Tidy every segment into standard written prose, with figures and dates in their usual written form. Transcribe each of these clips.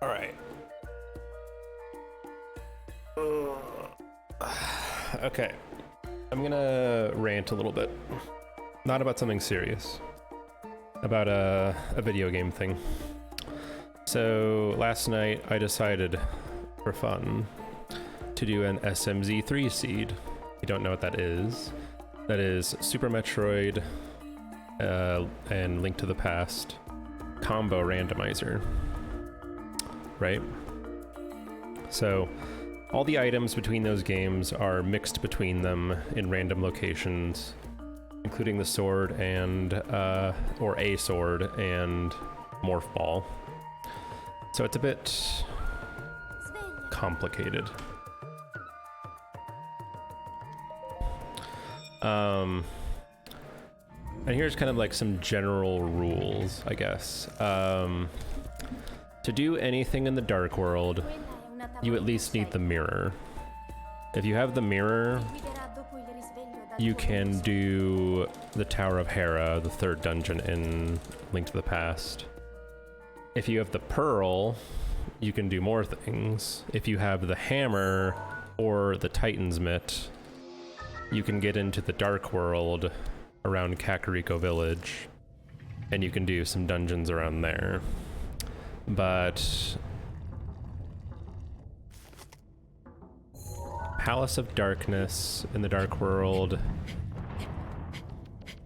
All right. Okay. I'm gonna rant a little bit. Not about something serious. About a video game thing. So last night I decided, for fun, to do an SMZ3 seed. If you don't know what that is Super Metroid and Link to the Past combo randomizer. Right? So all the items between those games are mixed between them in random locations, including the sword and, or a sword and morph ball. So it's a bit complicated. And here's kind of like some general rules, I guess. To do anything in the Dark World, you at least need the mirror. If you have the mirror, you can do the Tower of Hera, the third dungeon in Link to the Past. If you have the pearl, you can do more things. If you have the hammer or the Titan's Mitt, you can get into the Dark World around Kakariko Village, and you can do some dungeons around there. But Palace of Darkness in the Dark World,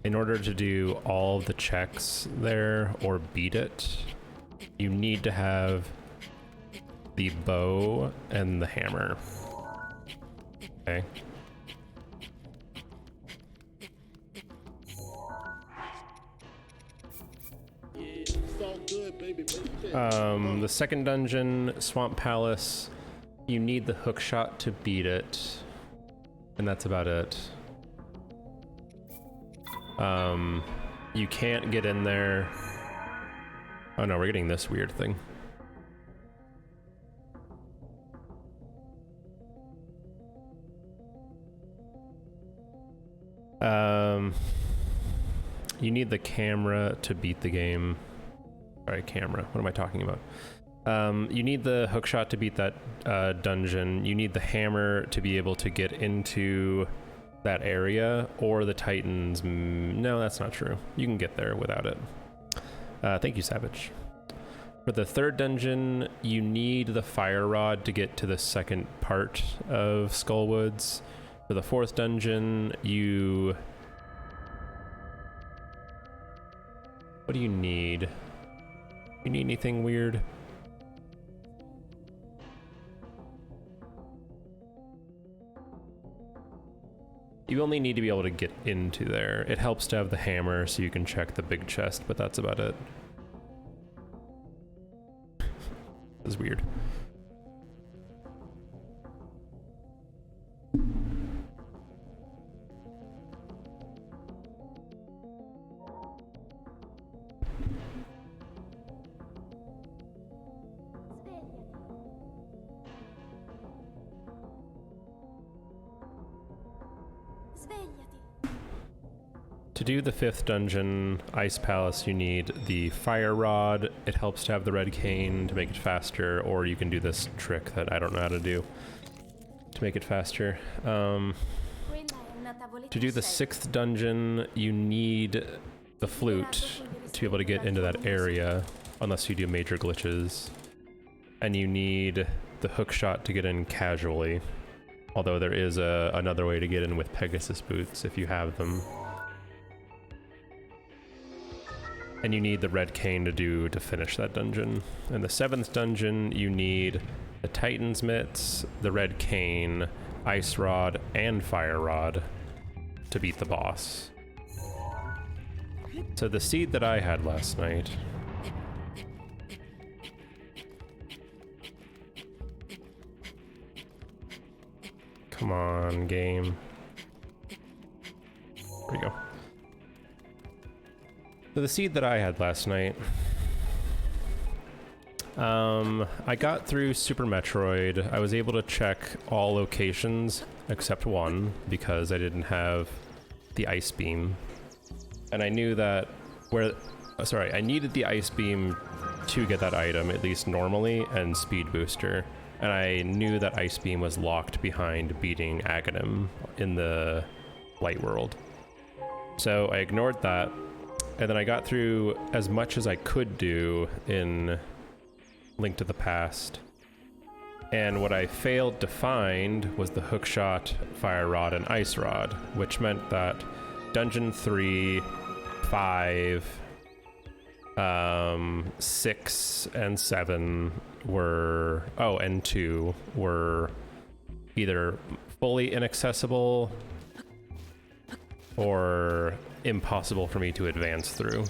in order to do all the checks there or beat it, you need to have the bow and the hammer. Okay. The second dungeon, Swamp Palace, you need the hookshot to beat it, and that's about it. You can't get in there. Oh no, we're getting this weird thing. You need the camera to beat the game. Sorry, camera. What am I talking about? You need the hookshot to beat that dungeon. You need the hammer to be able to get into that area, or the Titans. No, that's not true. You can get there without it. Thank you, Savage. For the third dungeon, you need the fire rod to get to the second part of Skullwoods. For the fourth dungeon, what do you need? You need anything weird? You only need to be able to get into there. It helps to have the hammer so you can check the big chest, but that's about it. This is weird. To do the fifth dungeon, Ice Palace, you need the fire rod. It helps to have the red cane to make it faster, or you can do this trick that I don't know how to do to make it faster. To do the sixth dungeon, you need the flute to be able to get into that area, unless you do major glitches. And you need the hookshot to get in casually, although there is another way to get in with Pegasus boots if you have them. And you need the red cane to finish that dungeon. In the seventh dungeon, you need the Titan's Mitts, the red cane, ice rod, and fire rod to beat the boss. So the seed that I had last night, come on, game. There we go. So the seed that I had last night, I got through Super Metroid. I was able to check all locations except one because I didn't have the ice beam. And I knew that I needed the ice beam to get that item, at least normally, and Speed Booster. And I knew that Ice Beam was locked behind beating Aghanim in the Light World. So I ignored that, and then I got through as much as I could do in Link to the Past. And what I failed to find was the Hookshot, Fire Rod, and Ice Rod, which meant that Dungeon 3, 5, 6, and 7 were... Oh, and 2 were either fully inaccessible or impossible for me to advance through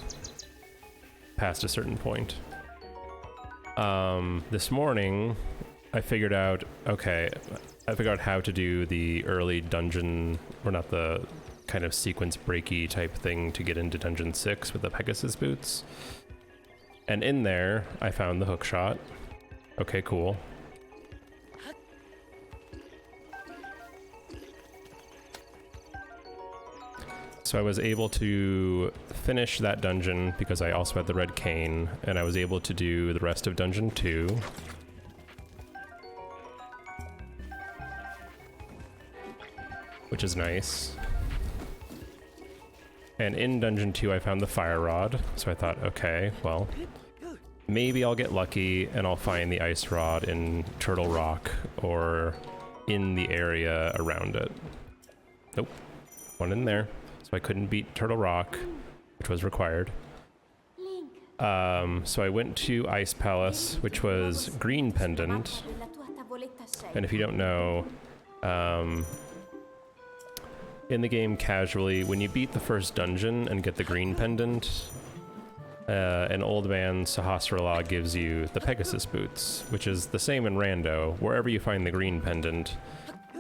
past a certain point. This morning, I figured out, okay, I figured out how to do the early dungeon, or not the kind of sequence breaky type thing to get into Dungeon 6 with the Pegasus boots. And in there, I found the hookshot. Okay, cool. So I was able to finish that dungeon because I also had the red cane, and I was able to do the rest of Dungeon 2. Which is nice. And in Dungeon 2 I found the Fire Rod, so I thought, okay, well, maybe I'll get lucky and I'll find the Ice Rod in Turtle Rock or in the area around it. Nope, one in there. So I couldn't beat Turtle Rock, which was required. So I went to Ice Palace, which was Green Pendant. And if you don't know, in the game casually, when you beat the first dungeon and get the Green Pendant, an old man, Sahasrahla, gives you the Pegasus boots, which is the same in Rando. Wherever you find the Green Pendant,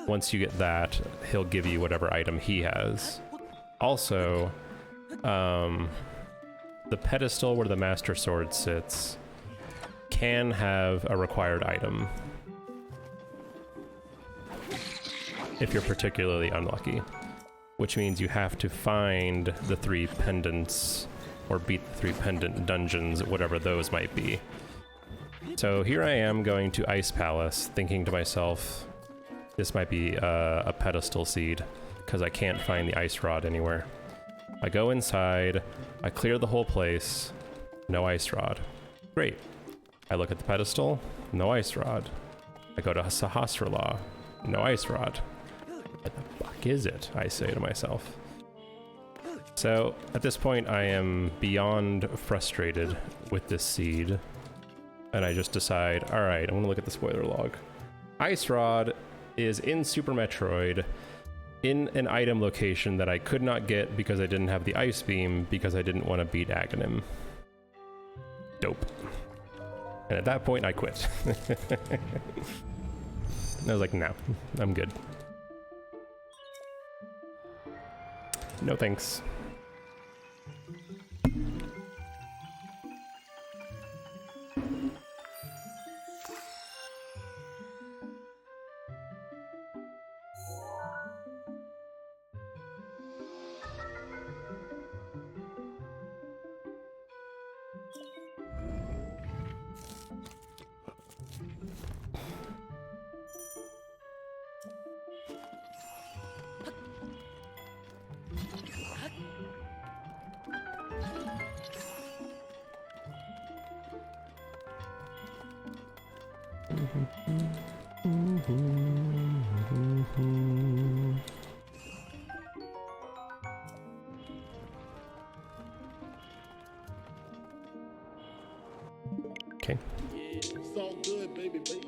once you get that, he'll give you whatever item he has. Also, the pedestal where the Master Sword sits can have a required item if you're particularly unlucky, which means you have to find the 3 pendants or beat the 3 pendant dungeons, whatever those might be. So here I am going to Ice Palace, thinking to myself, this might be a pedestal seed, because I can't find the Ice Rod anywhere. I go inside, I clear the whole place, no Ice Rod. Great. I look at the pedestal, no Ice Rod. I go to Sahasrahla, no Ice Rod. What the fuck is it? I say to myself. So at this point I am beyond frustrated with this seed, and I just decide, alright, I'm gonna look at the spoiler log. Ice Rod is in Super Metroid, in an item location that I could not get because I didn't have the Ice Beam because I didn't want to beat Aghanim. Dope. And at that point I quit. I was like, no, I'm good. No thanks. Okay. It's all good, baby, baby.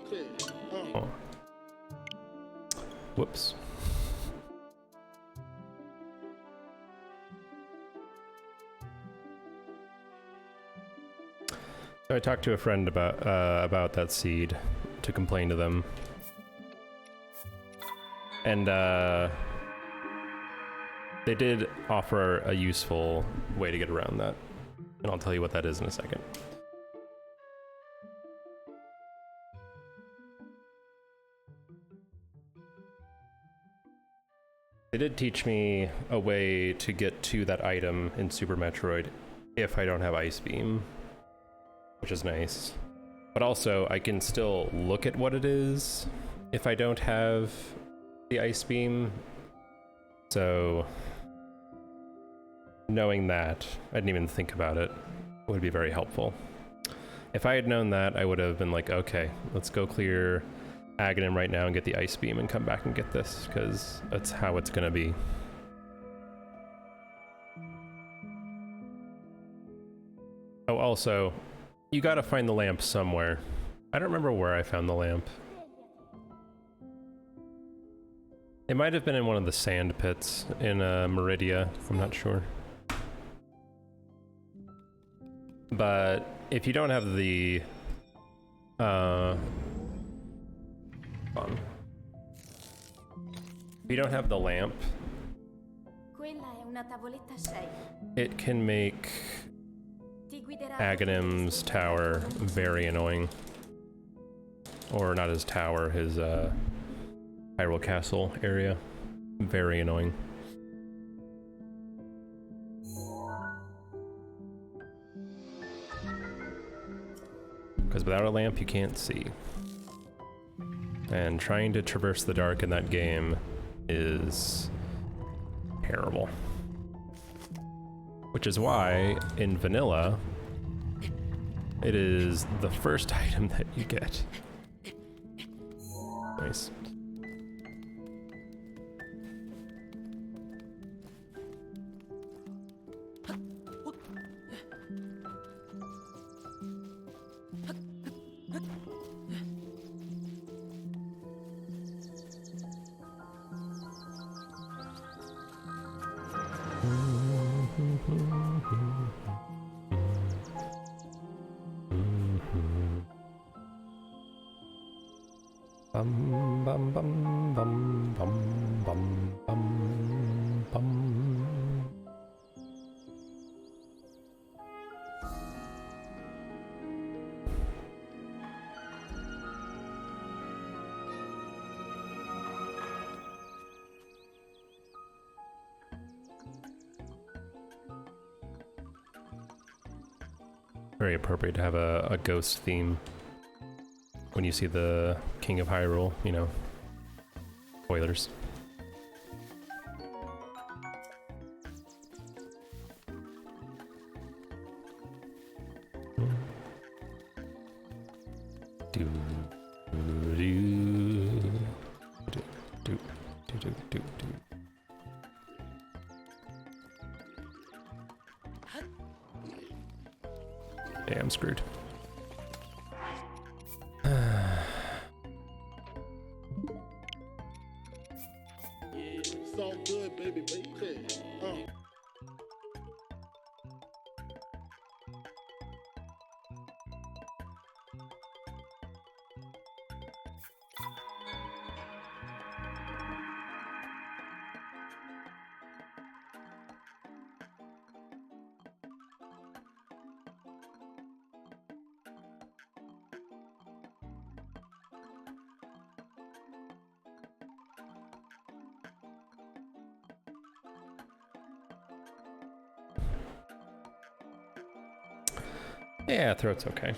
Oh. Whoops. So I talked to a friend about that seed to complain to them, and they did offer a useful way to get around that, and I'll tell you what that is in a second. They did teach me a way to get to that item in Super Metroid if I don't have Ice Beam. which is nice. But also, I can still look at what it is if I don't have the ice beam. So, knowing that, I didn't even think about it, would be very helpful. If I had known that, I would have been like, okay, let's go clear Aghanim right now and get the ice beam and come back and get this, because that's how it's gonna be. Oh, also, you gotta find the lamp somewhere. I don't remember where I found the lamp. It might have been in one of the sand pits in Meridia, I'm not sure. But if you don't have the... If you don't have the lamp, it can make Aghanim's tower very annoying. Or not his tower, his Hyrule Castle area. Very annoying. Because without a lamp you can't see. And trying to traverse the dark in that game is terrible. Which is why, in vanilla, it is the first item that you get. Nice. Bum bum bum bum bum bum bum bum. Very appropriate to have a ghost theme when you see the King of Hyrule, you know, spoilers. Yeah, I'm screwed. It's all good, baby, baby. Yeah, throat's okay.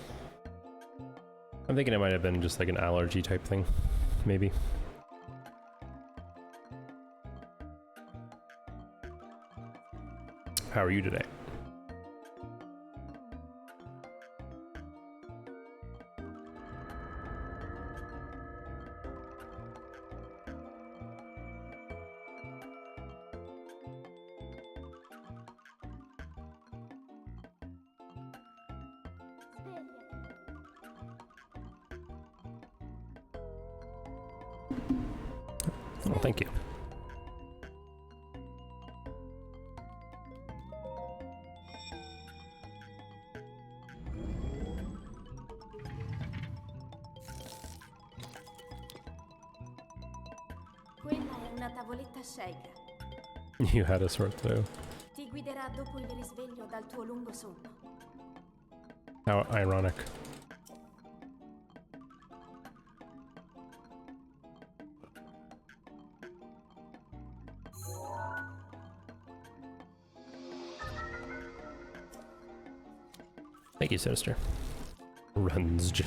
I'm thinking it might have been just like an allergy type thing, maybe. How are you today? Oh, thank you. Quella è una tavoletta scelta. You had a sort through. Ti guiderà dopo il risveglio dal tuo lungo sonno. How ironic. Thank you, Sinister. Runs. Do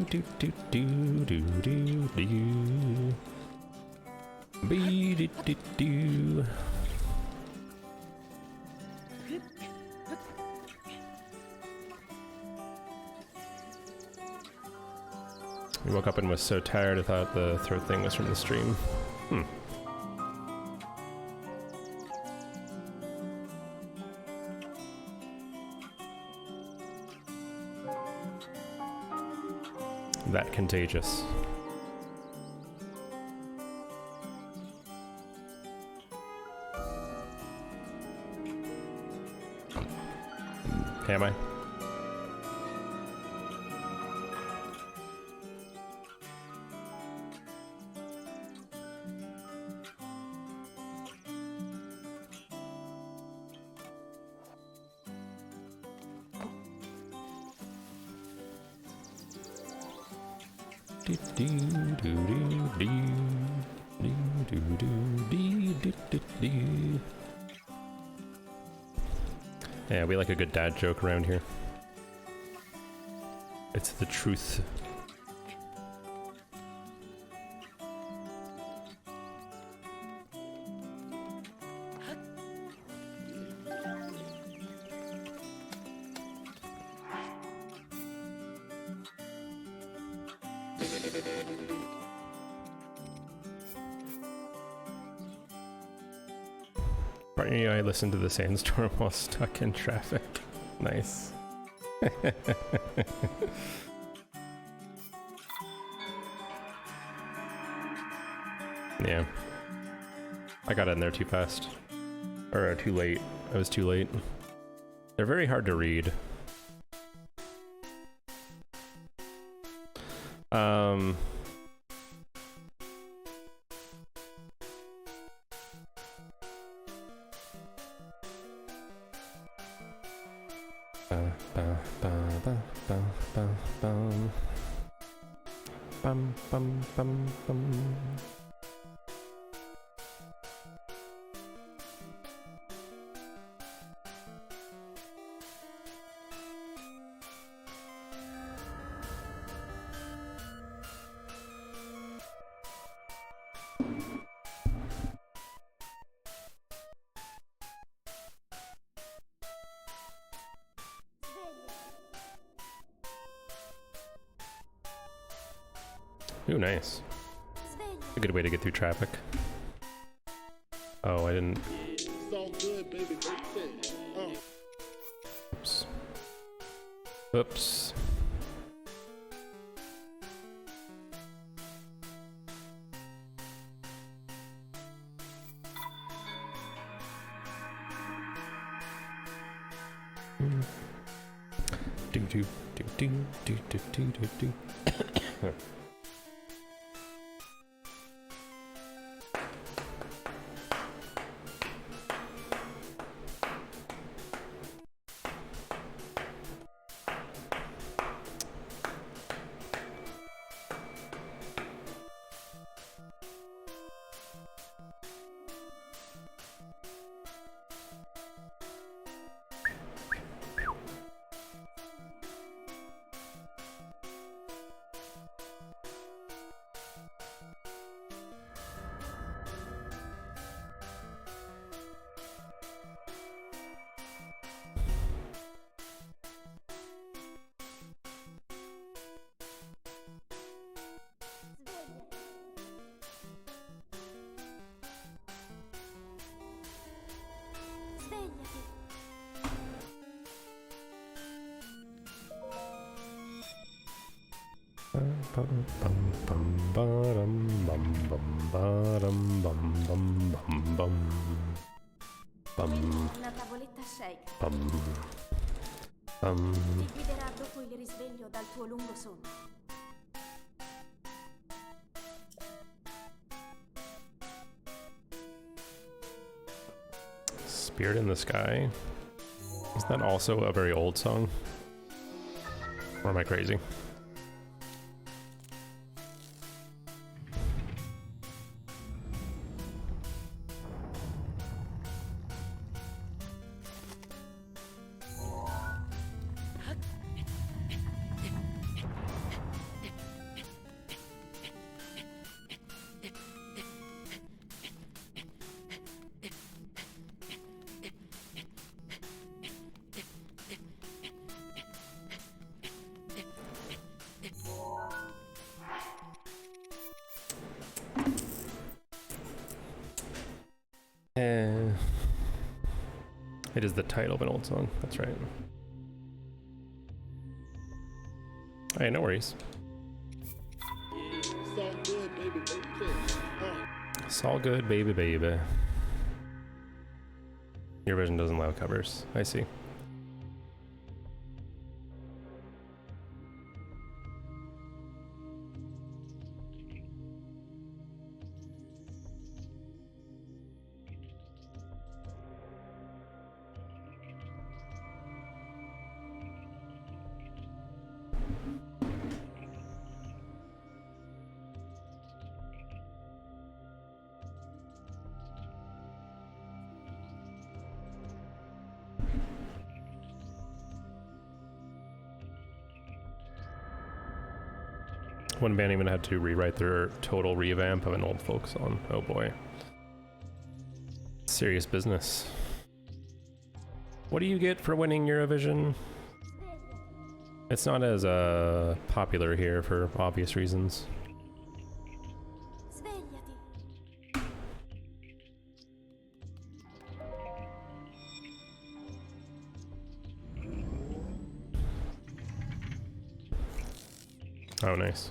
do do do do do do. Be do do do. I woke up and was so tired I thought the throat thing was from the stream. That contagious. Am I? Yeah, we like a good dad joke around here. It's the truth. Partner, I listened to the sandstorm while stuck in traffic. Nice. Yeah. I got in there too fast. Or too late. I was too late. They're very hard to read. Ooh, nice. A good way to get through traffic. Oh, I didn't. It's all good, baby, baby. Oops. Oops. Do do do do do do do do do. Una tavoletta shake. Ti guiderà dopo il risveglio dal tuo lungo sonno. Spirit in the sky. Is that also a very old song? Or am I crazy? It is the title of an old song. That's right. Hey, no worries. It's all good, baby, baby. It's all good, baby, baby. Your version doesn't allow covers. I see. One band even had to rewrite their total revamp of an old folk song. Oh boy. Serious business. What do you get for winning Eurovision? It's not as popular here for obvious reasons. Svegliati. Oh, nice.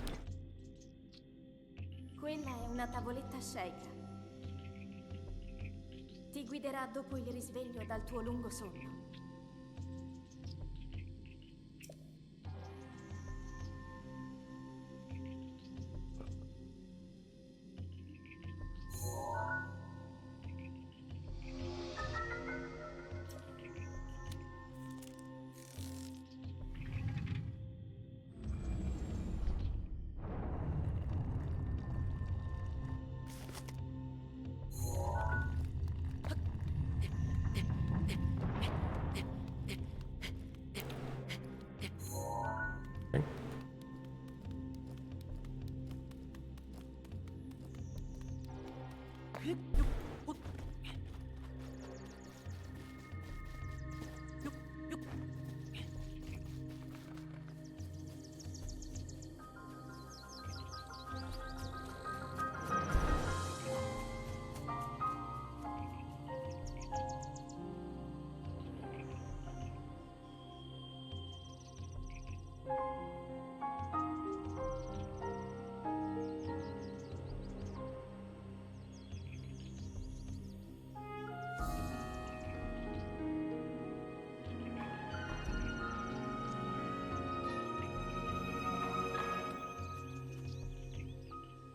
Quella è una tavoletta sceicca. Ti guiderà dopo il risveglio dal tuo lungo sonno.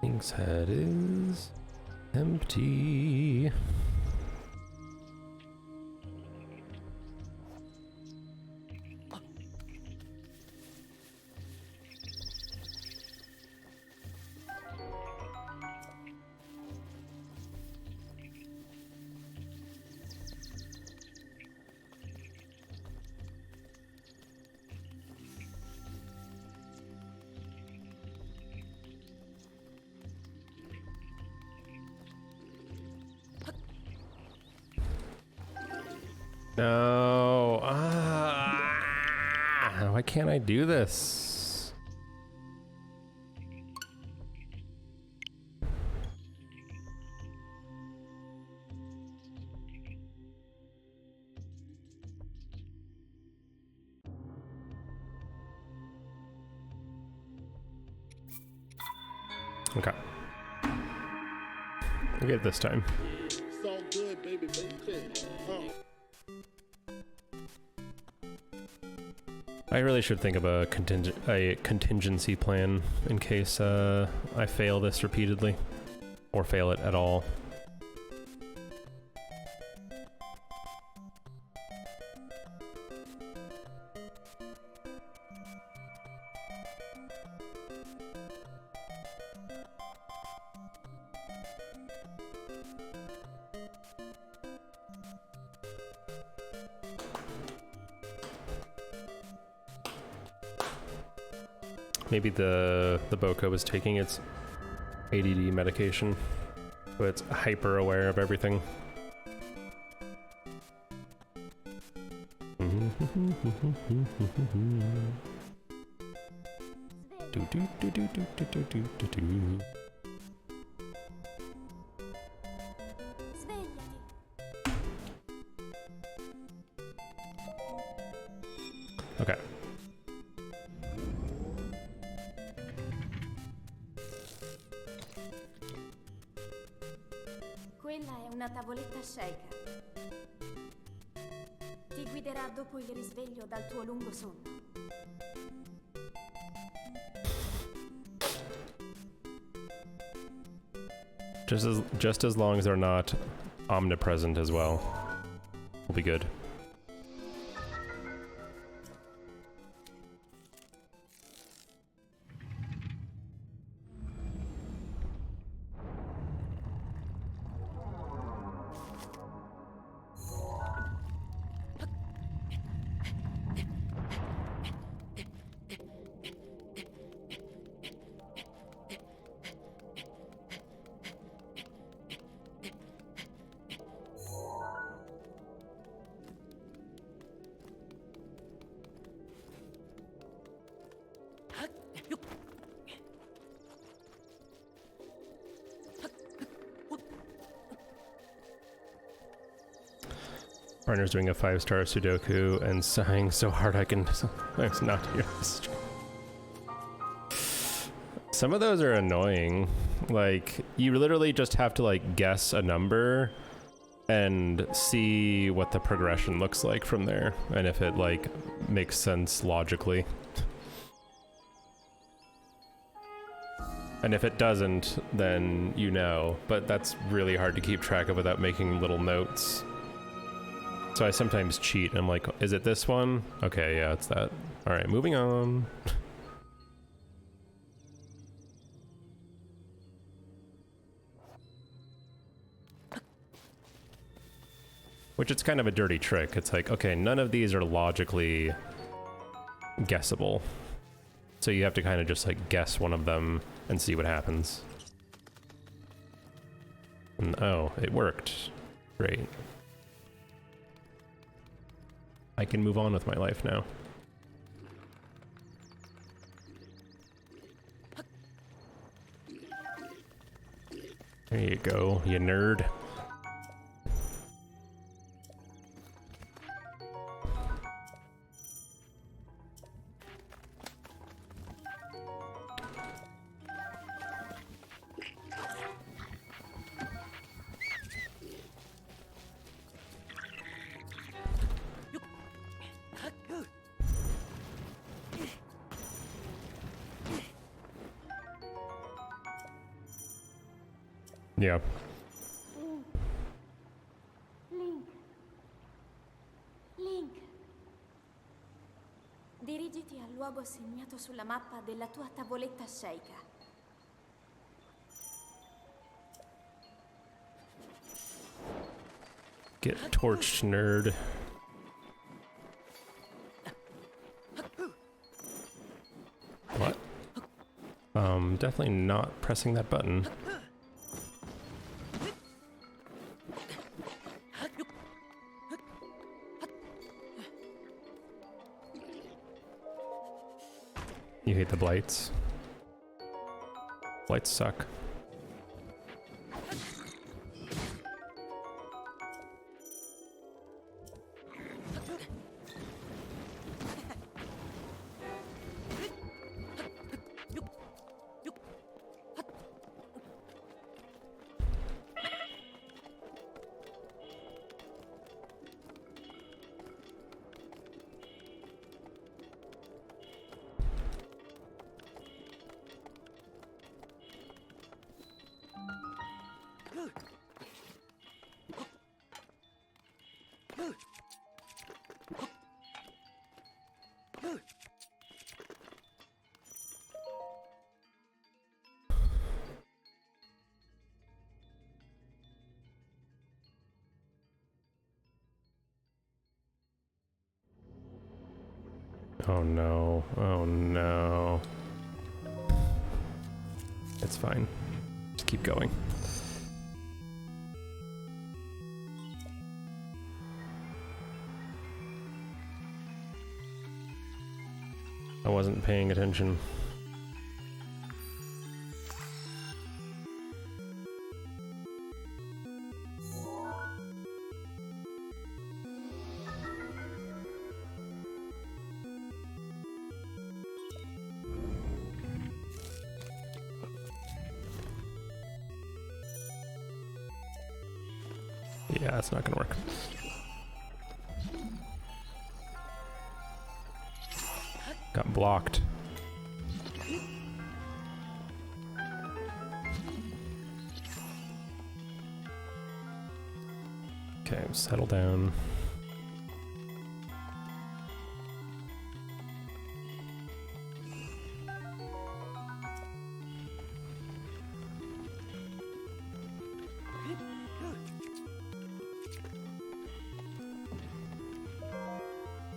King's head is empty. No. Why can't I do this? Okay. We'll get it this time. It's all good, baby, baby. I really should think of a contingency plan in case I fail this repeatedly, or fail it at all. Maybe the Boko was taking its ADD medication, so it's hyper aware of everything. Do do do do do do do do do do. Okay. Quella è una tavoletta shake. Ti guiderà dopo il risveglio dal tuo lungo sonno. Just as long as they're not omnipresent as well, we'll be good. Partner's doing a 5-star Sudoku and sighing so hard I can not hear this. Some of those are annoying. Like, you literally just have to like guess a number and see what the progression looks like from there, and if it like makes sense logically. And if it doesn't, then you know, but that's really hard to keep track of without making little notes. So I sometimes cheat. I'm like, is it this one? Okay, yeah, it's that. All right, moving on. Which it's kind of a dirty trick. It's like, okay, none of these are logically guessable. So you have to kind of just like guess one of them and see what happens. And oh, it worked. Great. I can move on with my life now. There you go, you nerd. Yeah. Link. Link. Dirigiti al luogo segnato sulla mappa della tua tavoletta sceika. Get torched, nerd. What? Definitely not pressing that button. You hate the blights. Blights suck. Oh no, oh no. It's fine. Just keep going. I wasn't paying attention. Yeah, that's not gonna work. Got blocked. Okay, settle down.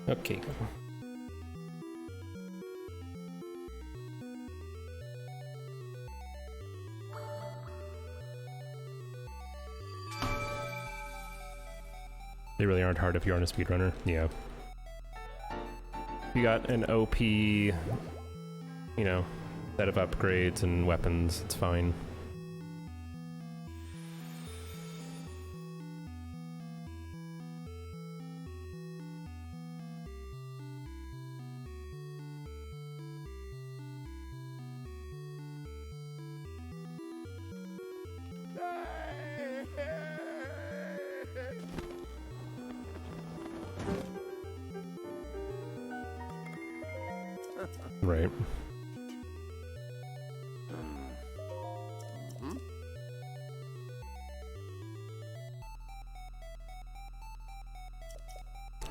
Okay. They really aren't hard if you aren't a speedrunner. Yeah. You got an OP, you know, set of upgrades and weapons, it's fine. Right.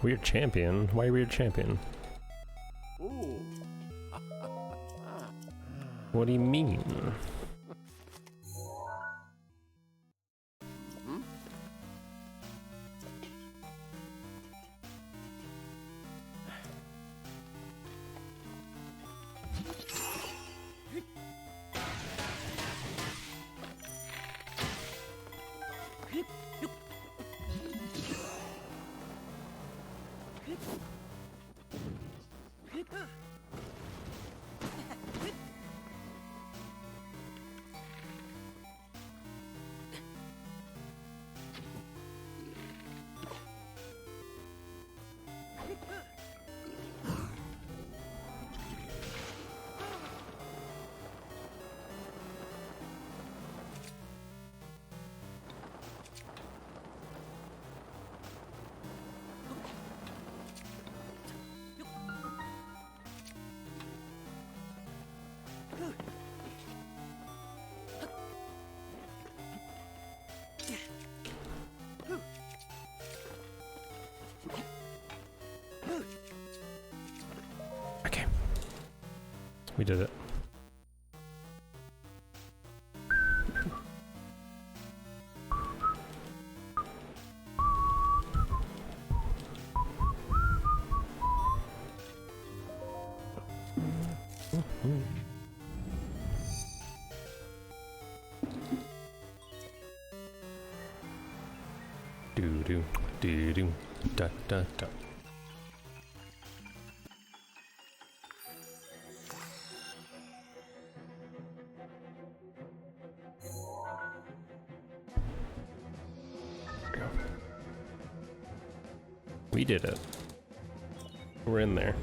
Weird champion? Why weird champion? What do you mean? Okay. We did it. Do do do do da da da. We did it. We're in there.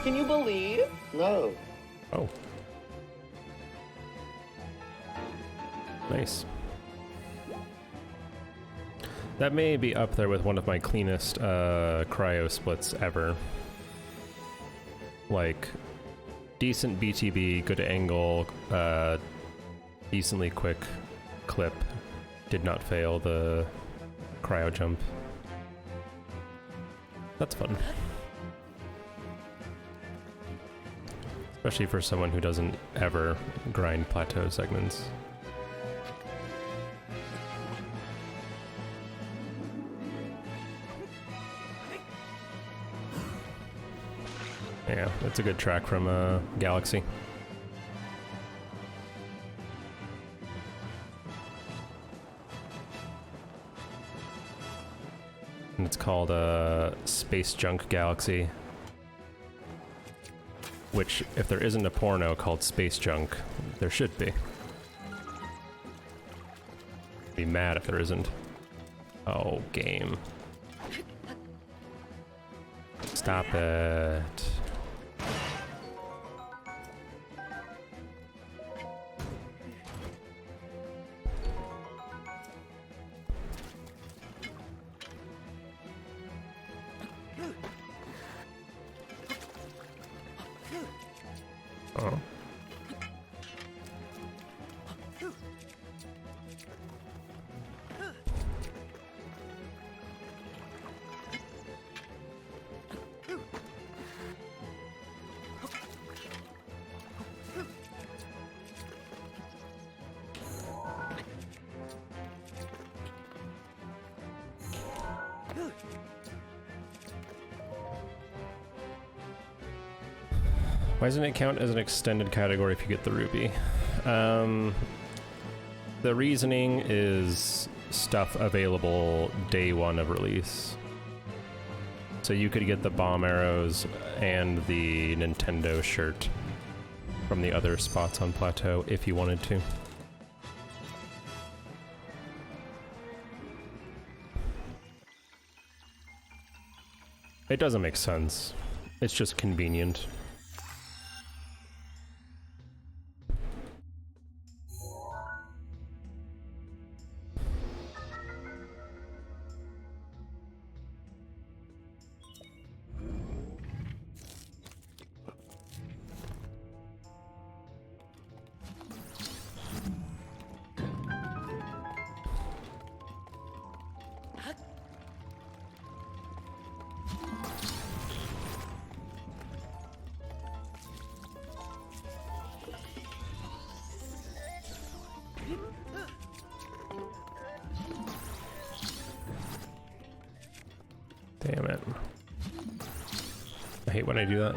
Can you believe? No. Oh. Nice. That may be up there with one of my cleanest cryo splits ever. Like, decent BTB, good angle, decently quick clip, did not fail the cryo jump. That's fun. Especially for someone who doesn't ever grind plateau segments. Yeah, that's a good track from Galaxy. And it's called Space Junk Galaxy. Which, if there isn't a porno called Space Junk, there should be. Be mad if there isn't. Oh, game. Stop it. Oh. Why doesn't it count as an extended category if you get the ruby? The reasoning is stuff available day one of release. So you could get the bomb arrows and the Nintendo shirt from the other spots on Plateau if you wanted to. It doesn't make sense. It's just convenient. Damn it. I hate when I do that.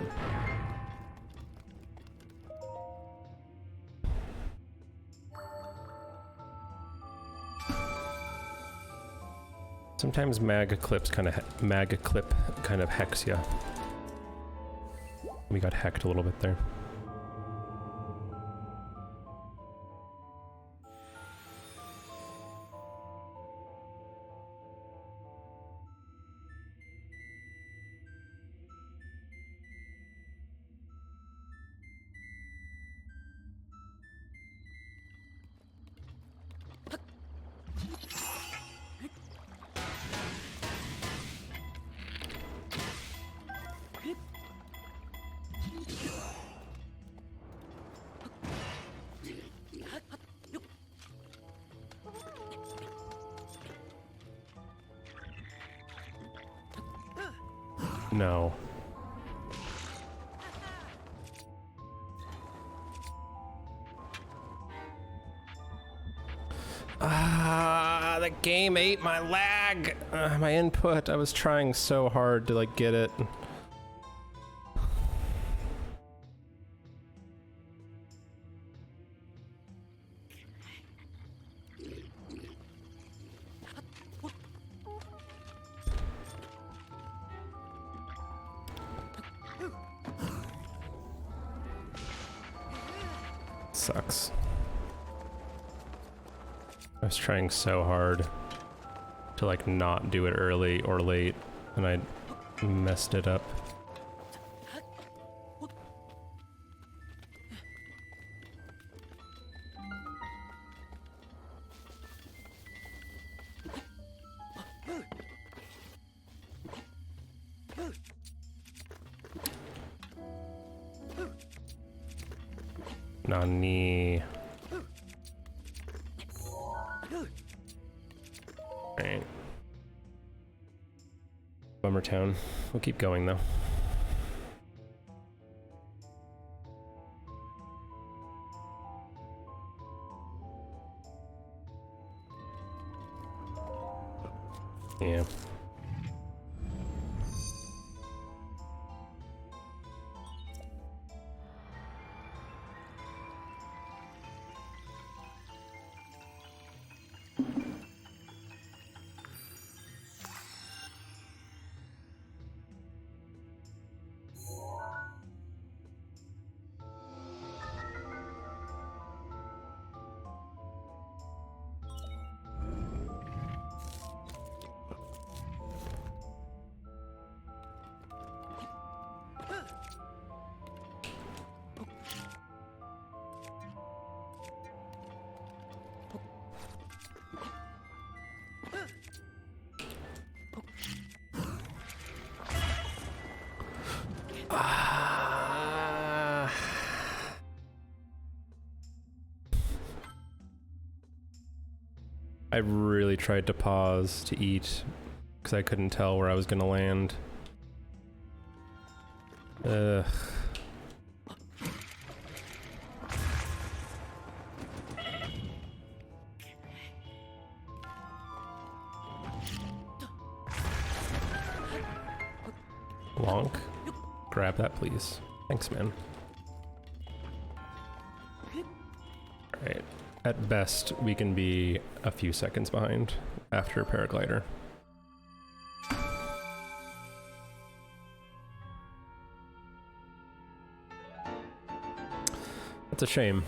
Sometimes mag clip kind of hacks ya. We got hacked a little bit there. No. The game ate my lag! My input. I was trying so hard to, like, get it. Sucks. I was trying so hard to, like, not do it early or late, and I messed it up. Nani. Bummer Town. We'll keep going though. Yeah. I really tried to pause to eat because I couldn't tell where I was gonna land. Ugh. Lonk. Grab that, please. Thanks, man. Alright. At best, we can be a few seconds behind after paraglider. That's a shame.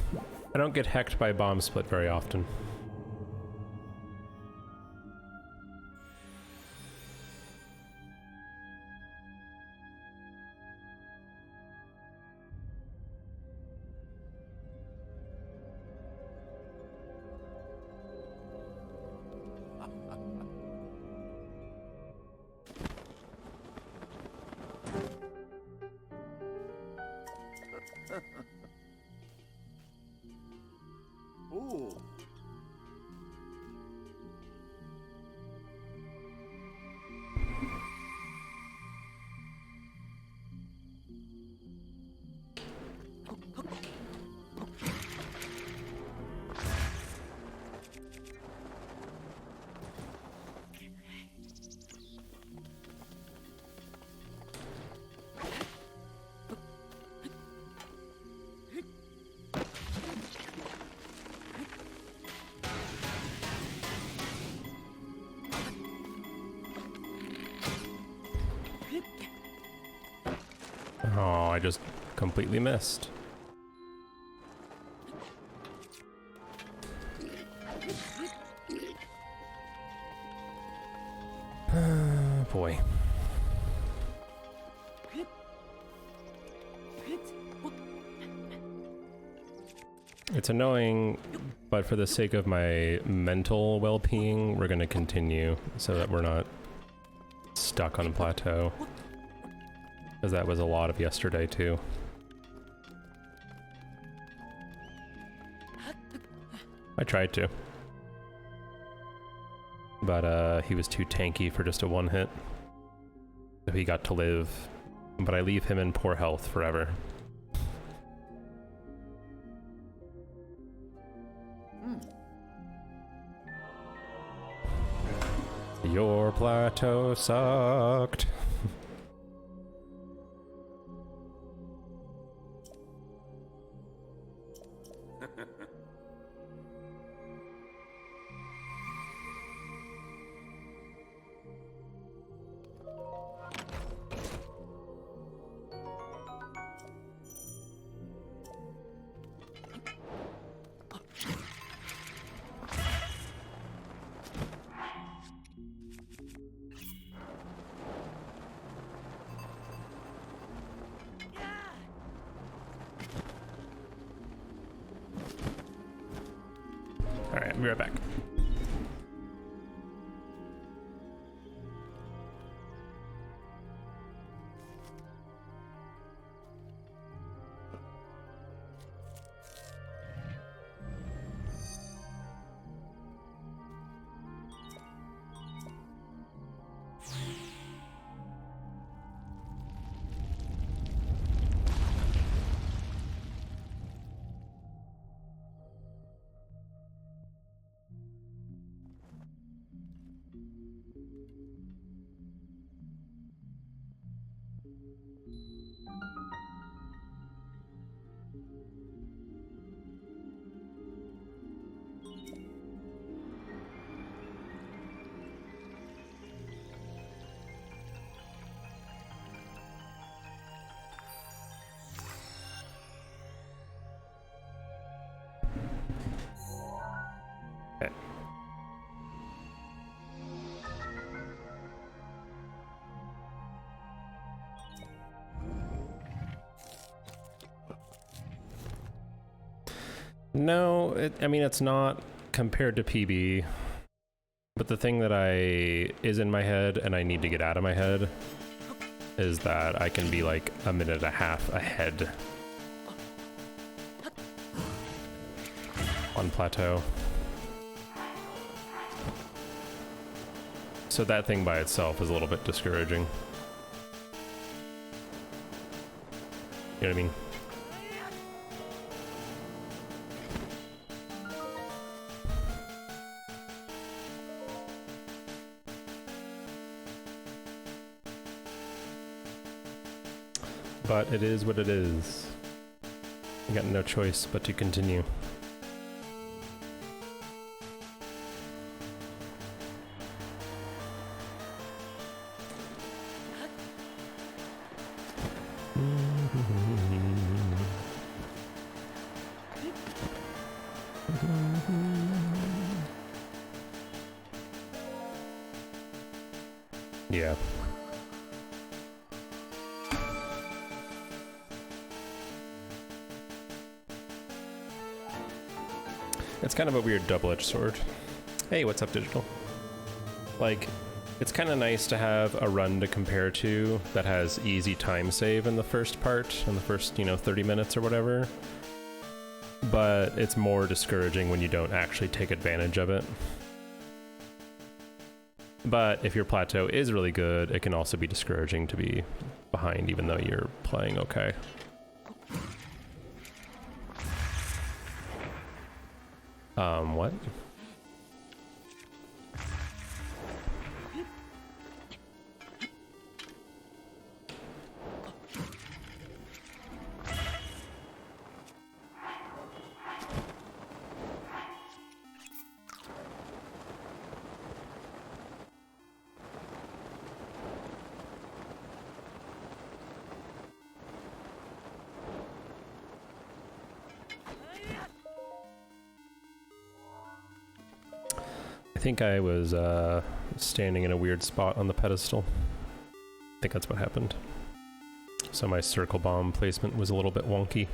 I don't get hecked by bomb split very often. Ooh. Oh, I just completely missed. Boy. It's annoying, but for the sake of my mental well-being, we're gonna continue so that we're not stuck on a plateau. Because that was a lot of yesterday, too. I tried to. But, he was too tanky for just a one hit. So he got to live. But I leave him in poor health forever. Your plateau sucked. Alright, I'll be right back. No, I mean, it's not compared to PB, but the thing that is in my head and I need to get out of my head is that I can be like a minute and a half ahead on plateau. So that thing by itself is a little bit discouraging. You know what I mean? But it is what it is. I got no choice but to continue. Yeah. It's kind of a weird double-edged sword. Hey, what's up, Digital? Like, it's kind of nice to have a run to compare to that has easy time save in the first part, in the first, 30 minutes or whatever. But it's more discouraging when you don't actually take advantage of it. But if your plateau is really good, it can also be discouraging to be behind even though you're playing okay. What? I think I was standing in a weird spot on the pedestal. I think that's what happened. So my circle bomb placement was a little bit wonky.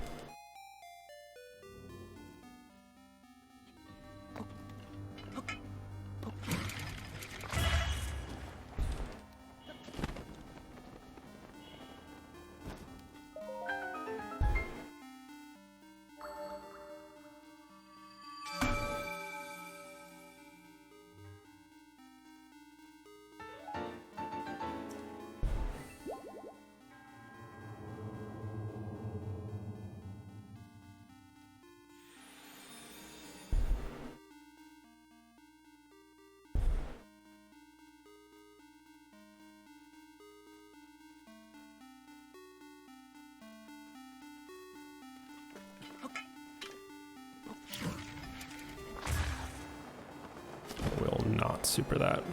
Will not super that.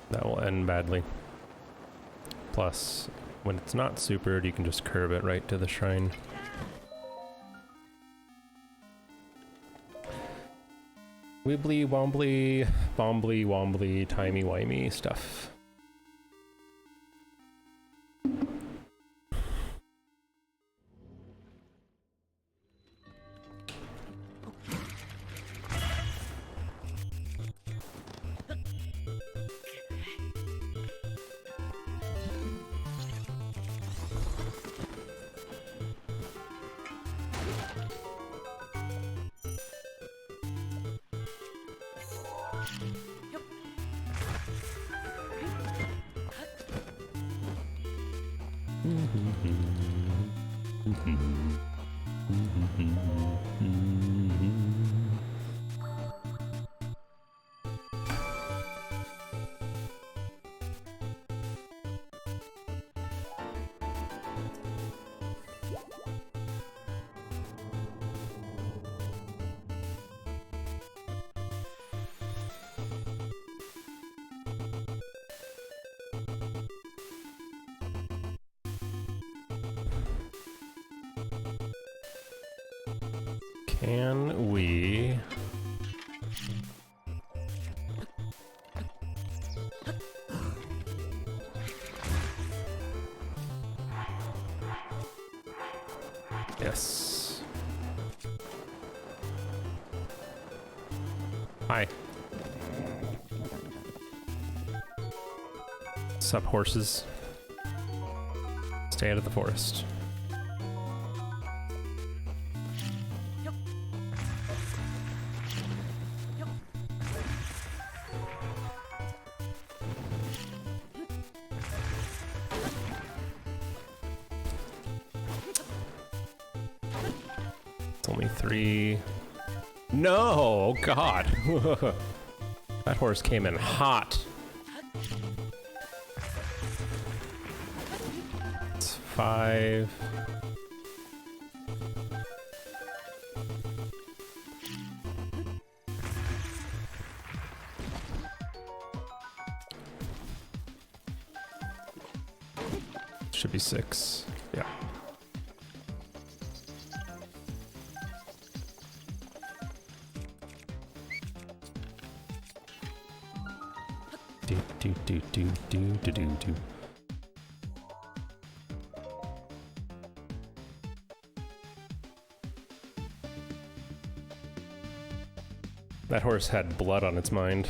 That will end badly. Plus, when it's not supered, you can just curve it right to the shrine. Wibbly wombly, bombly wombly, timey wimey stuff. Can we... Yes. Hi. Sup, horses? Stay out of the forest. It's only 3. No, God. That horse came in hot. It's 5. Should be 6. Yeah. Do. That horse had blood on its mind.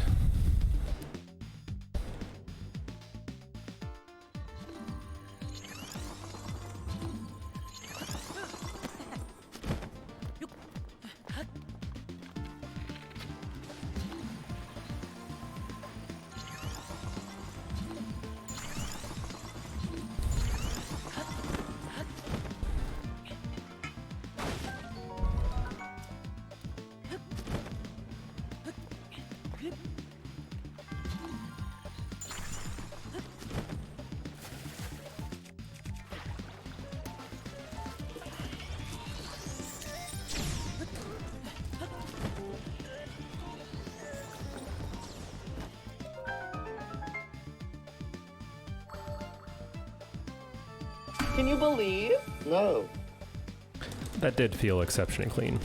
Can you believe? No. That did feel exceptionally clean.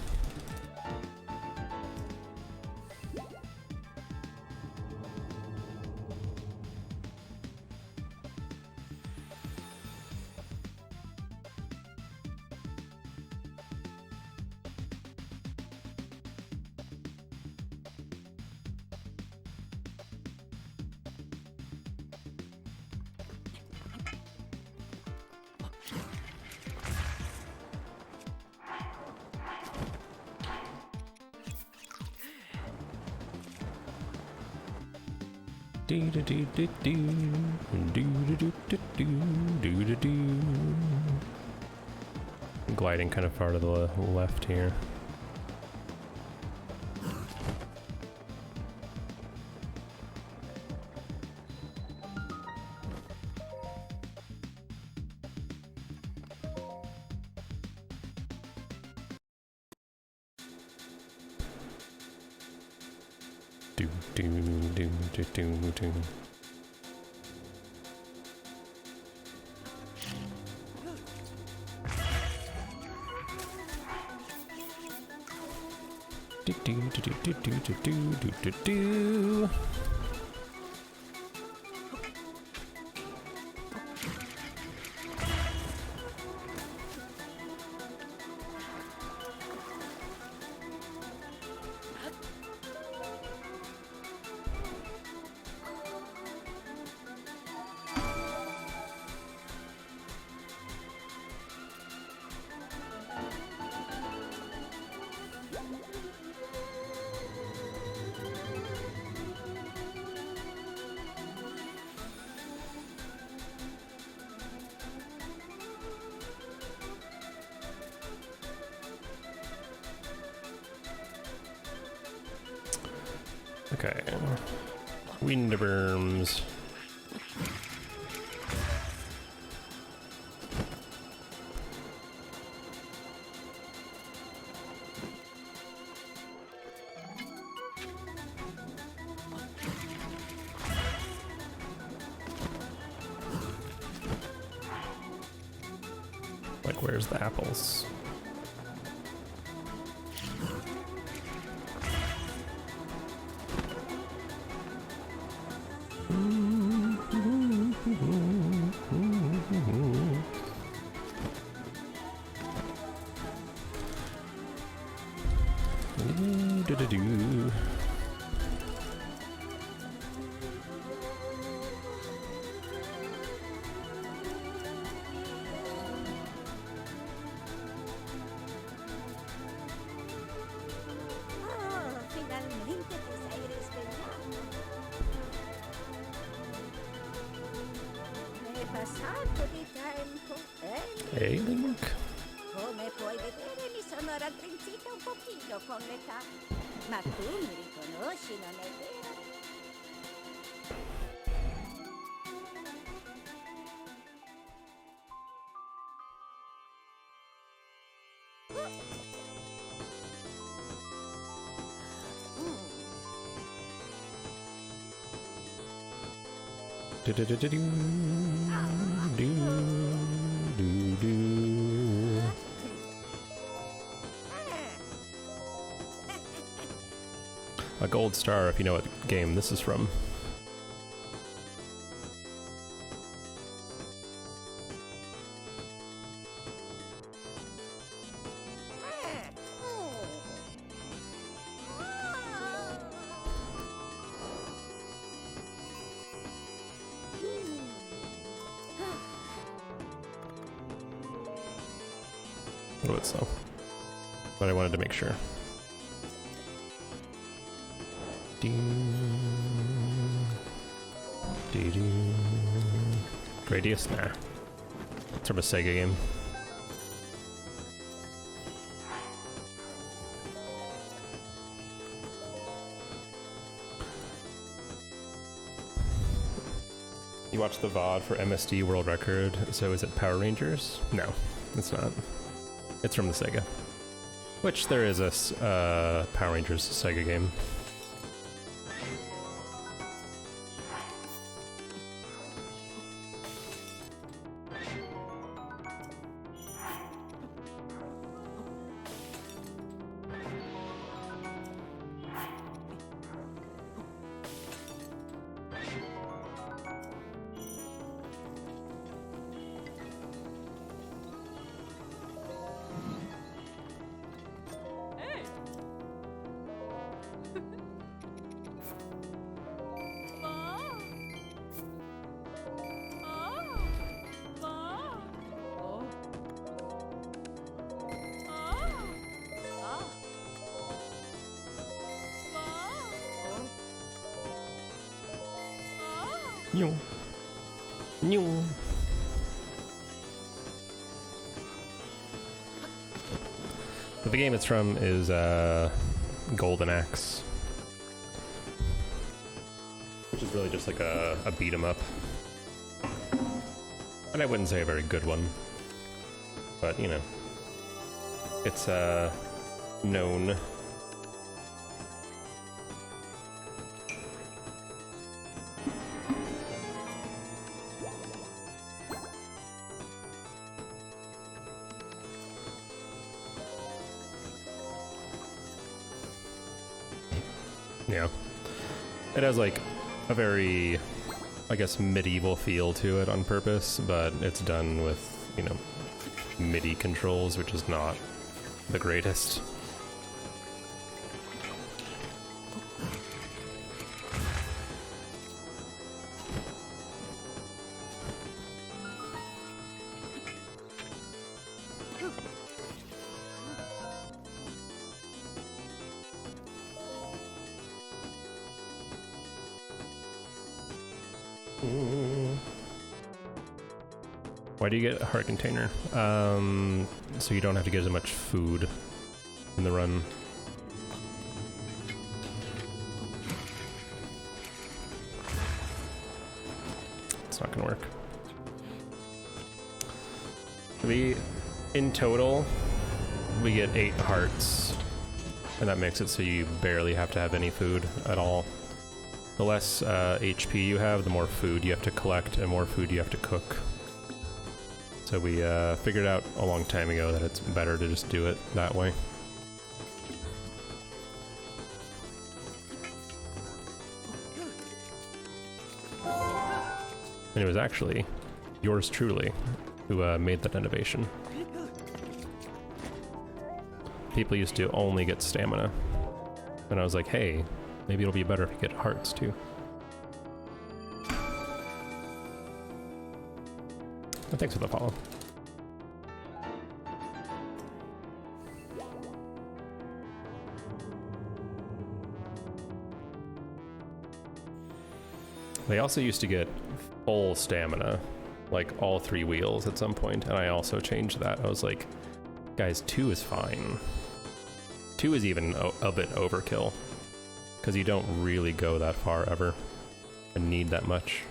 Gliding kind of far to the left here. Do. Do. Okay. Windworms. Like, where's the apples? passato di tempo, Hey, Link. come puoi vedere mi sono raggrinzita un pochino con l'età. Ma tu mi riconosci, non è vero? A gold star if you know what game this is from. A little bit slow, but I wanted to make sure. Radius? Nah. It's from a Sega game. You watched the VOD for MSD World Record, so is it Power Rangers? No, it's not. It's from the Sega. Which there is a Power Rangers Sega game. New. New. But the game it's from is Golden Axe, which is really just like a beat 'em up. And I wouldn't say a very good one, but you know, it's known. Yeah. It has like a very, I guess, medieval feel to it on purpose, but it's done with, you know, MIDI controls, which is not the greatest. Why do you get a heart container? So you don't have to get as much food in the run. It's not gonna work. In total, we get 8 hearts, and that makes it so you barely have to have any food at all. The less HP you have, the more food you have to collect and more food you have to cook. So we figured out a long time ago that it's better to just do it that way. And it was actually yours truly who made that innovation. People used to only get stamina. And I was like, hey, maybe it'll be better if you get hearts too. And thanks for the follow. They also used to get full stamina like all 3 wheels at some point, and I also changed that. I was like, guys, 2 is fine. 2 is even a bit overkill, because you don't really go that far ever and need that much.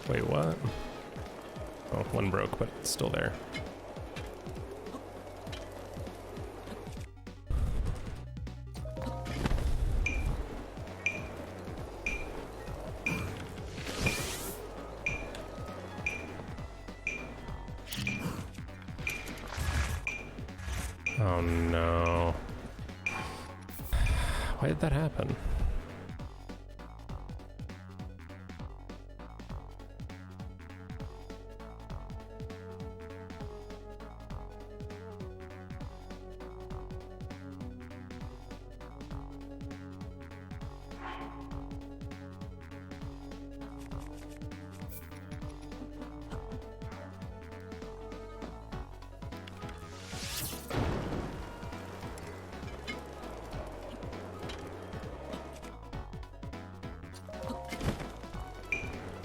Wait, what? Oh, one broke, but it's still there. Oh no. Why did that happen?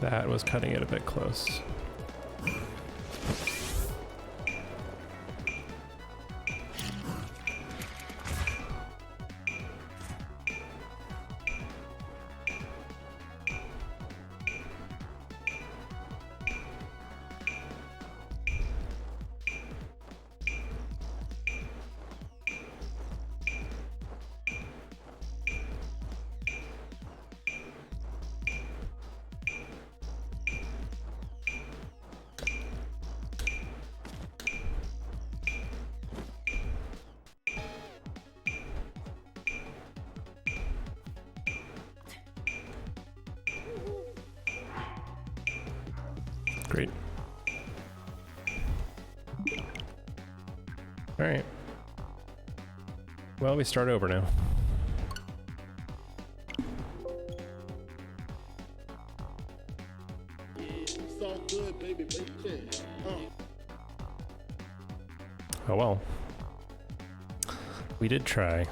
That was cutting it a bit close. Great. All right. Well, we start over now. It's all good, baby. Oh well. We did try.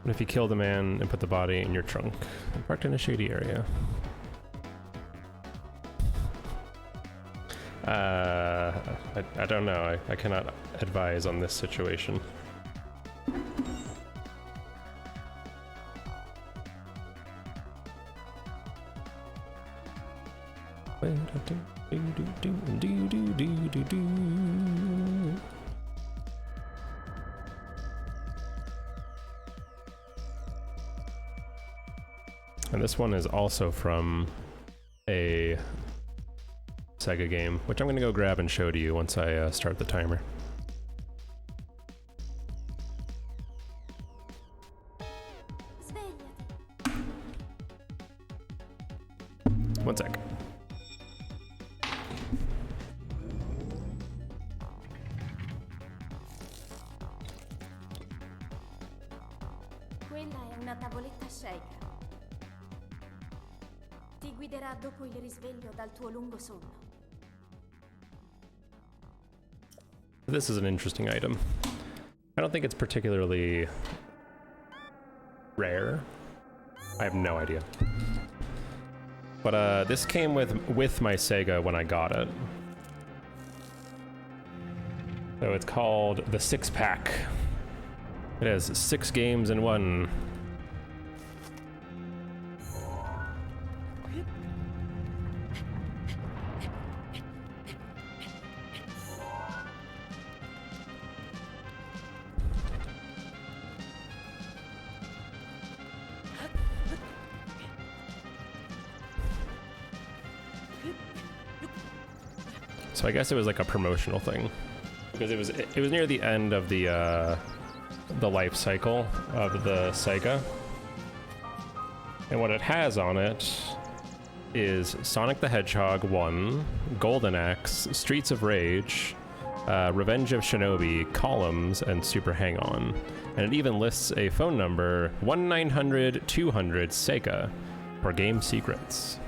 What if you kill the man and put the body in your trunk and parked in a shady area? I don't know. I cannot advise on this situation. And this one is also from a Sega game, which I'm going to go grab and show to you once I start the timer. Svegliati. One sec. Quella è una tavoletta Sheikah. Ti guiderà dopo il risveglio dal tuo lungo sonno. This is an interesting item. I don't think it's particularly rare. I have no idea. But this came with my Sega when I got it. So it's called the 6-pack. It has 6 games in one. So I guess it was like a promotional thing, because it was near the end of the life cycle of the Sega, and what it has on it is Sonic the Hedgehog 1, Golden Axe, Streets of Rage, Revenge of Shinobi, Columns, and Super Hang-On. And it even lists a phone number, 1-900-200-SEIKA, for game secrets.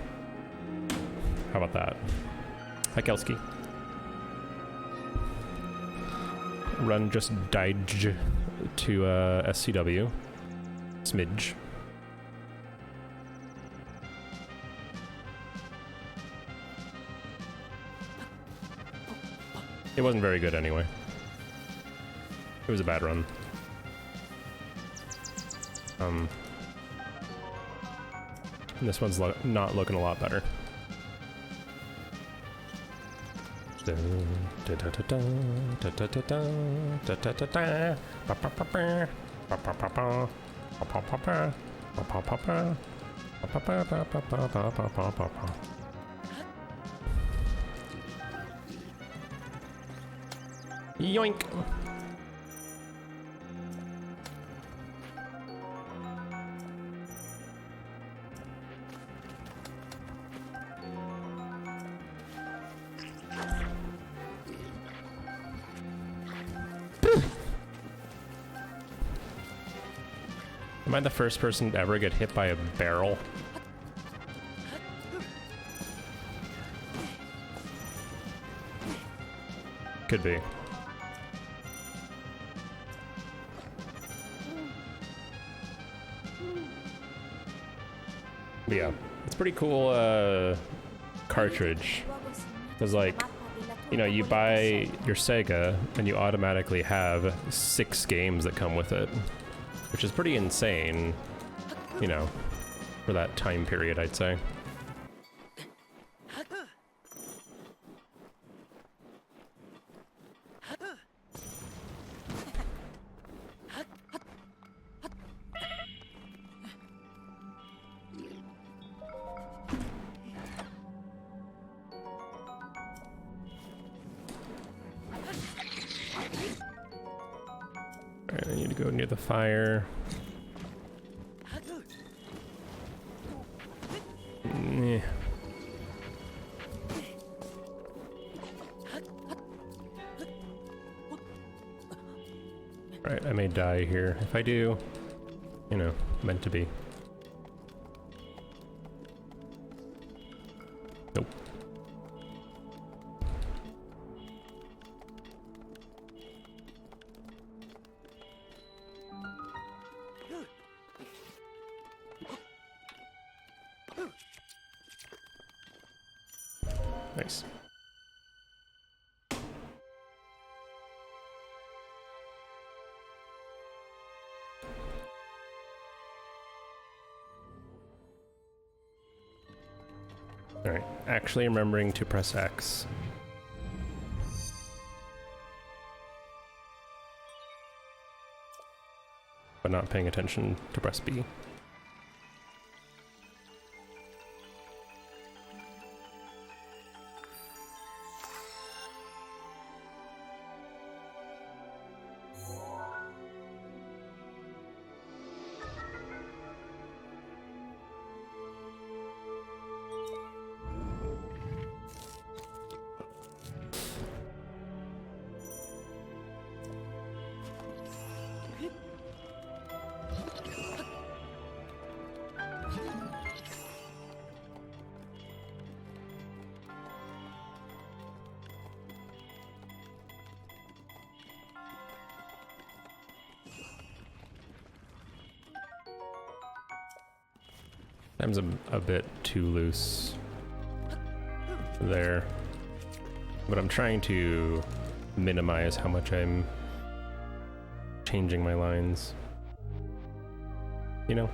How about that? Hi, Kelski. Run just died to SCW. Smidge. It wasn't very good anyway. It was a bad run. This one's not looking a lot better. Yoink! Am I the first person to ever get hit by a barrel? Could be. But yeah, it's pretty cool cartridge. Because like, you know, you buy your Sega and you automatically have 6 games that come with it. Which is pretty insane, you know, for that time period, I'd say. Alright, I need to go near the fire. Yeah. Right, I may die here. If I do, you know, meant to be. Nope. Nice. Alright, actually remembering to press X. But not paying attention to press B. Time's a bit too loose there, but I'm trying to minimize how much I'm changing my lines, you know?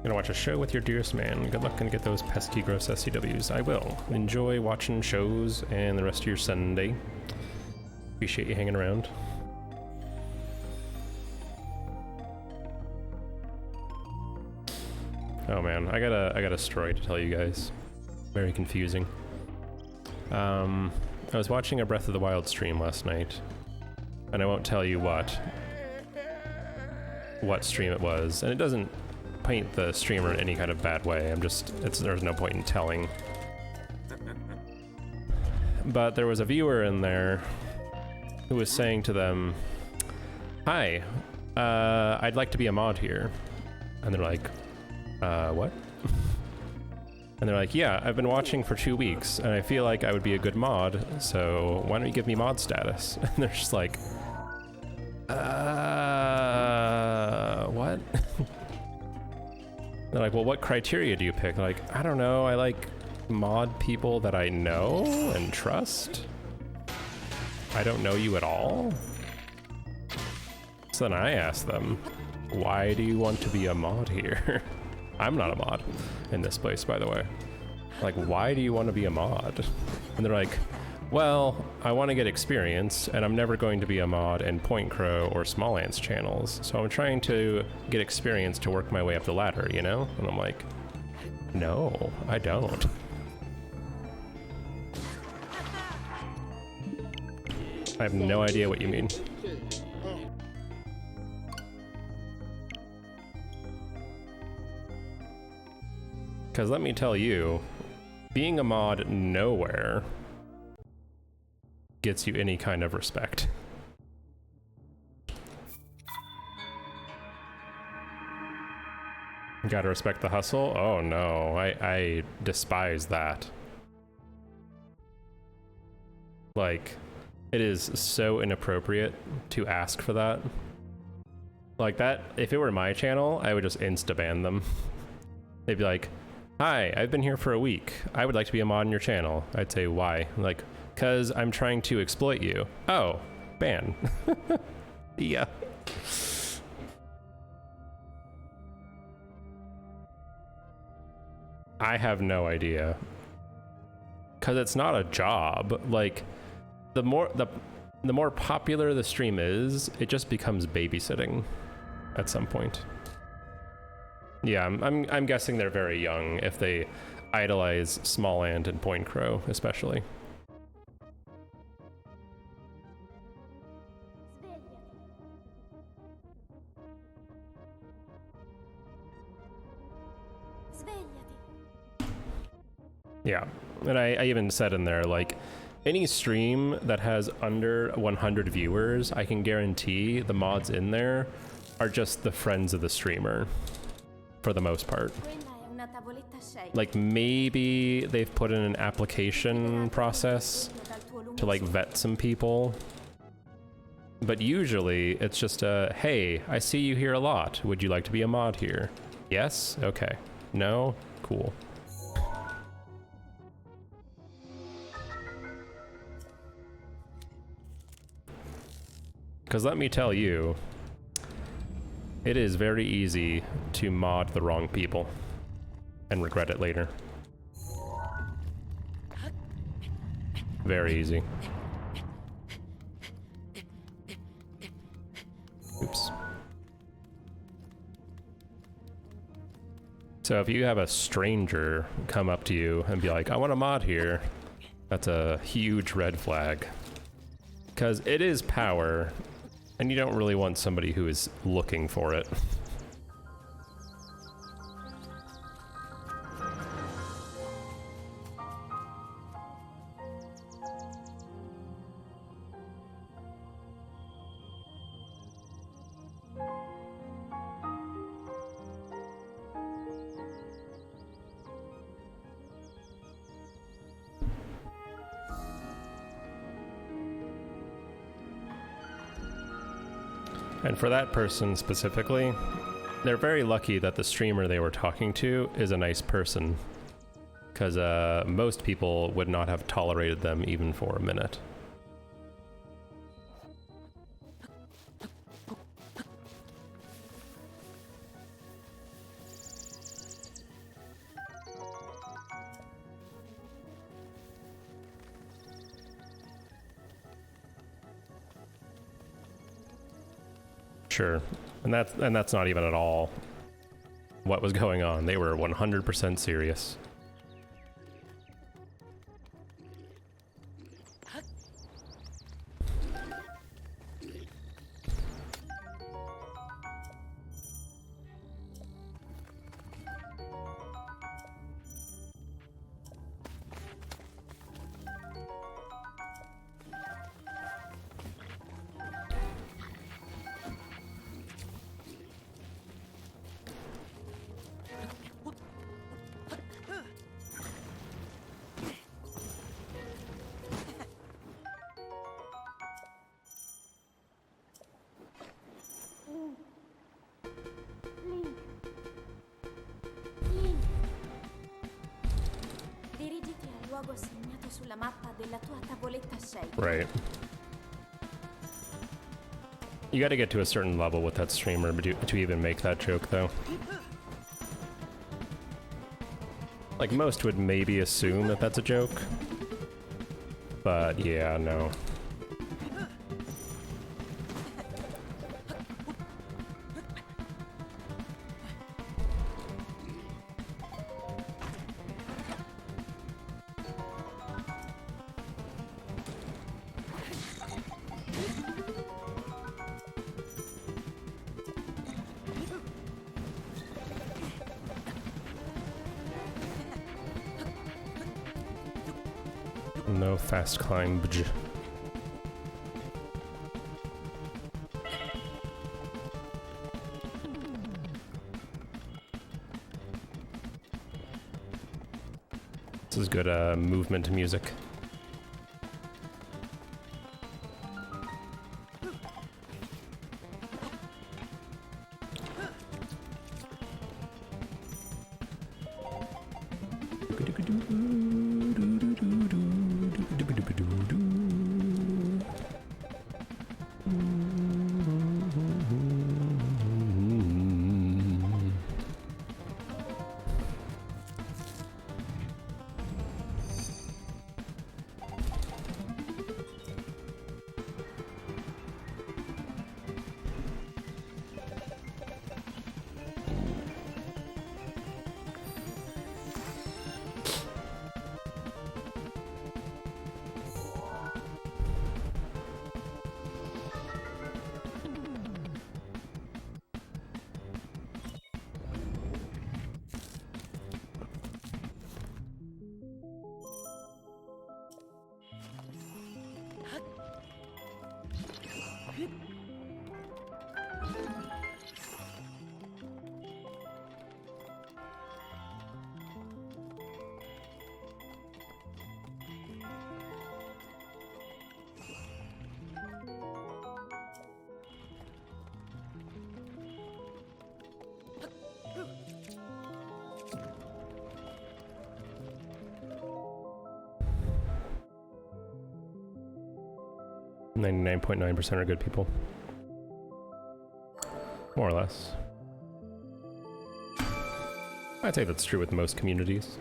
Gonna watch a show with your dearest man. Good luck and get those pesky gross SCWs. I will. Enjoy watching shows and the rest of your Sunday. Appreciate you hanging around. Oh man, I got a story to tell you guys. Very confusing. I was watching a Breath of the Wild stream last night, and I won't tell you what stream it was, and it doesn't paint the streamer in any kind of bad way. There's no point in telling. But there was a viewer in there who was saying to them, "Hi, I'd like to be a mod here." And they're like, what? And they're like, "Yeah, I've been watching for 2 weeks, and I feel like I would be a good mod, so why don't you give me mod status?" And they're just like, what? They're like, "Well, what criteria do you pick?" They're like, "I don't know, I like mod people that I know and trust. I don't know you at all." So then I asked them, "Why do you want to be a mod here?" I'm not a mod in this place, by the way. Like, why do you want to be a mod? And they're like, "Well, I want to get experience, and I'm never going to be a mod in Point Crow or Small Ants channels, so I'm trying to get experience to work my way up the ladder, you know?" And I'm like, "No, I don't." I have no idea what you mean. Because let me tell you, being a mod nowhere gets you any kind of respect. Gotta respect the hustle? Oh no, I despise that. Like, it is so inappropriate to ask for that. Like that, if it were my channel, I would just insta-ban them. They'd be like, "Hi, I've been here for a week. I would like to be a mod in your channel." I'd say, "Why?" Like, "'Cause I'm trying to exploit you." "Oh, ban." Yeah. I have no idea. 'Cause it's not a job. Like, the more popular the stream is, it just becomes babysitting at some point. Yeah, I'm guessing they're very young if they idolize Small Ant and Point Crow, especially. Svegliati. Yeah, and I even said in there, like, any stream that has under 100 viewers, I can guarantee the mods in there are just the friends of the streamer, for the most part. Quella è una tavoletta shake. Like, maybe they've put in an application process to, like, vet some people. But usually, it's just a, "Hey, I see you here a lot. Would you like to be a mod here?" "Yes? Okay. No? Cool." Because let me tell you, it is very easy to mod the wrong people and regret it later. Very easy. Oops. So if you have a stranger come up to you and be like, "I want a mod here," that's a huge red flag. Because it is power, and you don't really want somebody who is looking for it. And for that person specifically, they're very lucky that the streamer they were talking to is a nice person, because most people would not have tolerated them even for a minute. Sure, and that's not even at all what was going on. They were 100% serious. luogo segnato sulla mappa della tua tavoletta Sheikah. Right. You gotta get to a certain level with that streamer to even make that joke, though. Like, most would maybe assume that that's a joke. But, yeah, no. No fast climb. This is good movement music. .9% are good people. More or less. I'd say that's true with most communities.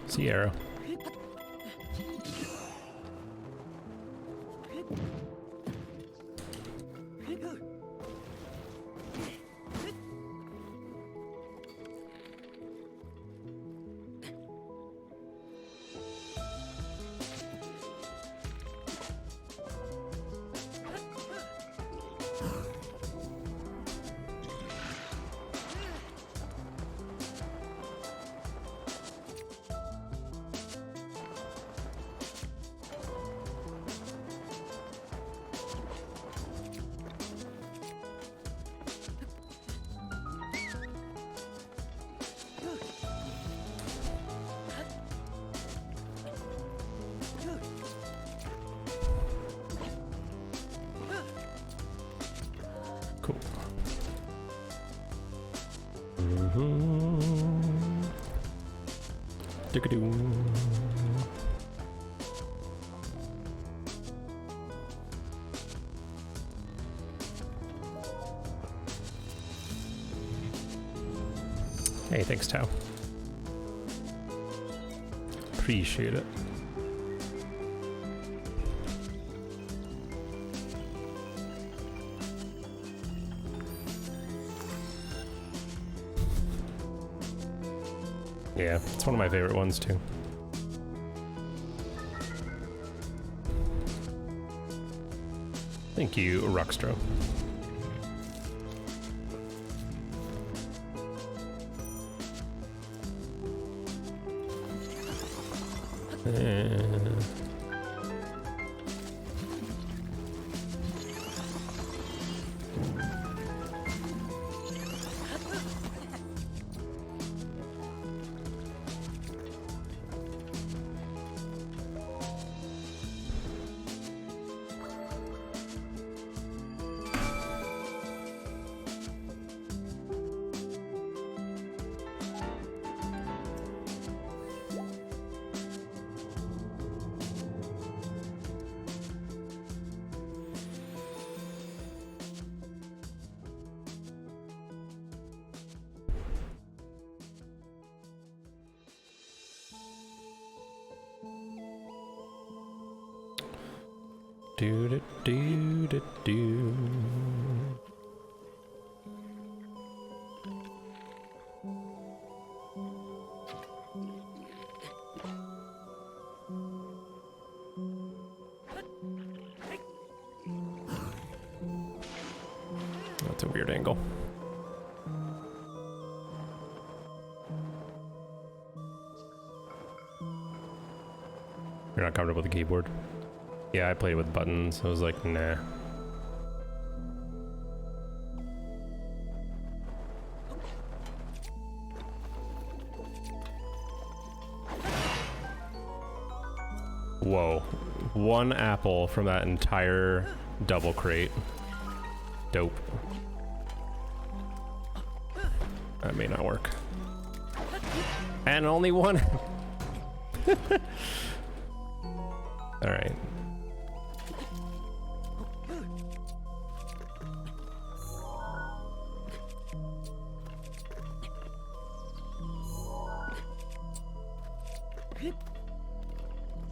Sierra. Cool. Dick-a-doo. Hey, thanks, Tao. Appreciate it. Yeah, it's one of my favorite ones too. Thank you, Ruxtro. Do do do do do. That's a weird angle. You're not comfortable with the keyboard? Yeah, I played with buttons. I was like, nah. Whoa. One apple from that entire double crate. Dope. That may not work. And only one. All right.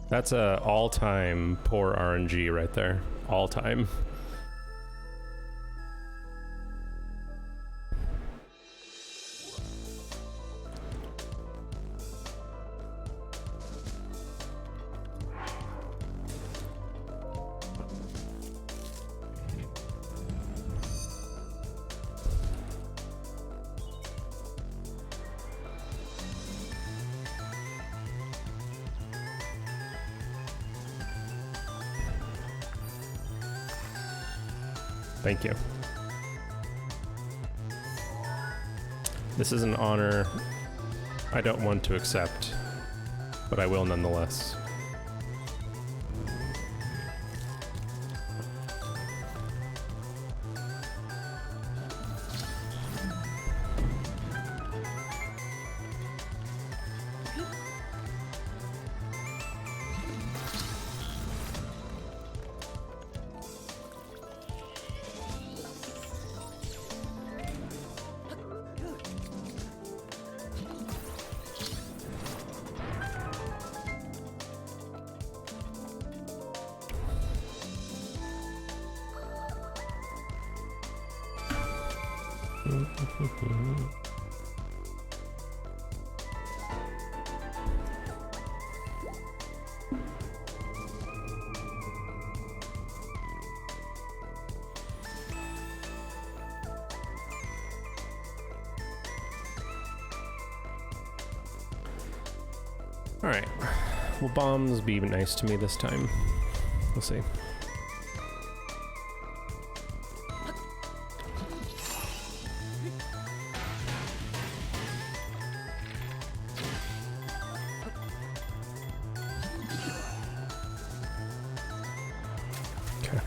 That's a all-time poor RNG right there. All-time. Thank you. This is an honor I don't want to accept, but I will nonetheless. All right, will bombs be nice to me this time? We'll see. Okay.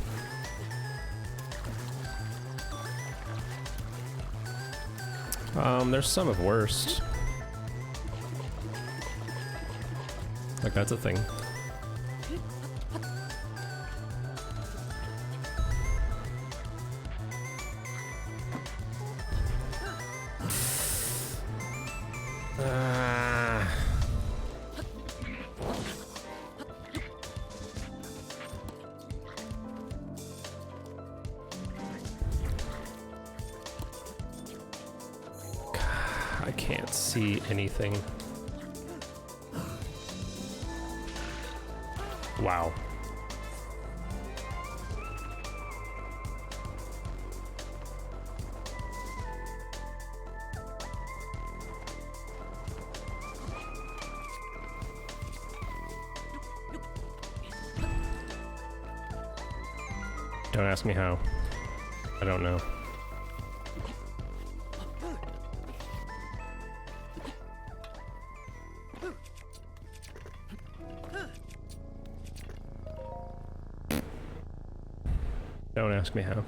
There's some of worst. Like, that's a thing. see anything. Wow. Don't ask me how. I don't know. Don't ask me how.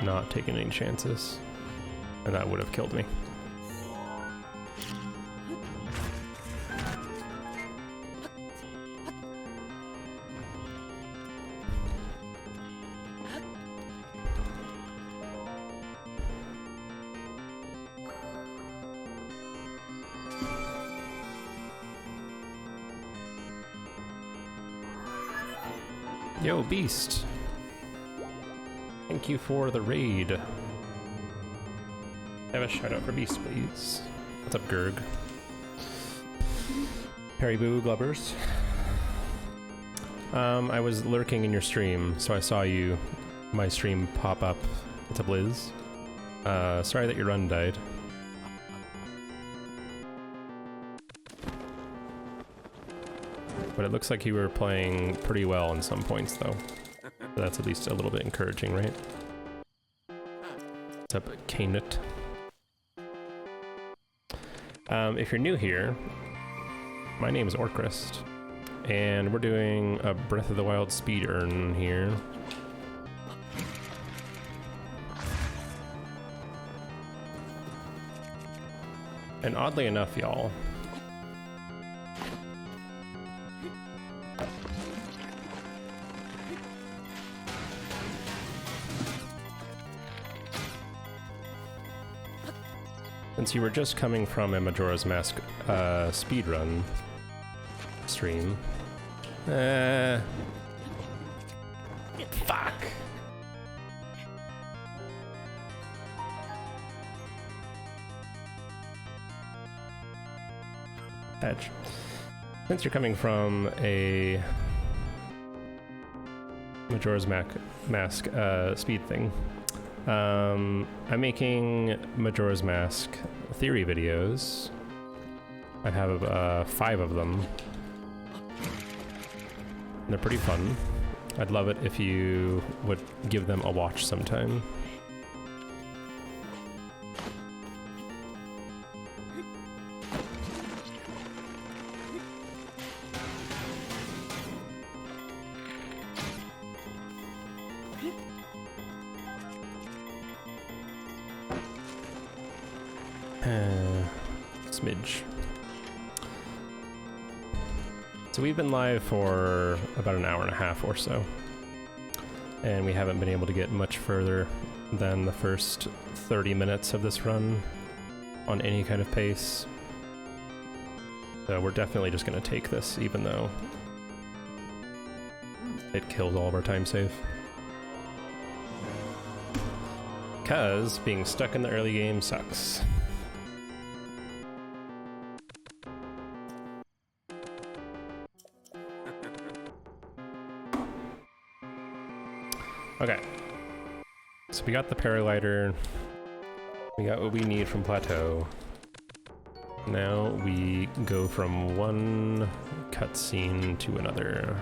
Not taking any chances, and that would have killed me. Yo, Beast! Thank you for the raid. Have a shout out for Beast, please. What's up, Gerg? Perry Boo Glubbers. I was lurking in your stream, so I saw my stream pop up. What's up, Liz? Sorry that your run died. But it looks like you were playing pretty well in some points, though. So that's at least a little bit encouraging, right? What's up, Kanut? If you're new here, my name is Orcrist, and we're doing a Breath of the Wild speedrun here. And oddly enough, y'all, since you were just coming from a Majora's Mask speedrun stream, fuck. Edge. Since you're coming from a Majora's Mask speed thing, I'm making Majora's Mask theory videos. I have 5 of them. They're pretty fun. I'd love it if you would give them a watch sometime. Smidge. So we've been live for about an hour and a half or so, and we haven't been able to get much further than the first 30 minutes of this run on any kind of pace. So we're definitely just going to take this, even though it kills all of our time save. Because being stuck in the early game sucks. Okay, so we got the paraglider, we got what we need from Plateau. Now we go from one cutscene to another.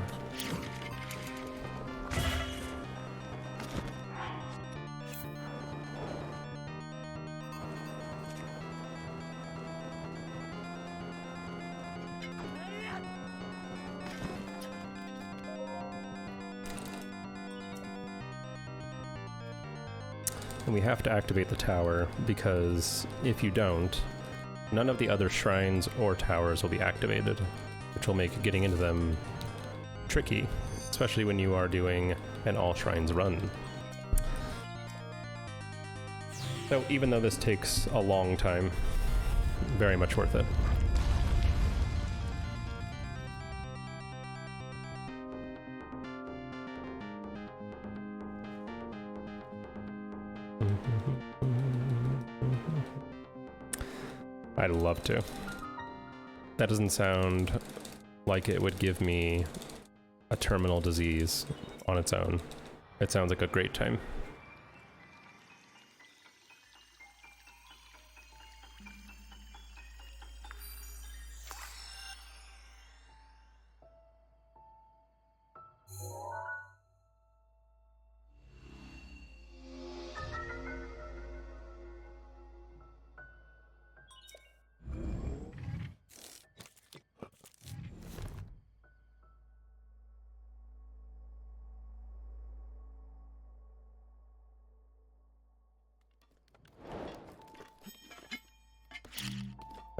And we have to activate the tower, because if you don't, none of the other shrines or towers will be activated, which will make getting into them tricky, especially when you are doing an all shrines run. So even though this takes a long time, very much worth it. I'd love to. That doesn't sound like it would give me a terminal disease on its own. It sounds like a great time.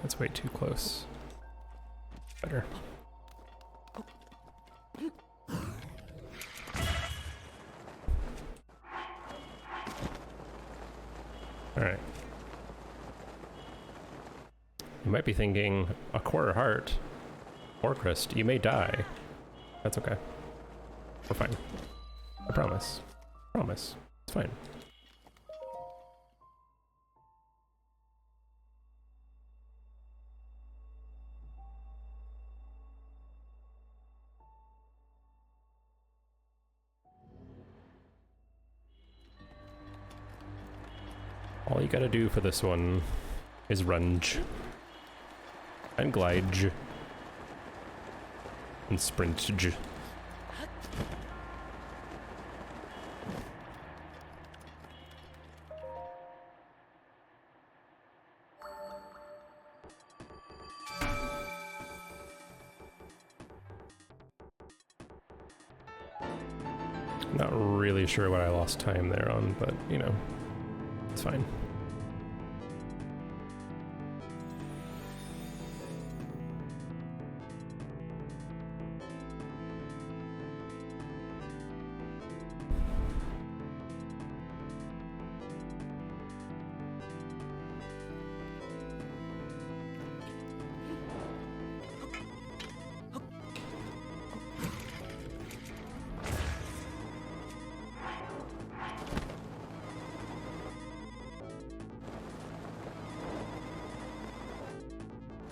That's way too close. Better. Alright. You might be thinking, a quarter heart, or Christ, you may die. That's okay. We're fine. I promise. Promise. It's fine. All you gotta do for this one is runge and glide and sprint. Not really sure what I lost time there on, but you know, it's fine.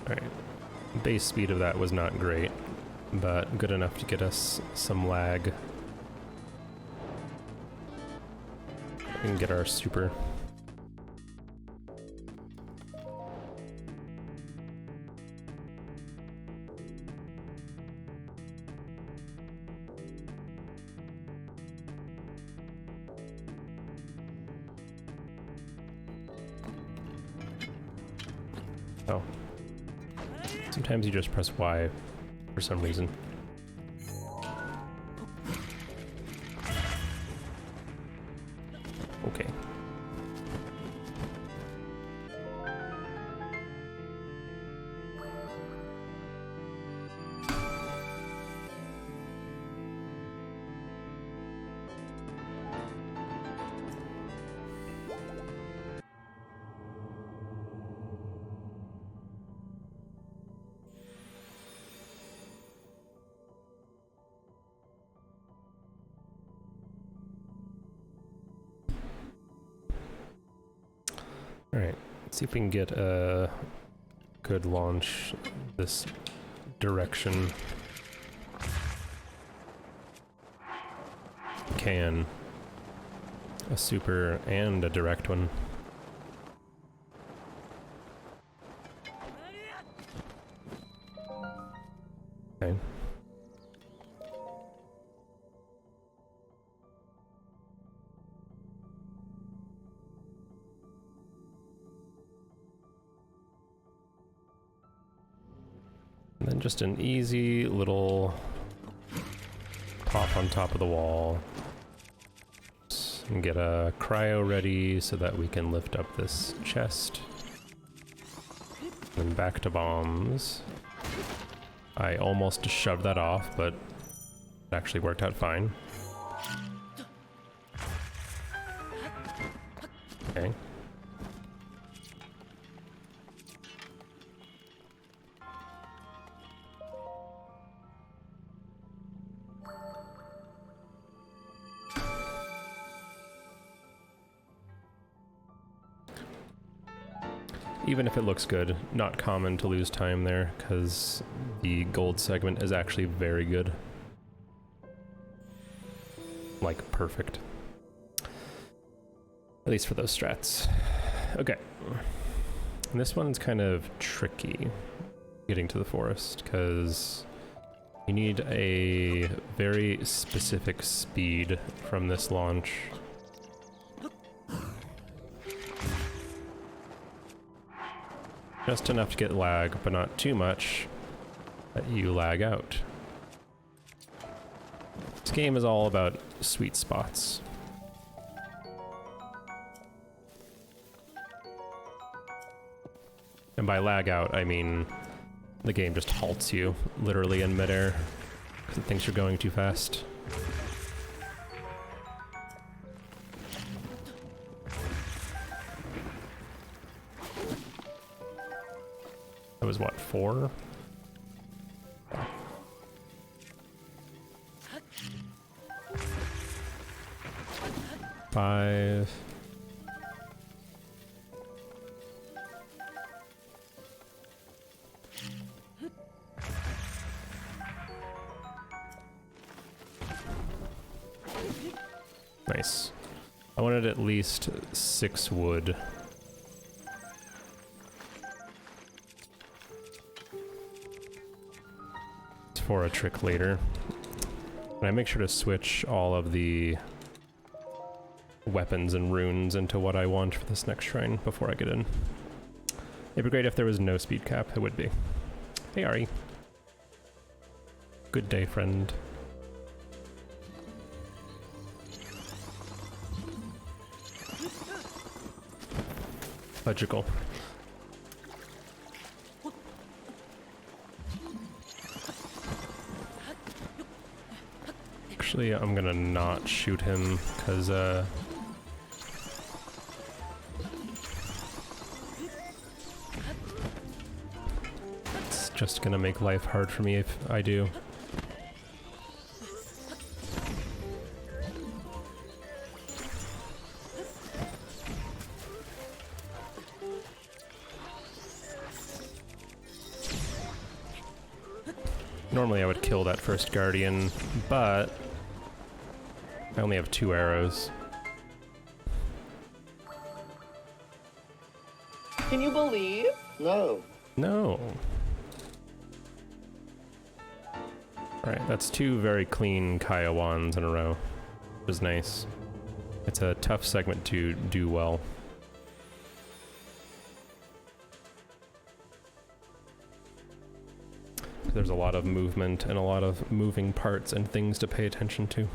Alright, base speed of that was not great, but good enough to get us some lag. We can get our super. Oh. Sometimes you just press Y for some reason. Okay. Alright, let's see if we can get a good launch this direction. Can. A super and a direct one. Okay. And then just an easy little pop on top of the wall. Oops. and get a cryo ready so that we can lift up this chest. And back to bombs. I almost shoved that off, but it actually worked out fine. Okay. Even if it looks good, not common to lose time there, because the gold segment is actually very good. Like, perfect. At least for those strats. Okay. And this one's kind of tricky, getting to the forest, because you need a very specific speed from this launch. Just enough to get lag, but not too much that you lag out. This game is all about sweet spots. And by lag out, I mean the game just halts you, literally in midair, because it thinks you're going too fast. That was what, 4? Five. Nice. I wanted at least 6 wood. For a trick later. And I make sure to switch all of the weapons and runes into what I want for this next shrine before I get in. It'd be great if there was no speed cap, it would be. Hey Ari. Good day, friend. Logical. Actually, I'm gonna not shoot him, because, it's just gonna make life hard for me if I do. Normally I would kill that first guardian, but I only have 2 arrows. Can you believe? No. No. Alright, that's 2 very clean Kaya wands in a row, which is nice. It's a tough segment to do well. There's a lot of movement and a lot of moving parts and things to pay attention to.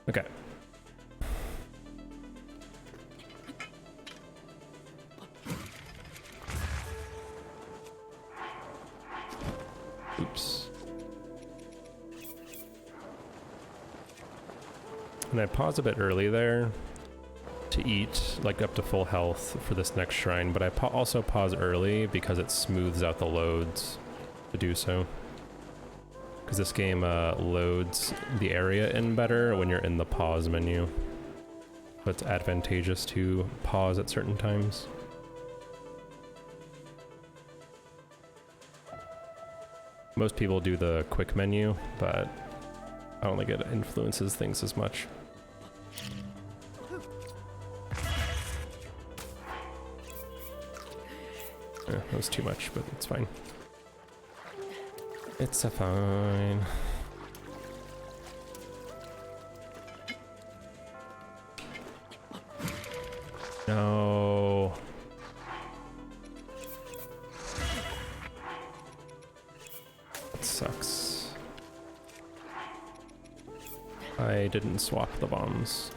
Okay. Oops. And I pause a bit early there to eat, like up to full health for this next shrine, but I also pause early because it smooths out the loads to do so. Because this game loads the area in better when you're in the pause menu. So it's advantageous to pause at certain times. Most people do the quick menu, but I don't think it influences things as much. That was too much, but it's fine. It's a fine. No. That sucks. I didn't swap the bombs.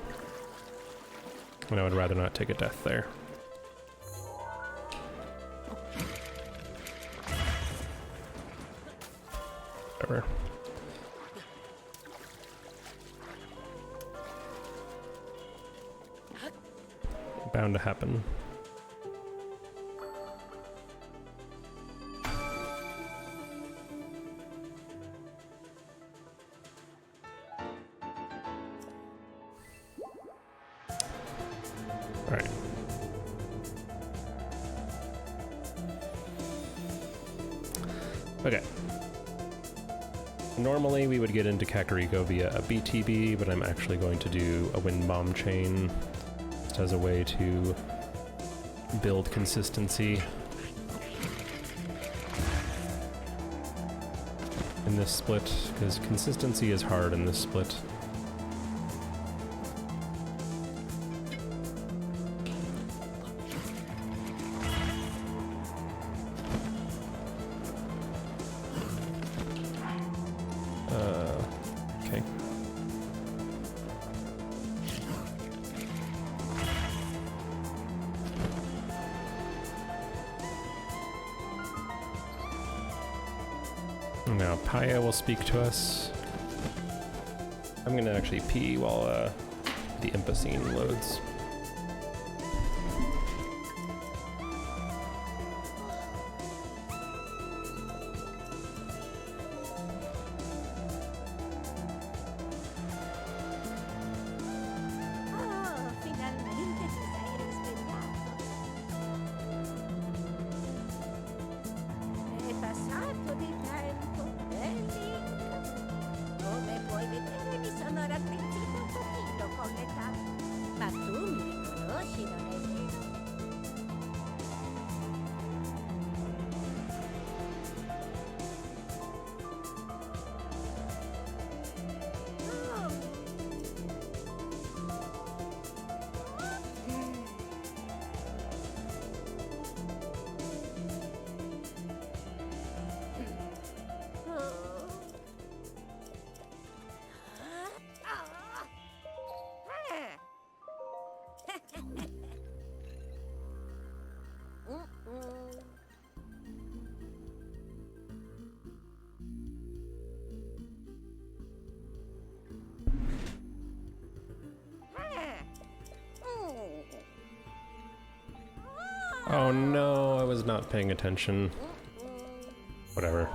And I would rather not take a death there. Whatever. Bound to happen. All right. Okay. Normally we would get into Kakariko via a BTB, but I'm actually going to do a wind bomb chain just as a way to build consistency in this split, because consistency is hard in this split. Okay. Now Paya will speak to us. I'm gonna actually pee while the Impa scene loads. Oh, finalmente ti sei risvegliato. È passato di tempo, Link. Come puoi vedere mi sono raddrizzita un pochino con l'età. Ma tu mi riconosci, non è vero? Oh no, I was not paying attention. Whatever.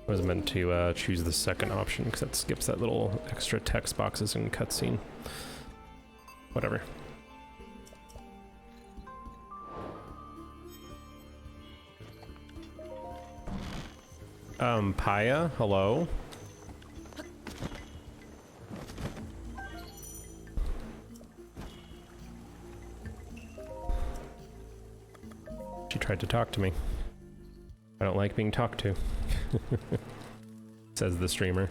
I was meant to choose the second option because that skips that little extra text boxes and cutscene. Whatever. Paya, hello? She tried to talk to me. I don't like being talked to. Says the streamer.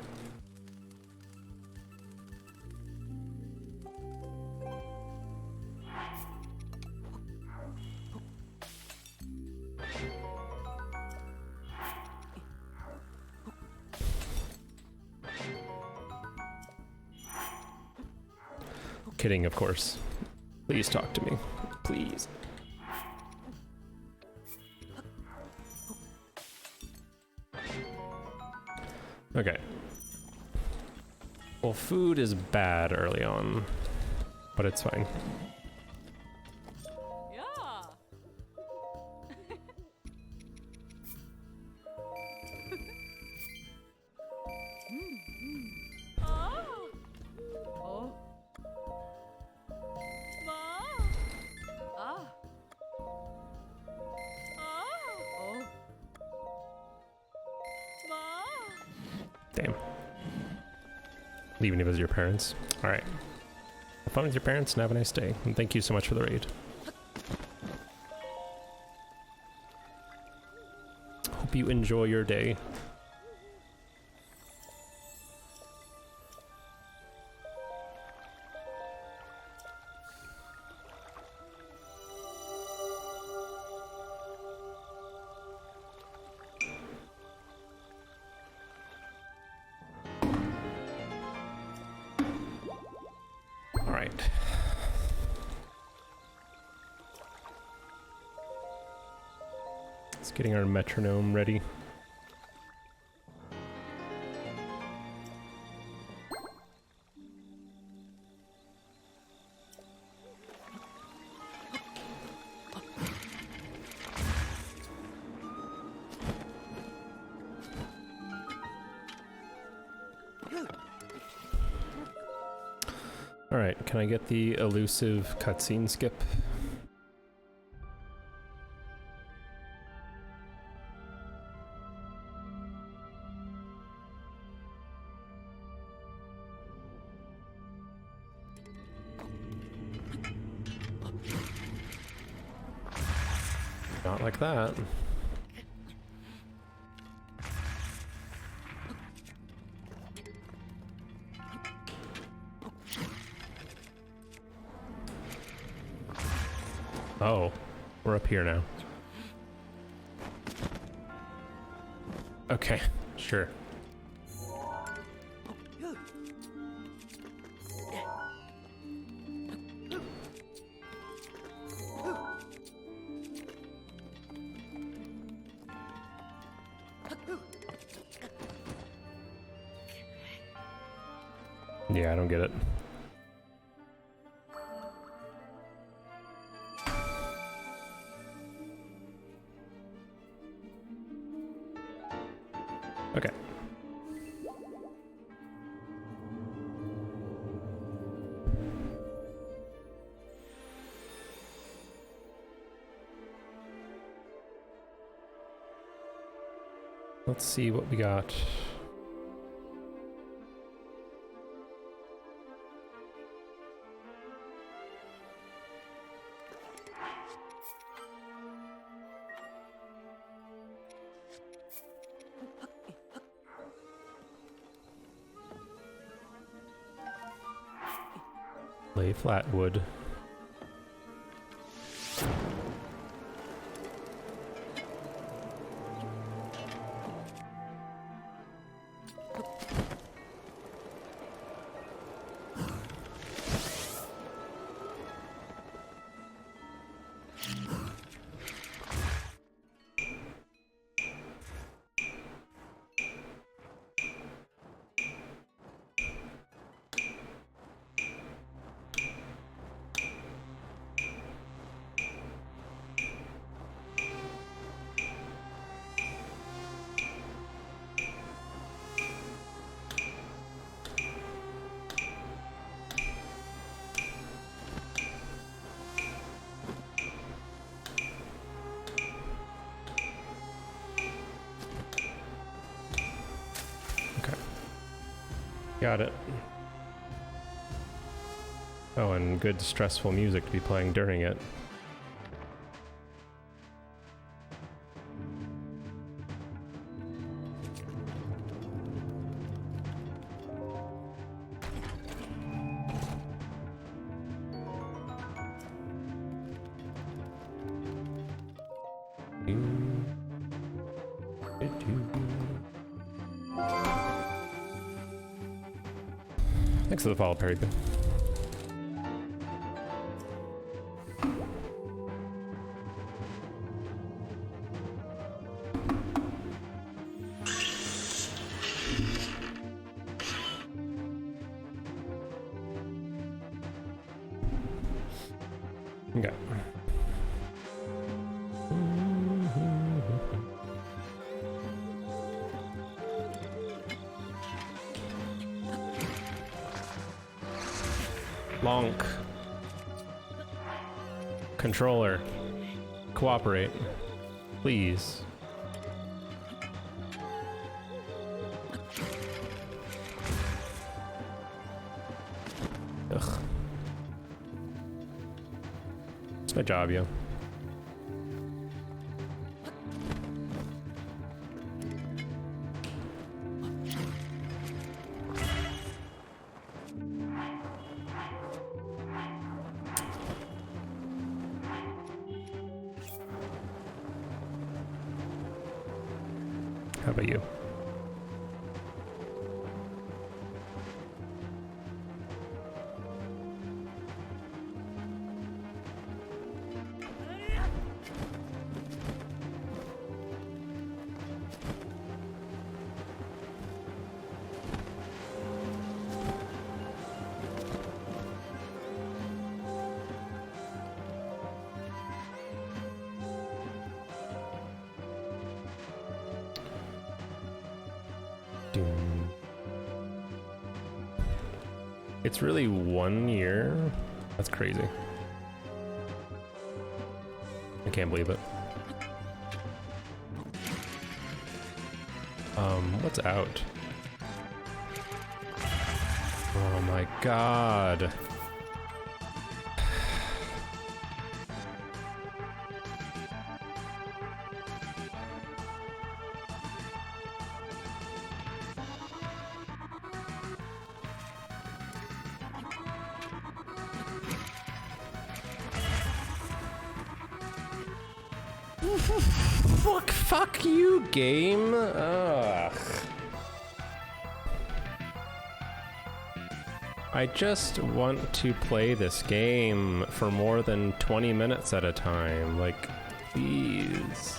Kidding, of course. Please talk to me. Please. Okay. Well, food is bad early on, but it's fine. Yeah. Oh. Oh. Ma. Ah. Oh. Ma. Damn. Leaving it as your parents. Alright. Have fun with your parents and have a nice day. And thank you so much for the raid. Hope you enjoy your day. It's getting our metronome ready. Alright, can I get the elusive cutscene skip? Not like that. Oh, we're up here now. Okay, sure. Yeah, I don't get it. Okay. Let's see what we got. Lay flat wood. Got it. Oh, and good stressful music to be playing during it. Thanks for the follow, Perry. Okay. Lonk. Controller. Cooperate. Please. Ugh. It's my job, yo. How about you? Doom. It's really 1 year? That's crazy. I can't believe it. What's out? Oh my god. Fuck you, game. Ugh. I just want to play this game for more than 20 minutes at a time. Like, please.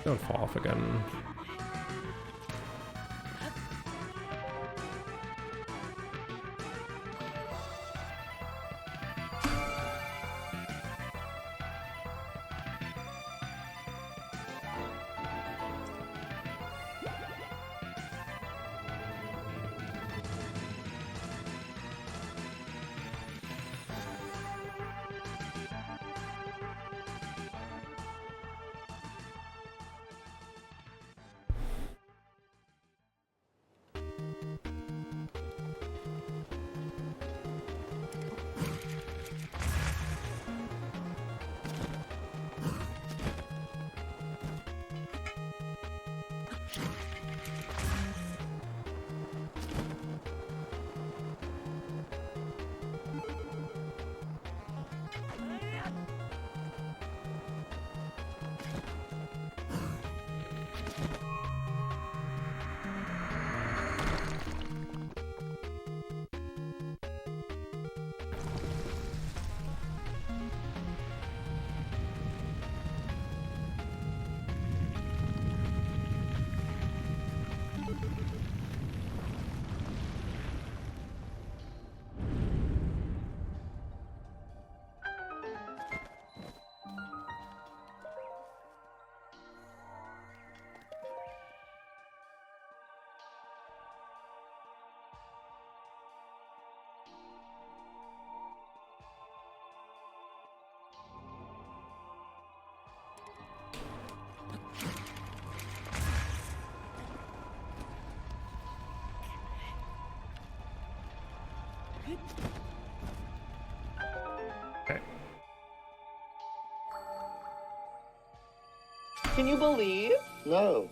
Don't fall off again. Okay. Can you believe? No.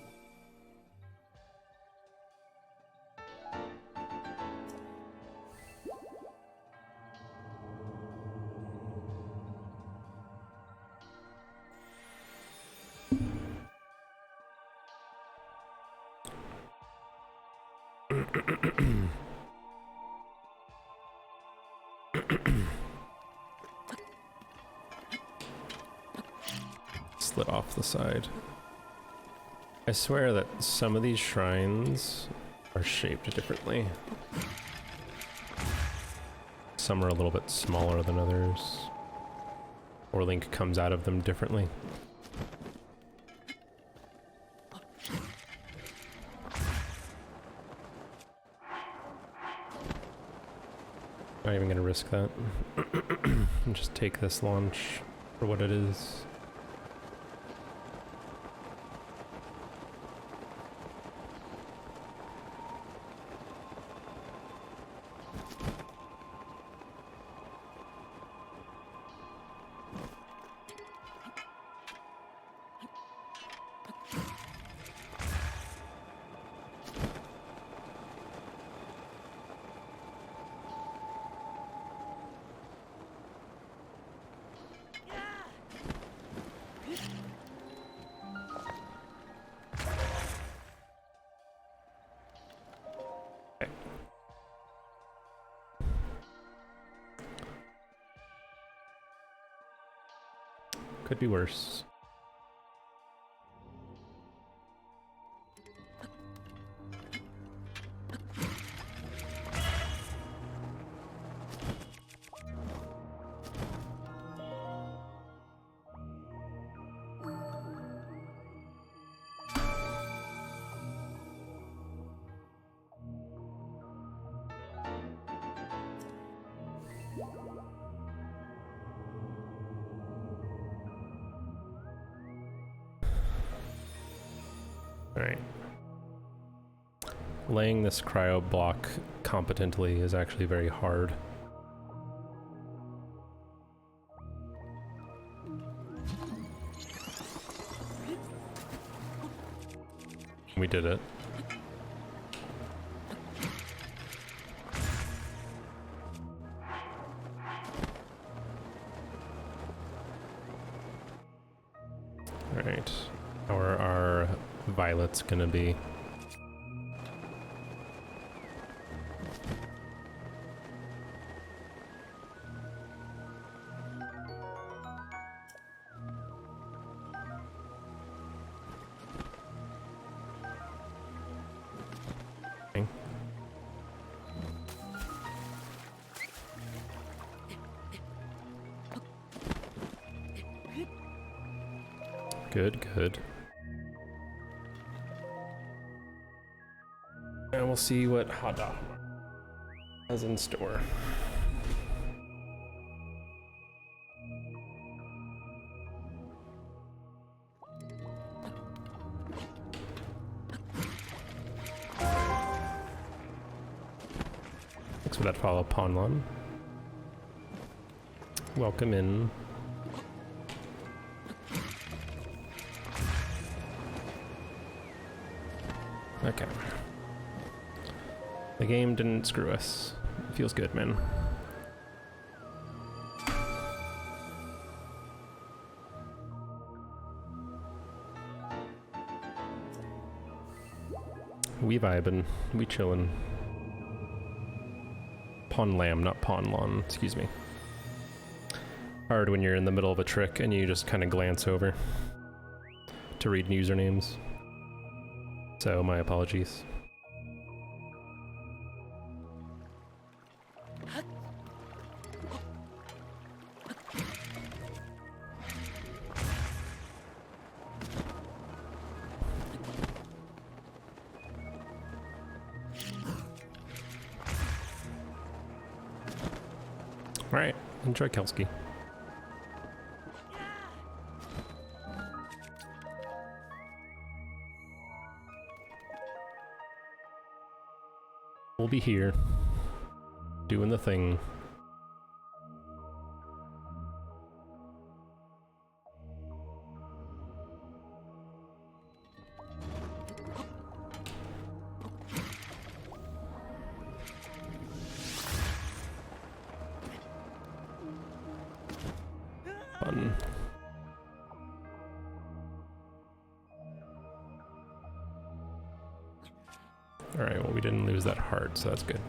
Slid off the side. I swear that some of these shrines are shaped differently. Some are a little bit smaller than others. Or Link comes out of them differently. Not even gonna risk that. And just take this launch for what it is. Could be worse. Alright. Laying this cryo block competently is actually very hard. We did it. Alright. How are our violets gonna be? Okay. Good, good. And we'll see what Hada has in store. Thanks for that follow, Ponlon. Welcome in. Okay. The game didn't screw us. It feels good, man. We vibin', we chillin'. Pawn lamb, not pawn lawn, excuse me. Hard when you're in the middle of a trick and you just kind of glance over to read usernames. So, my apologies. Alright, enjoy Kelski. We'll be here, doing the thing. Fun. Alright, well we didn't lose that hard, so that's good.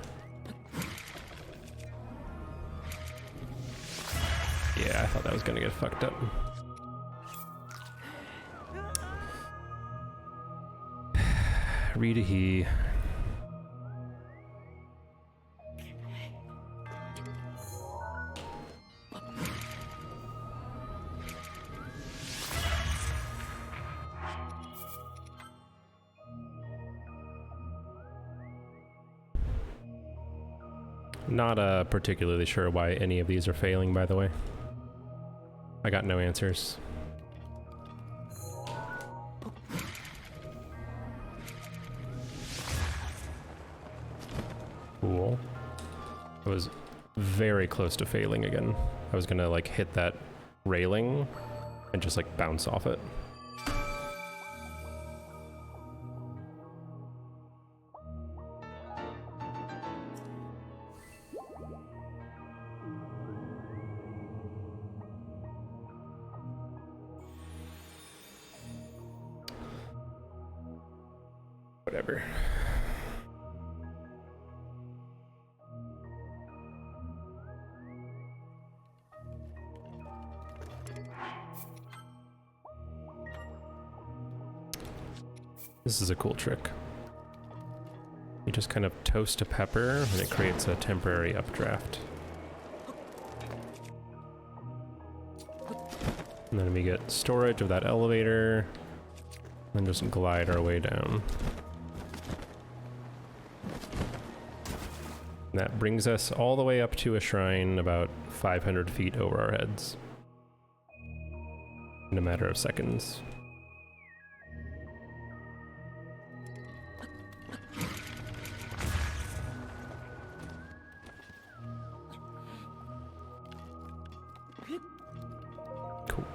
Yeah, I thought that was gonna get fucked up. Read a he. Not particularly sure why any of these are failing, by the way. I got no answers. Cool. I was very close to failing again. I was gonna like hit that railing and just like bounce off it. Whatever. This is a cool trick. You just kind of toast a pepper and it creates a temporary updraft. And then we get storage of that elevator, and just glide our way down. And that brings us all the way up to a shrine about 500 feet over our heads. In a matter of seconds. Cool.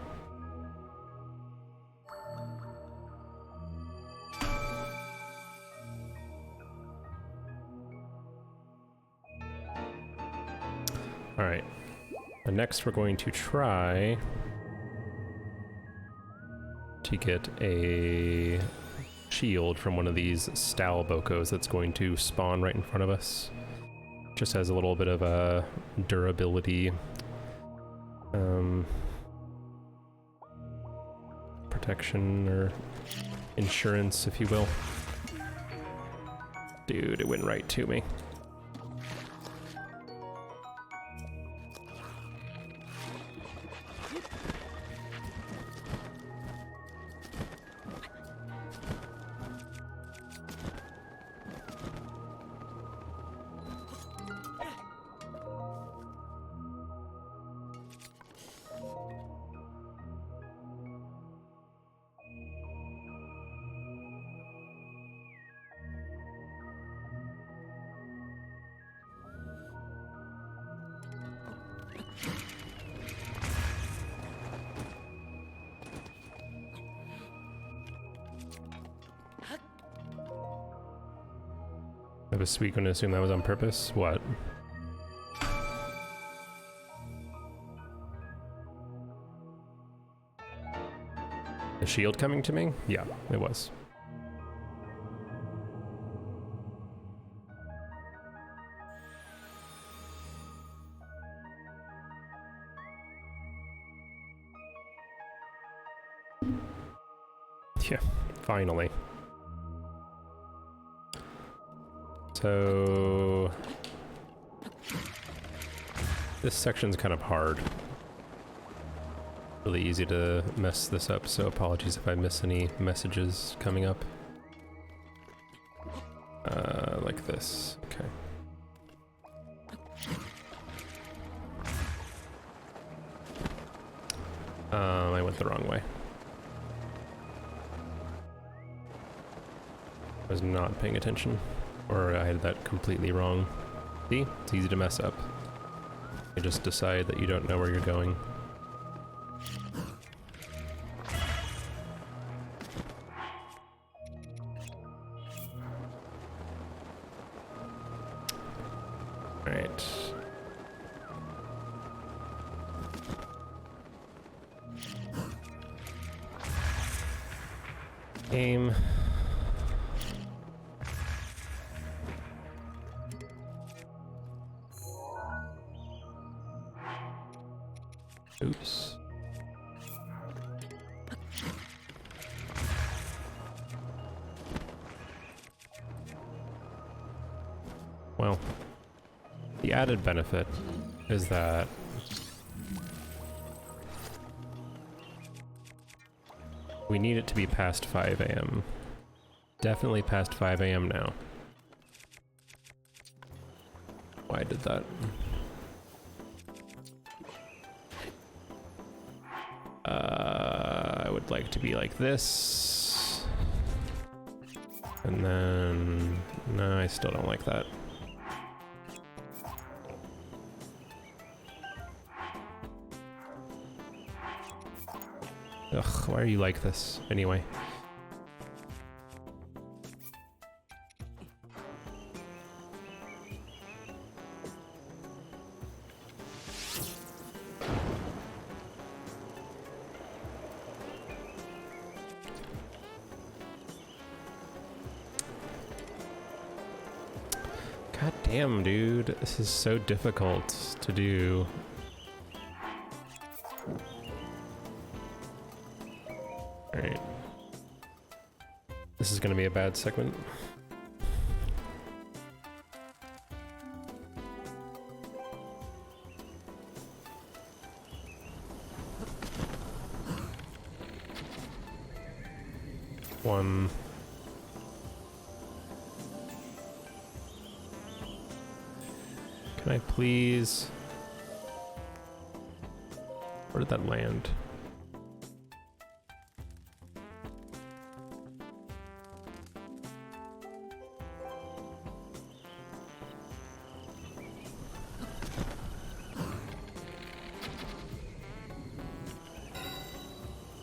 All right. And next we're going to try to get a shield from one of these Stal Bocos that's going to spawn right in front of us. Just has a little bit of a durability protection or insurance, if you will. Dude, it went right to me. I was sweet going to assume that was on purpose. What? The shield coming to me? Yeah, it was. Yeah, finally. So this section's kind of hard. Really easy to mess this up, so apologies if I miss any messages coming up. Like this. Okay. I went the wrong way. I was not paying attention. Or I had that completely wrong. See? It's easy to mess up. You just decide that you don't know where you're going. Alright. Aim. Oops. Well, the added benefit is that we need it to be past 5 a.m. Definitely past 5 a.m. now. Why did that? I would like to be like this. And then... no, I still don't like that. Ugh, why are you like this? Anyway. God damn, dude. This is so difficult to do. Alright. This This is gonna be a bad segment. One. Can I please? Where did that land?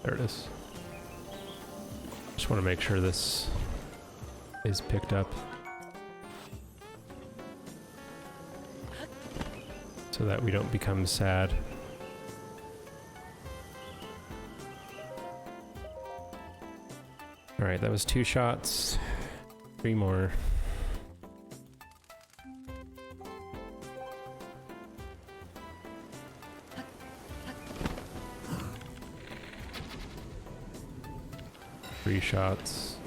There it is. Just want to make sure this is picked up. So that we don't become sad. Alright, that was 2 shots. 3 more. Three shots.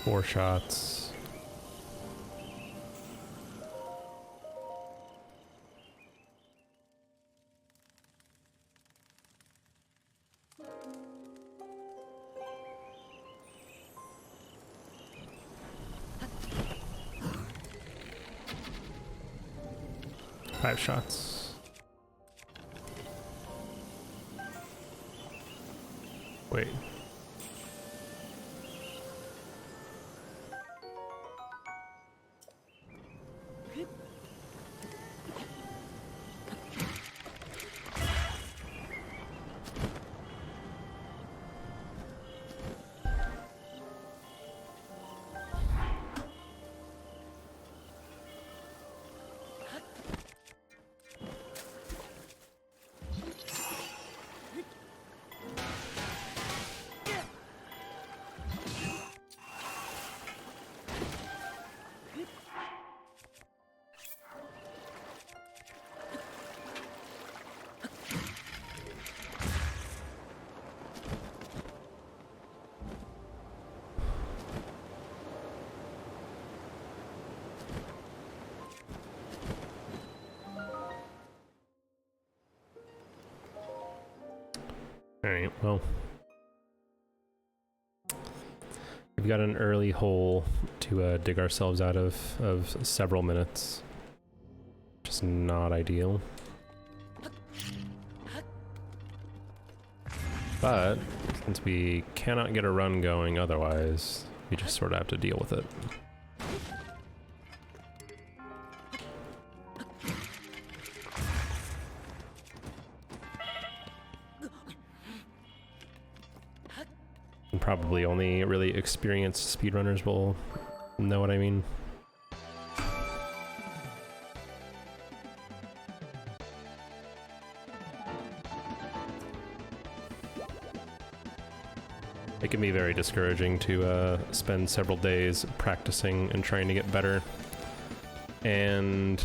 Four shots. Five shots. Wait. Alright, well. We've got an early hole to dig ourselves out of several minutes. Which is not ideal. But, since we cannot get a run going otherwise, we just sort of have to deal with it. And probably only really experienced speedrunners will know what I mean. It can be very discouraging to spend several days practicing and trying to get better and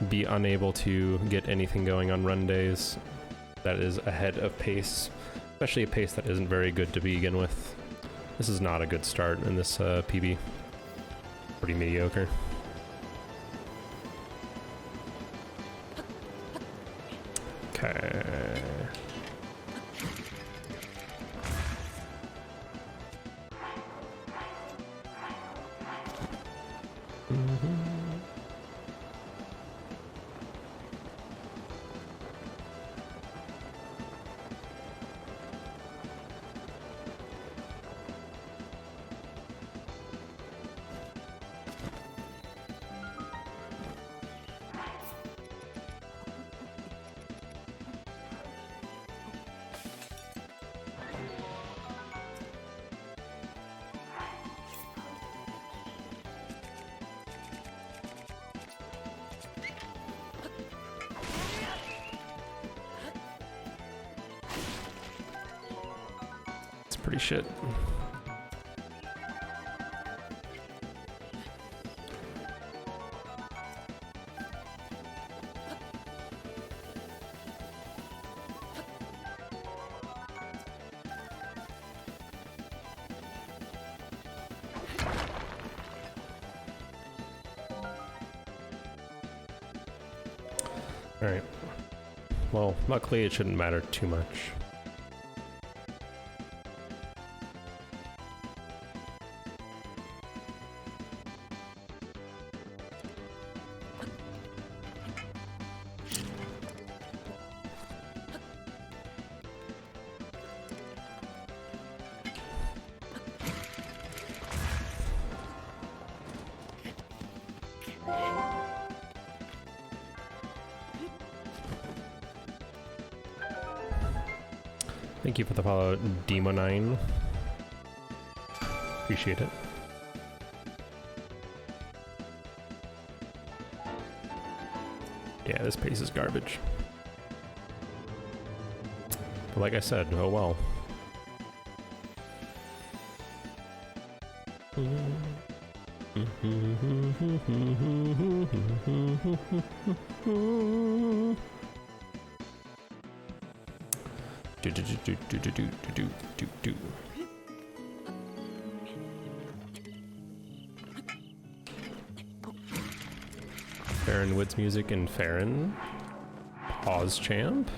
be unable to get anything going on run days that is ahead of pace, especially a pace that isn't very good to begin with. This is not a good start in this PB. Pretty mediocre. Okay. pretty shit. Alright. Well, luckily it shouldn't matter too much. Thank you for the follow, Demo9. Appreciate it. Yeah, this pace is garbage. But like I said, oh well. Farron Woods music and Farron. Pause champ.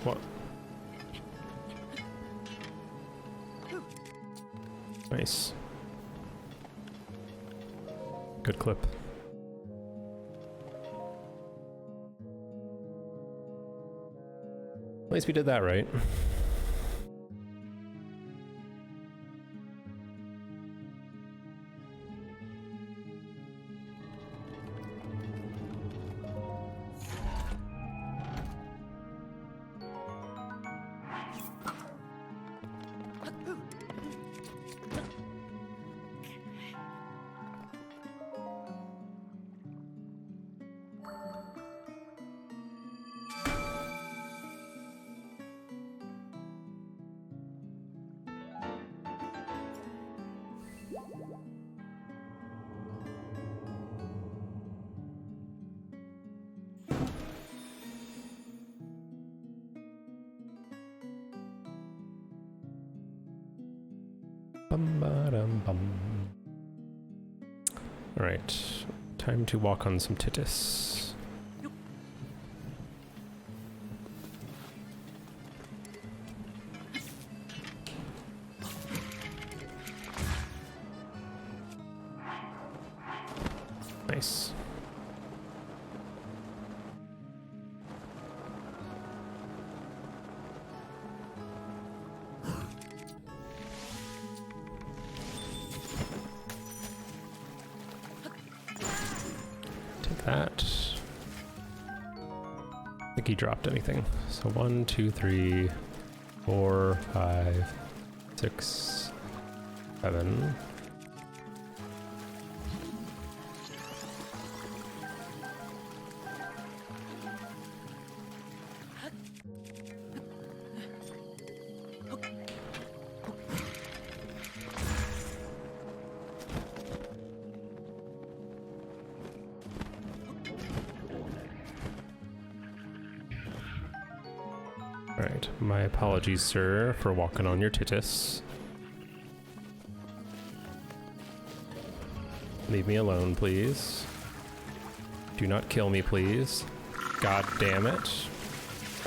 What? Nice. Good clip. At least we did that right. Alright, time to walk on some titties. Nice. That. I think he dropped anything. So 1, 2, 3, 4, 5, 6, 7. Alright, my apologies, sir, for walking on your titties. Leave me alone, please. Do not kill me, please. God damn it.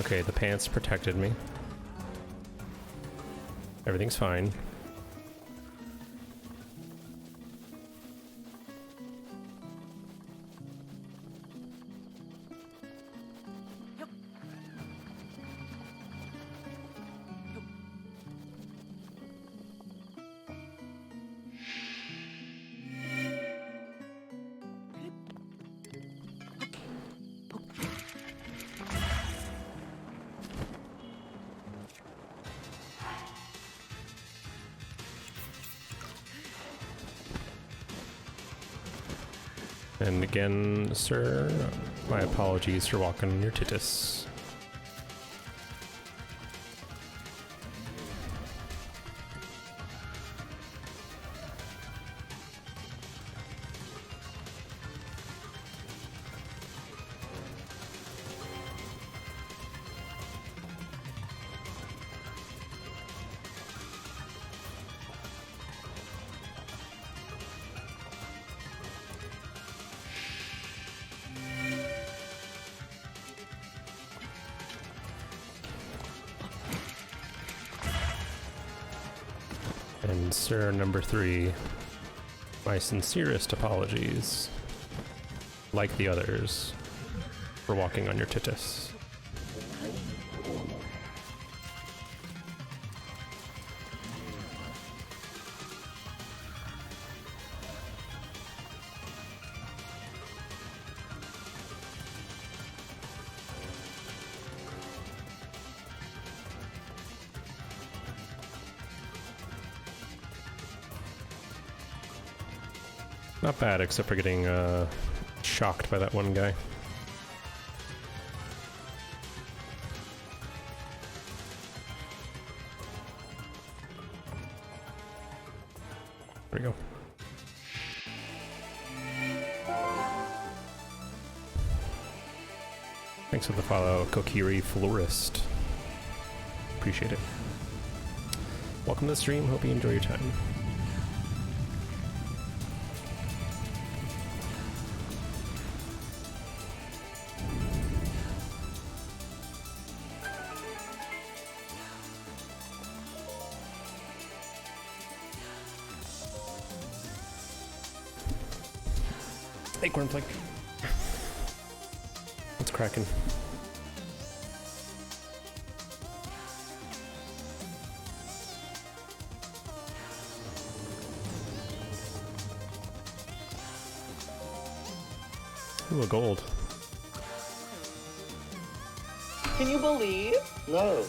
Okay, the pants protected me. Everything's fine. And again, sir, my apologies for walking on your titties. And sir, number 3, my sincerest apologies, like the others, for walking on your titties. Not bad, except for getting shocked by that one guy. There we go. Thanks for the follow, Kokiri Florist. Appreciate it. Welcome to the stream, hope you enjoy your time. Hey, Cornflake. What's cracking? Ooh, a gold. Can you believe? No.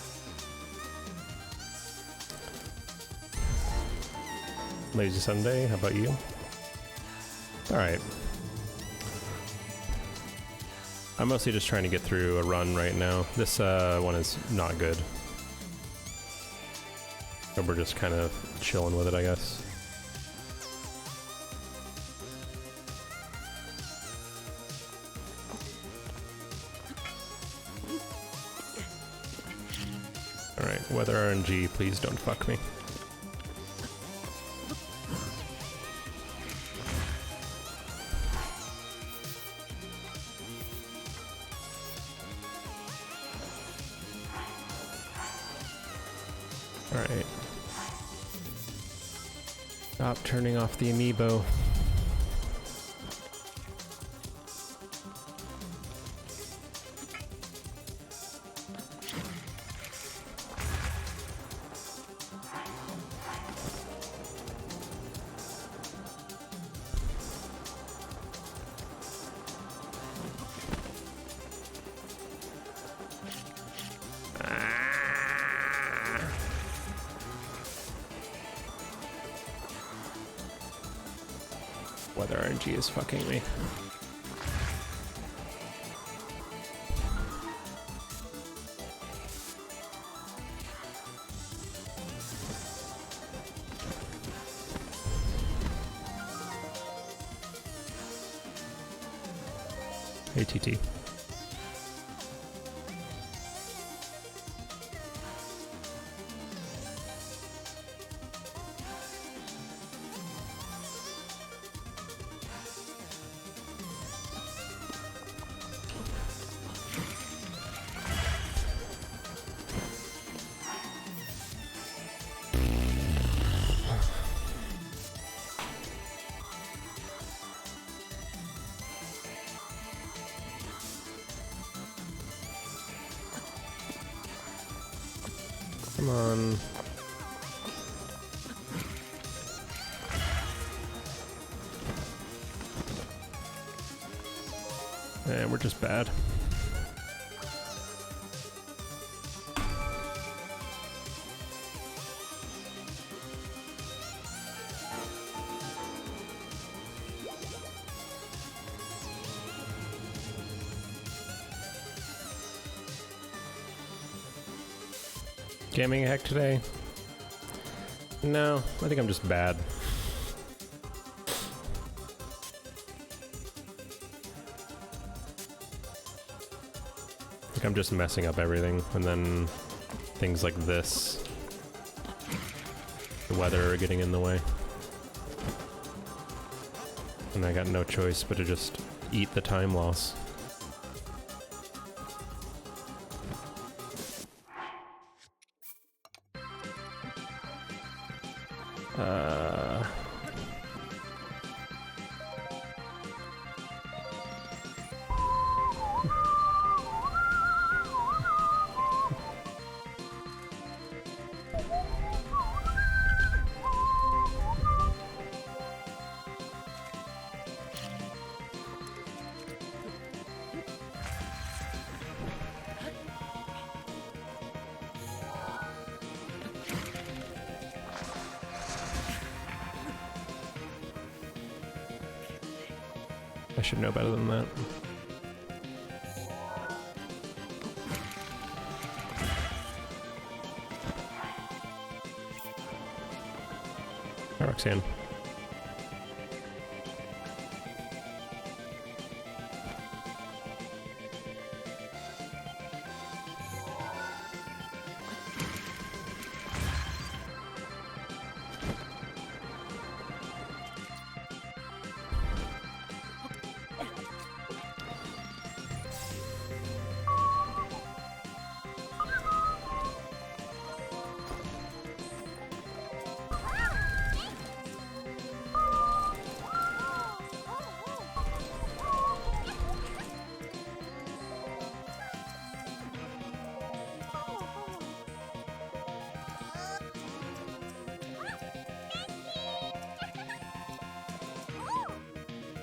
Lazy Sunday, how about you? Alright. I'm mostly just trying to get through a run right now. This one is not good. But we're just kind of chilling with it, I guess. Alright, weather RNG, please don't fuck me. Alright. Stop turning off the amiibo. Weather RNG is fucking me. ATT. Come on. And we're just bad. Gaming hack today? No, I think I'm just bad. Like I'm just messing up everything, and then things like this, the weather are getting in the way. And I got no choice but to just eat the time loss. I should know better than that. Hi, Roxanne.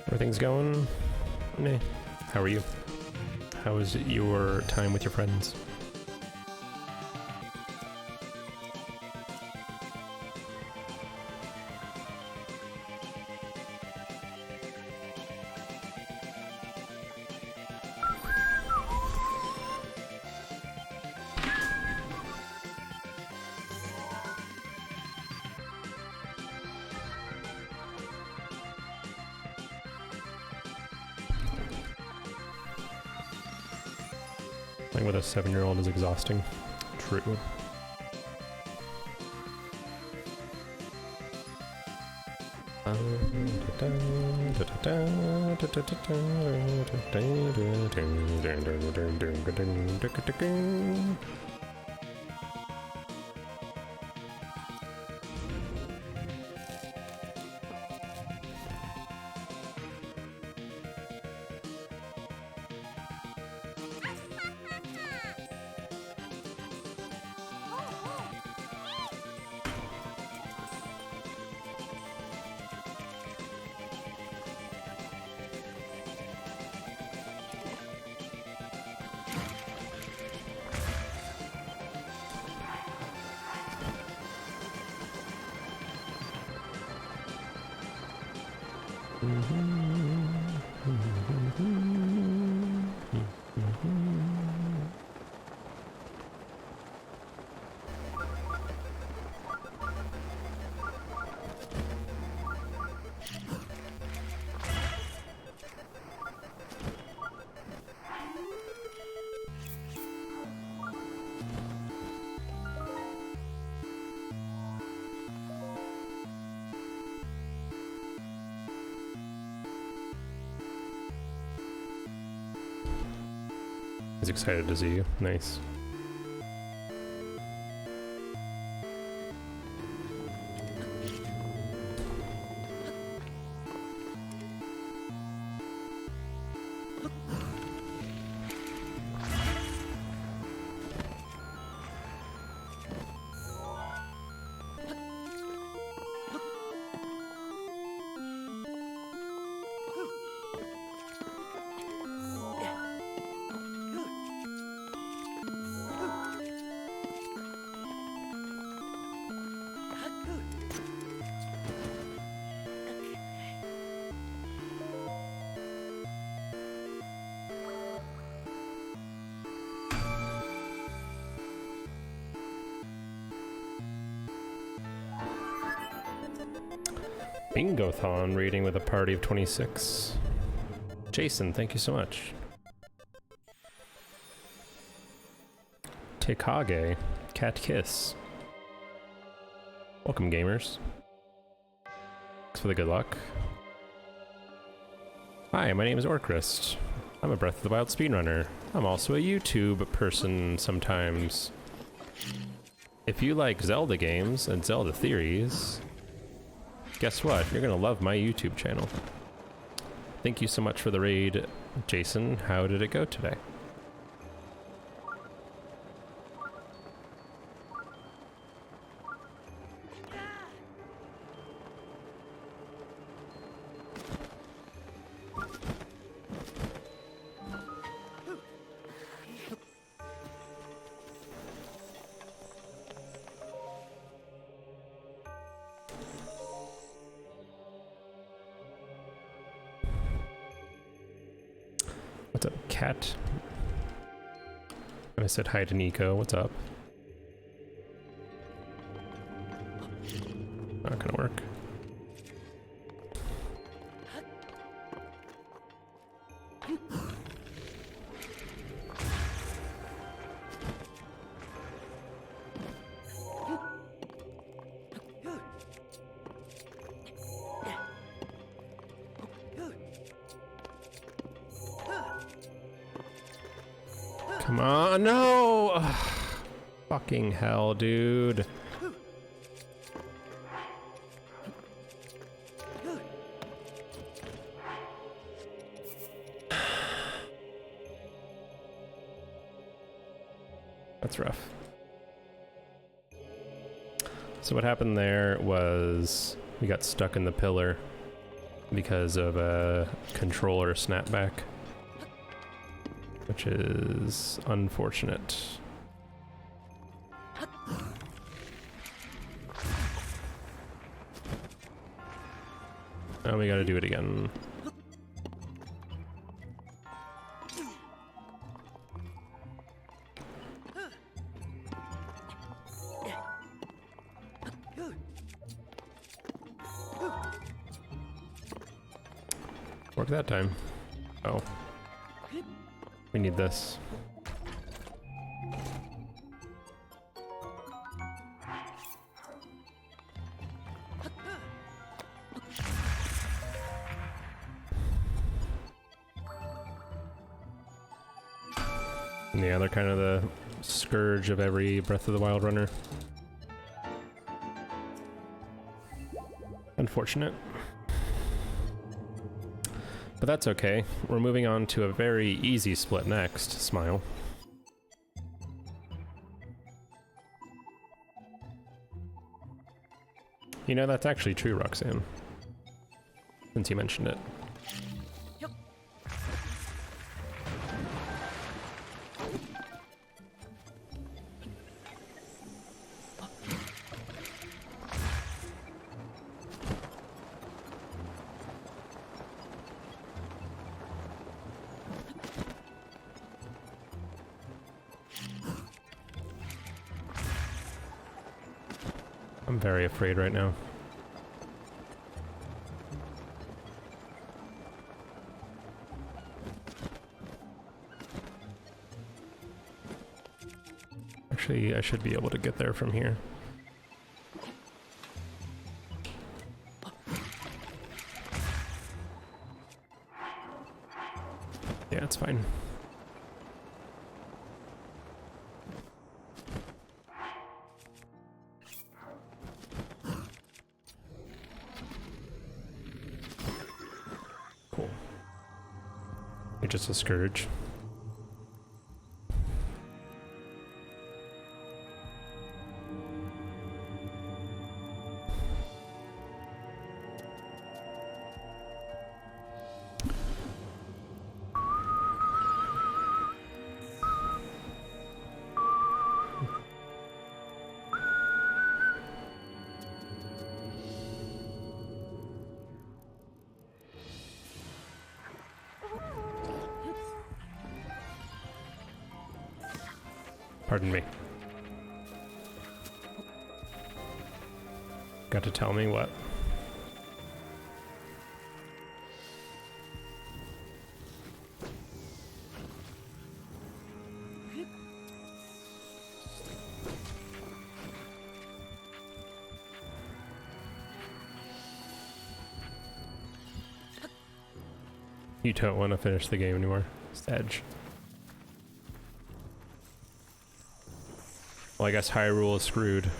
Everything's going? Nah. How are you? How was your time with your friends? Playing with a 7-year-old is exhausting. True. He's excited to see you. Nice. Bingothon reading with a party of 26. Jason, thank you so much. Tekage, Cat Kiss. Welcome, gamers. Thanks for the good luck. Hi, my name is Orcrist. I'm a Breath of the Wild speedrunner. I'm also a YouTube person sometimes. If you like Zelda games and Zelda theories, guess what? You're gonna love my YouTube channel. Thank you so much for the raid, Jason. How did it go today? What's up, Cat? And I said hi to Nico. What's up? Not gonna work. Come on, no! Ugh. Fucking hell, dude. That's rough. So what happened there was we got stuck in the pillar because of a controller snapback, which is unfortunate. Now we gotta do it again. Work that time. Oh. We need this. Yeah, they're kind of the scourge of every Breath of the Wild runner. Unfortunate. But that's okay. We're moving on to a very easy split next. Smile. You know, that's actually true, Roxanne. Since you mentioned it. I'm very afraid right now. Actually, I should be able to get there from here. Yeah, it's fine. Cool. You're just a scourge. Pardon me. Got to tell me what? You don't want to finish the game anymore. It's Edge. Well, I guess Hyrule is screwed.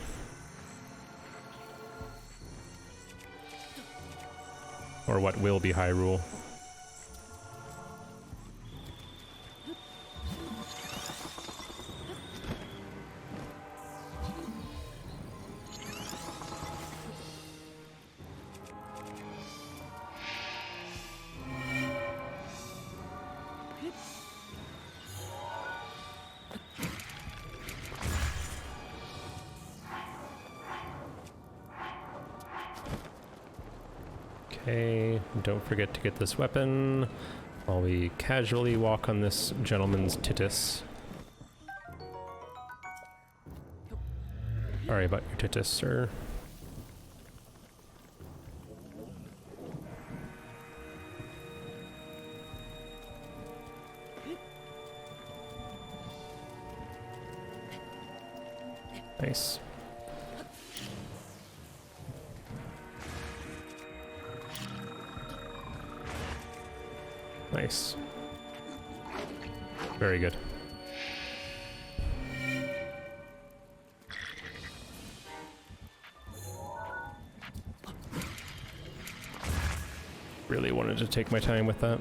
Or what will be Hyrule. Okay, don't forget to get this weapon while we casually walk on this gentleman's tittus. Sorry about your tittus, sir. Nice. Nice. Very good. Really wanted to take my time with that.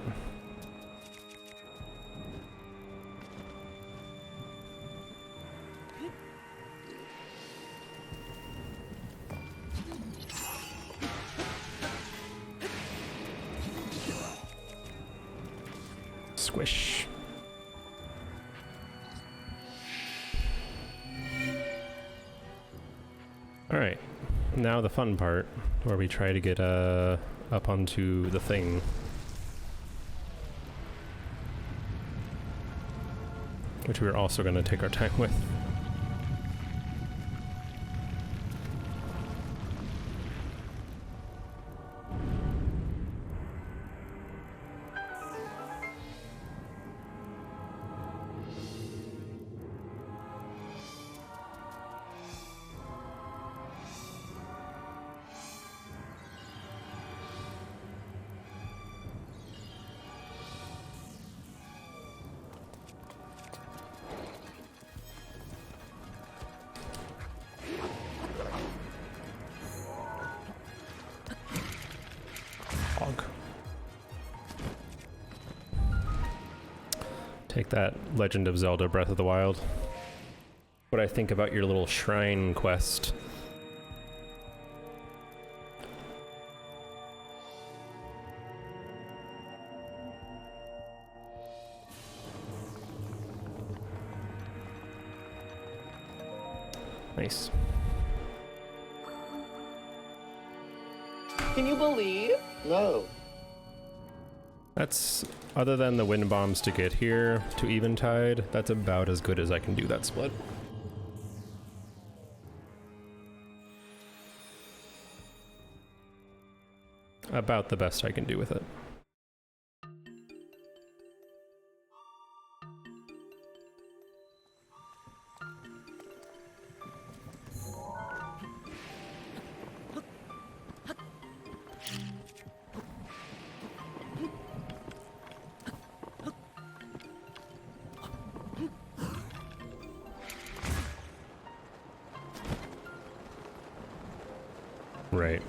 Squish. Alright, now the fun part, where we try to get up onto the thing. Which we're also going to take our time with. Take that, Legend of Zelda Breath of the Wild. What I think about your little shrine quest. Nice. Can you believe? No. That's, other than the wind bombs to get here to Eventide, that's about as good as I can do that split. About the best I can do with it. Right.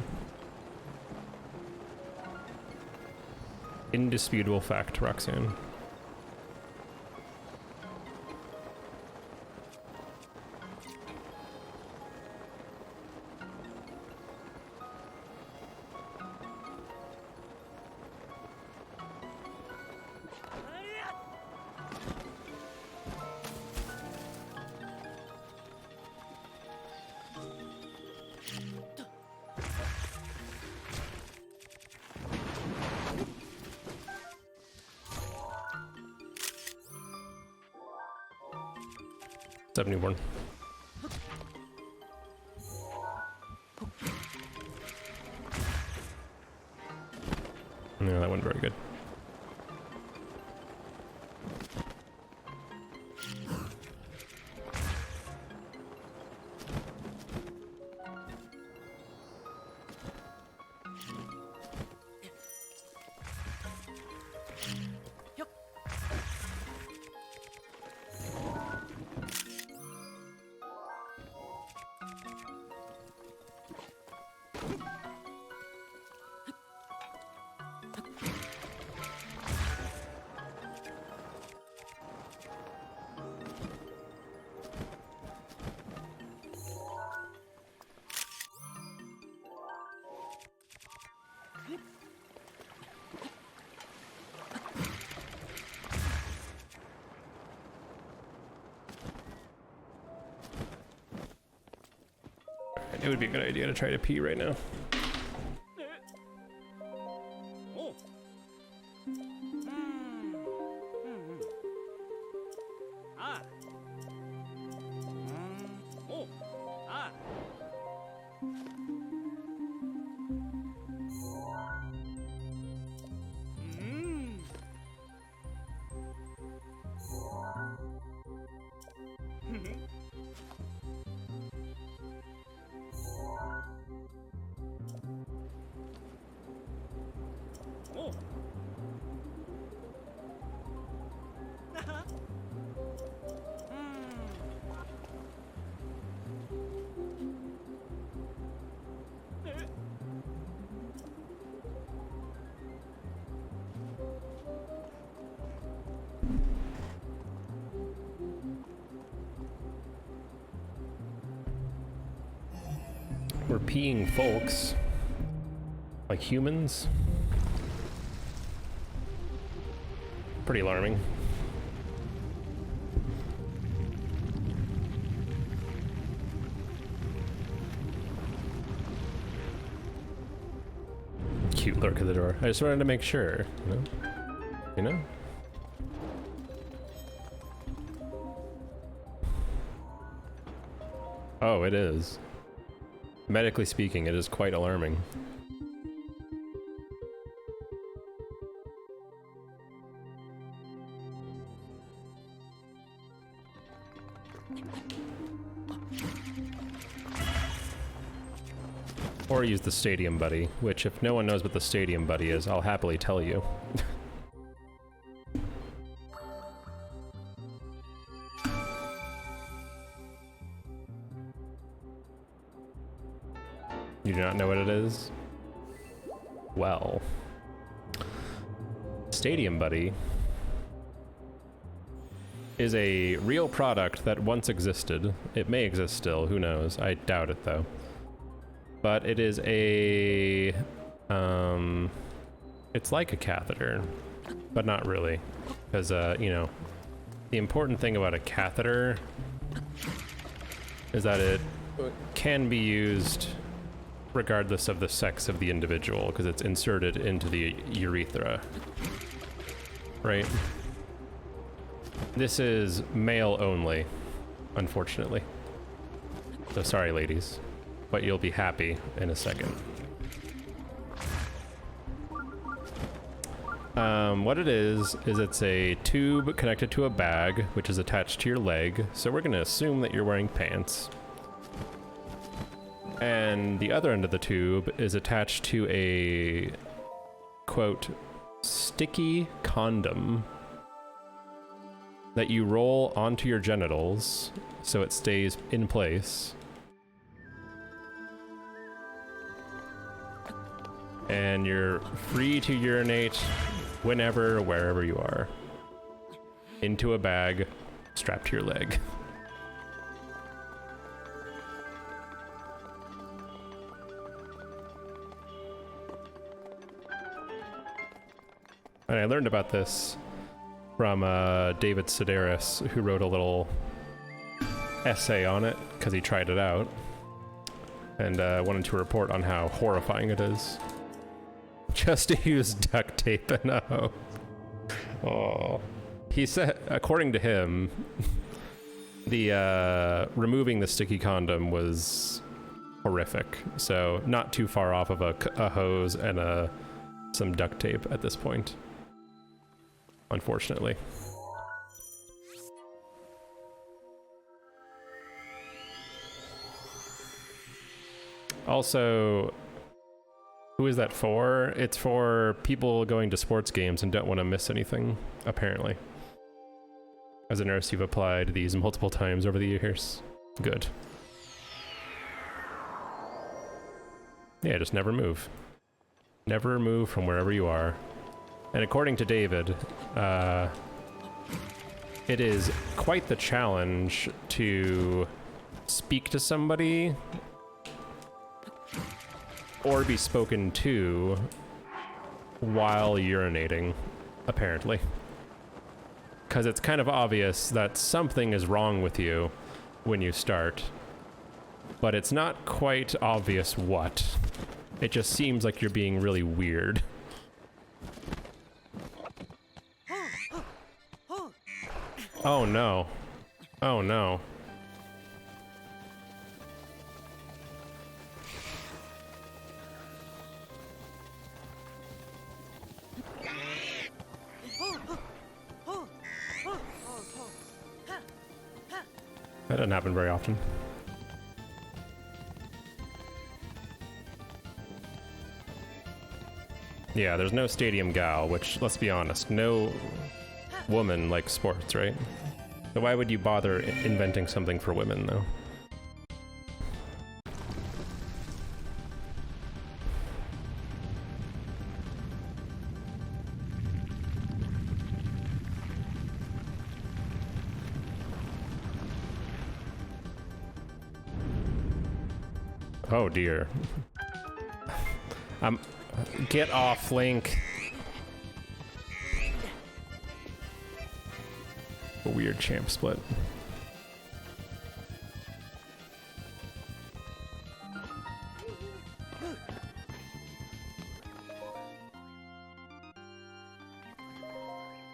Indisputable fact, Roxanne. What's up, newborn? No, that wasn't very good. it would be a good idea to try to pee right now. We're peeing folks. Like humans. Pretty alarming. Cute lurk at the door. I just wanted to make sure, you know? You know? Oh, it is. Medically speaking, it is quite alarming. Or use the Stadium Buddy, which if no one knows what the Stadium Buddy is, I'll happily tell you. You do not know what it is? Well, Stadium Buddy is a real product that once existed. It may exist still, who knows? I doubt it though. But it is a, it's like a catheter, but not really. Because, you know, the important thing about a catheter is that it can be used regardless of the sex of the individual, because it's inserted into the urethra, right? This is male only, unfortunately. So sorry, ladies. But you'll be happy in a second. What it is it's a tube connected to a bag, which is attached to your leg. So we're gonna assume that you're wearing pants. And the other end of the tube is attached to a, quote, sticky condom that you roll onto your genitals so it stays in place. And you're free to urinate whenever, wherever you are. Into a bag strapped to your leg. And I learned about this from David Sedaris, who wrote a little essay on it because he tried it out and wanted to report on how horrifying it is. Just to use duct tape and a hose. Oh. He said, according to him, the removing the sticky condom was horrific. So not too far off of a hose and some duct tape at this point. Unfortunately. Also, who is that for? It's for people going to sports games and don't want to miss anything, apparently. As a nurse, you've applied these multiple times over the years. Good. Yeah, just never move. Never move from wherever you are. And according to David, it is quite the challenge to speak to somebody or be spoken to while urinating, apparently. Because it's kind of obvious that something is wrong with you when you start. but it's not quite obvious what. It just seems like you're being really weird. Oh no. Oh no. That doesn't happen very often. Yeah, there's no stadium gal, which, let's be honest, no woman likes sports, right? So why would you bother inventing something for women, though? Oh dear. Get off, Link. A weird champ split.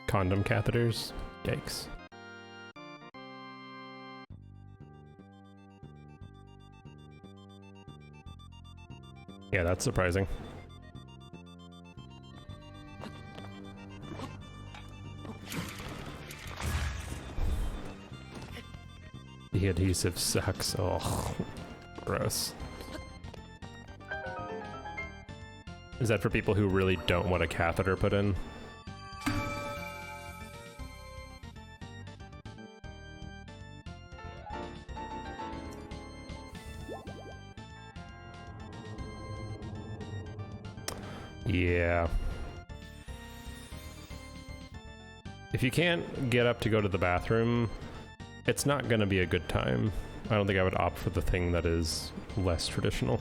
Condom catheters? Yikes. Yeah, that's surprising. The adhesive sucks. Oh, gross. Is that for people who really don't want a catheter put in? Yeah. If you can't get up to go to the bathroom, it's not gonna be a good time. I don't think I would opt for the thing that is less traditional.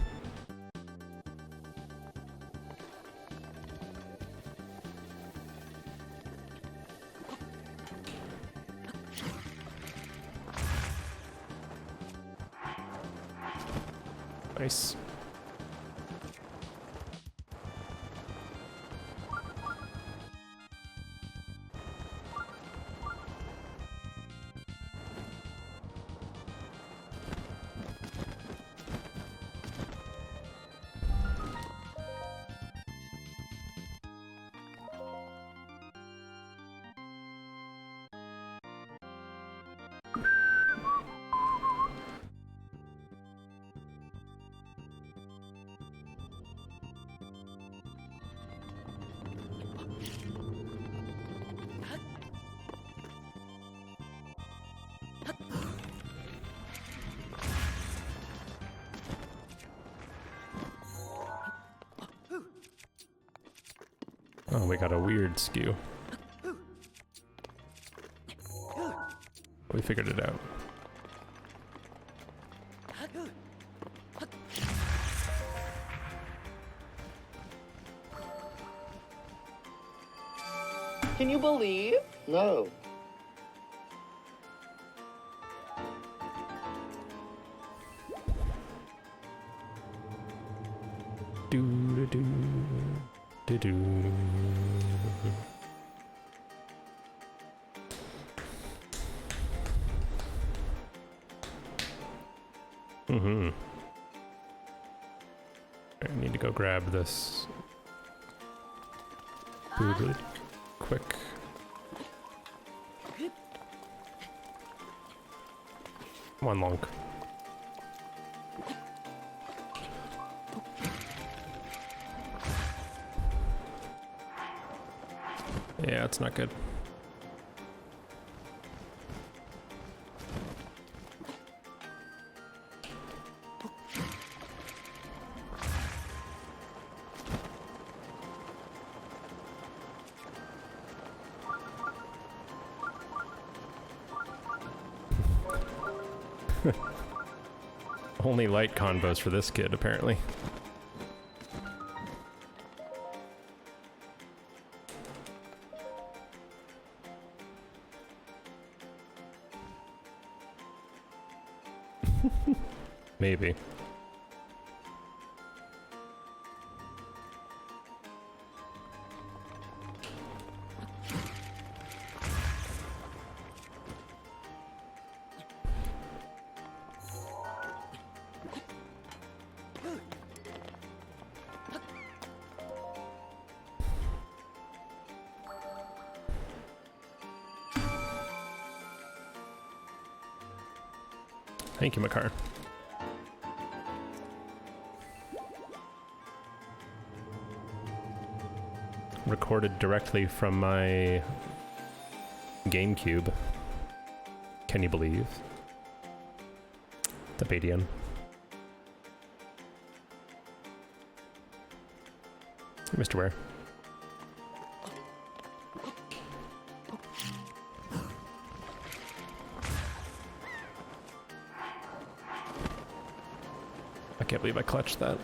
Nice. Oh, we got a weird skew. We figured it out. Can you believe? No. Do. Mm-hmm. I need to go grab this food really quick. Come on, Lonk. Yeah, it's not good. Only light combos for this kid, apparently. Maybe. Thank you, Makar. Recorded directly from my GameCube. Can you believe? The Badian. Mr. Ware. I can't believe I clutched that.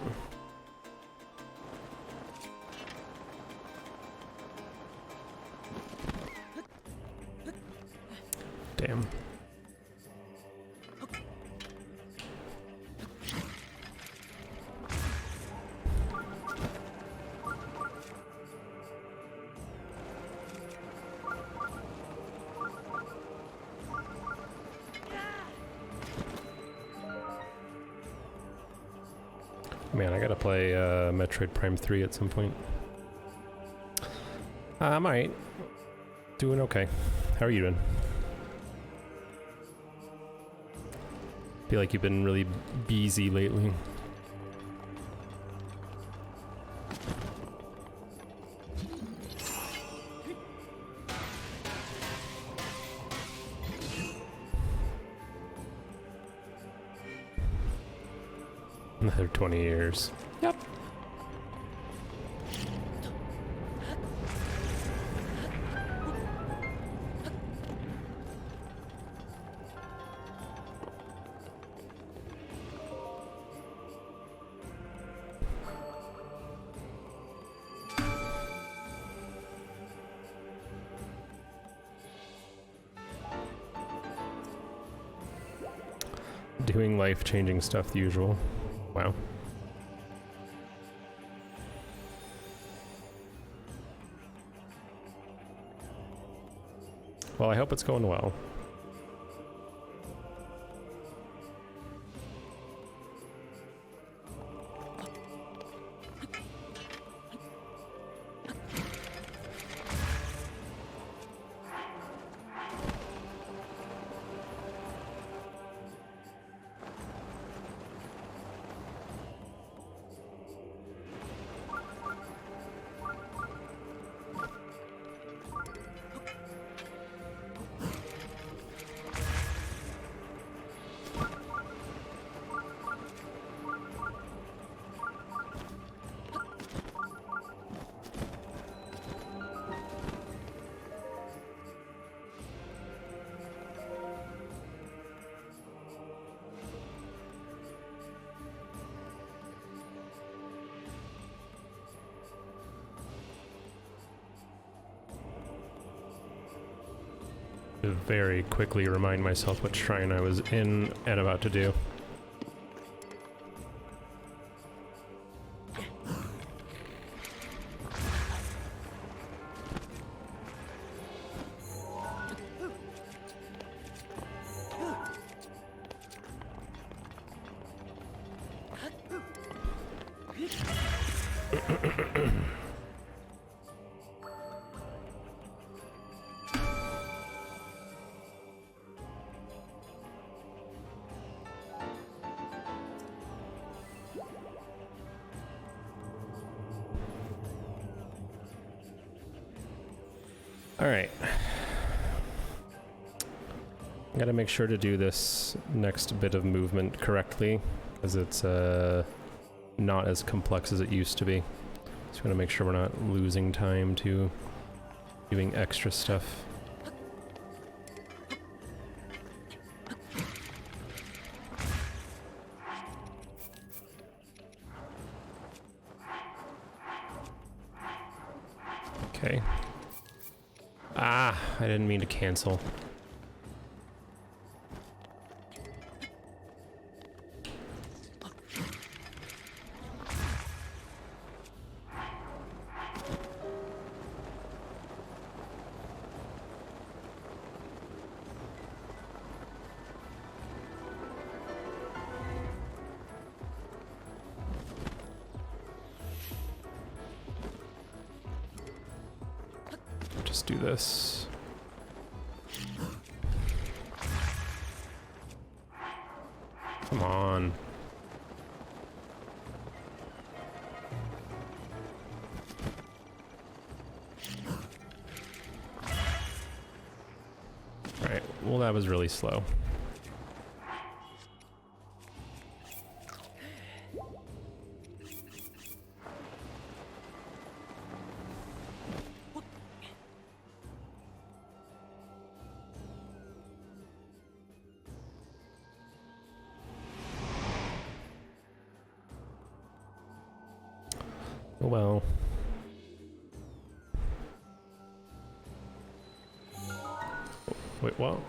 Damn. Man, I gotta play Metroid Prime 3 at some point. I'm alright. Doing okay. How are you doing? Feel like you've been really busy lately. Another 20 years. Yep. Doing life-changing stuff, the usual. Wow. Well, I hope it's going well. To very quickly remind myself which shrine I was in and about to do. Alright. I gotta make sure to do this next bit of movement correctly, because it's not as complex as it used to be. Just gonna make sure we're not losing time to doing extra stuff. Okay. Ah, I didn't mean to cancel. let's do this. Come on. Alright, well that was really slow. Oh well. Wait, what?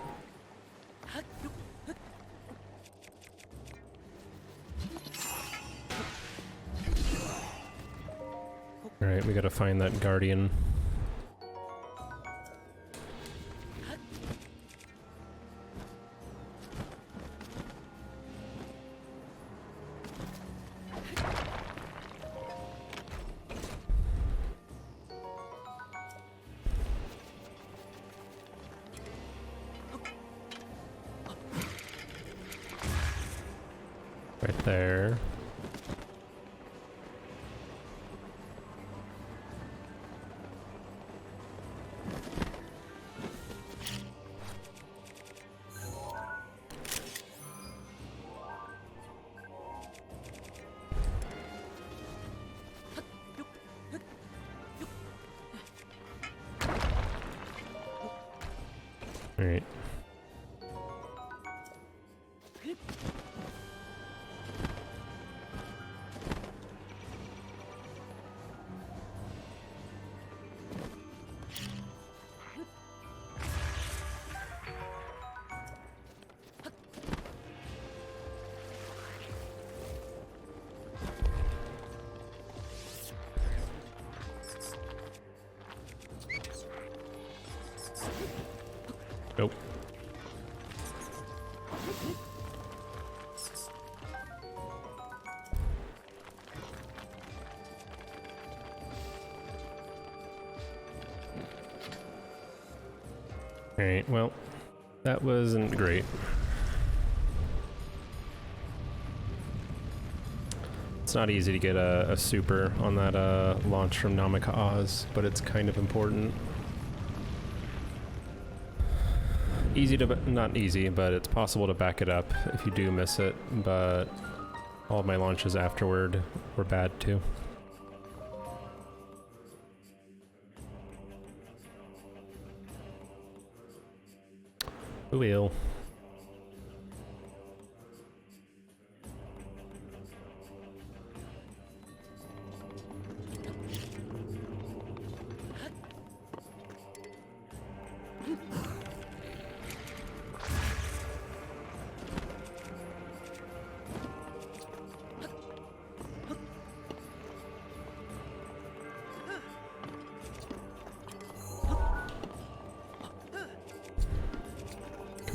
Alright, we gotta find that guardian. Right there. All right. Nope. Alright, well, that wasn't great. It's not easy to get a super on that launch from Namika Oz, but it's kind of important. Easy to, not easy, but it's possible to back it up if you do miss it, but all of my launches afterward were bad too. Who will?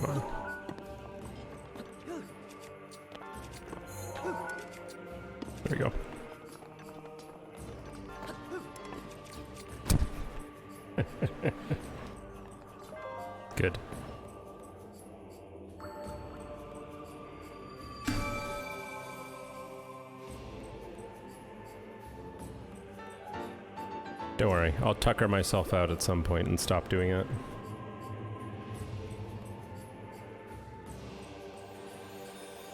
Come on. There we go. Good. Don't worry, I'll tucker myself out at some point and stop doing it.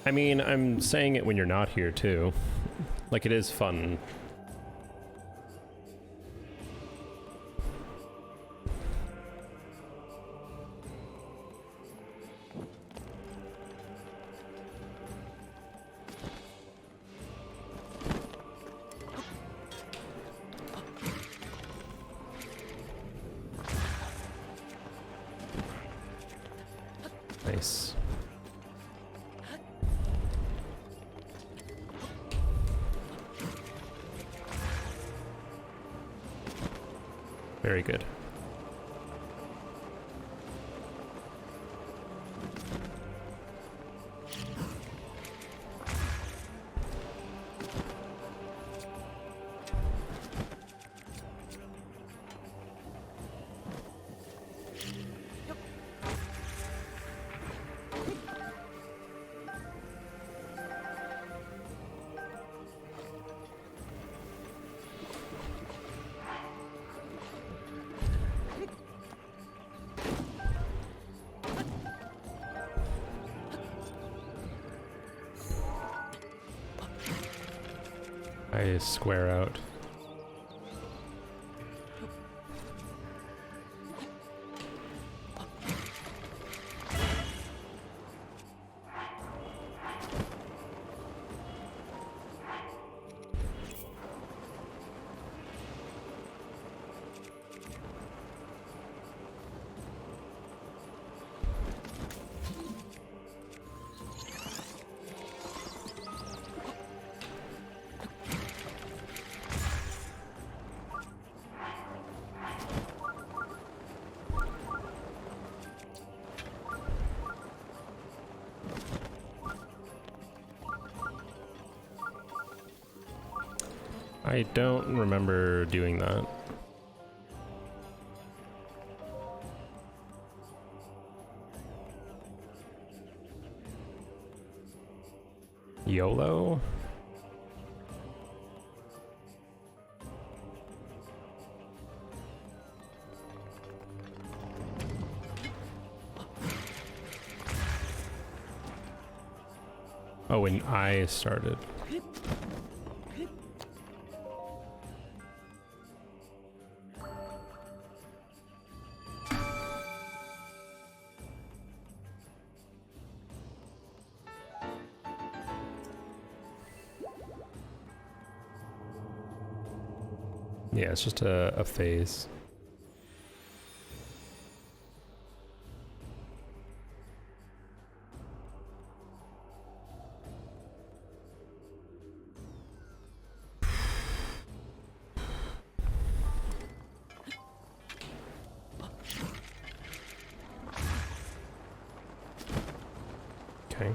I mean, I'm saying it when you're not here, too. Like, it is fun. Nice. Very good. I square out. I don't remember doing that. YOLO? Oh, when I started. Yeah, it's just a phase. Okay.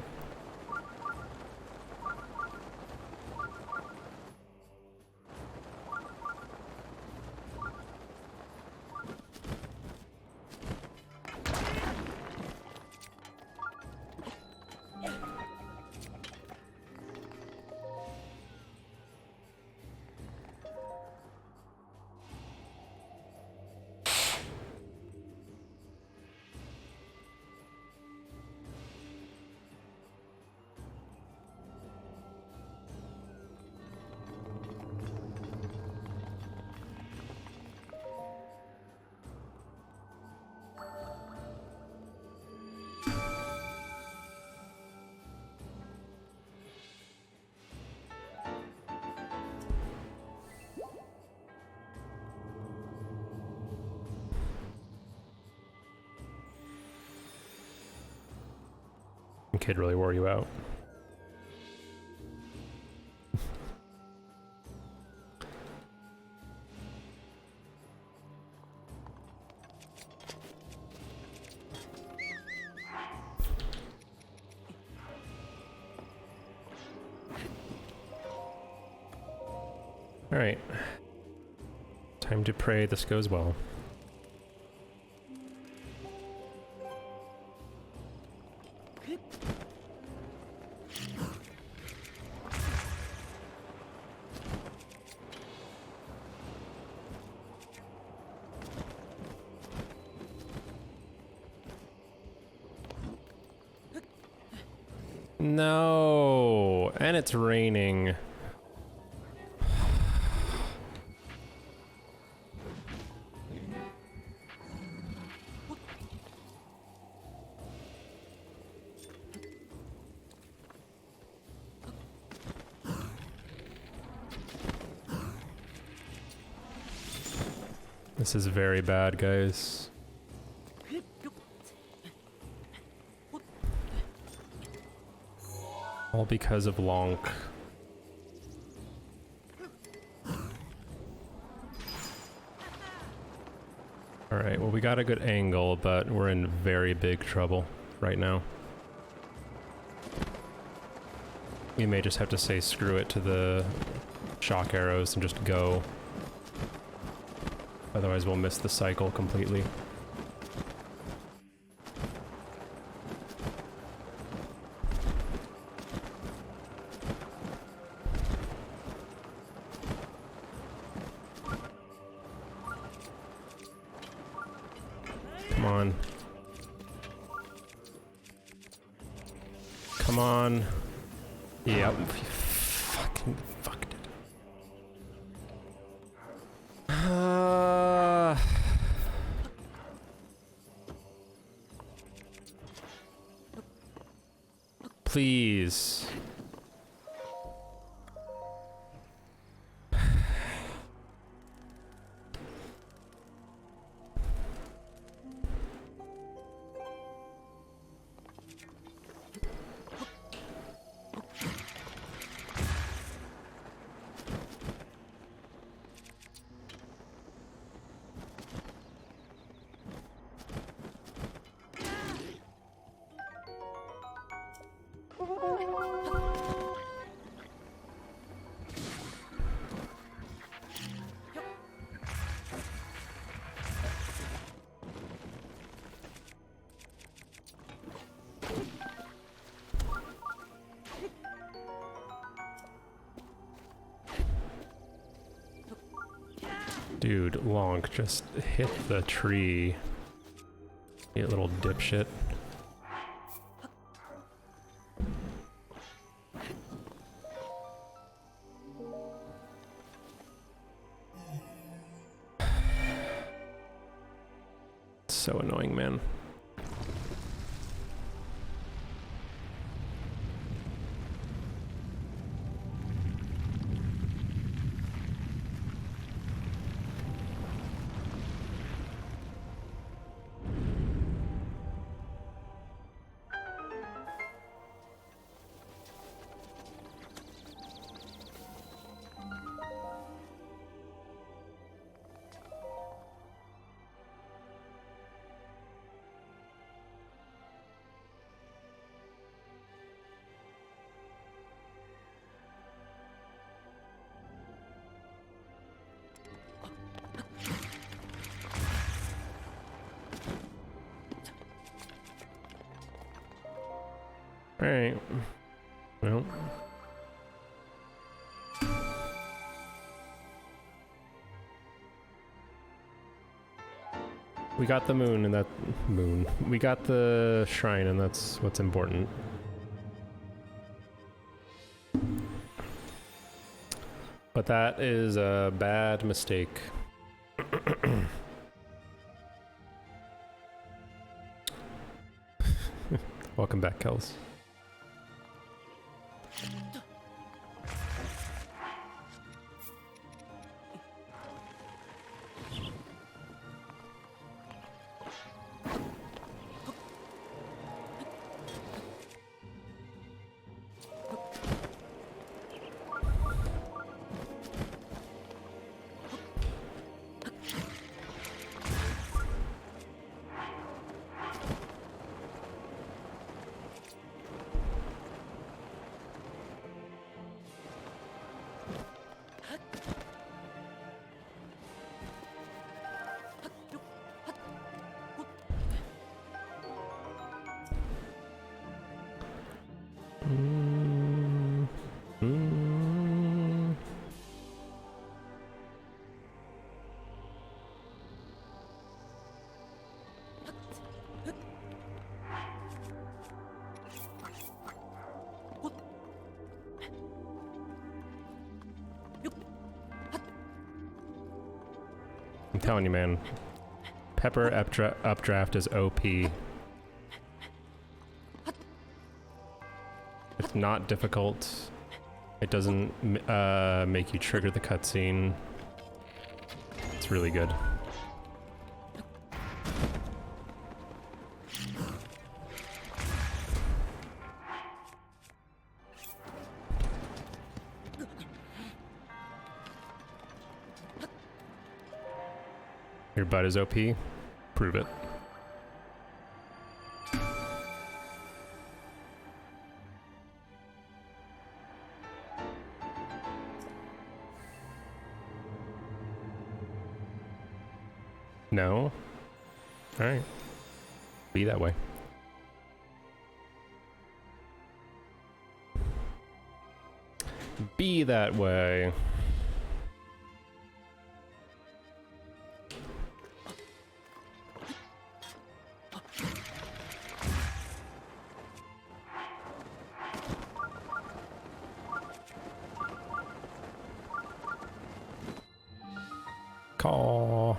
Kid really wore you out. All right. Time to pray this goes well. No, and it's raining. This is very bad, guys. All because of Lonk. Alright, well we got a good angle, but we're in very big trouble right now. We may just have to say screw it to the shock arrows and just go. Otherwise we'll miss the cycle completely. Come on. Come on. Yep. Fucking fucked it. Please. Dude, Lonk, just hit the tree. You little dipshit. So annoying, man. Alright. Well. We got the moon and that moon. We got the shrine and that's what's important. But that is a bad mistake. Welcome back, Kels. I'm telling you, man. Pepper updraft is OP. It's not difficult. It doesn't make you trigger the cutscene. It's really good. Your butt is OP? Prove it. No? Alright. Be that way. Be that way. Call.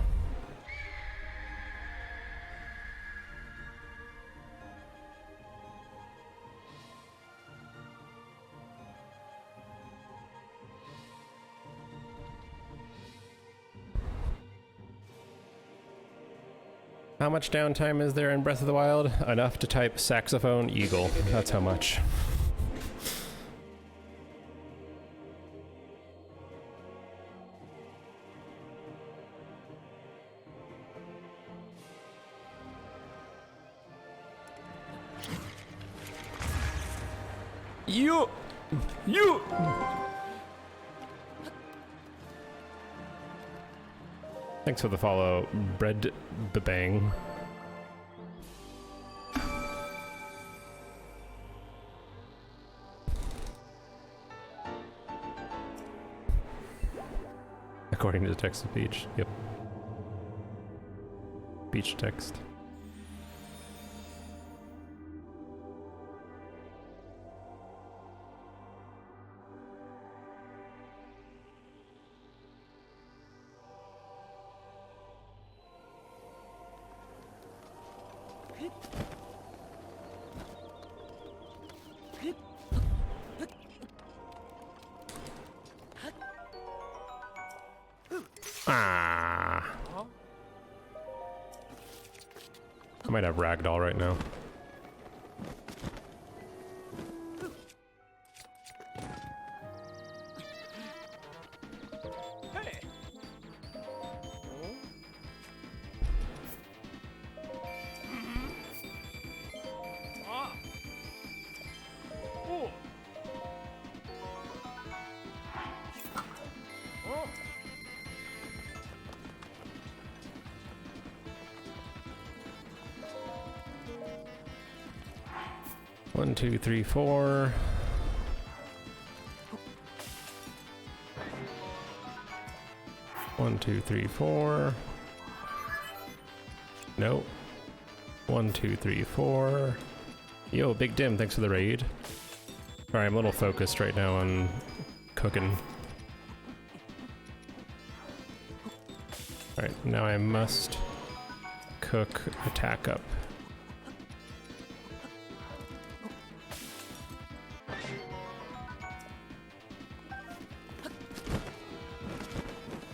How much downtime is there in Breath of the Wild? Enough to type saxophone eagle. That's how much. You! Thanks for the follow, Bread Babang. According to the text of Peach, yep. Peach text. Ah. I might have ragdoll right now. One, two, three, four. One, two, three, four. Nope. One, two, three, four. Yo, Big Dim, thanks for the raid. Sorry, I'm a little focused right now on cooking. Alright, now I must cook attack up.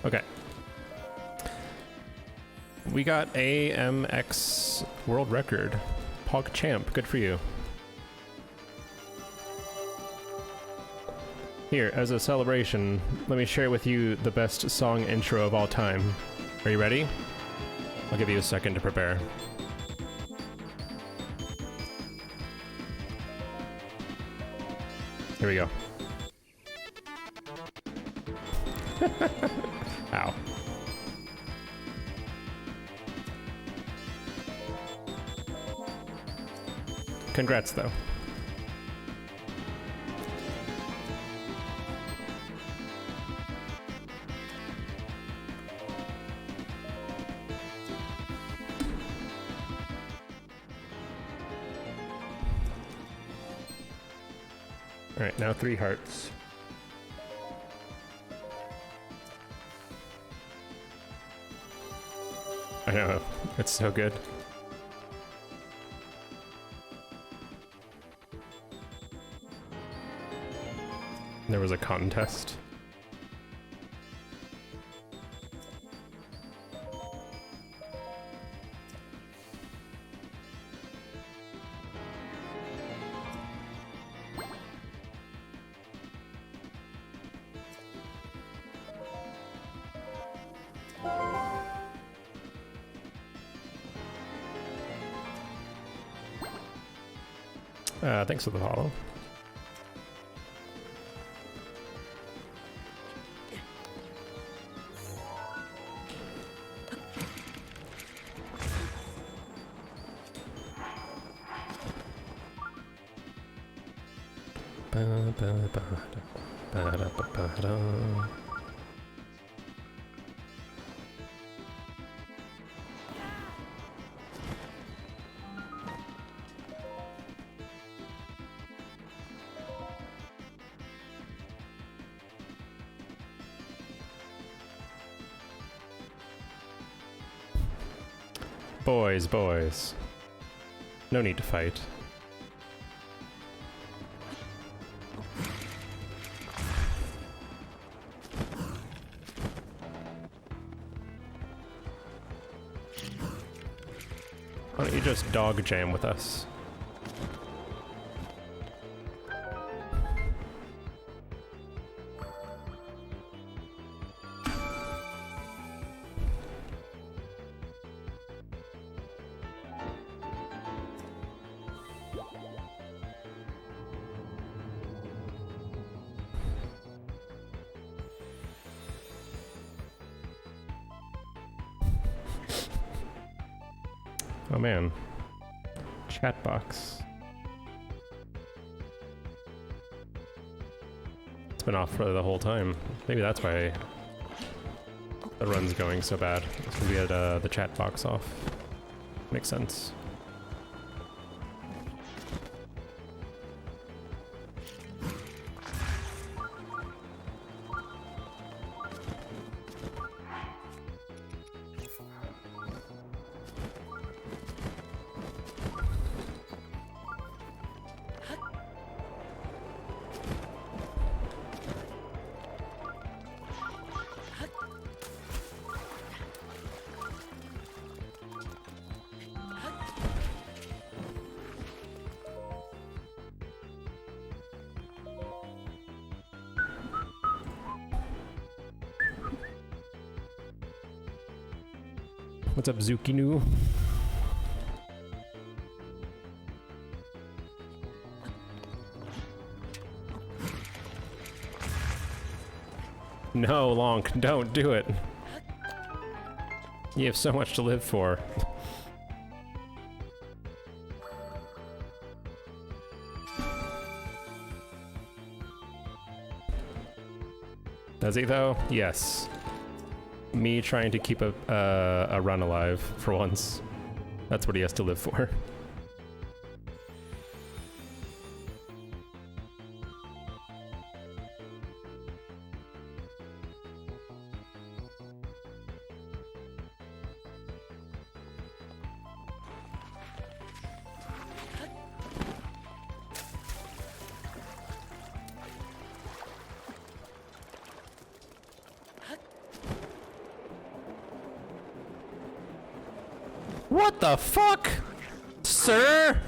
Okay. We got AMX world record. Pog Champ, good for you. Here, as a celebration, let me share with you the best song intro of all time. Are you ready? I'll give you a second to prepare. Here we go. Ow. Congrats, though. All right, now 3 hearts. I know, it's so good. There was a contest. Thanks for the follow. Boys, boys. No need to fight. Why don't you just dog jam with us? Oh man. Chat box. It's been off for the whole time. Maybe that's why the run's going so bad. It's because we had the chat box off. Makes sense. What's up, Zukinu? No, Lonk, don't do it. You have so much to live for. Does he though? Yes. Me trying to keep a run alive for once. That's what he has to live for. What the fuck? Sir?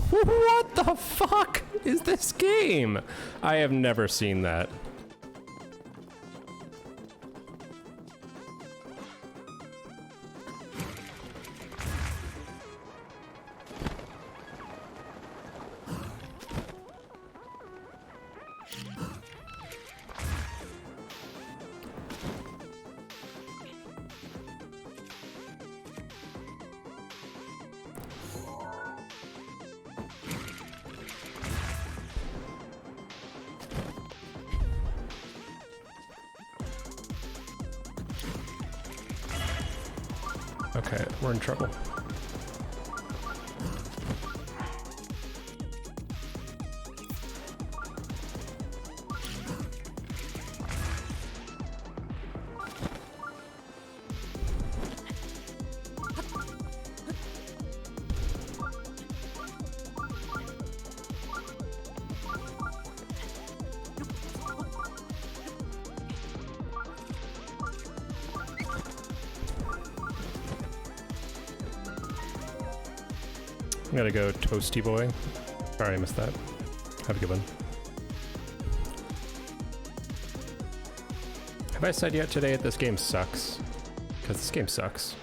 What the fuck is this game? I have never seen that. Okay, we're in trouble. I'm gonna go Toasty Boy. Sorry, I missed that. Have a good one. Have I said yet today that this game sucks? Because this game sucks.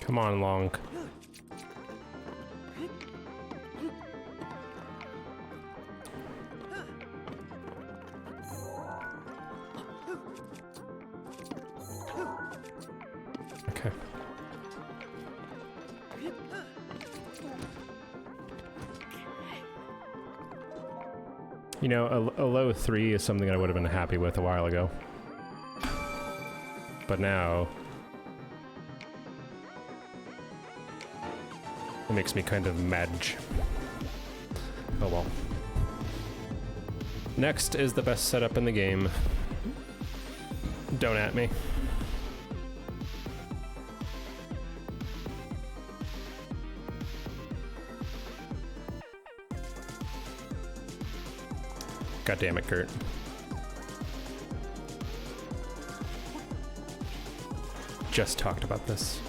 Come on, Long. Okay. You know, a low 3 is something I would have been happy with a while ago. but now it makes me kind of mad. Oh well. Next is the best setup in the game. Don't at me. God damn it, Kurt. Just talked about this.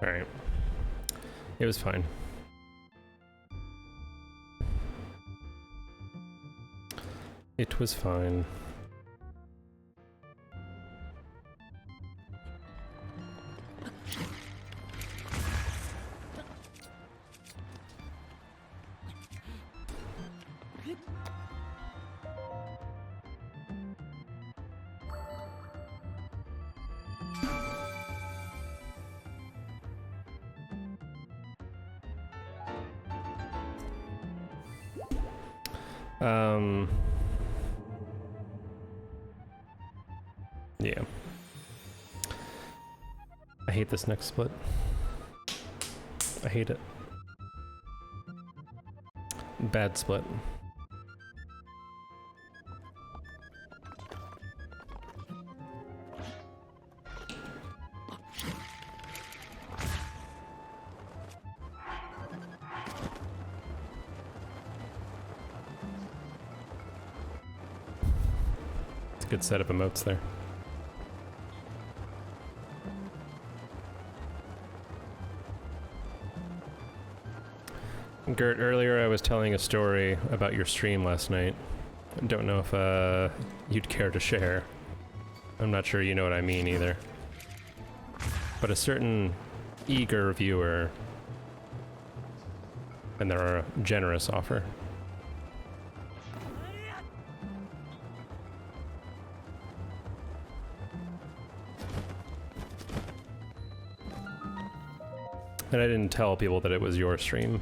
Alright. It was fine. It was fine. Yeah. I hate this next split. I hate it. Bad split. It's a good set of emotes there. Gert, earlier I was telling a story about your stream last night. Don't know if you'd care to share. I'm not sure you know what I mean either. But a certain eager viewer, and they're a generous offer. And I didn't tell people that it was your stream.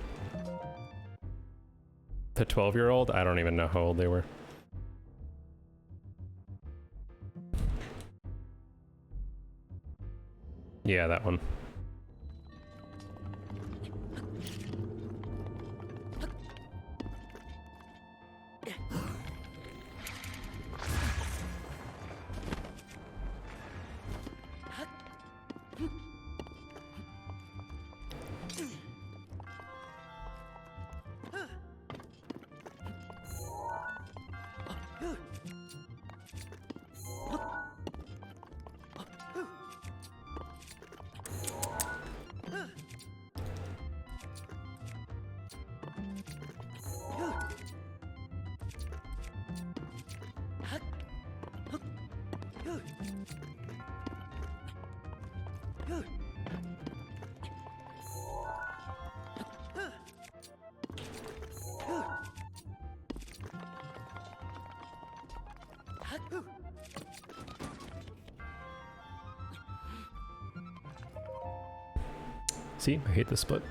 The 12-year-old? I don't even know how old they were. Yeah, that one. See, I hate this split.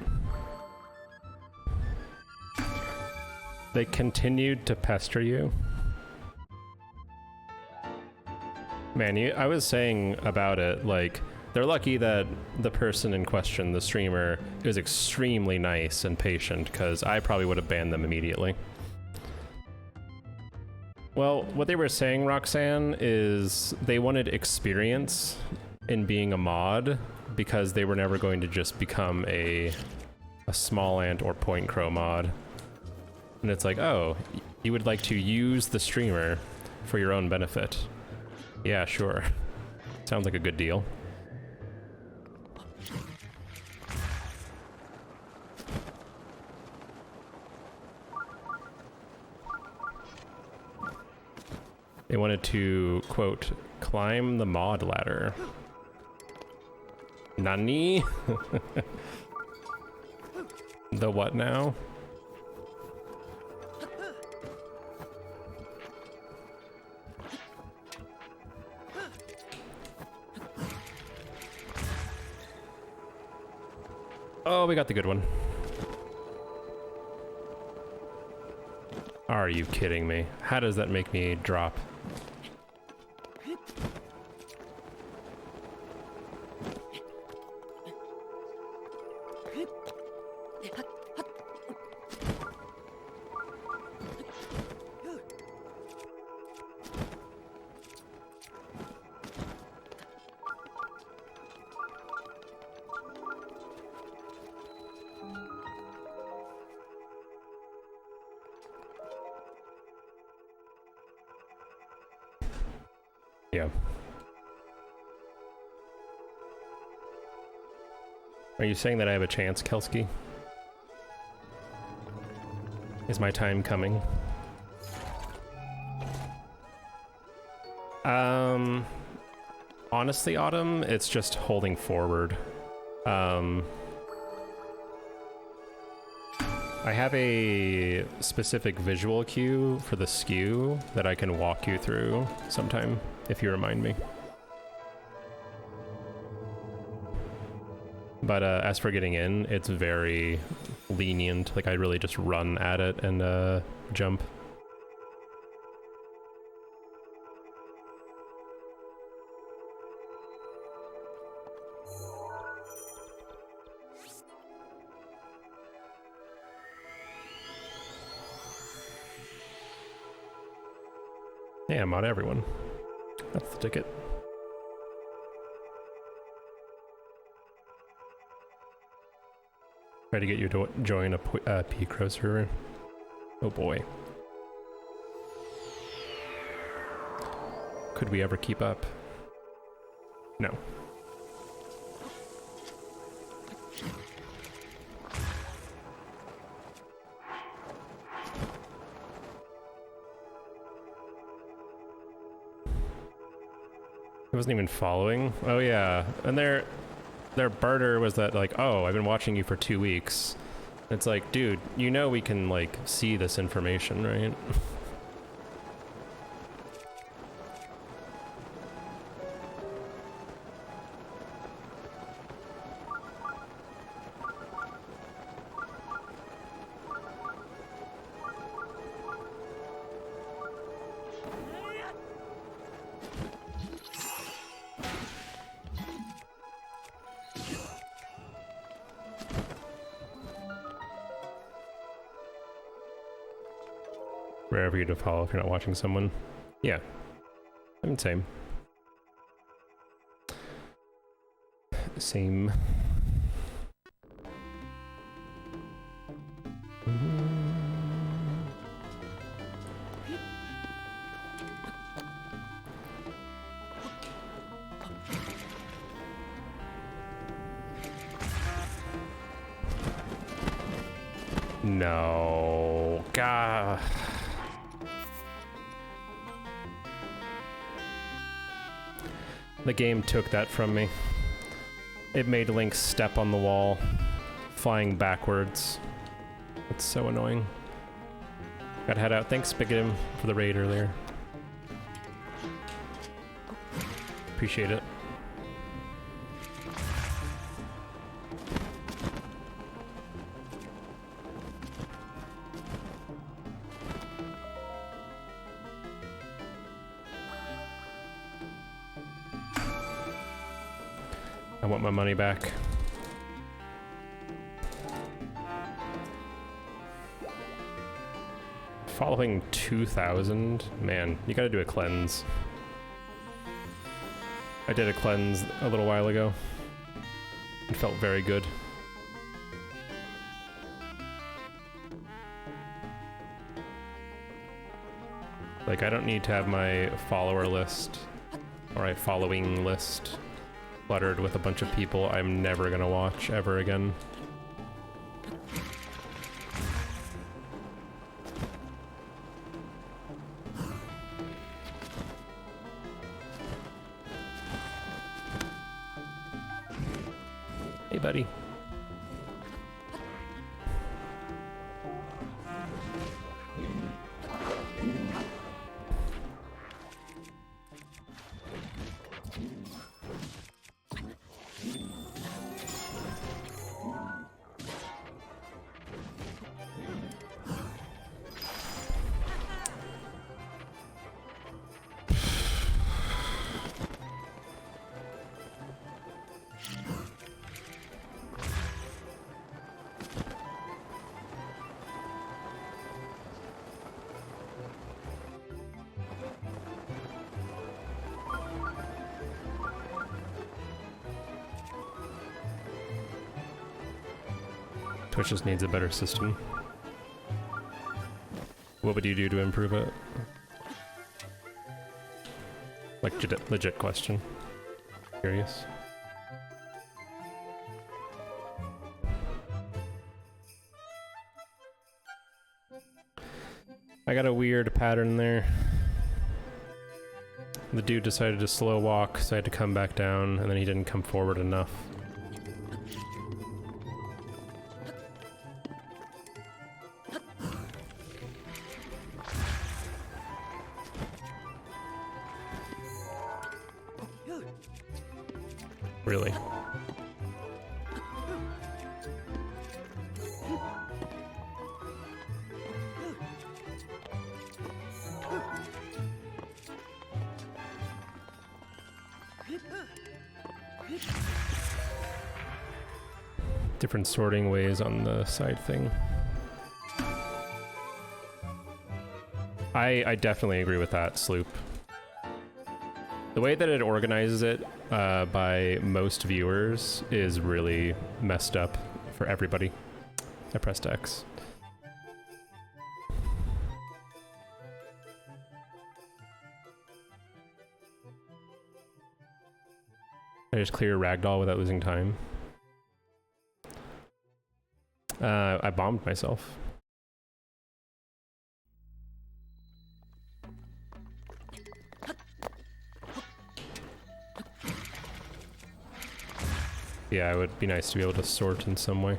They continued to pester you. Man, I was saying about it, like, they're lucky that the person in question, the streamer, is extremely nice and patient, because I probably would have banned them immediately. Well, what they were saying, Roxanne, is they wanted experience in being a mod, because they were never going to just become a a small ant or point crow mod. And it's like, oh, you would like to use the streamer for your own benefit. Yeah, sure. Sounds like a good deal. They wanted to, quote, climb the mod ladder. Nani? The what now? Oh, we got the good one. Are you kidding me? How does that make me drop? Yeah. Are you saying that I have a chance, Kelsky? Is my time coming? Honestly, Autumn, it's just holding forward. I have a specific visual cue for the skew that I can walk you through sometime, if you remind me. But as for getting in, it's very lenient. Like, I really just run at it and jump. Yeah, mod everyone. That's the ticket. Try to get you to join a P-Crow server. Oh boy. Could we ever keep up? No. He wasn't even following. Oh yeah, and their barter was that like, oh, I've been watching you for 2 weeks. It's like, dude, you know we can like see this information, right? Rare for you to follow if you're not watching someone. Yeah. I mean, same. Same. No. God. The game took that from me. It made Link step on the wall, flying backwards. It's so annoying. Gotta head out. Thanks, Bigotum, for the raid earlier. Appreciate it. I want my money back. Following 2,000? Man, you gotta do a cleanse. I did a cleanse a little while ago. It felt very good. Like, I don't need to have my follower list or my following list cluttered with a bunch of people I'm never gonna watch ever again. Hey, buddy. Twitch just needs a better system. What would you do to improve it? Like, legit question. Curious. I got a weird pattern there. The dude decided to slow walk, so I had to come back down, and then he didn't come forward enough. Really? Different sorting ways on the side thing. I definitely agree with that, Sloop. The way that it organizes it by most viewers is really messed up for everybody. I pressed X. I just clear ragdoll without losing time. I bombed myself. Yeah, it would be nice to be able to sort in some way.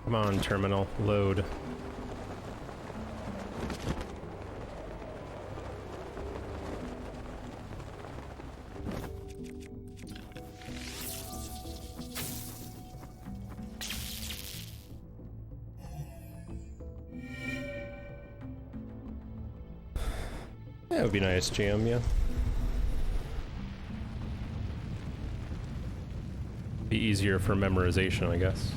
Come on, terminal, load. That would be nice, jam, yeah. Be easier for memorization, I guess.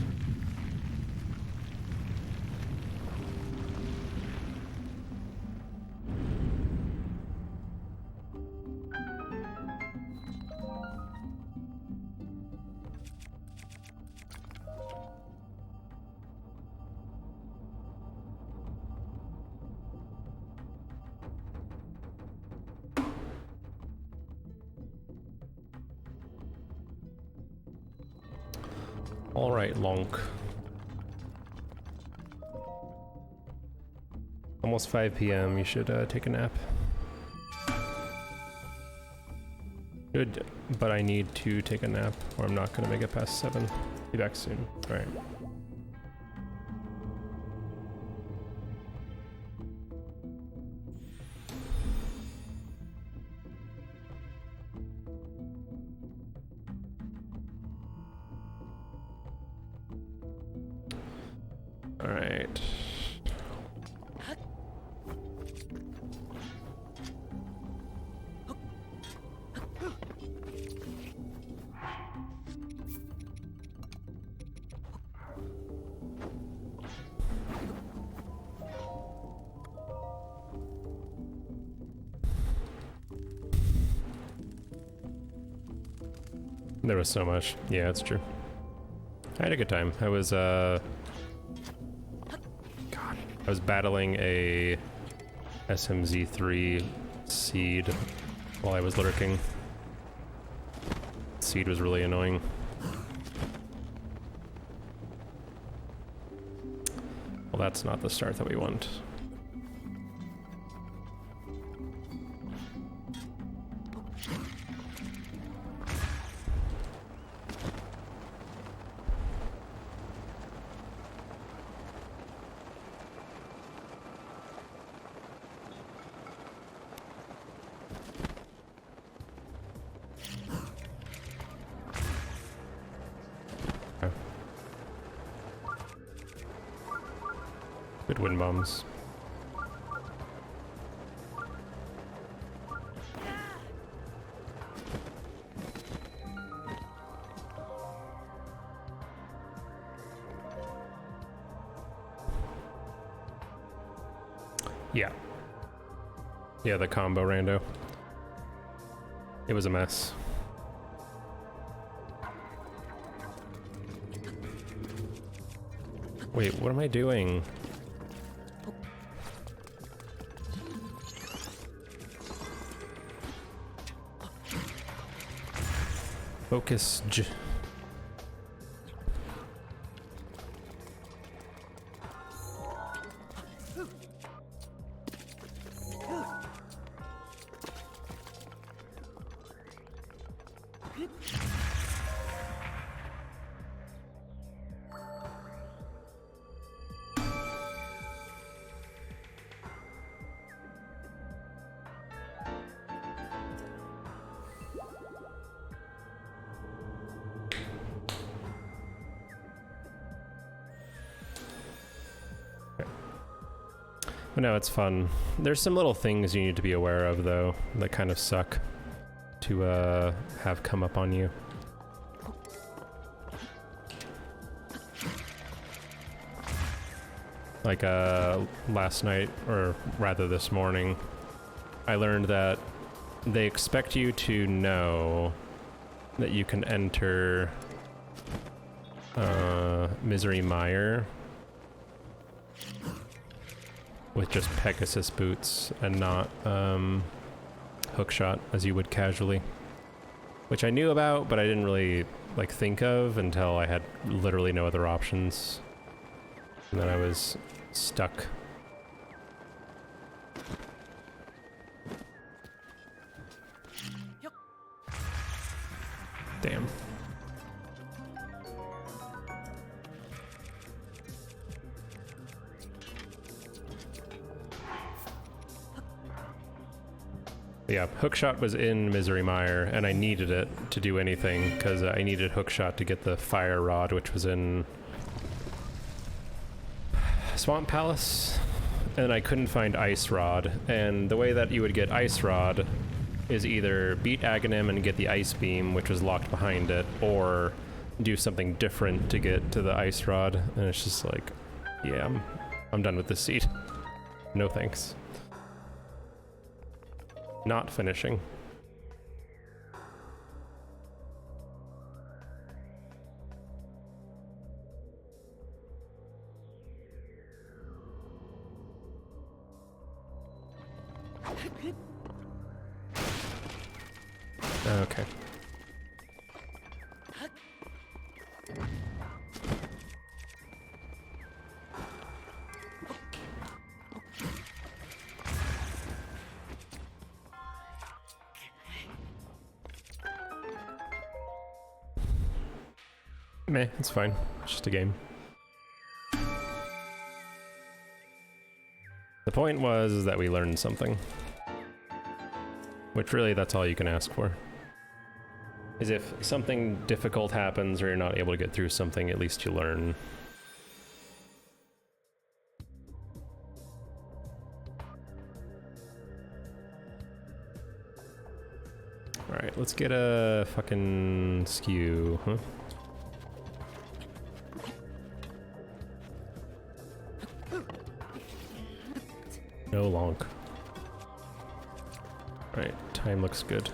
All right, Lonk. Almost 5 p.m. You should take a nap. Good, but I need to take a nap, or I'm not gonna make it past 7. Be back soon. All right. All right. There was so much. Yeah, it's true. I had a good time. I was battling a SMZ3 seed while I was lurking. Seed was really annoying. Well, that's not the start that we want. Good wind bombs. Yeah. Yeah, the combo rando. It was a mess. Wait, what am I doing? Focus J. But no, it's fun. There's some little things you need to be aware of, though, that kind of suck to have come up on you. Like last night, or rather this morning, I learned that they expect you to know that you can enter Misery Mire with just Pegasus boots and not hookshot as you would casually, which I knew about, but I didn't really like think of until I had literally no other options, and then I was stuck. Damn. Yeah, hookshot was in Misery Mire, and I needed it to do anything, because I needed hookshot to get the fire rod, which was in Swamp Palace, and I couldn't find ice rod, and the way that you would get ice rod is either beat Aghanim and get the ice beam, which was locked behind it, or do something different to get to the ice rod, and it's just like, yeah, I'm done with this seed. No thanks. Not finishing. Okay. Meh, it's fine. It's just a game. The point was that we learned something. Which really, that's all you can ask for. Is if something difficult happens or you're not able to get through something, at least you learn. Alright, let's get a fucking skew, huh? No lonk. Alright, time looks good.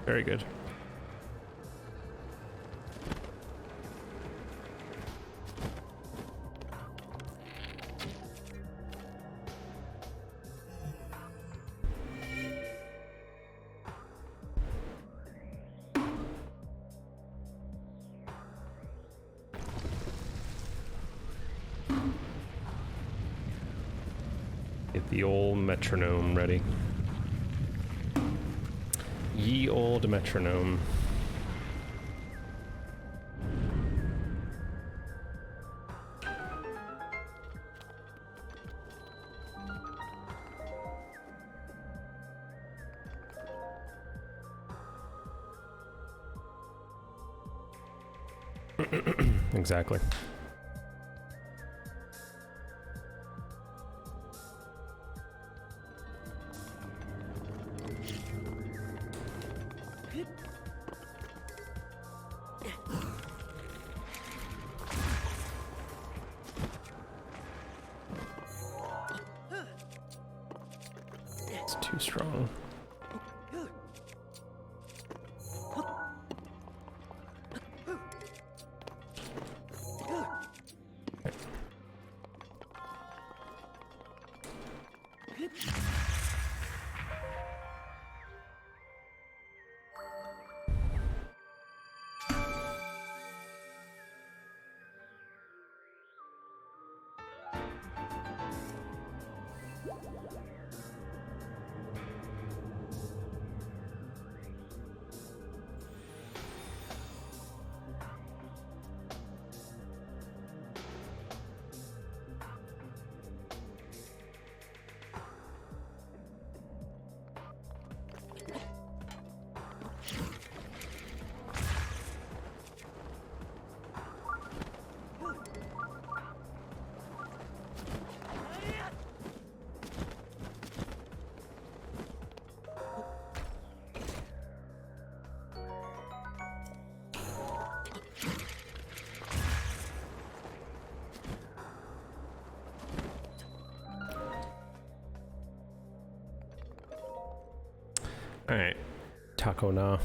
Very good. Get the old metronome ready. Ye old metronome. Exactly. It's too strong. Alright. Taco na.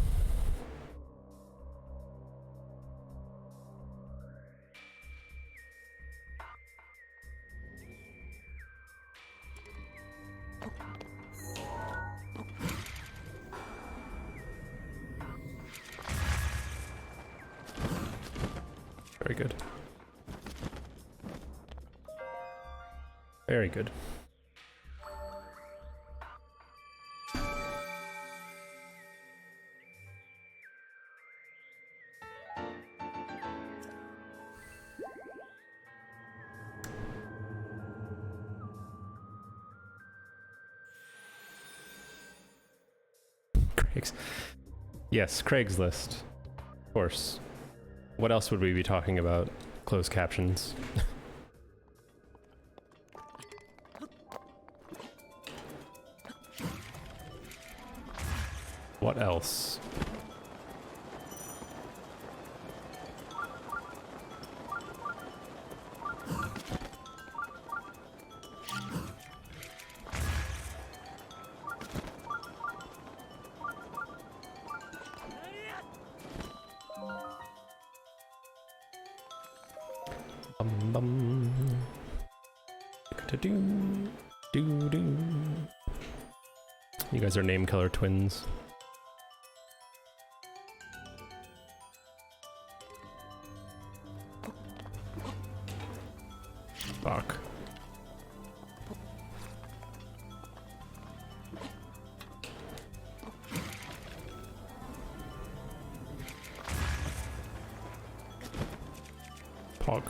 Very good. Very good. Yes, Craigslist. Of course. What else would we be talking about? Closed captions. What else? Bum bum. Do do do. You guys are name color twins. Fuck. Pog.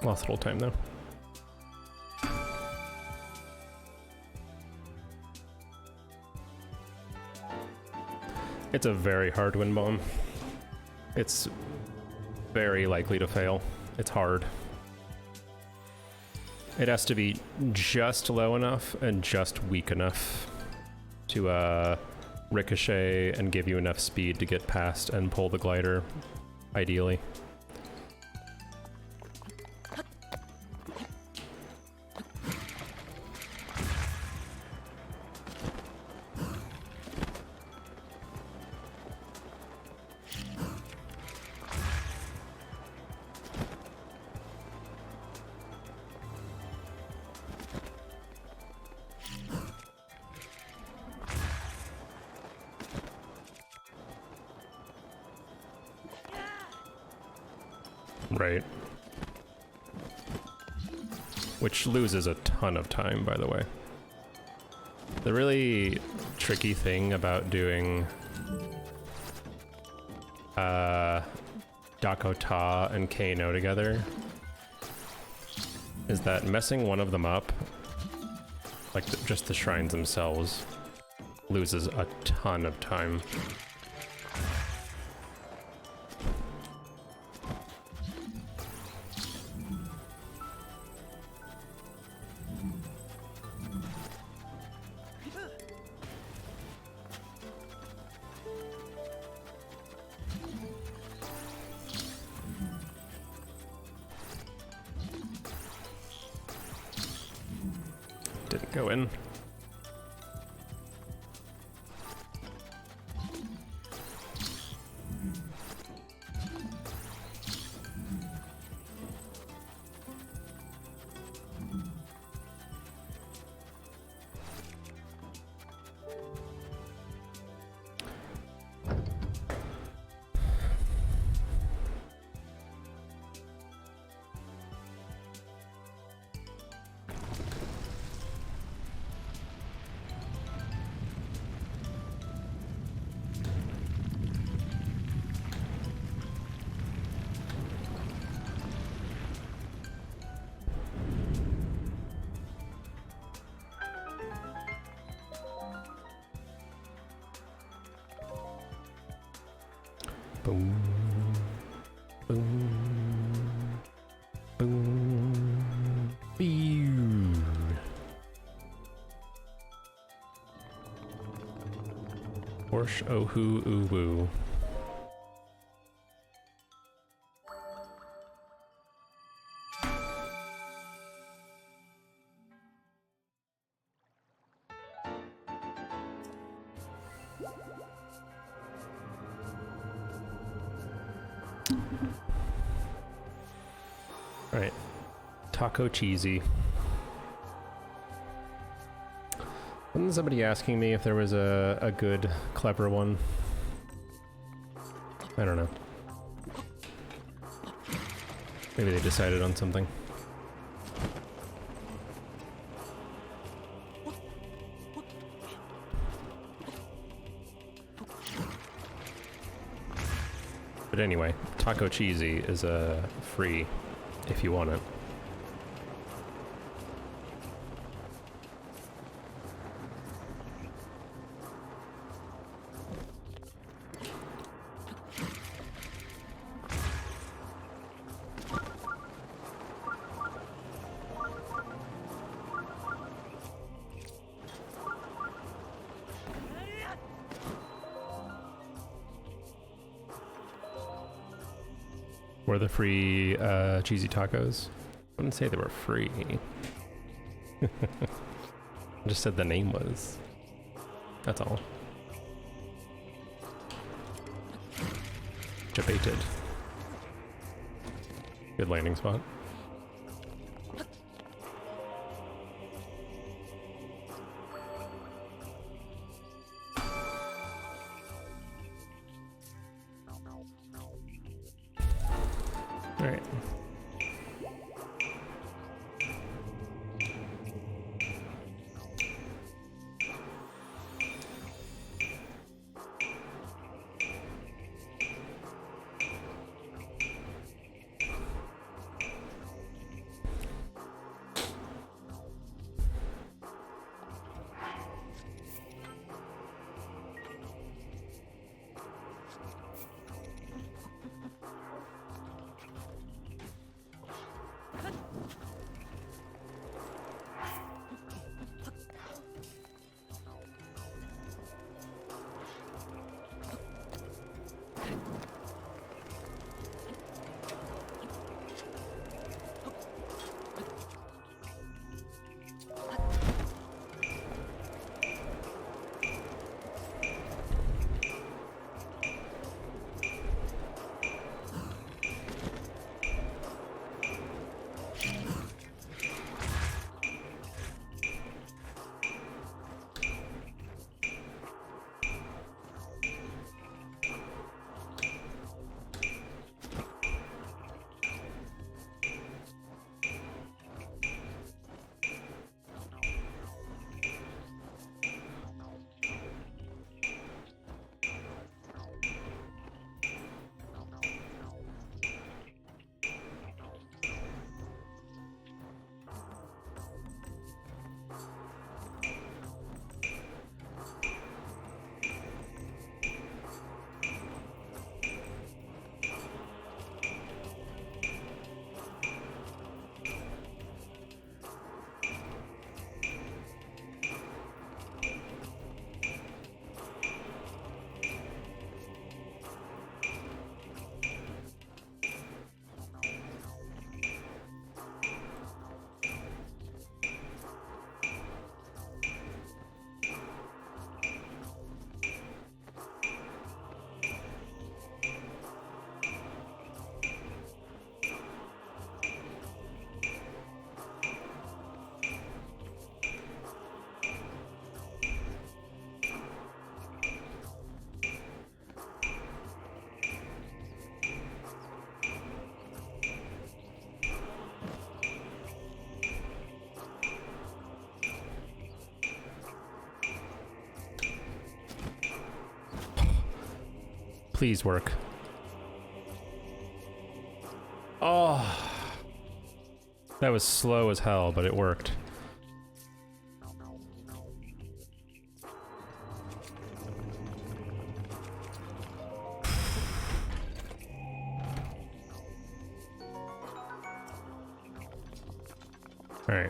Lost a little time though. It's a very hard wind bomb. It's very likely to fail. It's hard. It has to be just low enough and just weak enough to ricochet and give you enough speed to get past and pull the glider, ideally. Right. Which loses a ton of time, by the way. The really tricky thing about doing Dakota and Kano together is that messing one of them up, like just the shrines themselves, loses a ton of time. Didn't go in. Boom. Boom. Boom. Pew. Porsche Ohu Uwu. Alright. Taco cheesy. Wasn't somebody asking me if there was a good, clever one? I don't know. Maybe they decided on something. But anyway, taco cheesy is free if you want it. Were the free cheesy tacos? I wouldn't say they were free. I just said the name was. That's all. Debated. Good landing spot. Alright. Please work. Oh. That was slow as hell, but it worked. All right.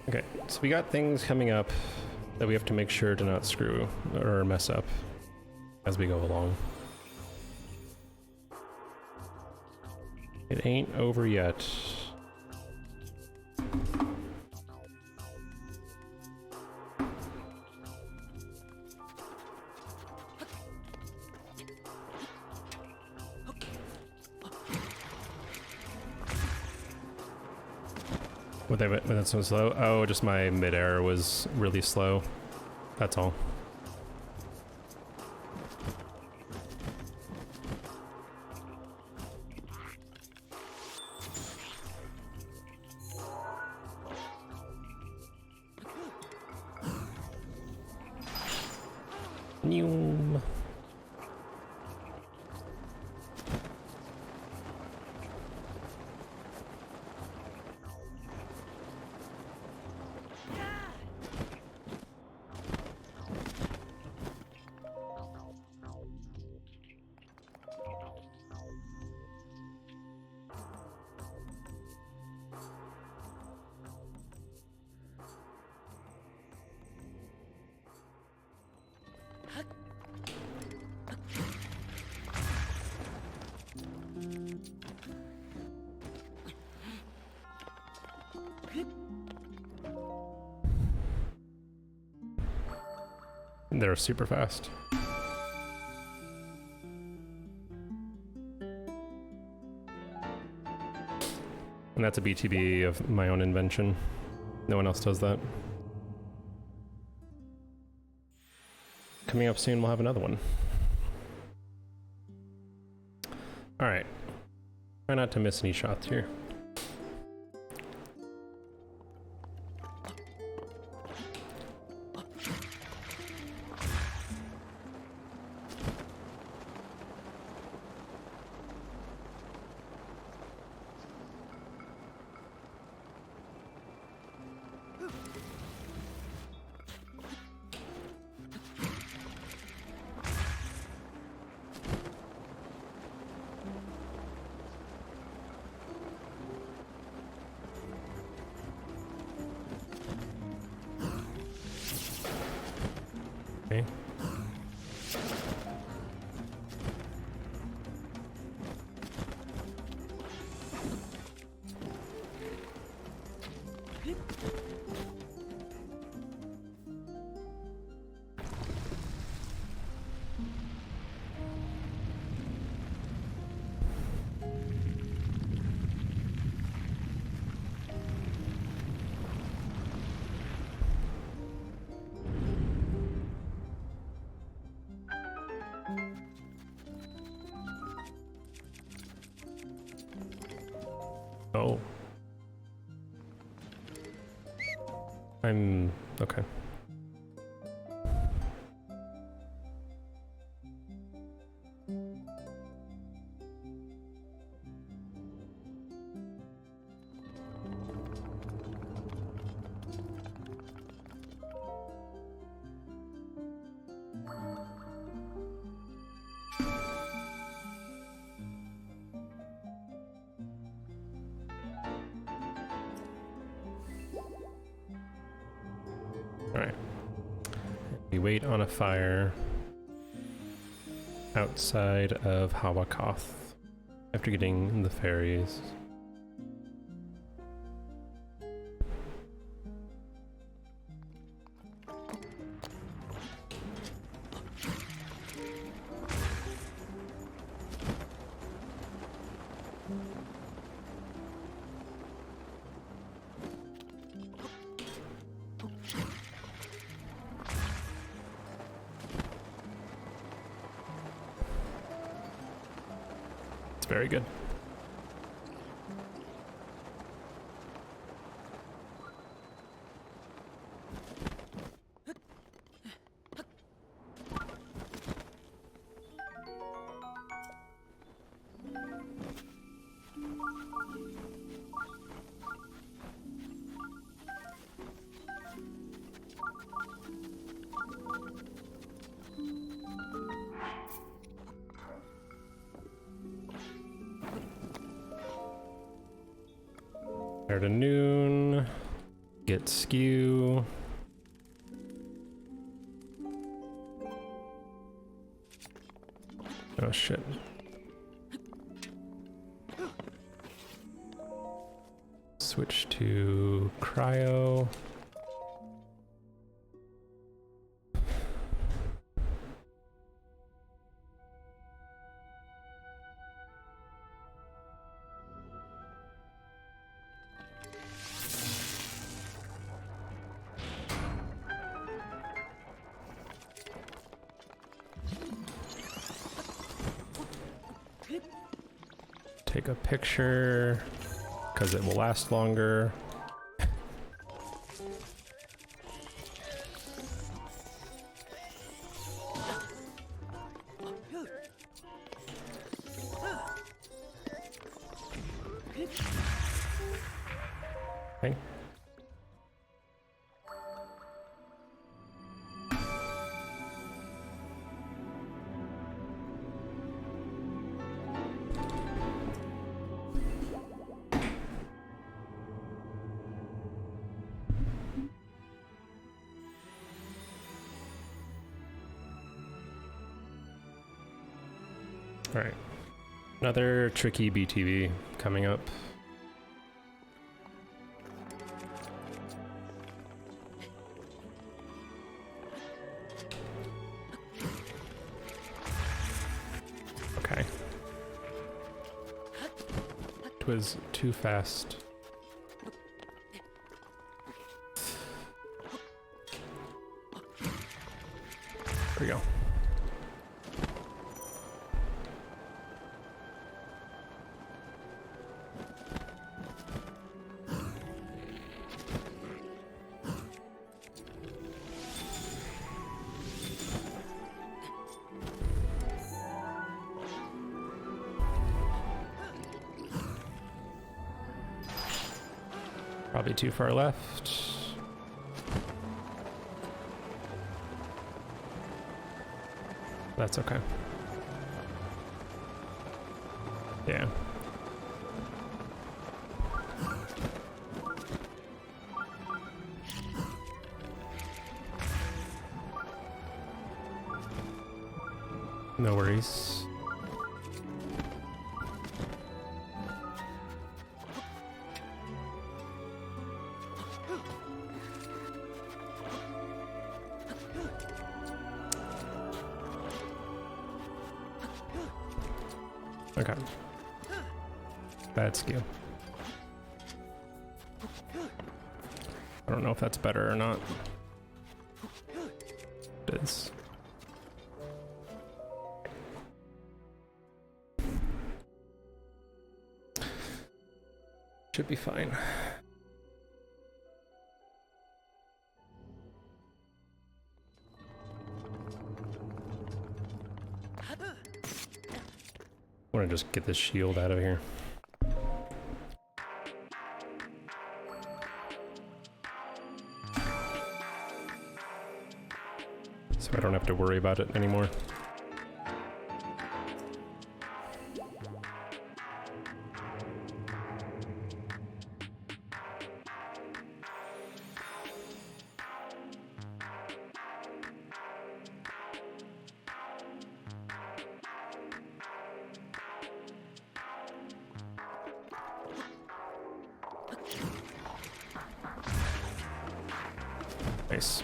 Okay, so we got things coming up that we have to make sure to not screw or mess up as we go along. It ain't over yet. What that's so slow? Oh, just my mid-air was really slow. That's all. Noom. They're super fast. And that's a BTB of my own invention. No one else does that. Coming up soon, we'll have another one. All right. Try not to miss any shots here. Okay. Oh. I'm okay. Alright. We wait on a fire outside of Hawakoth after getting the fairies. Very good. There to noon. Get skew. Oh shit. Switch to cryo. Take a picture because it will last longer. Okay. All right. Another tricky BTV coming up. Okay. It was too fast. There we go. Probably too far left. That's okay. Yeah. No worries. Okay. Bad skew. I don't know if that's better or not. It is. Should be fine. I want to just get this shield out of here. So I don't have to worry about it anymore. Nice.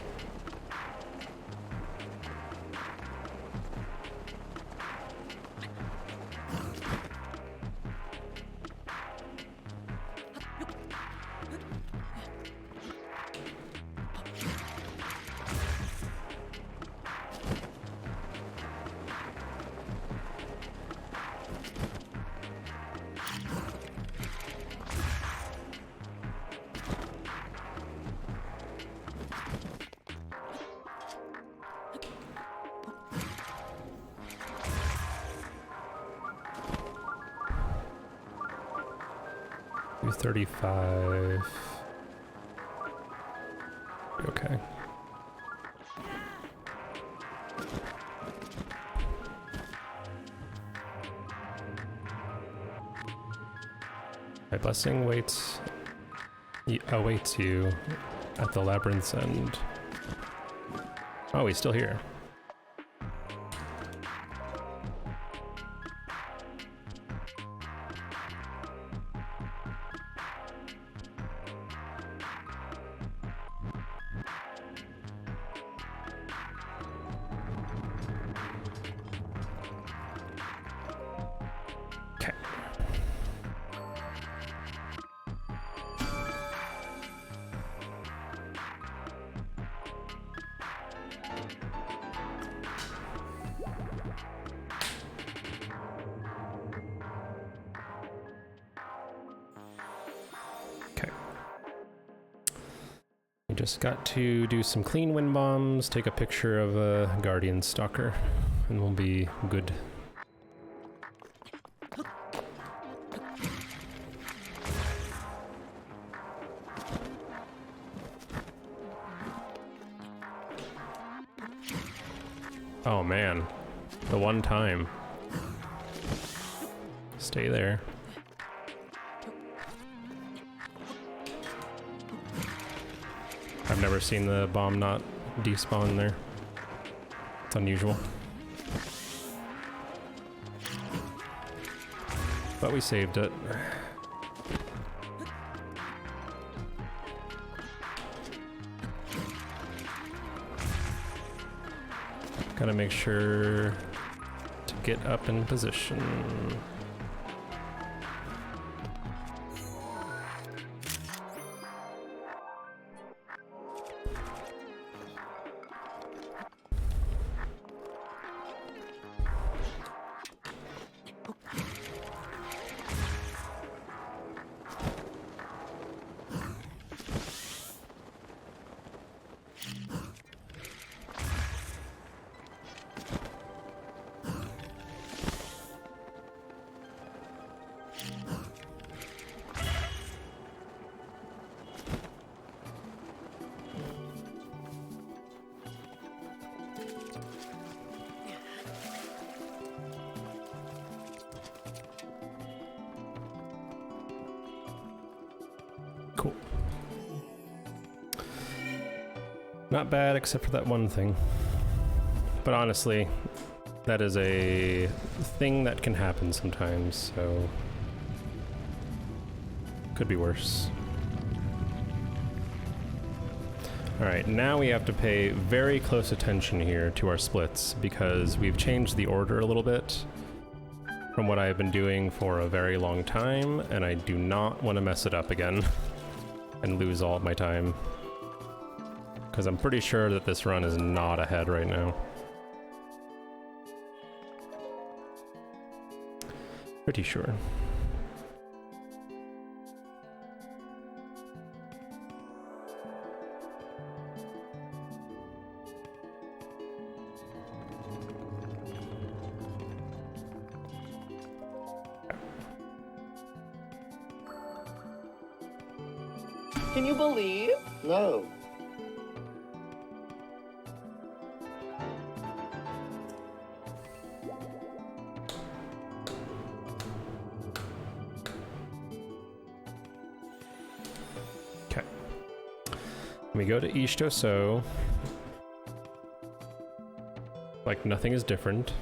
$235. Okay. My blessing waits He awaits you at the labyrinth's end. Oh, he's still here. Okay. Okay. We just got to do some clean wind bombs, take a picture of a guardian stalker, and we'll be good. Oh man, the one time. Stay there. I've never seen the bomb not despawn there. It's unusual. But we saved it. Gotta make sure to get up in position. Cool. Not bad, except for that one thing. But honestly, that is a thing that can happen sometimes, so could be worse. Alright, now we have to pay very close attention here to our splits, because we've changed the order a little bit from what I've been doing for a very long time, and I do not want to mess it up again and lose all of my time. Because I'm pretty sure that this run is not ahead right now. Pretty sure. Can you believe? No. Okay. We go to Ishto-so. Like nothing is different.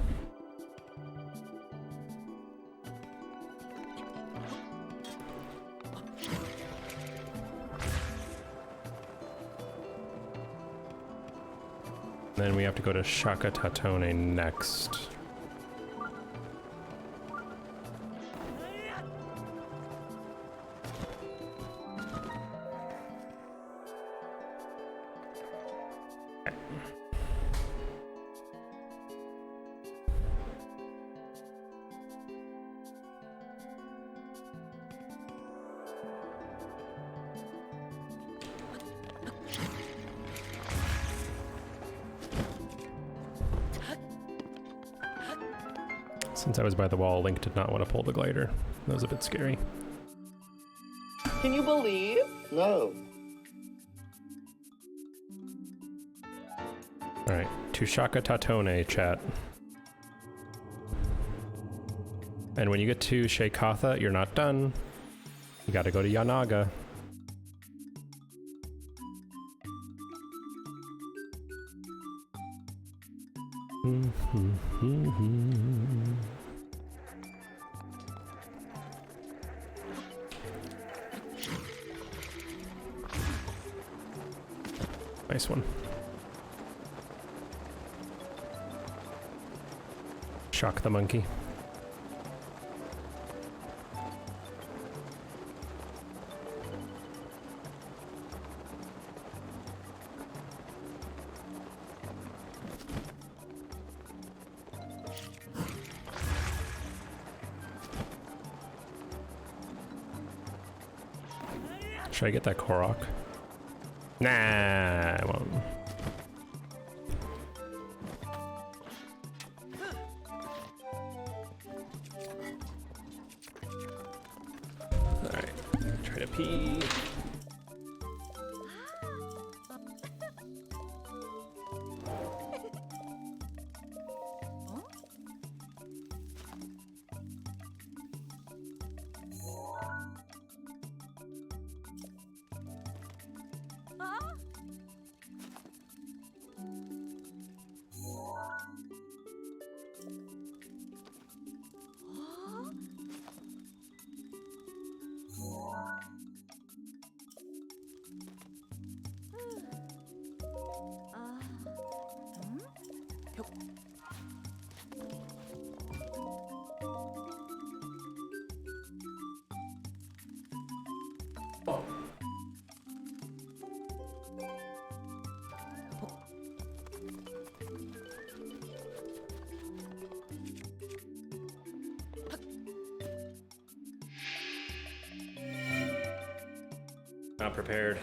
Then we have to go to Shaka Tatone next. Since I was by the wall, Link did not want to pull the glider. That was a bit scary. Can you believe? No. Alright, to Shaka Tatone, chat. And when you get to Sheikatha, you're not done. You gotta go to Yanaga. Nice one. Shock the monkey. Should I get that Korok? Nah, I won't. Alright, try to pee. Not prepared.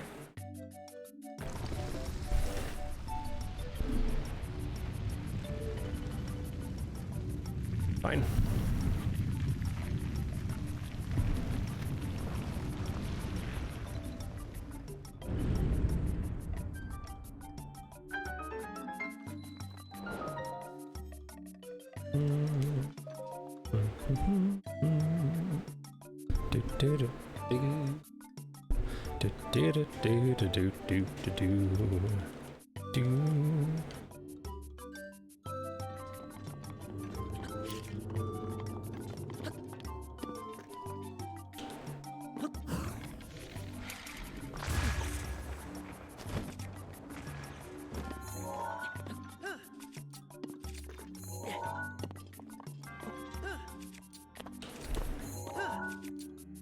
Fine.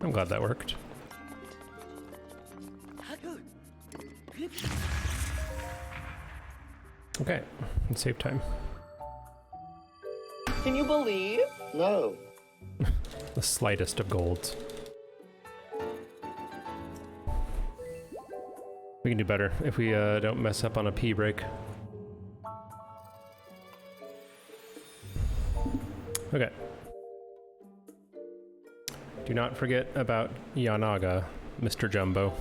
I'm glad that worked. Okay, let's save time. Can you believe? No. The slightest of golds. We can do better if we don't mess up on a pee break. Okay. Do not forget about Yanaga, Mr. Jumbo.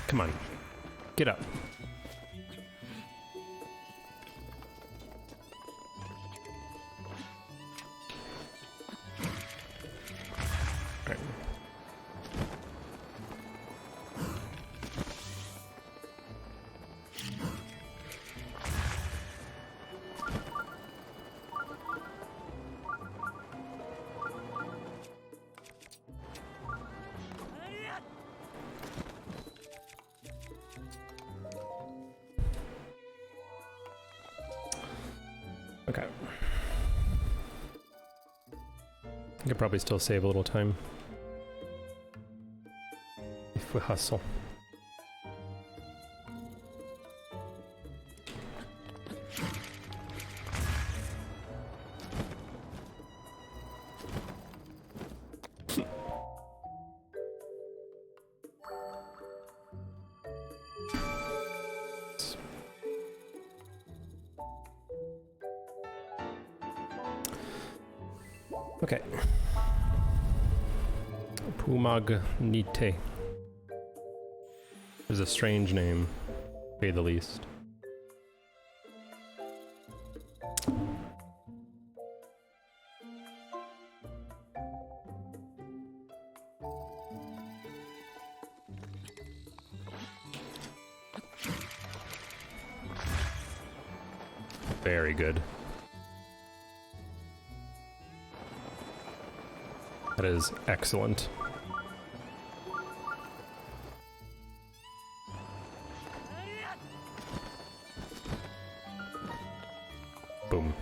Come on, get up. All right. Okay. I could probably still save a little time if we hustle. Okay. Pumagnite is a strange name. say the least. Very good. That is excellent. Boom.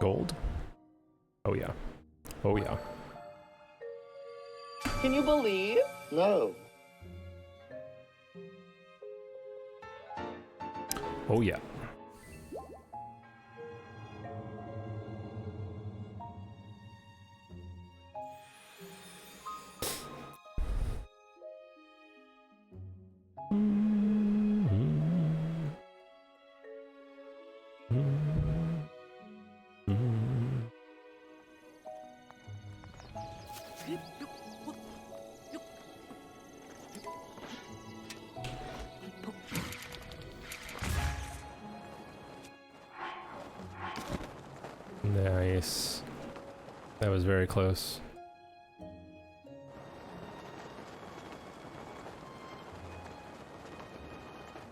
Gold? Oh yeah. Oh yeah. Can you believe? No. Oh yeah. Nice. That was very close.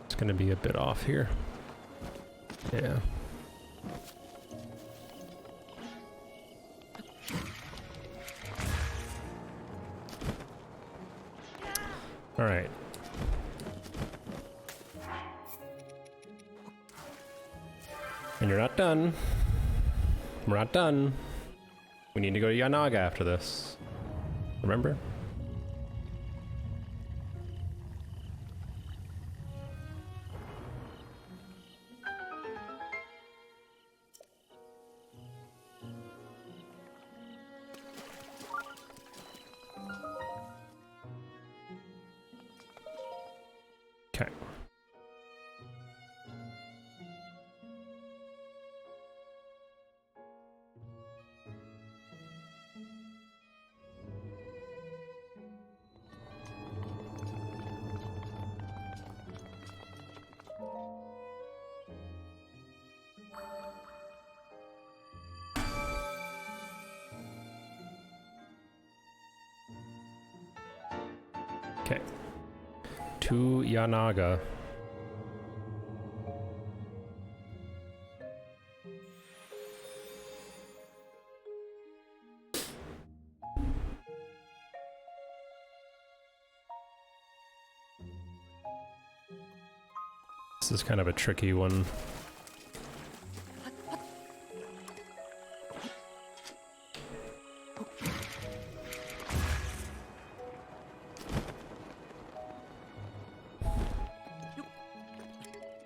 It's gonna be a bit off here. Yeah. All right. And you're not done. We're not done. We need to go to Yanaga after this. Remember? Okay. Okay. To Yanaga. This is kind of a tricky one.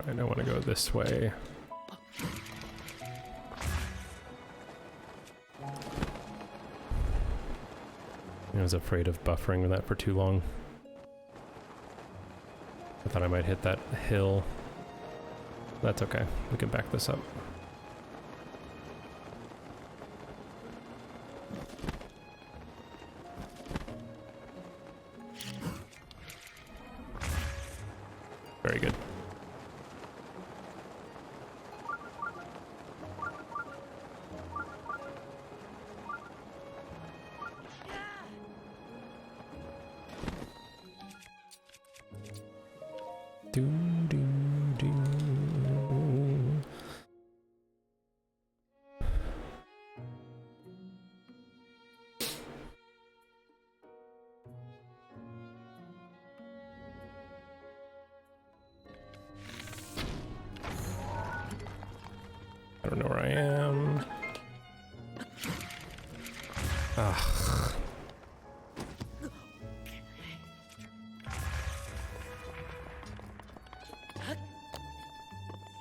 I don't want to go this way. I was afraid of buffering that for too long. I thought I might hit that hill. That's okay. We can back this up. Very good. Do, do, do. I don't know where I am. Ugh.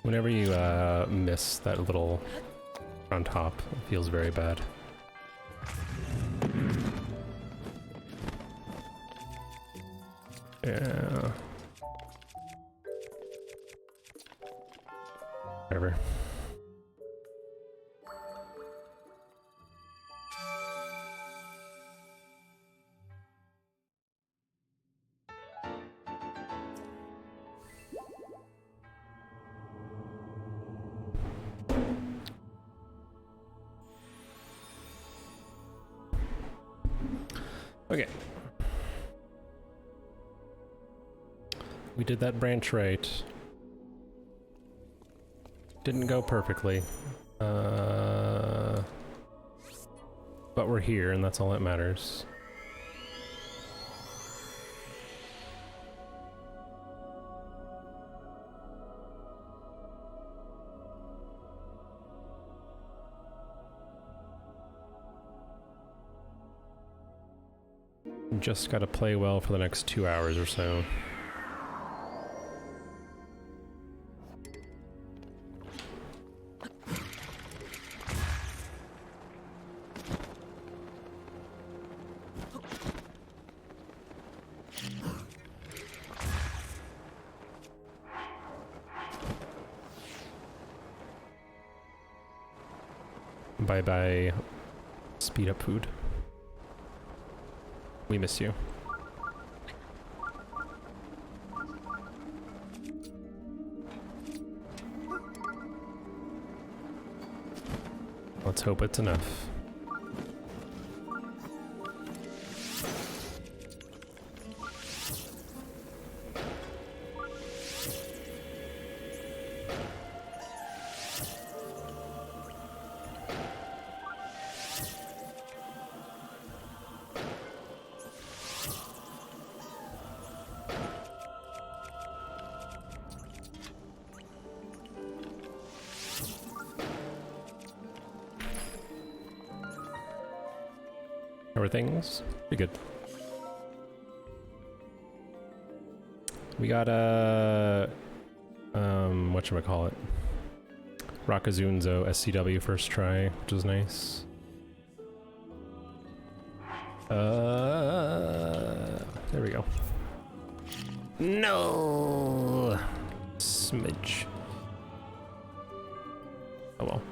Whenever you miss that little on top, it feels very bad. Yeah. Whatever. Okay. We did that branch right. Didn't go perfectly. But we're here, and that's all that matters. Just gotta play well for the next 2 hours or so. Bye-bye, speed up food. We miss you. Let's hope it's enough. How are things? Pretty good. We got whatchamacallit? Rakazunzo SCW first try, which is nice. There we go. No! Smidge. Oh well.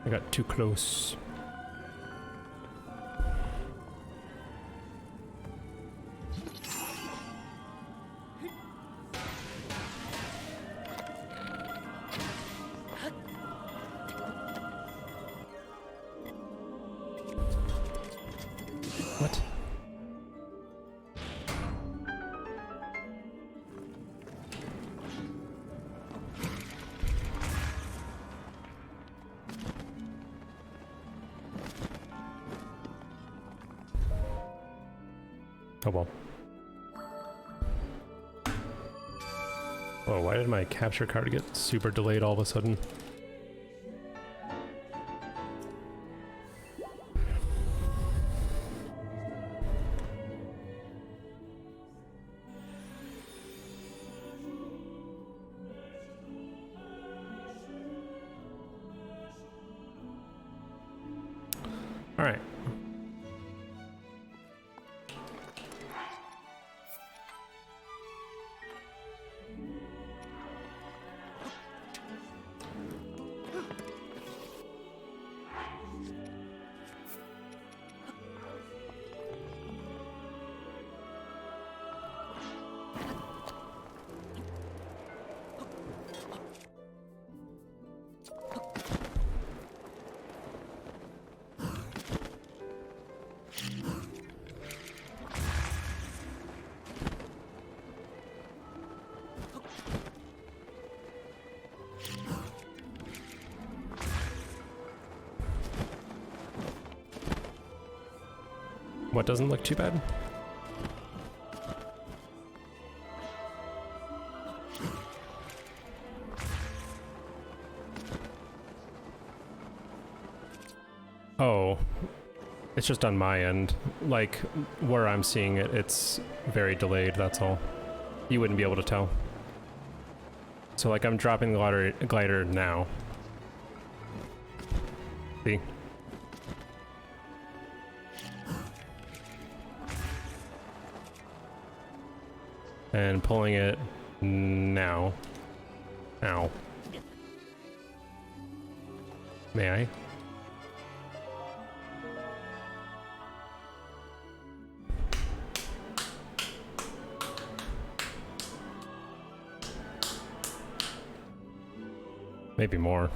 I got too close. What? Oh well. Oh, why did my capture card get super delayed all of a sudden? All right. What doesn't look too bad? Oh, it's just on my end. Like, where I'm seeing it, it's very delayed, that's all. You wouldn't be able to tell. So, like, I'm dropping the glider now. See? And pulling it now. Ow. May I? Maybe more.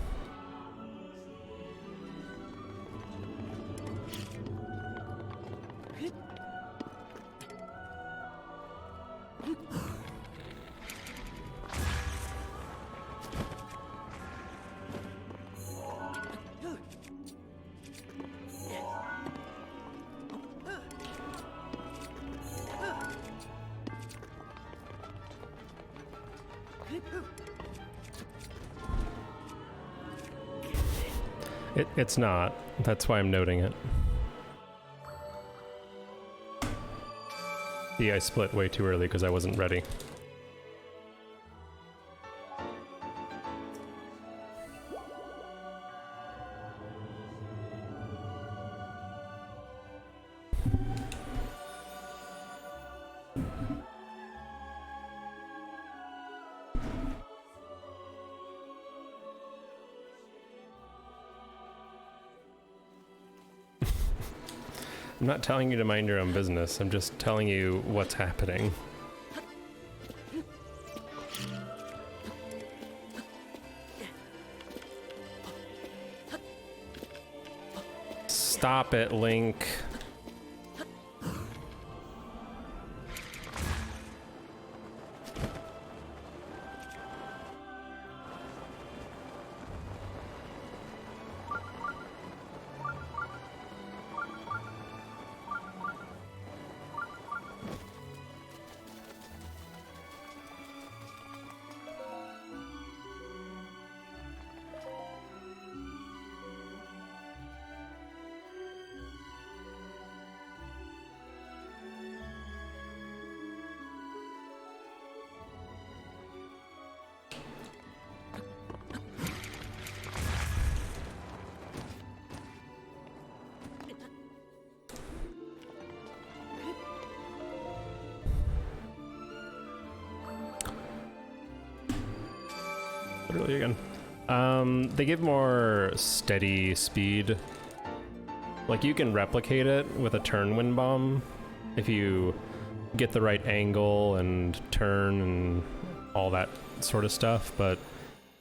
It's not. That's why I'm noting it. See, I split way too early because I wasn't ready. I'm not telling you to mind your own business, I'm just telling you what's happening. Stop it, Link. Literally again. They give more steady speed. Like, you can replicate it with a turn wind bomb if you get the right angle and turn and all that sort of stuff, but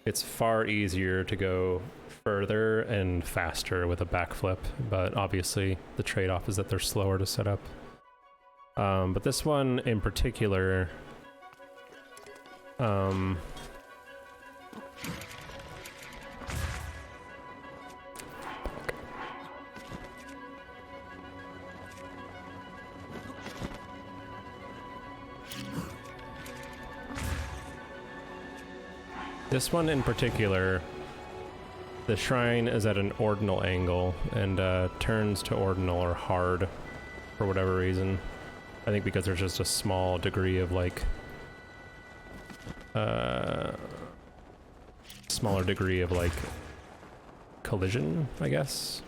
it's far easier to go further and faster with a backflip, but obviously the trade-off is that they're slower to set up. But this one in particular, the shrine is at an ordinal angle, and turns to ordinal are hard for whatever reason. I think because there's just a small degree of, like, smaller degree of, like, collision, I guess.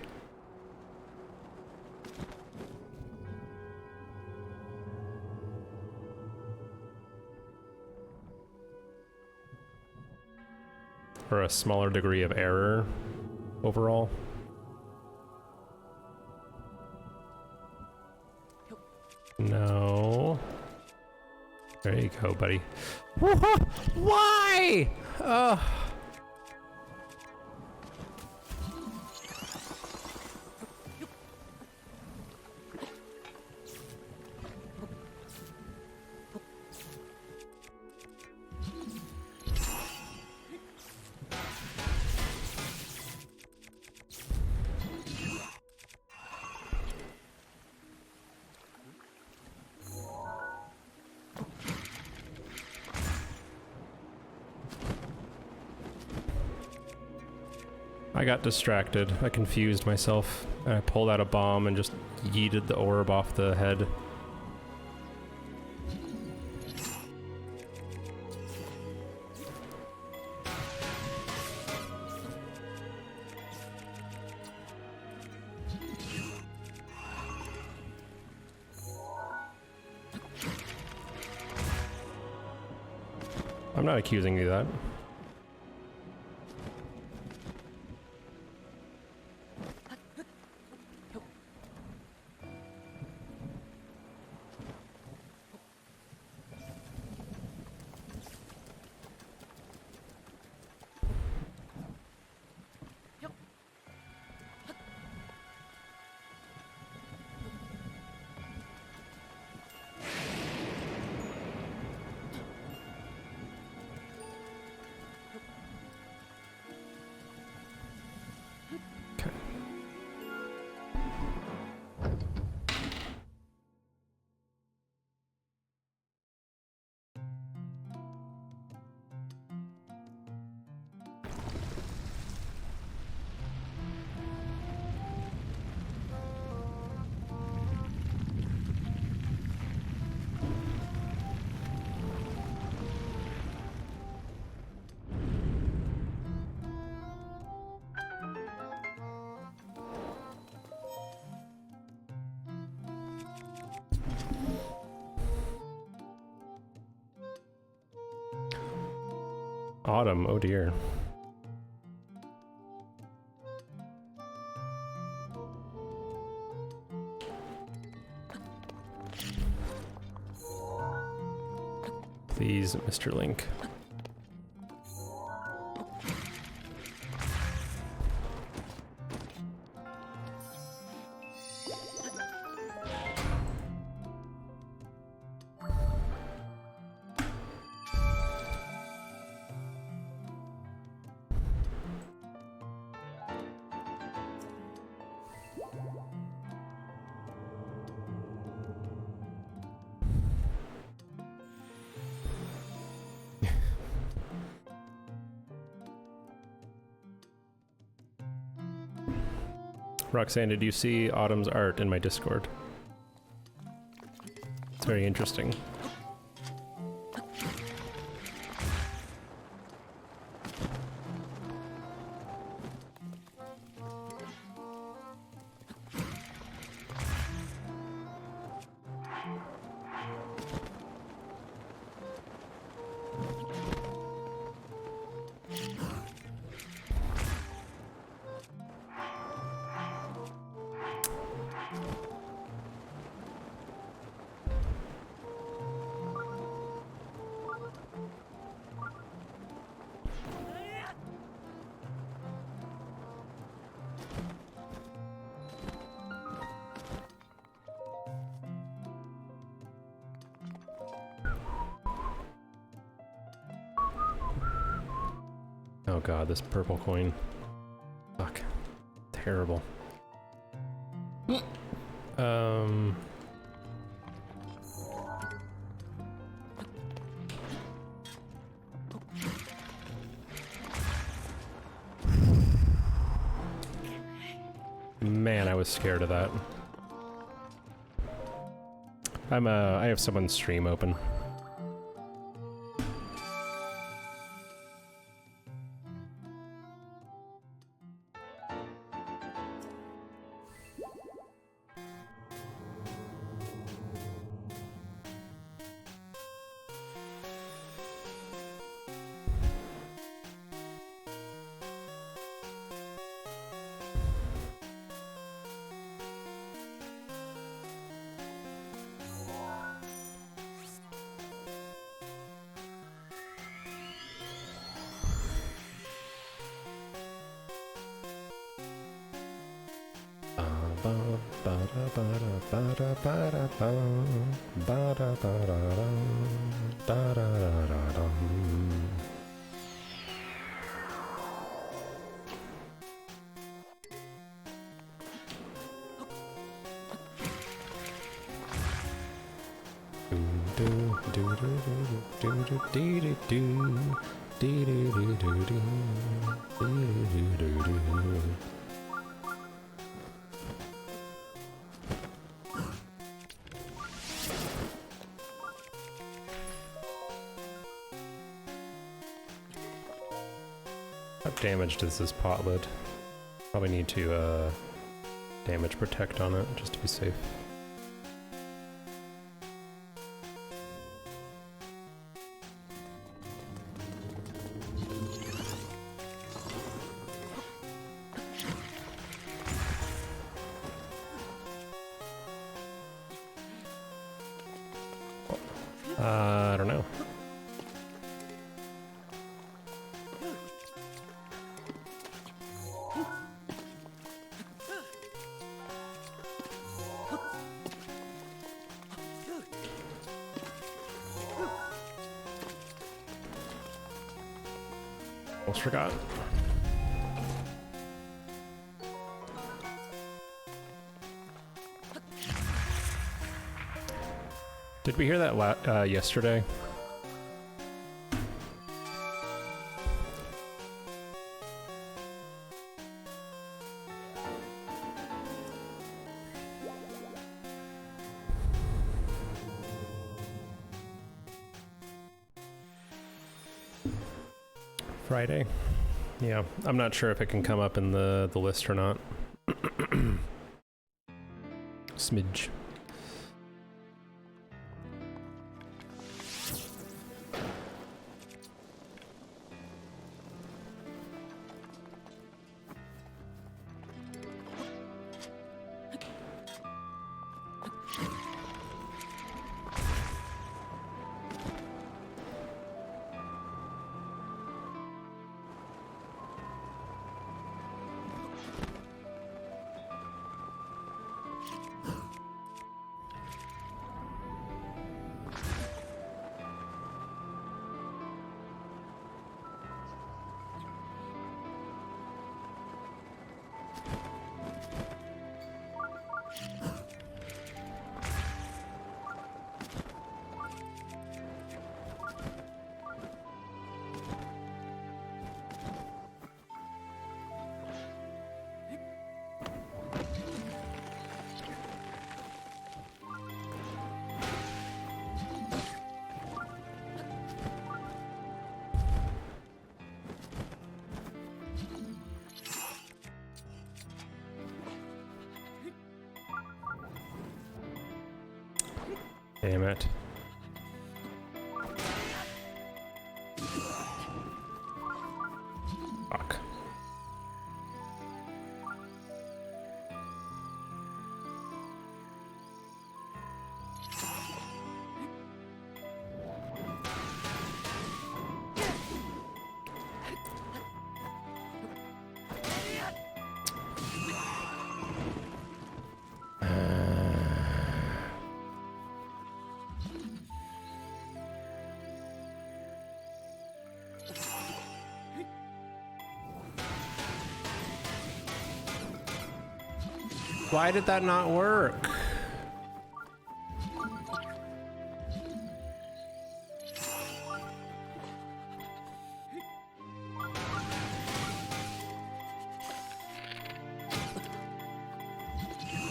Or a smaller degree of error overall. No. There you go, buddy. Why? I got distracted. I confused myself. And I pulled out a bomb and just yeeted the orb off the head. I'm not accusing you of that. Autumn, oh dear. Please, Mr. Link. Roxanne, did you see Autumn's art in my Discord? It's very interesting. Oh god, this purple coin. Fuck. Terrible. Man, I was scared of that. I have someone's stream open. Dee-doo-doo-doo-doo. Dee-doo-doo-doo-doo. How damaged is this pot lid? Probably need to damage protect on it just to be safe. I don't know. Almost forgot. Did we hear that yesterday? Friday? Yeah, I'm not sure if it can come up in the list or not. Smidge. Damn it. Fuck. Why did that not work?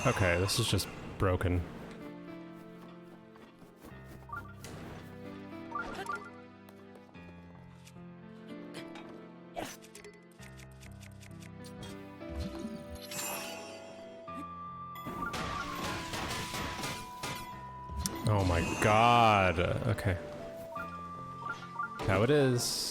Okay, this is just broken. Oh my god. Okay. How it is.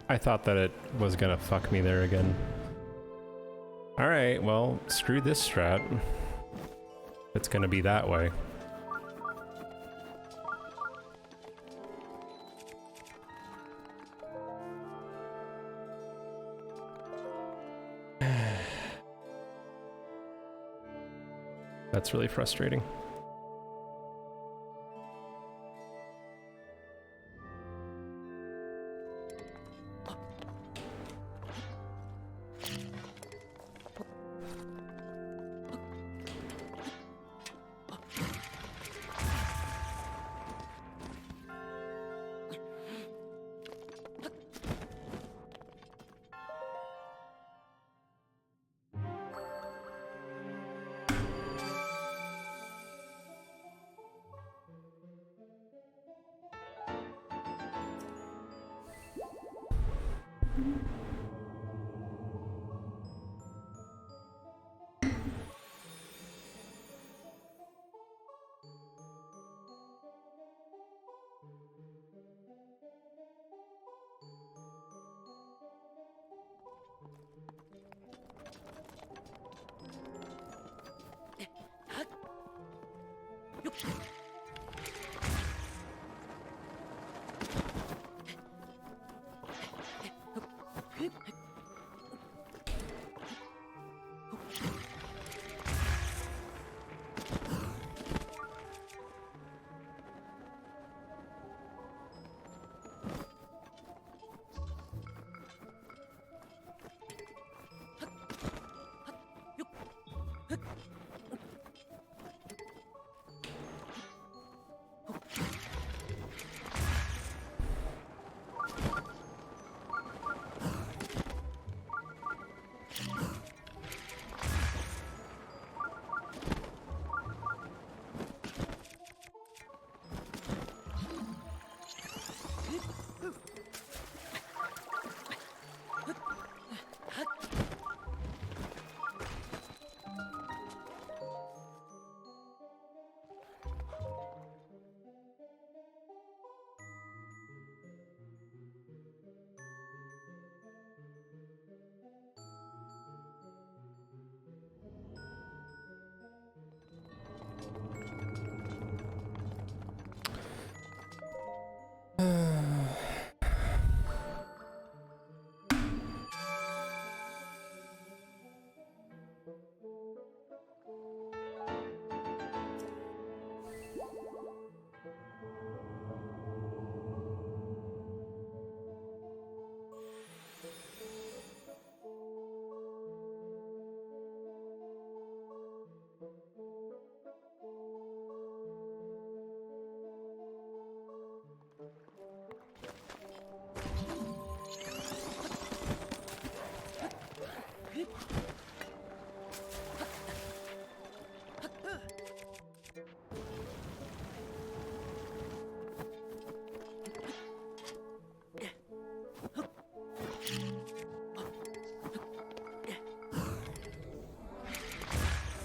I thought that it was gonna fuck me there again. Alright, well, screw this strat. It's gonna be that way. That's really frustrating.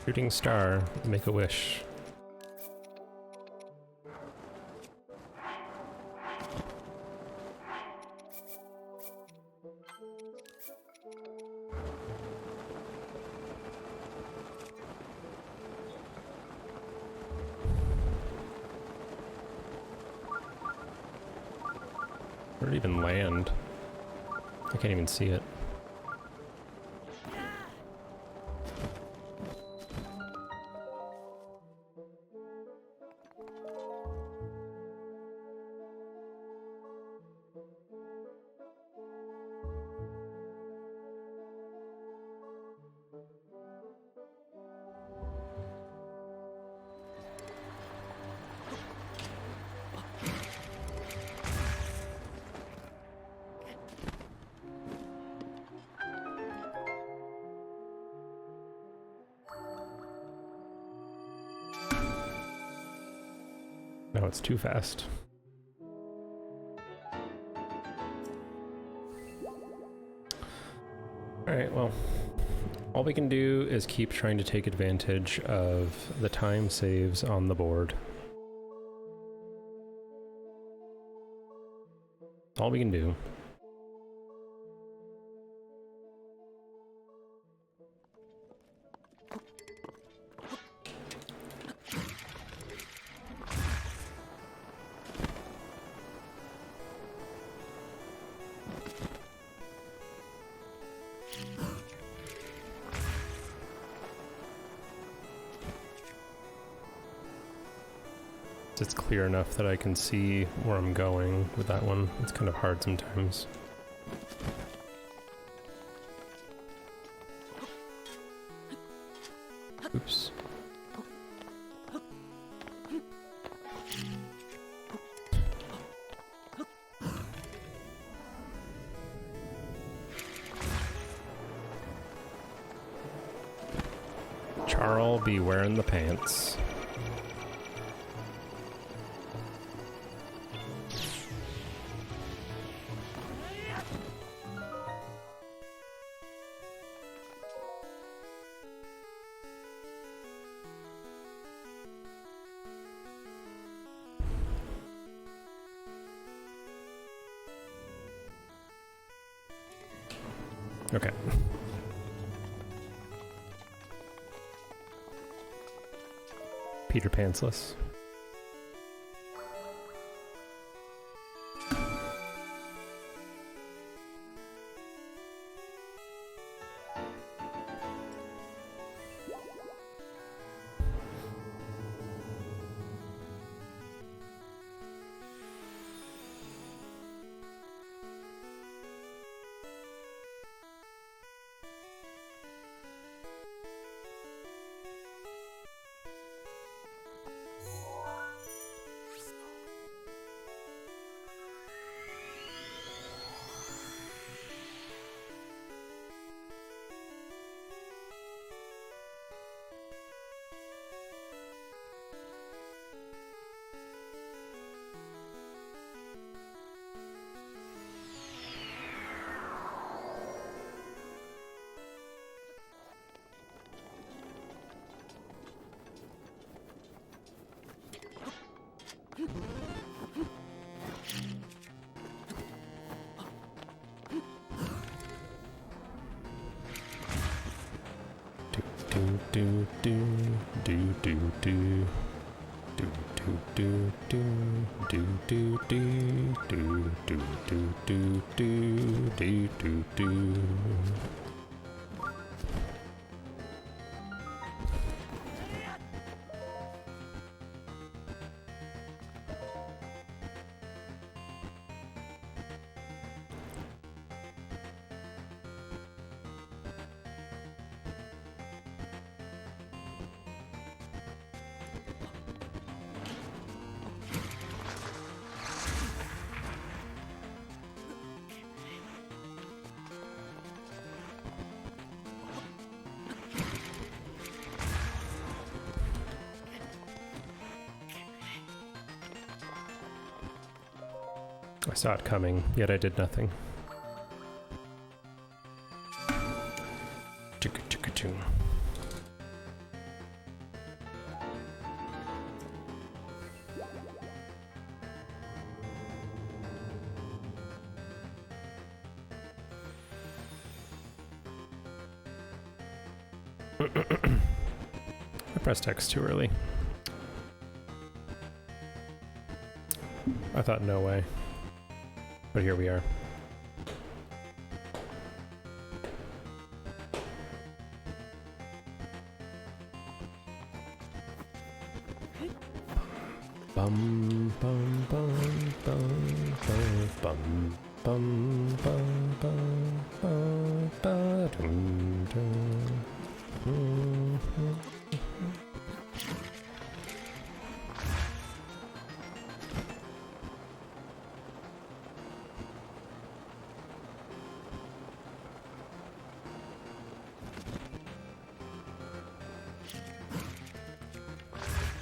Shooting star, make a wish. Where did it even land? I can't even see it. No, it's too fast. Alright, well, all we can do is keep trying to take advantage of the time saves on the board. All we can do. It's clear enough that I can see where I'm going with that one. It's kind of hard sometimes. Oops. Charl be wearing the pants. Okay. Peter Pantsless. Do do do do do do do do do do do do do do do do do do. I saw it coming, yet I did nothing. Chicka chicka choo. I pressed X too early. I thought no way. But here we are. Bum bum bum bum bum bum bum bum bum bum ba dum dum.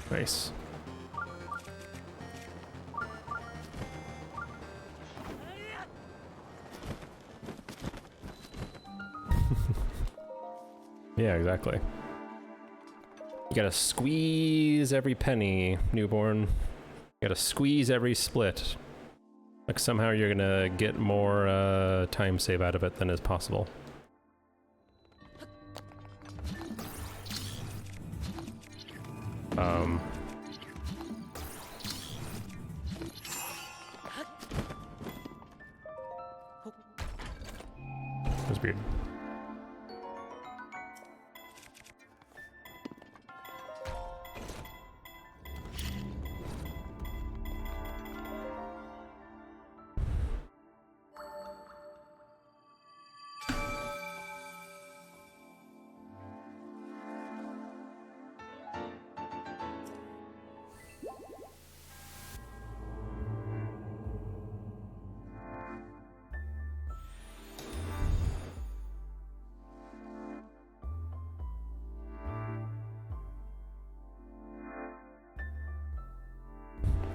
Nice. Yeah, exactly. You gotta squeeze every penny, newborn. You gotta squeeze every split. Like somehow you're gonna get more time save out of it than is possible. It was weird.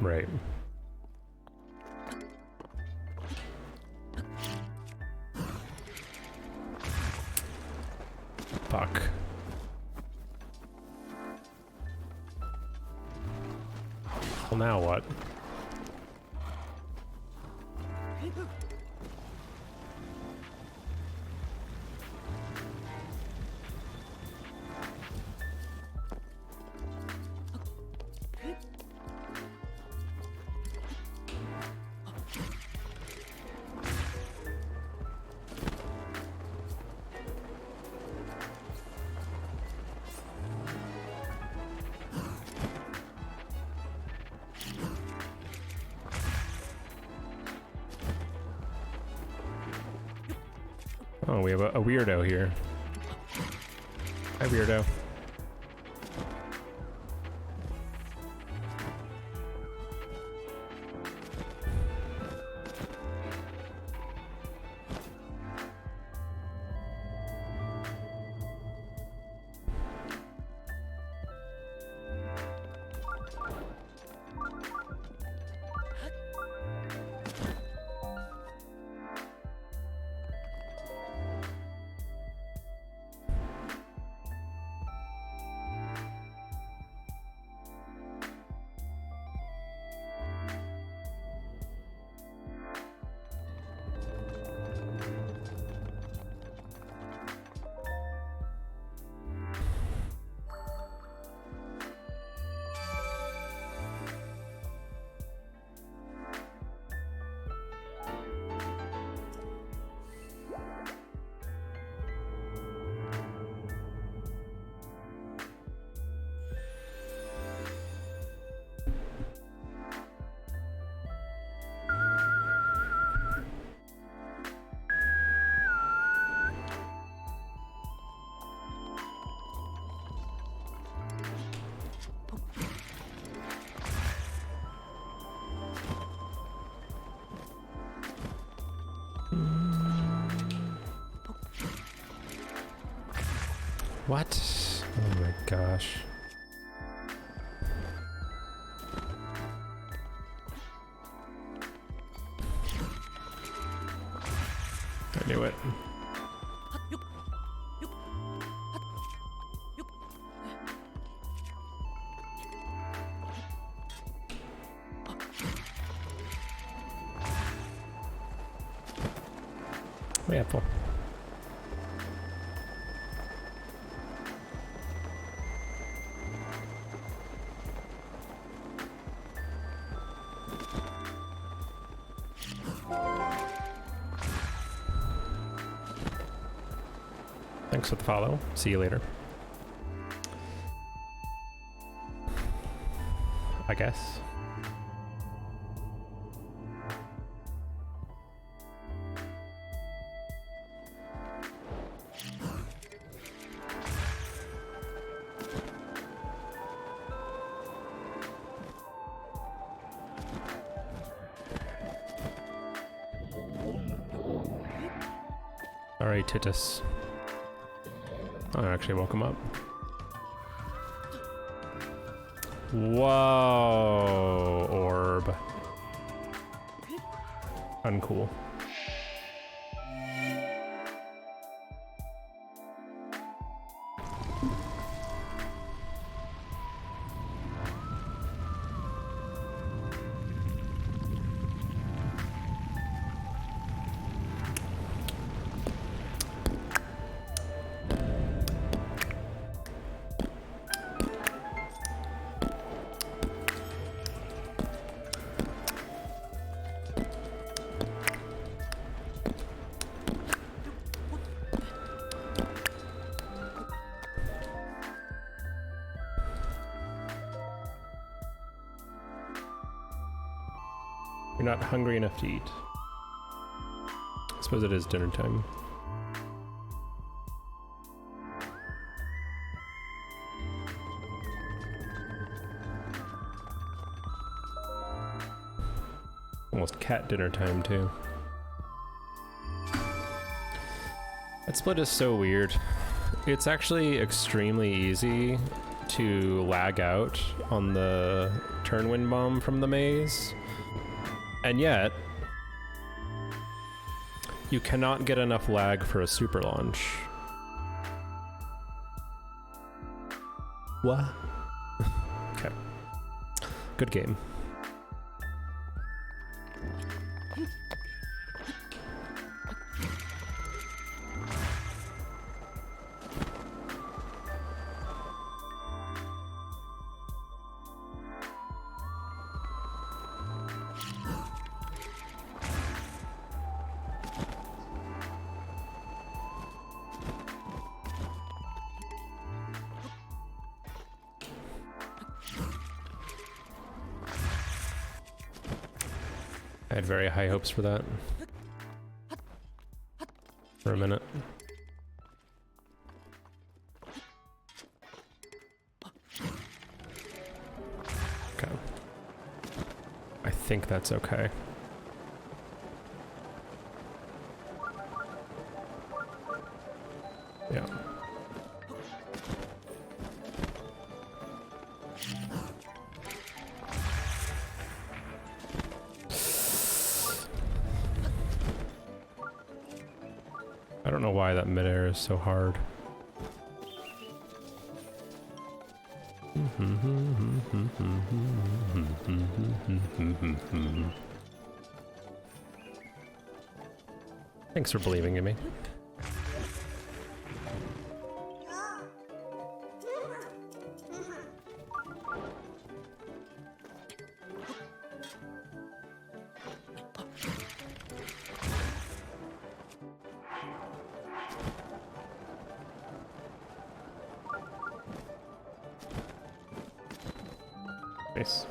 Right. Fuck. Well, now what? Oh, we have a weirdo here. Hi, weirdo. What? Oh my gosh. I knew it. We have full. Thanks for the follow. See you later. I guess. Alright, Titus. I actually woke him up. Whoa, orb. Uncool. You're not hungry enough to eat. I suppose it is dinner time. Almost cat dinner time, too. That split is so weird. It's actually extremely easy to lag out on the turn wind bomb from the maze, and yet you cannot get enough lag for a super launch. What? Okay. Good game. I had very high hopes for that. For a minute. Okay. I think that's okay. Yeah. I don't know why that midair is so hard. Thanks for believing in me. Nice.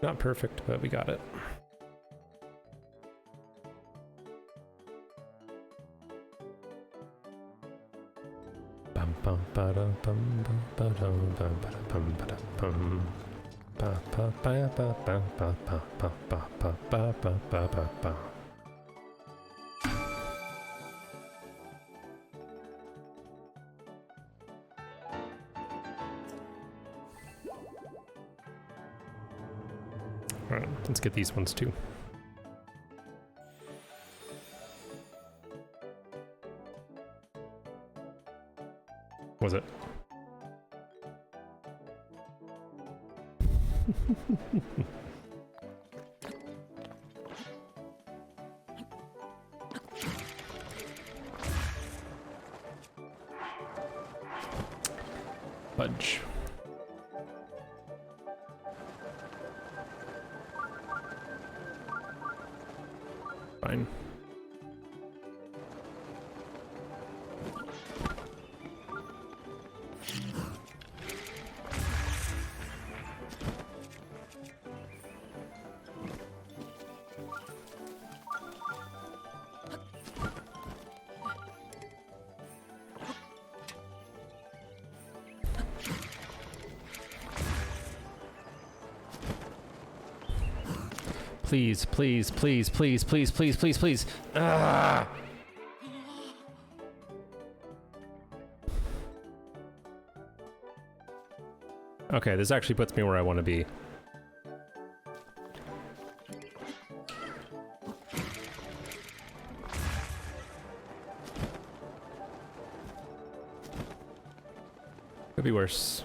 Not perfect, but we got it. Bum bum ba dum bum bum ba dum bum ba dum ba dum bum. Ba ba ba ba ba ba ba ba ba ba ba ba ba ba ba. Alright, let's get these ones too. Was it? Fudge. Fine. Please, please, please, please, please, please, please, please. Ah! Okay, this actually puts me where I want to be. Could be worse.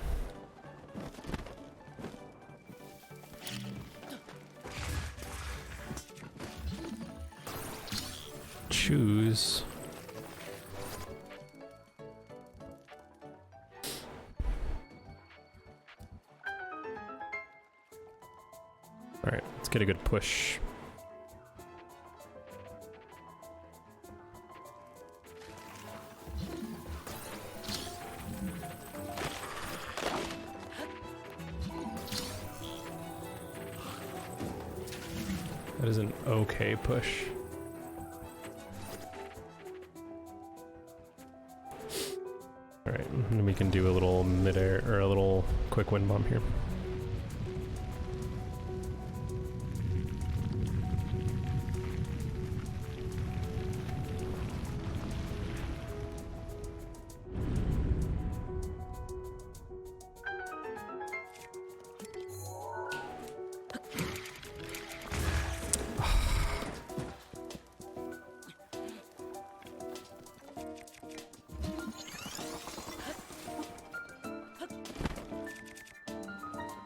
Choose. All right, let's get a good push. That is an okay push. Alright, and then we can do a little mid-air, or a little quick wind bomb here.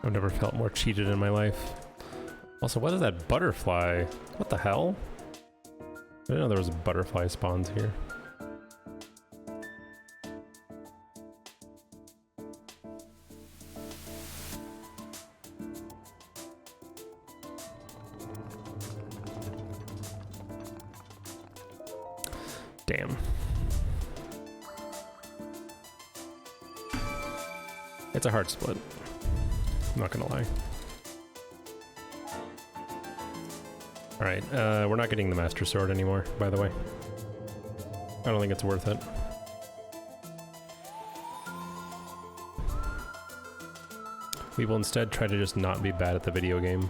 I've never felt more cheated in my life. Also, what is that butterfly? What the hell? I didn't know there was butterfly spawns here. Damn. It's a hard split. I'm not gonna lie. Alright, we're not getting the Master Sword anymore, by the way. I don't think it's worth it. We will instead try to just not be bad at the video game.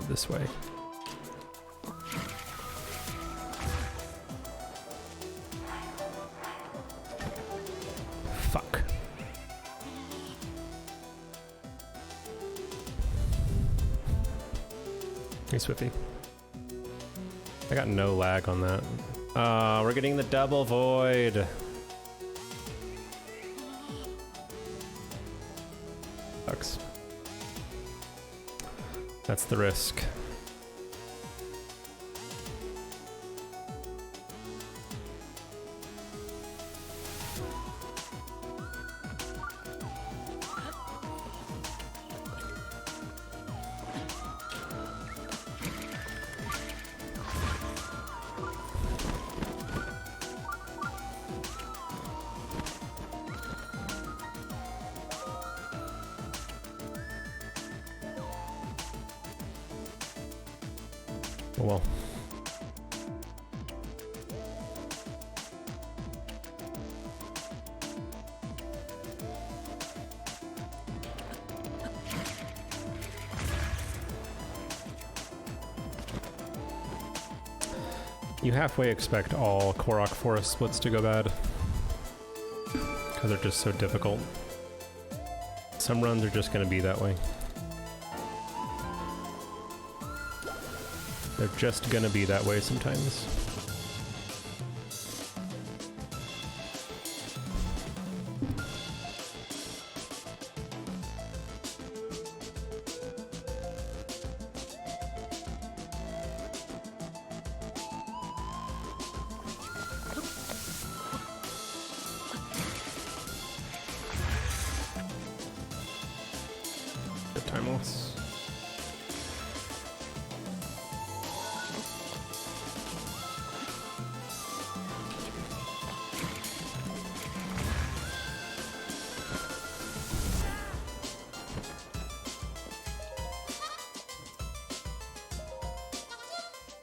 This way. Fuck. Hey, Swiffy. I got no lag on that. We're getting the double void. Sucks. That's the risk. Oh well. You halfway expect all Korok Forest splits to go bad, because they're just so difficult. Some runs are just going to be that way. They're just gonna be that way sometimes. Good time loss.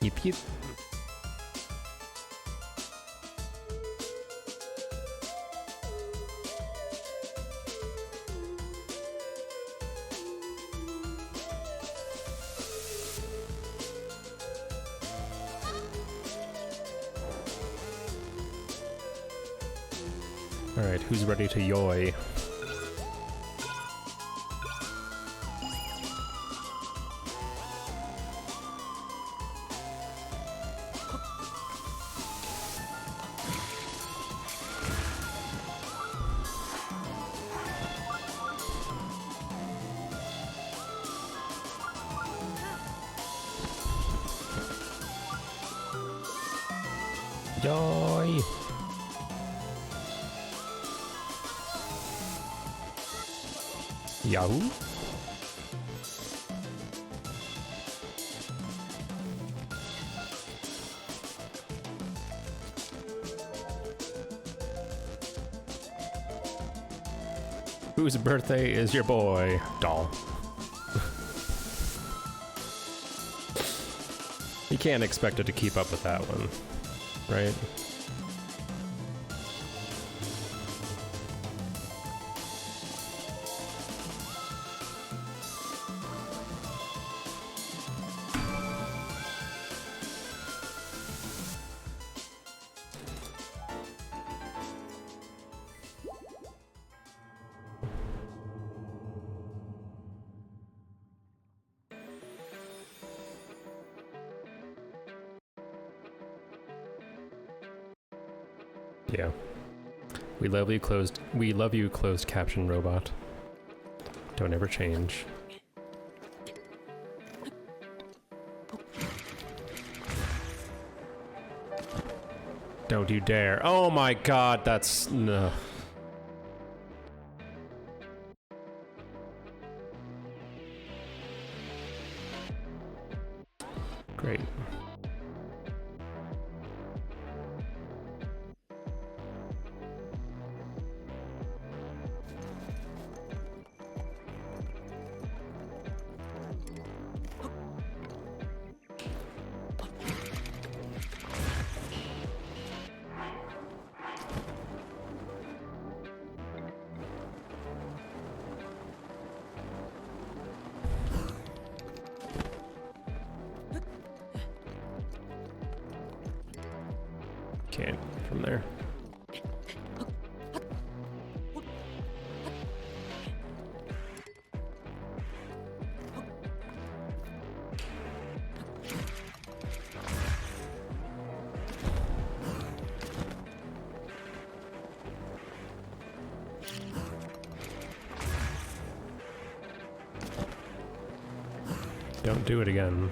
Yep, yep. All right, who's ready to yoy? Joy! Yahoo! Whose birthday is your boy? Doll. You can't expect it to keep up with that one, right? Yeah. We love you closed caption robot. Don't ever change. Don't you dare. Oh my god, that's no. Great. Can't from there. Don't do it again.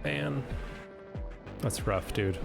Man, that's rough, dude.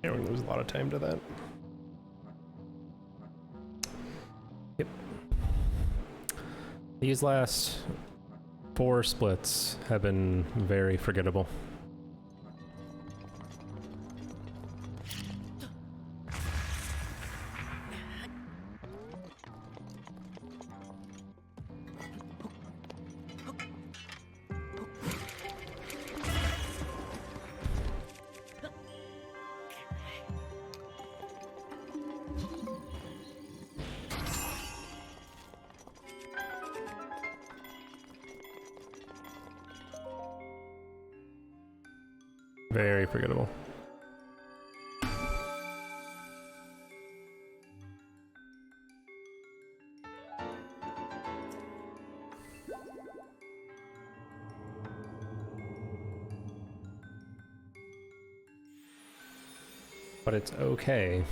Yeah, we're gonna lose a lot of time to that. Yep. These last 4 splits have been very forgettable. Very forgettable. But it's okay,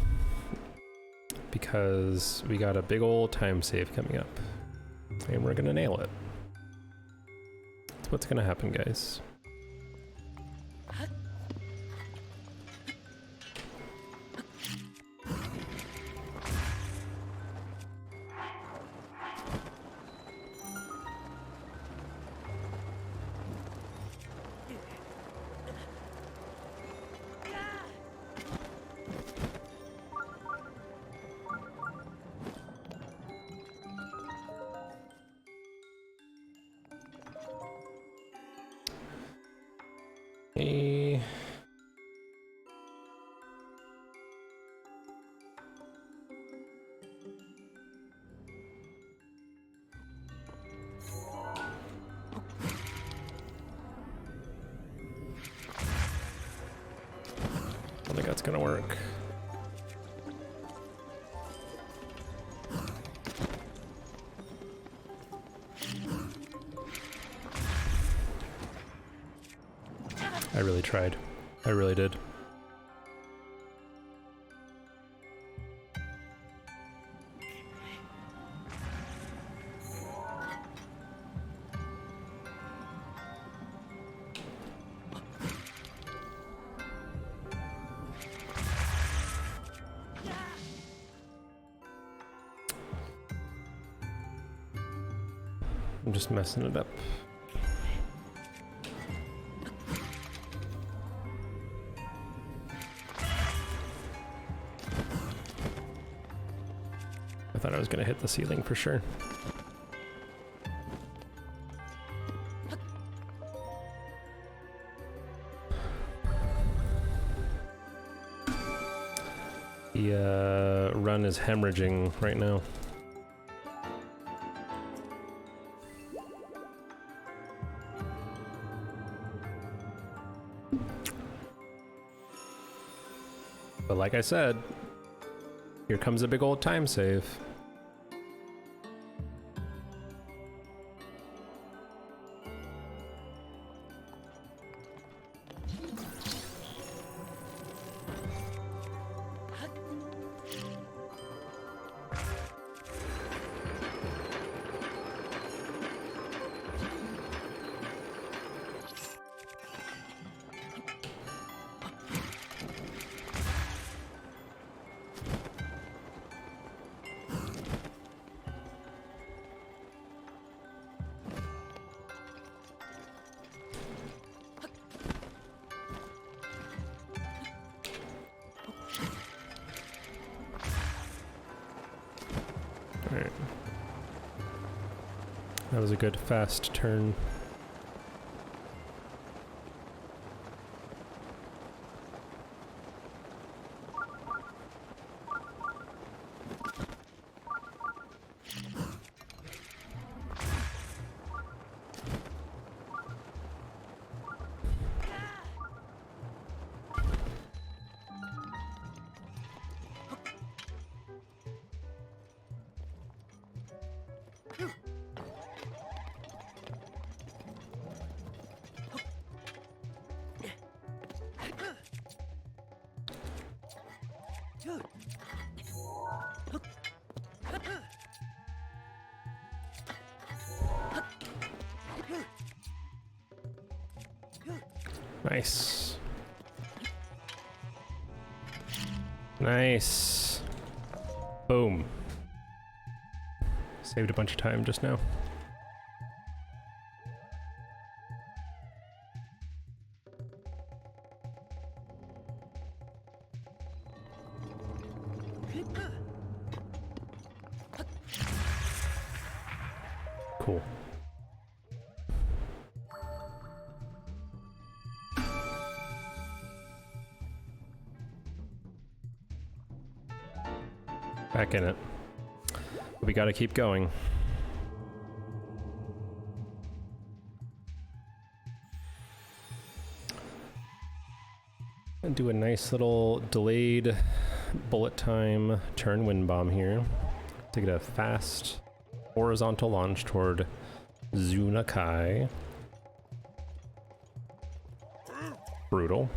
because we got a big old time save coming up, and we're gonna nail it. That's what's gonna happen, guys. Hey. I don't think that's gonna work. I really tried. I really did. I'm just messing it up. I thought I was gonna hit the ceiling for sure. The run is hemorrhaging right now. But like I said, here comes a big old time save. Alright. That was a good fast turn. Nice. Nice. Boom. Saved a bunch of time just now. Cool. Back in it. We gotta keep going. And do a nice little delayed bullet time turn wind bomb here to get a fast horizontal launch toward Zunakai. Brutal.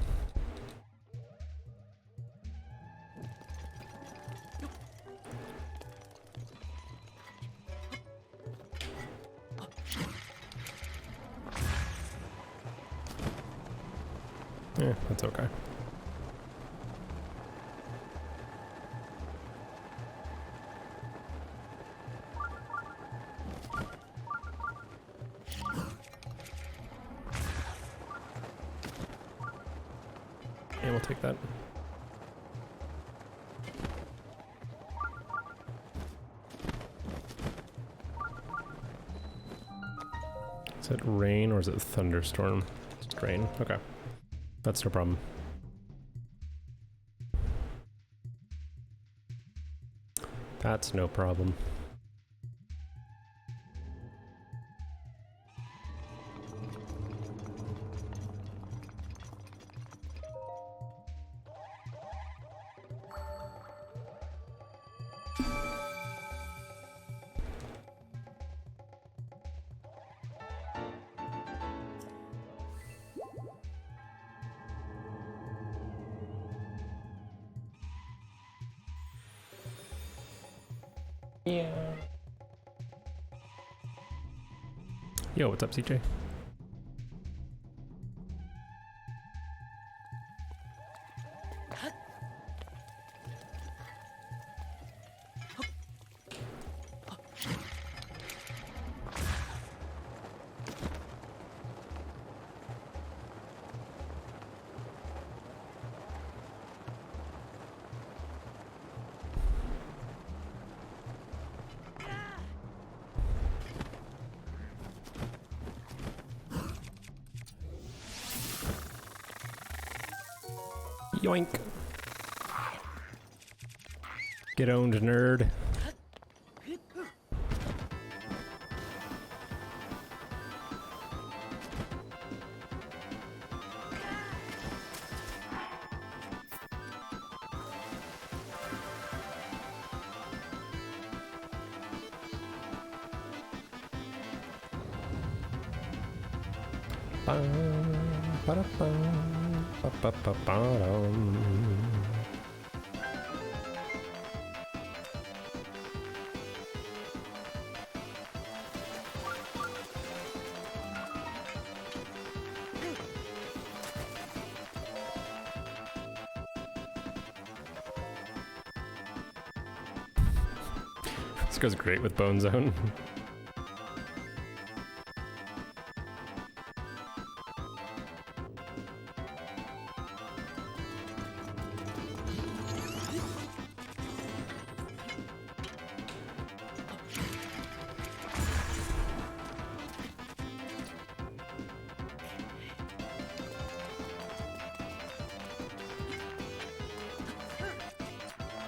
Yeah, that's okay. Yeah, we'll take that. Is it rain or is it thunderstorm? It's rain. Okay. That's no problem. That's no problem. Yeah. Yo, what's up, CJ? Yoink. Get owned, nerd. This goes great with Bone Zone.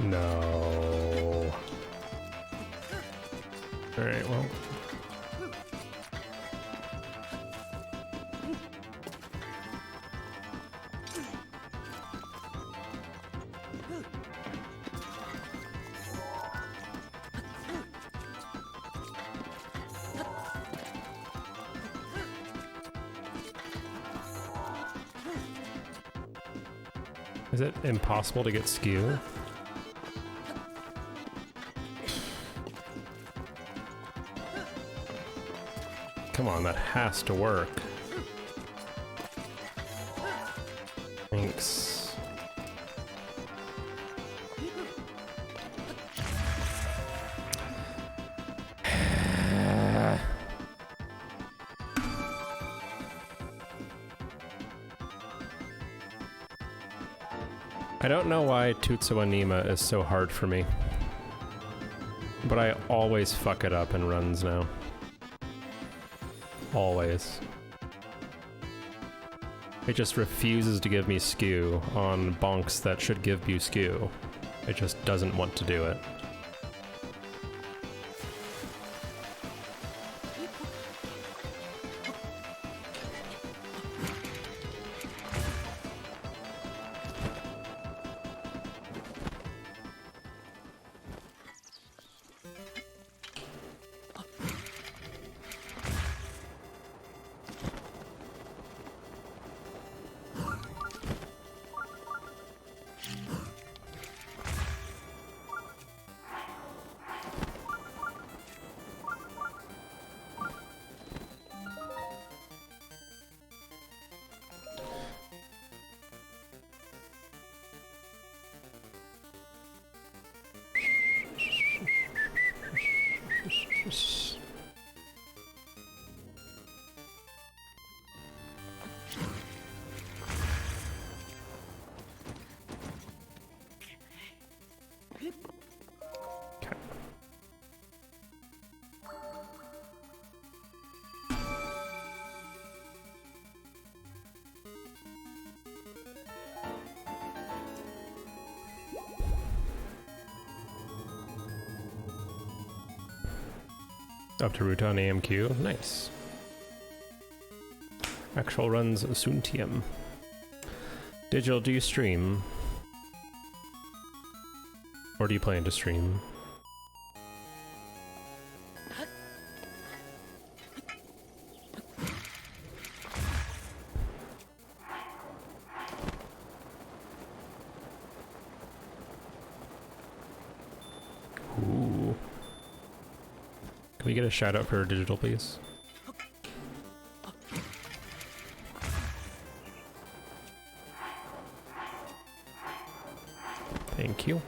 No. Alright, well. Is it impossible to get skew? Come on, that has to work. Thanks. I don't know why Tutsu Anima is so hard for me, but I always fuck it up in runs now. Always. It just refuses to give me skew on bonks that should give you skew. It just doesn't want to do it. Up to Rutan AMQ. Nice. Actual runs soon TM. Digital, do you stream? Or do you plan to stream? Ooh. Can we get a shout out for Digital, please? Thank you.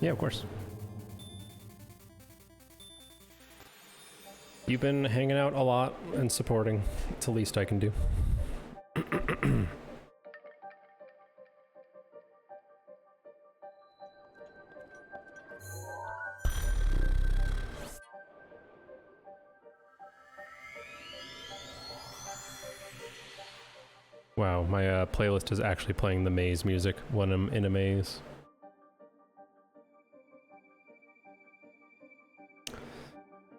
Yeah, of course. You've been hanging out a lot and supporting. It's the least I can do. Wow, my playlist is actually playing the maze music when I'm in a maze.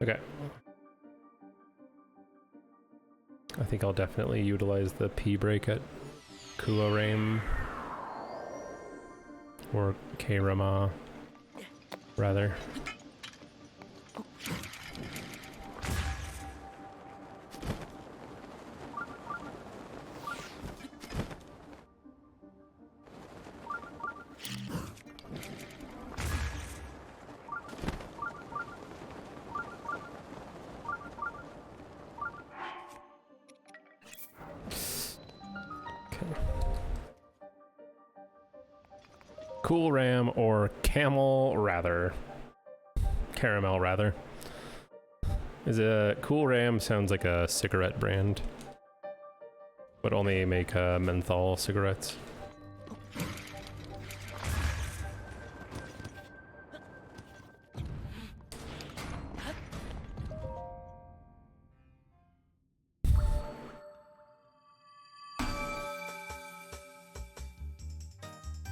Okay. I think I'll definitely utilize the P break at Kuoraim. Or Kairama, rather. Cool Ram or Camel rather. Caramel rather. Is a Cool Ram sounds like a cigarette brand, but only make menthol cigarettes.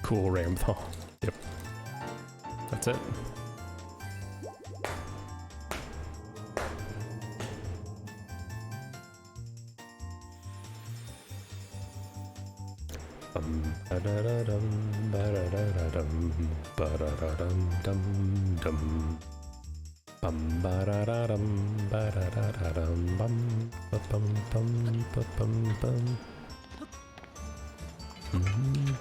Cool Ramthal. Yep. That's it. Ba-da-da-dum, ba-da-da-da-dum, ba-da-da-dum-dum-dum. Bum-ba-da-da-dum, ba-da-da-da-dum, bum, ba-bum-bum, ba-bum-bum. Mm-hmm.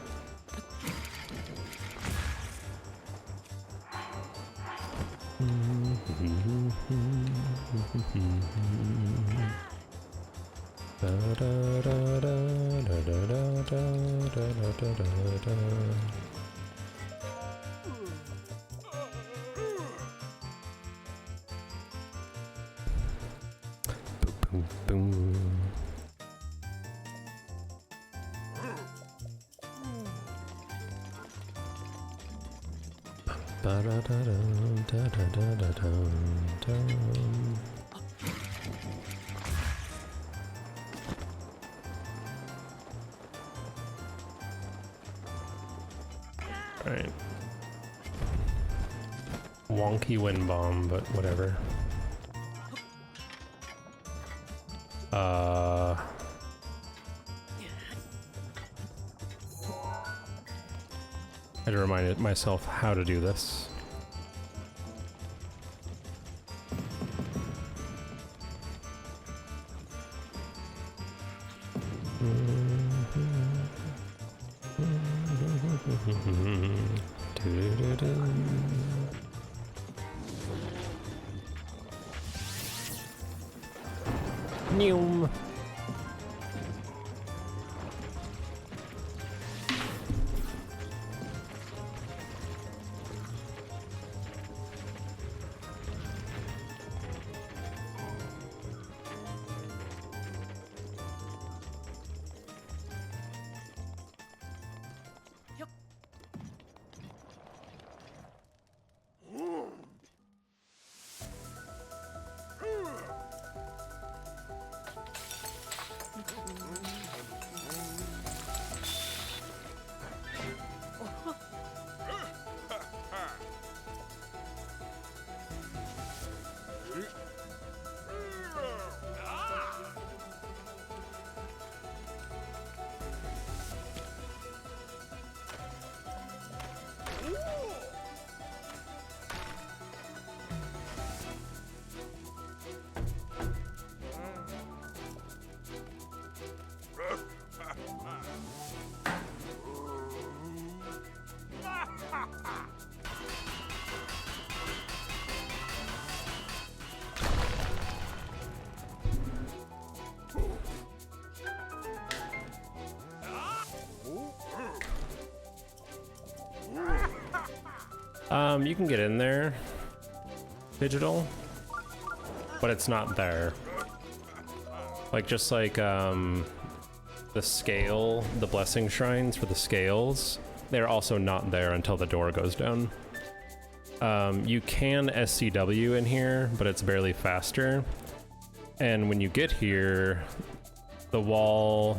Boom, boom. Alright. Wonky wind bomb, but whatever. had to remind myself how to do this. Noom. You can get in there, digital, but it's not there. Like, just like, the scale, the blessing shrines for the scales, they're also not there until the door goes down. You can SCW in here, but it's barely faster. And when you get here, the wall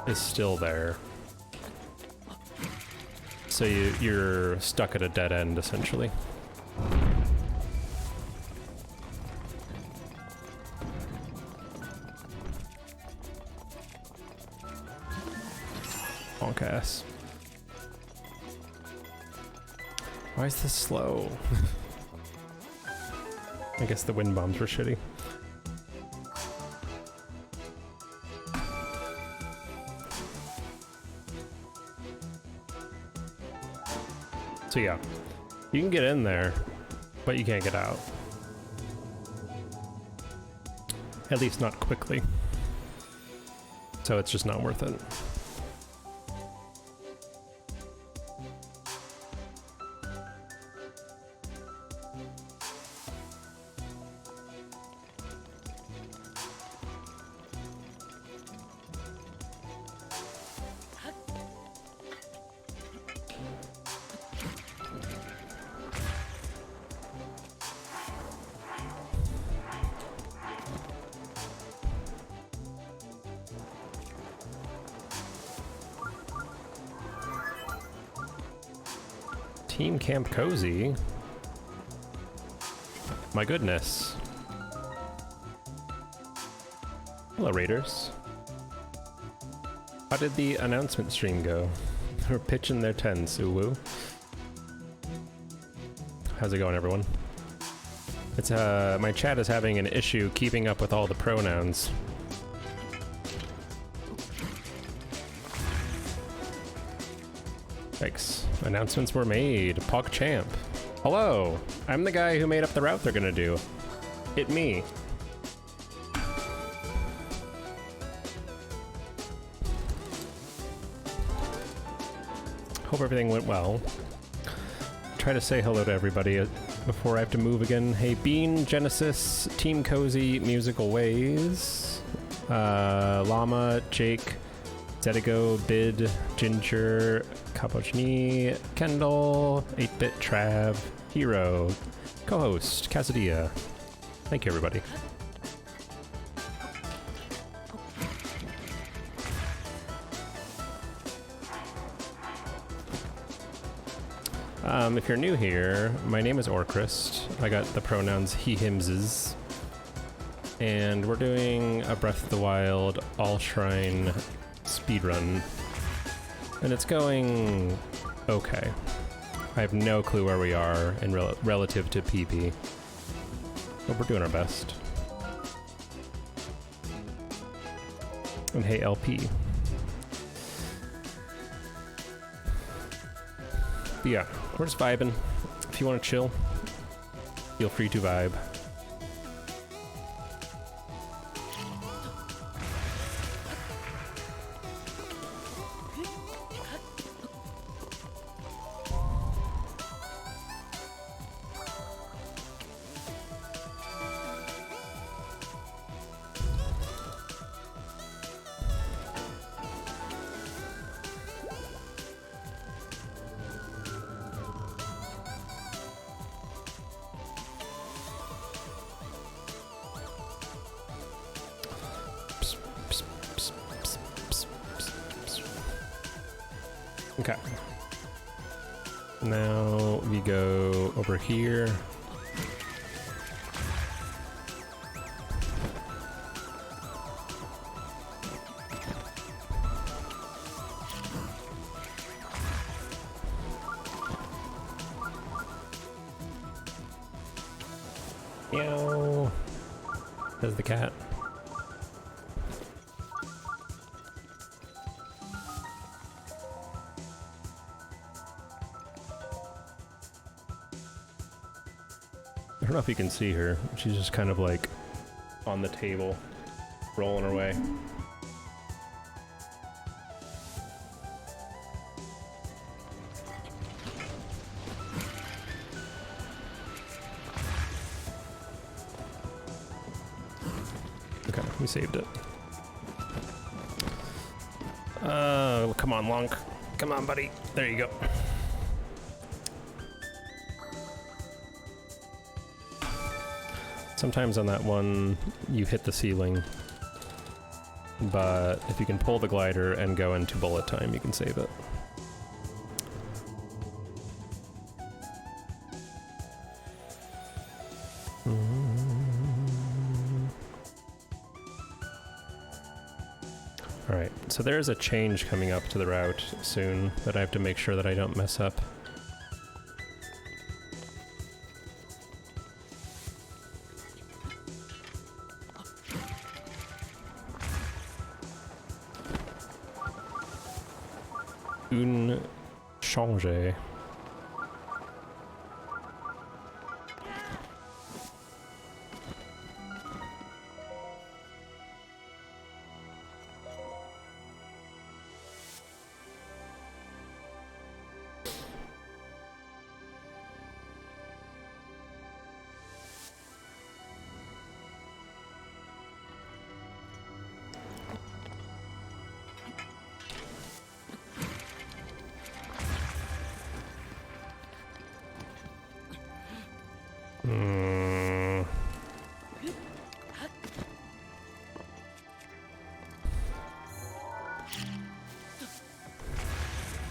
is still there. So you're stuck at a dead end, essentially. Honk ass. Why is this slow? I guess the wind bombs were shitty. So yeah, you can get in there, but you can't get out. At least not quickly. So it's just not worth it. Team Camp Cozy? My goodness. Hello, Raiders. How did the announcement stream go? They're pitching their tents, ooh woo. How's it going, everyone? It's my chat is having an issue keeping up with all the pronouns. Thanks. Announcements were made. PogChamp. Hello! I'm the guy who made up the route they're gonna do. It me. Hope everything went well. Try to say hello to everybody before I have to move again. Hey, Bean, Genesis, Team Cozy, Musical Ways, Llama, Jake, Zedigo, Bid, Ginger, Capochini, Kendall, 8-Bit Trav, Hero, co-host, Casadilla. Thank you, everybody. If you're new here, my name is Orchrist. I got the pronouns he, himses. And we're doing a Breath of the Wild all-shrine speedrun. And it's going okay. I have no clue where we are in relative to PB. But we're doing our best. And hey, LP. But yeah, we're just vibing. If you want to chill, feel free to vibe. Okay. Now we go over here. Meow. Says the cat. I don't know if you can see her. She's just kind of like on the table, rolling her way. Okay, we saved it. Come on, Lonk. Come on, buddy. There you go. Sometimes on that one, you hit the ceiling, but if you can pull the glider and go into bullet time, you can save it. Alright, so there's a change coming up to the route soon that I have to make sure that I don't mess up. Un changer.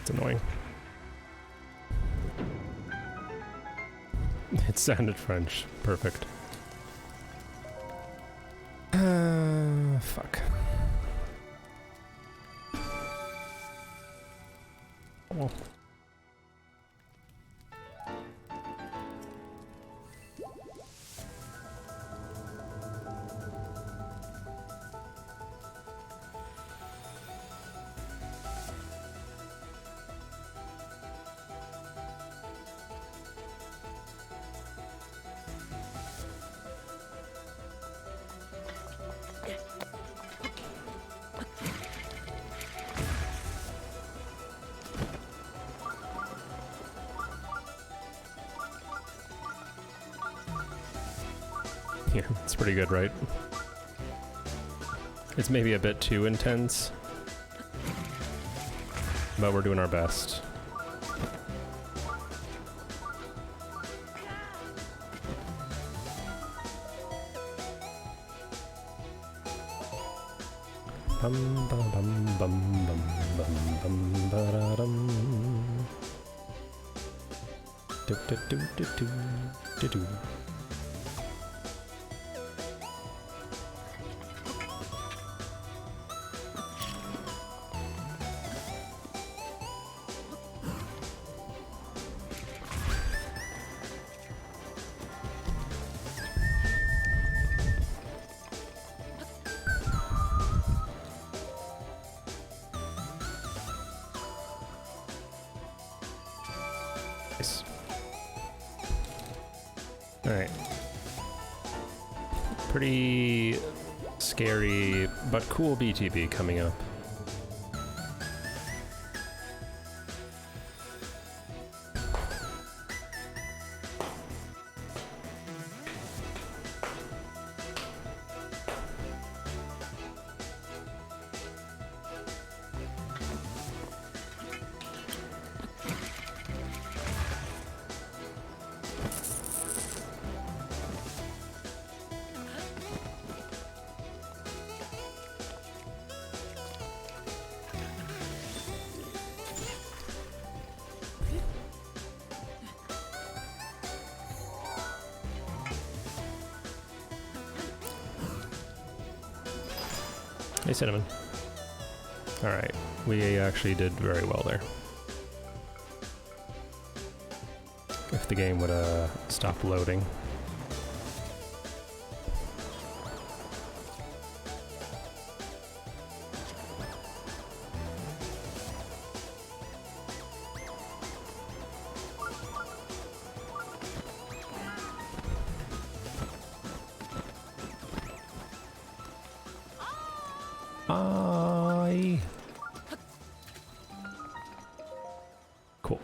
It's annoying. It sounded French. Perfect. Fuck. Oh. Yeah, it's pretty good, right? It's maybe a bit too intense, but we're doing our best. Bum bum bum bum bum bum bum ba-da-dum. Do do do do do do do. Nice. Alright. Pretty scary but cool BTB coming up. Hey, Cinnamon. Alright, we actually did very well there. If the game would stop loading. Cool.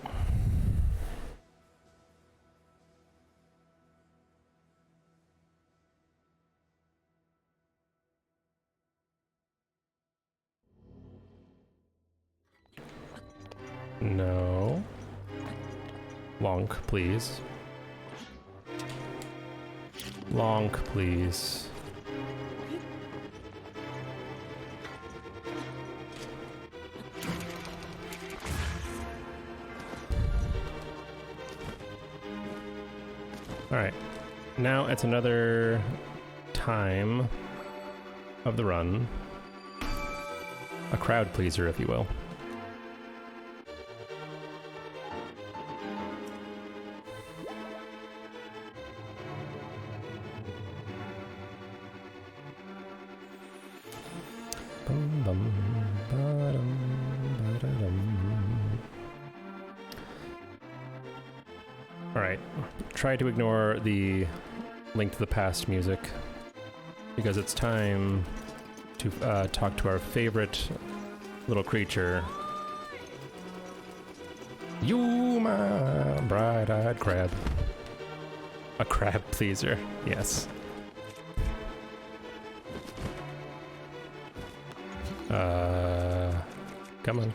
No. Lonk, please. Lonk, please. Alright, now it's another time of the run. A crowd pleaser, if you will. Bum, bum, ba-dum, ba-da-dum. Alright, try to ignore the Link to the Past music, because it's time to talk to our favorite little creature. You, my bright-eyed crab. A crab pleaser, yes. Come on.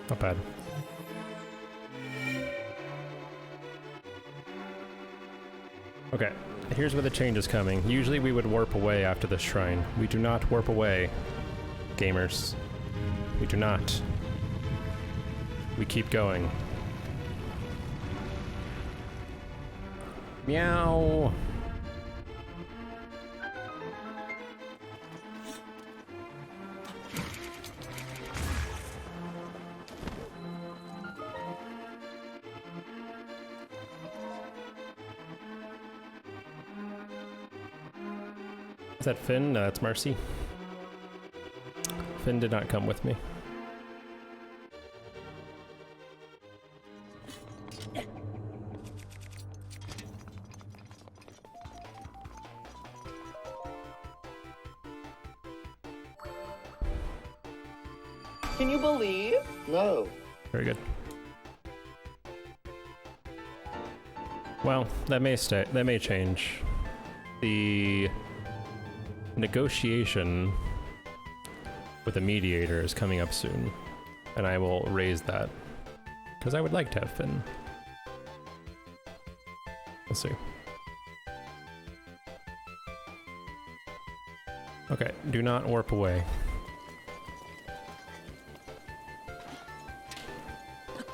Not bad. Okay, here's where the change is coming. Usually we would warp away after this shrine. We do not warp away, gamers. We do not. We keep going. Meow! Is that Finn? No, that's Marcy. Finn did not come with me. Can you believe? No. Very good. Well, that may stay. That may change. The negotiation with a mediator is coming up soon, and I will raise that because I would like to have Finn. We'll see. Okay, do not warp away.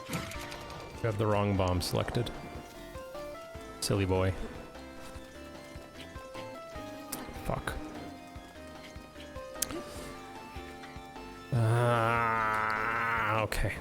You have the wrong bomb selected. Silly boy. Fuck. Okay.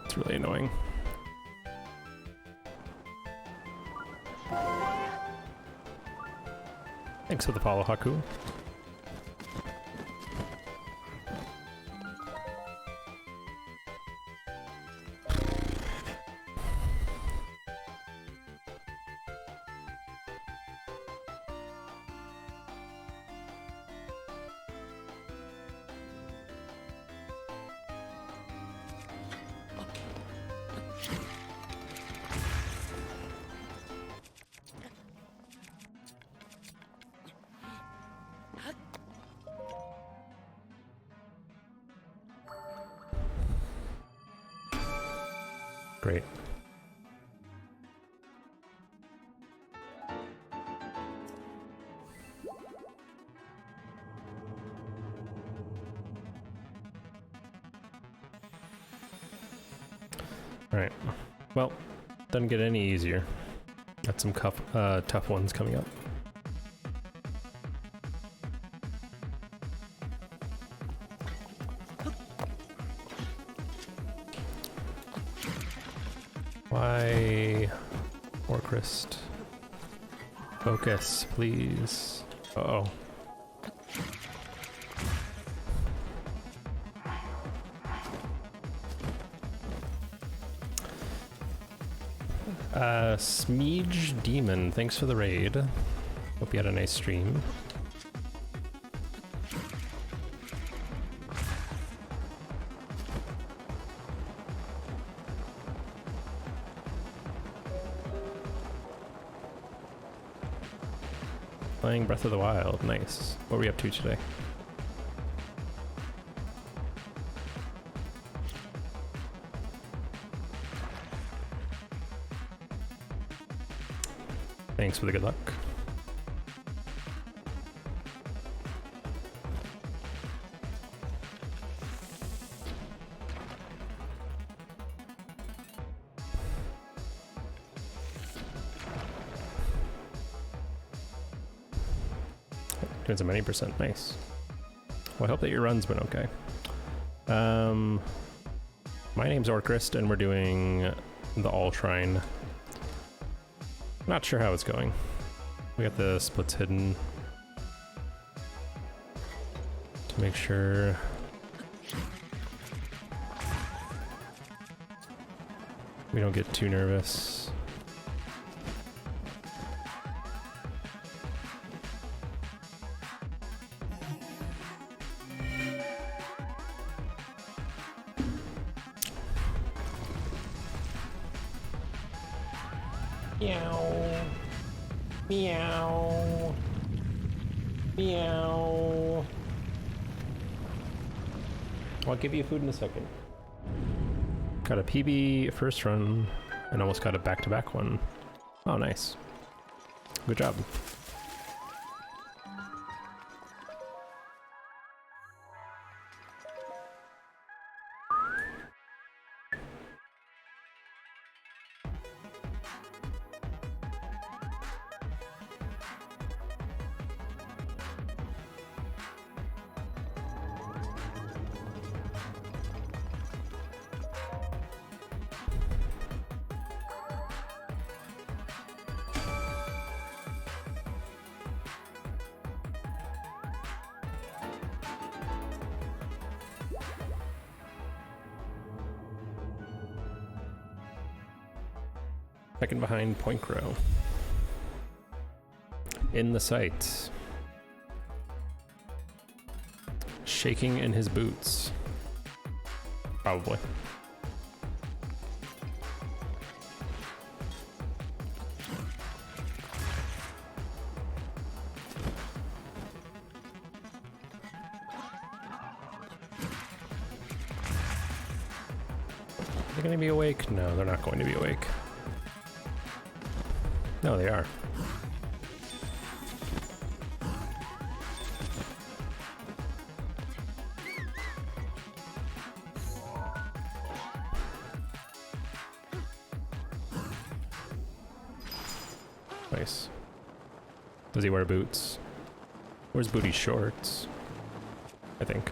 It's really annoying. Thanks for the follow, Haku. Great. All right. Well, doesn't get any easier. Got some tough ones coming up. Why, Orcrist? Focus, please. Uh-oh. Smeege Demon, thanks for the raid. Hope you had a nice stream. Playing Breath of the Wild, nice. What are we up to today? Thanks for the good luck. Doing some 90%, nice. Well, I hope that your run's been okay. My name's Orcrist, and we're doing the All Shrine. Not sure how it's going. We got the splits hidden to make sure. We don't get too nervous. Meow. Meow. Meow. I'll give you food in a second. Got a PB first run and almost got a back-to-back one. Oh, nice. Good job. Second behind Point Crow. In the sights. Shaking in his boots. Probably. They're going to be awake? No, they're not going to be awake. No, they are. Nice. Does he wear boots? Where's booty shorts? I think.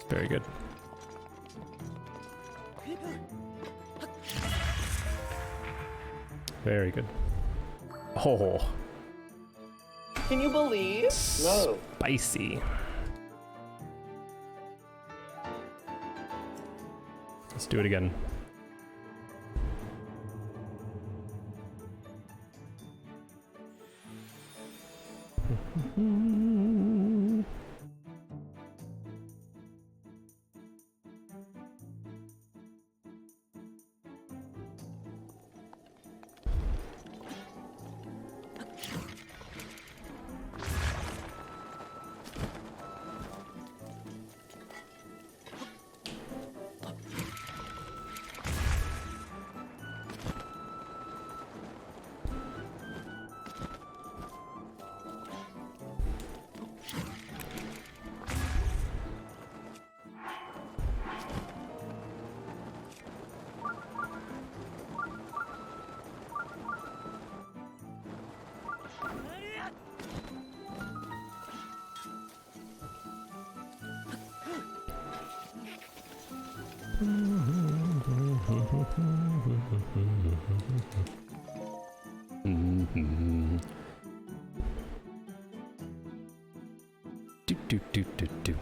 Very good. Very good. Oh. Can you believe? No. Spicy. Let's do it again. Do do do do do.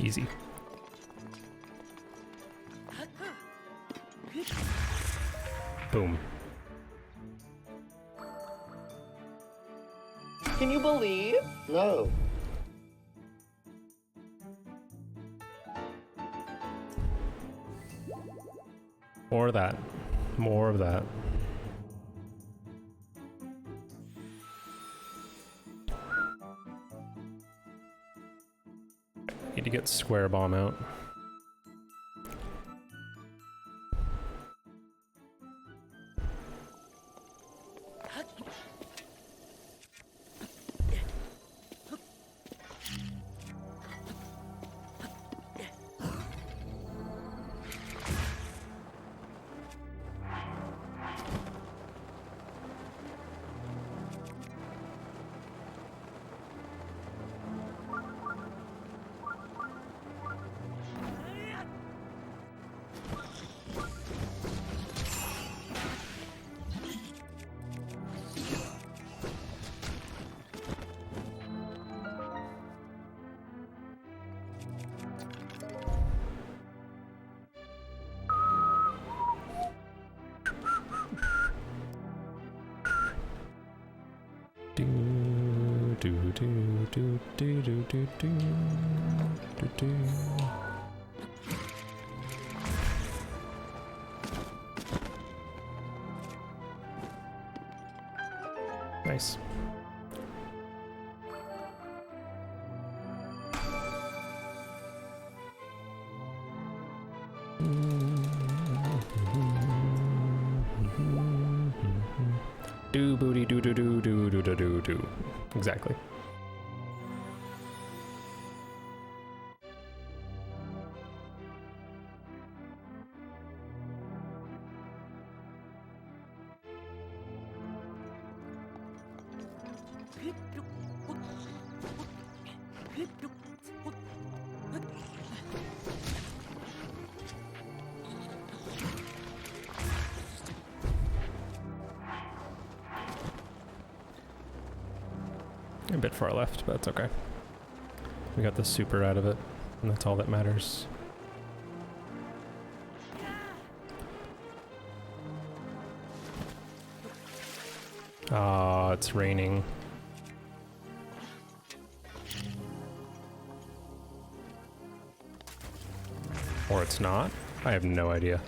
Easy. Boom. Can you believe? No. More of that. More of that. Need to get Square Bomb out. do do do do do do do. Nice. Do booty do do do do do do do do. Exactly. A bit far left, but that's okay. We got the super out of it, and that's all that matters. Ah, it's raining. Or it's not? I have no idea.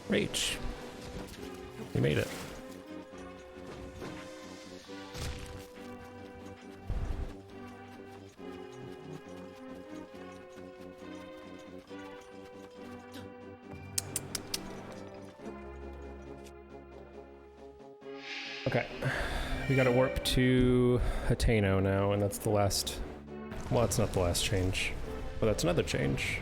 Rach, you made it. Okay, we gotta warp to Hateno now, and that's the last, well, it's not the last change, but that's another change.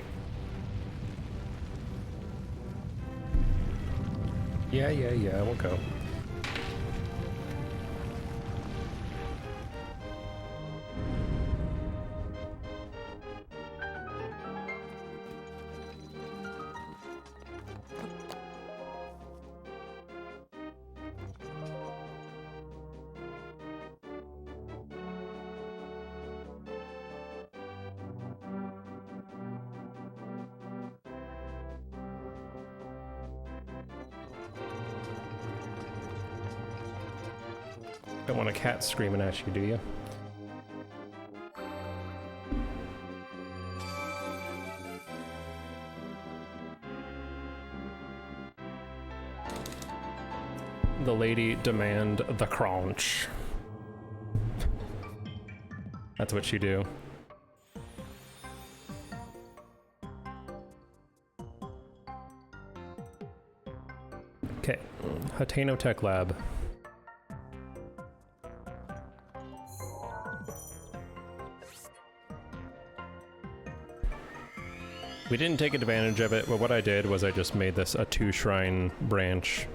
Yeah, we'll go. Don't want a cat screaming at you, do you? The lady demand the crunch. That's what you do. Okay, Hateno Tech Lab. We didn't take advantage of it, but what I did was I just made this a 2-shrine branch,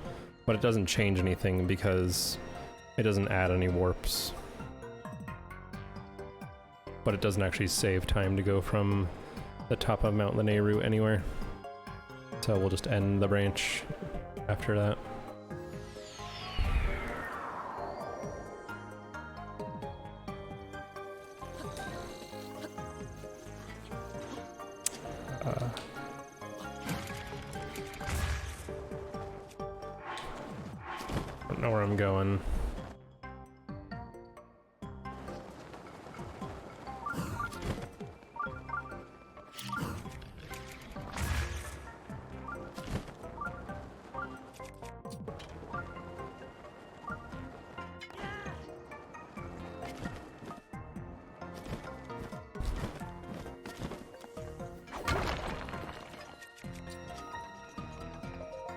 but it doesn't change anything because it doesn't add any warps. But it doesn't actually save time to go from the top of Mount Lanayru anywhere. So we'll just end the branch after that. Don't know where I'm going.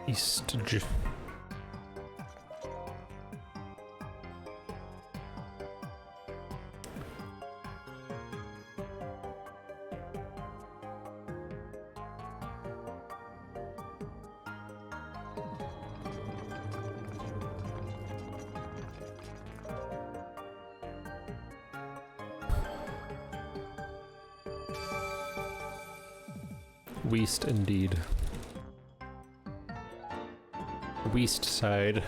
East. West indeed. West side.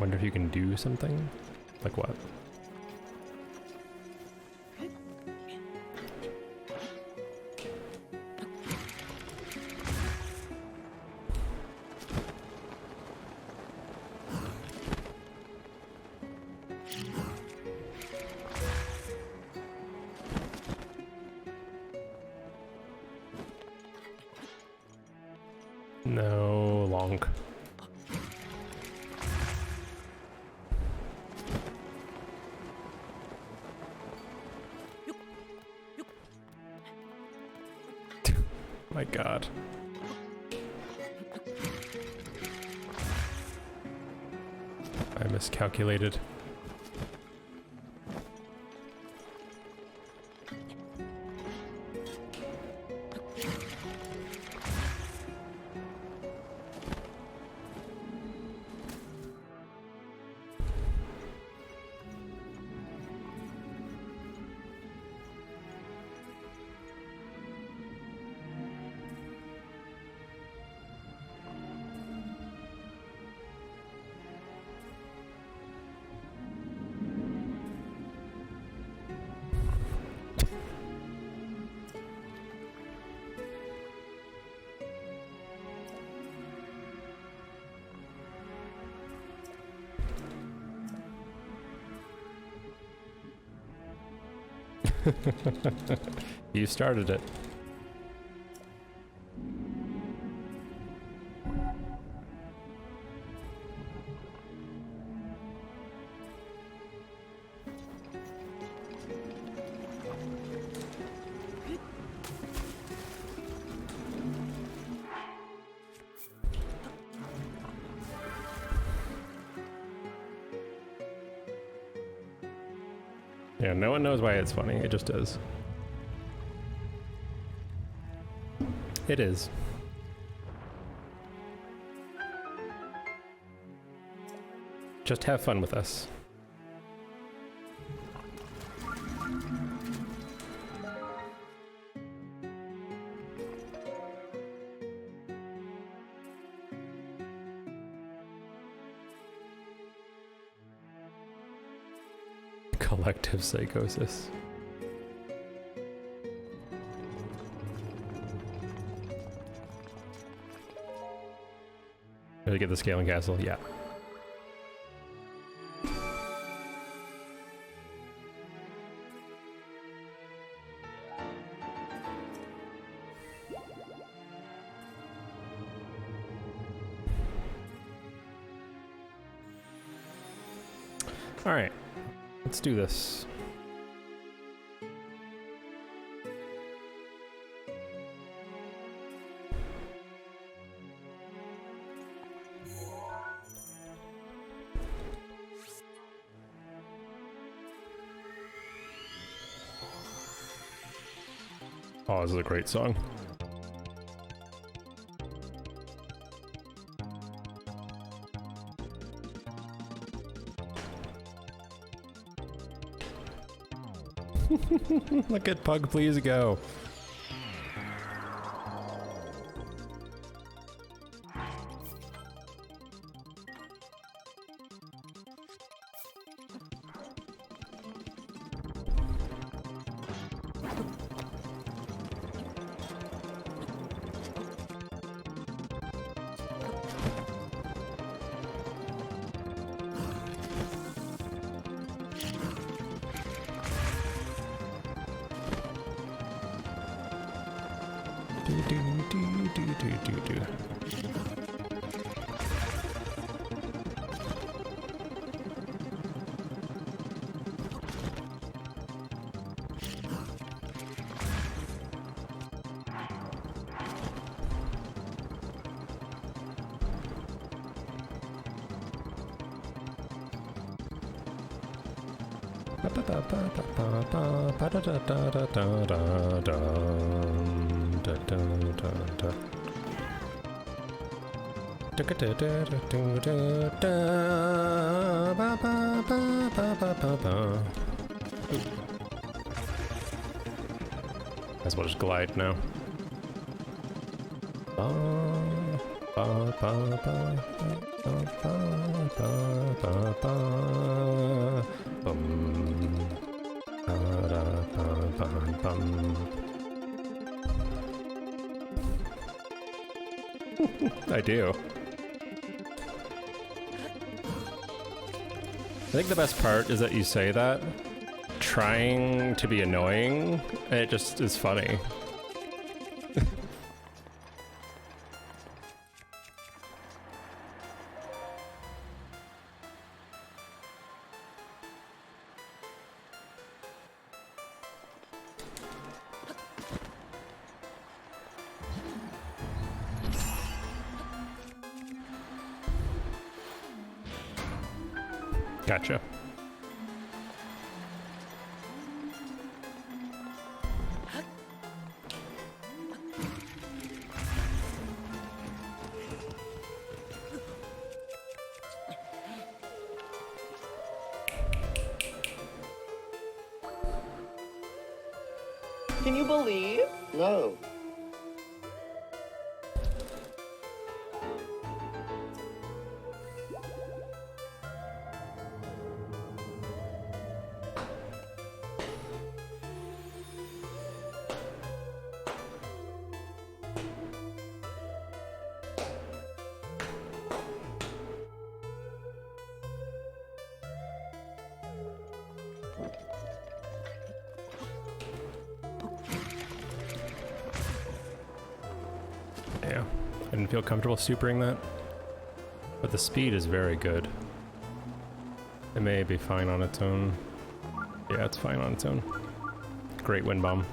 wonder if you can do something? Like what? No, long. My God. I miscalculated. You started it. Yeah, no one knows why it's funny. It just is. It is. Just have fun with us. Collective psychosis. Did I get the scaling castle? Yeah. All right. Let's do this. Oh, this is a great song. Look at Pug, please go. That's what just glide now. Ba, ba, ba, ba. I do. I think the best part is that you say that trying to be annoying, and it just is funny. Gotcha. Can you believe? No. Yeah, I didn't feel comfortable supering that, but the speed is very good. It may be fine on its own. Yeah, it's fine on its own. Great wind bomb.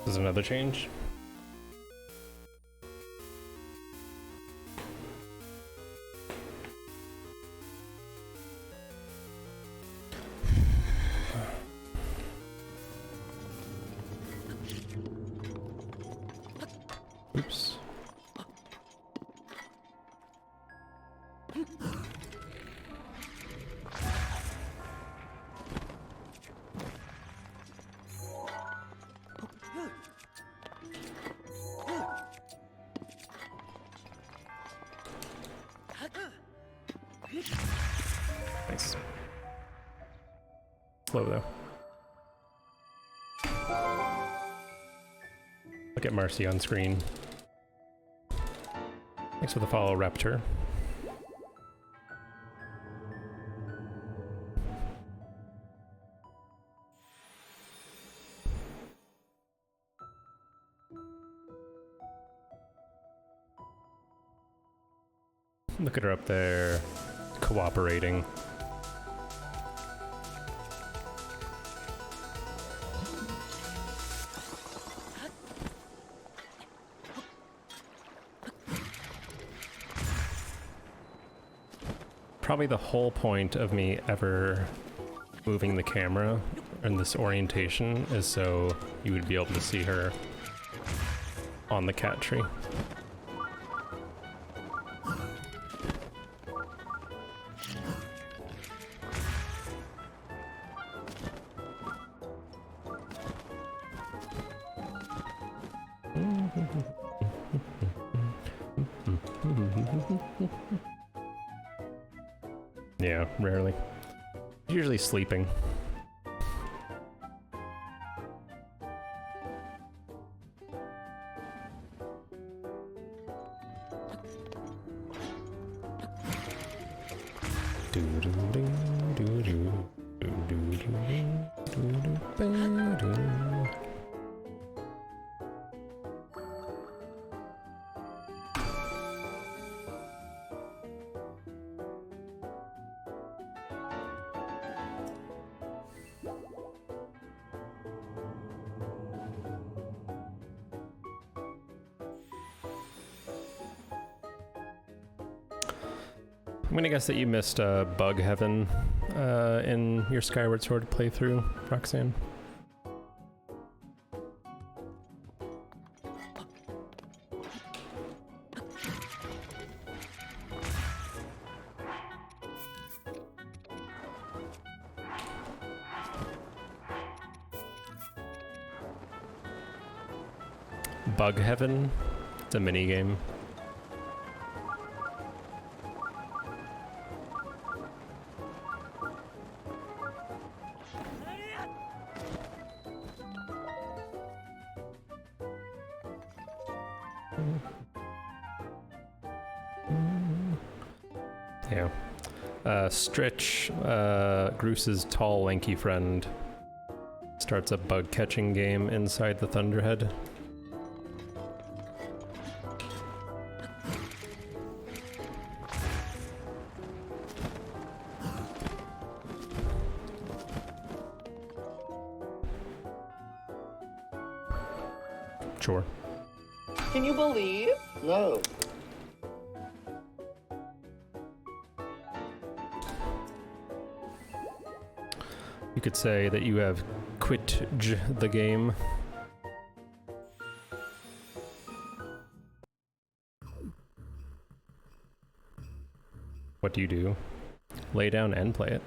This is another change. Oops. Nice. Slow though. Look at Marcy on screen. Thanks for the follow, Raptor. Look at her up there, cooperating. probably the whole point of me ever moving the camera in this orientation is so you would be able to see her on the cat tree. Yeah, rarely. Usually sleeping. I'm gonna guess that you missed Bug Heaven in your Skyward Sword playthrough, Roxanne. Bug Heaven? It's a mini game. Yeah. Stritch, Groose's tall, lanky friend, starts a bug catching game inside the Thunderhead. Sure. Can you believe? No. You could say that you have quit the game. What do you do? Lay down and play it.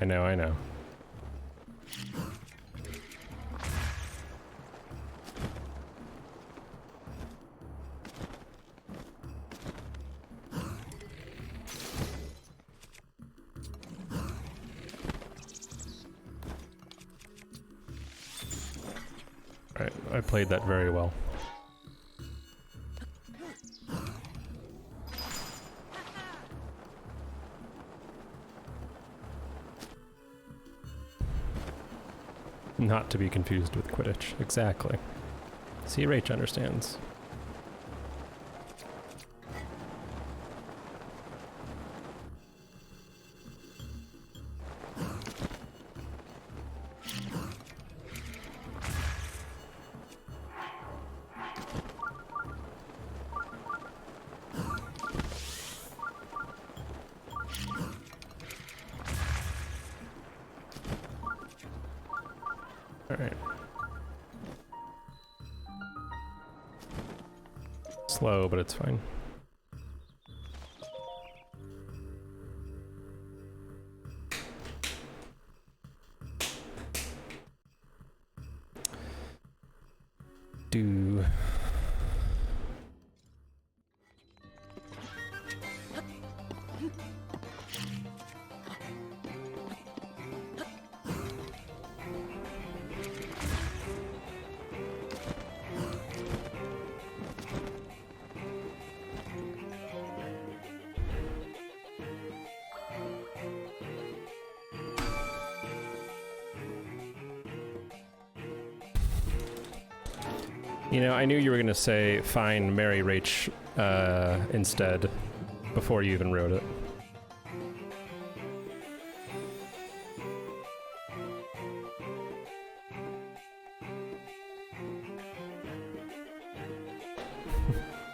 I know. Right, I played that very well. Not to be confused with Quidditch. Exactly. CRH understands. Alright. Slow, but it's fine. Do... You know, I knew you were gonna say, fine, marry Rach, instead, before you even wrote it.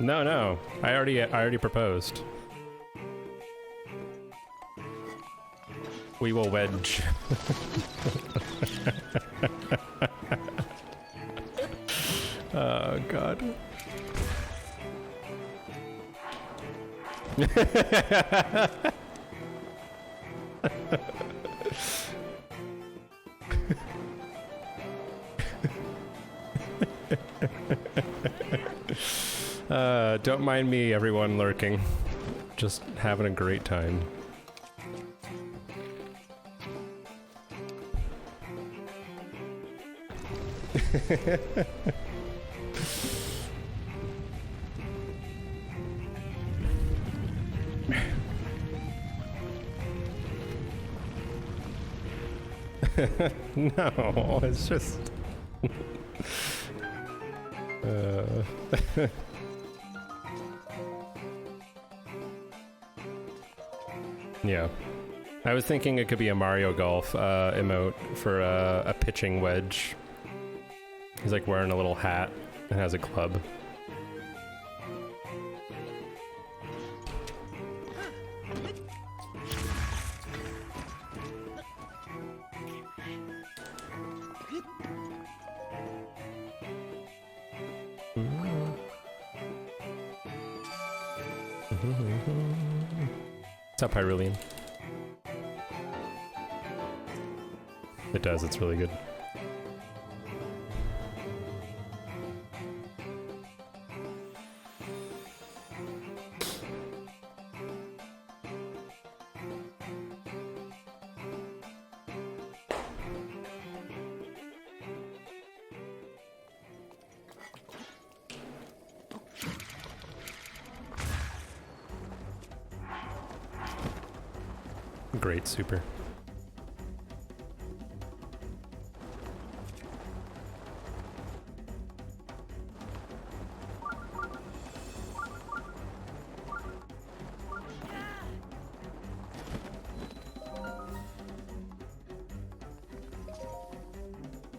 No, no. I already proposed. We will wedge. Oh god. Don't mind me, everyone lurking. Just having a great time. No, it's just... Yeah. I was thinking it could be a Mario Golf emote for a pitching wedge. He's like wearing a little hat and has a club. What's up, Hyrulean? It does, it's really good. Great super.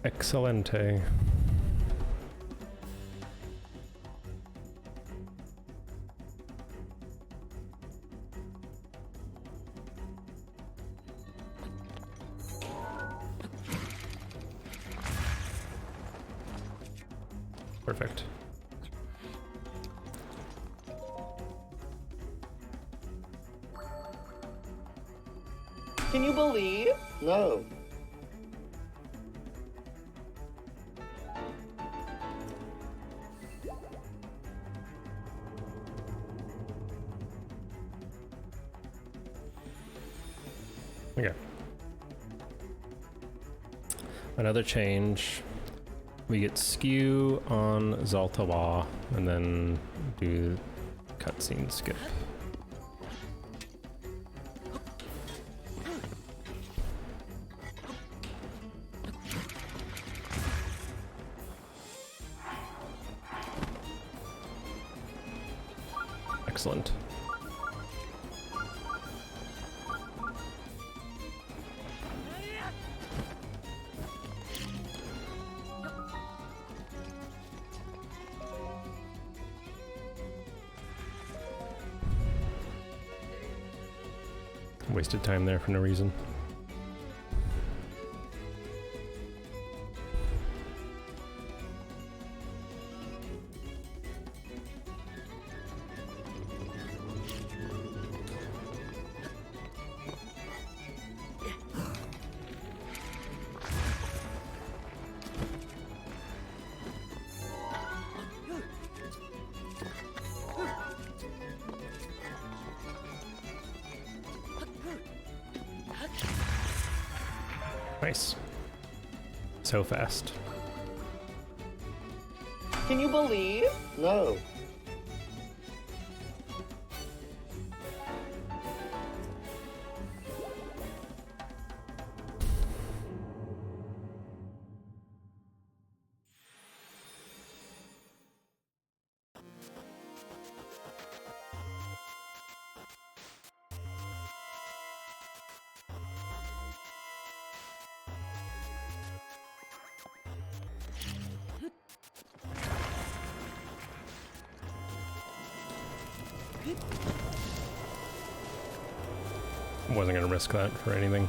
Excelente. Perfect. Can you believe? No. Okay. Another change. We get skew on Zaltawa, and then do cutscene skip. Excellent. Wasted time there for no reason. Nice. So fast. Can you believe? No. Wasn't gonna risk that for anything.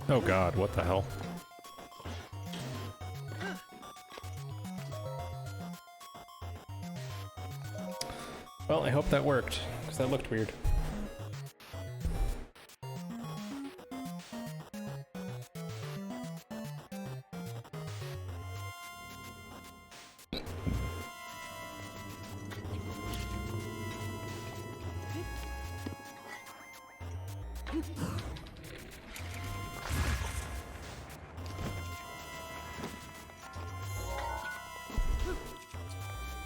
Oh god, what the hell? Well, I hope that worked, because that looked weird.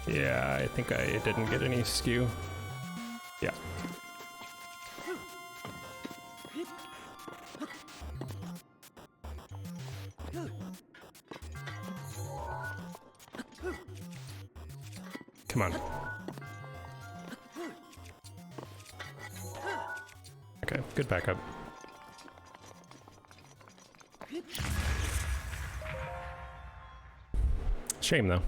Yeah, I think I didn't get any skew. Yeah. Come on. Okay, good backup. Shame though.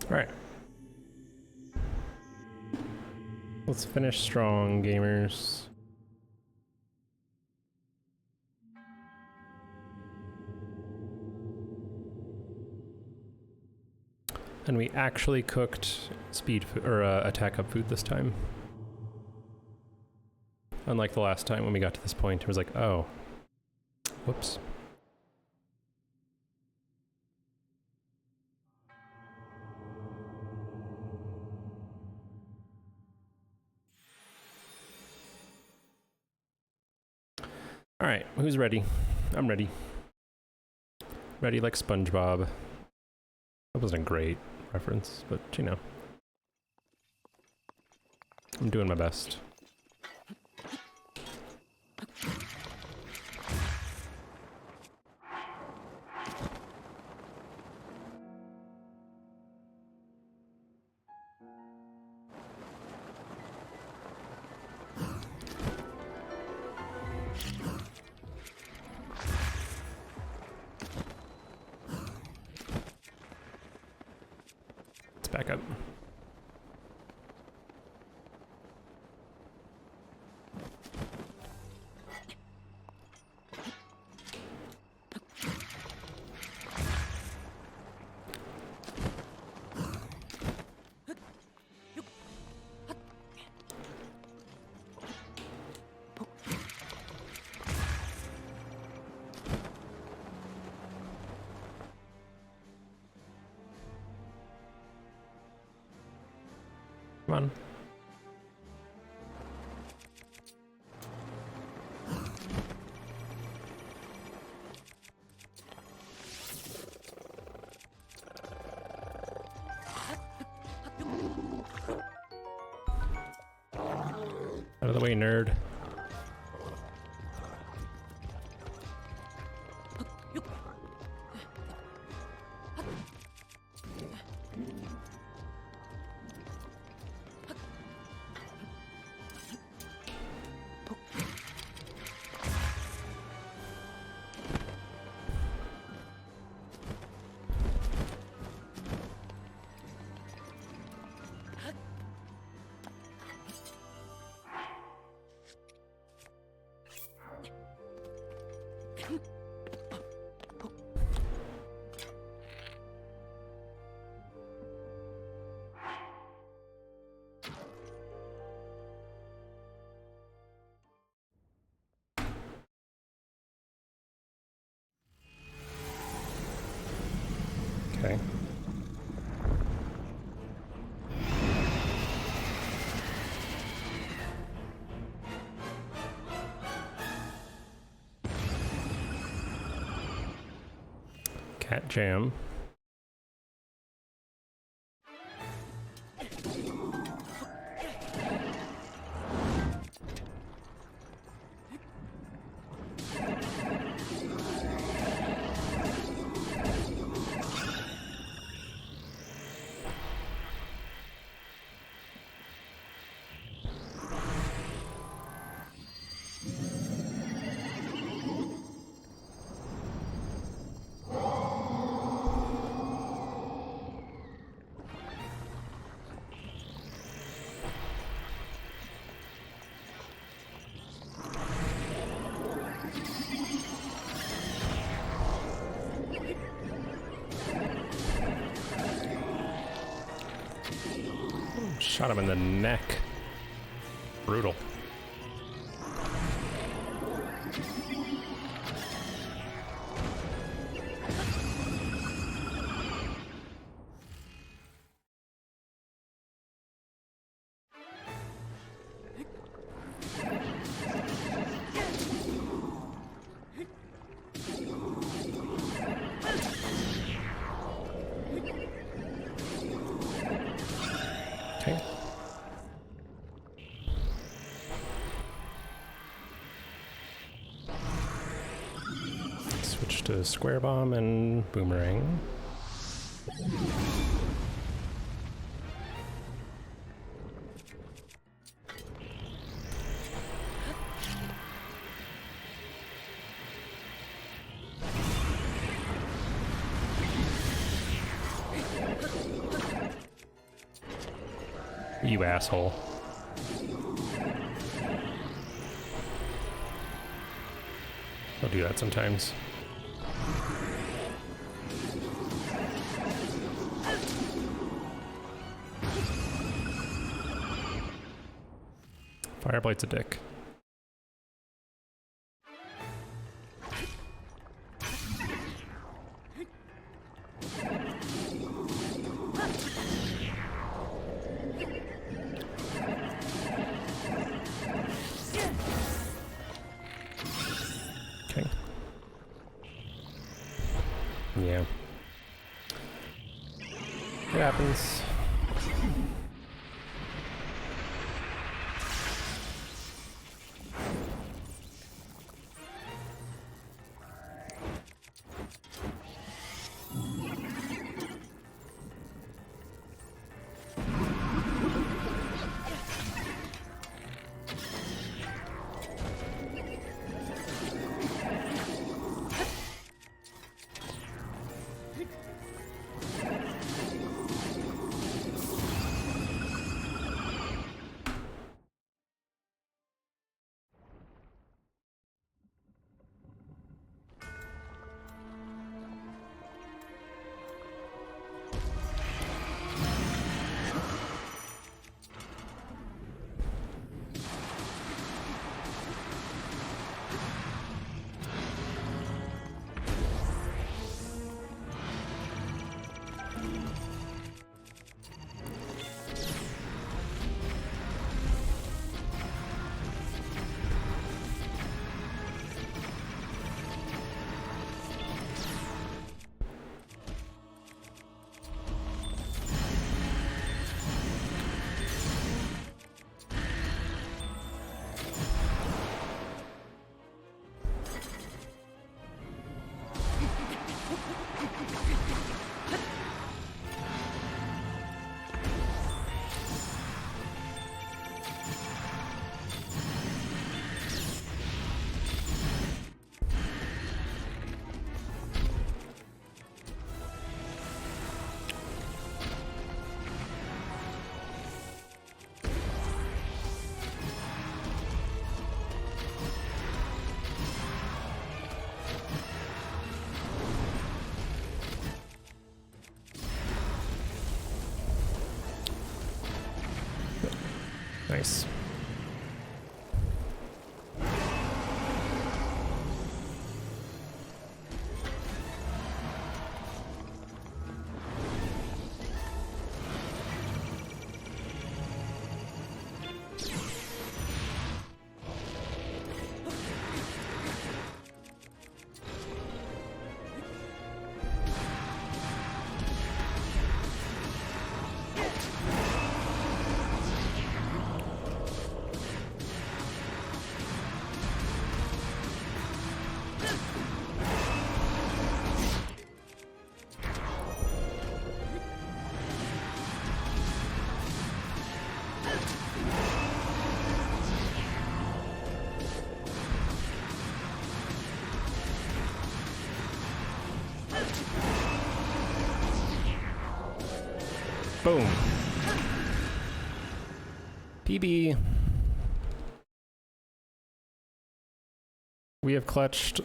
Alright. Let's finish strong, gamers. And we actually cooked speed food, or attack up food this time. Unlike the last time when we got to this point, it was like, oh, whoops. All right, who's ready? I'm ready. Ready like SpongeBob. That wasn't a great reference, but you know. I'm doing my best. Back up. Come on. Out of the way, nerd. Okay. Cat jam. Shot him in the neck. Brutal. Okay. Switch to square bomb and boomerang. You asshole. I'll do that sometimes. Fireblite's a dick. Okay. Yeah. It happens. Nice. Boom. PB. We have clutched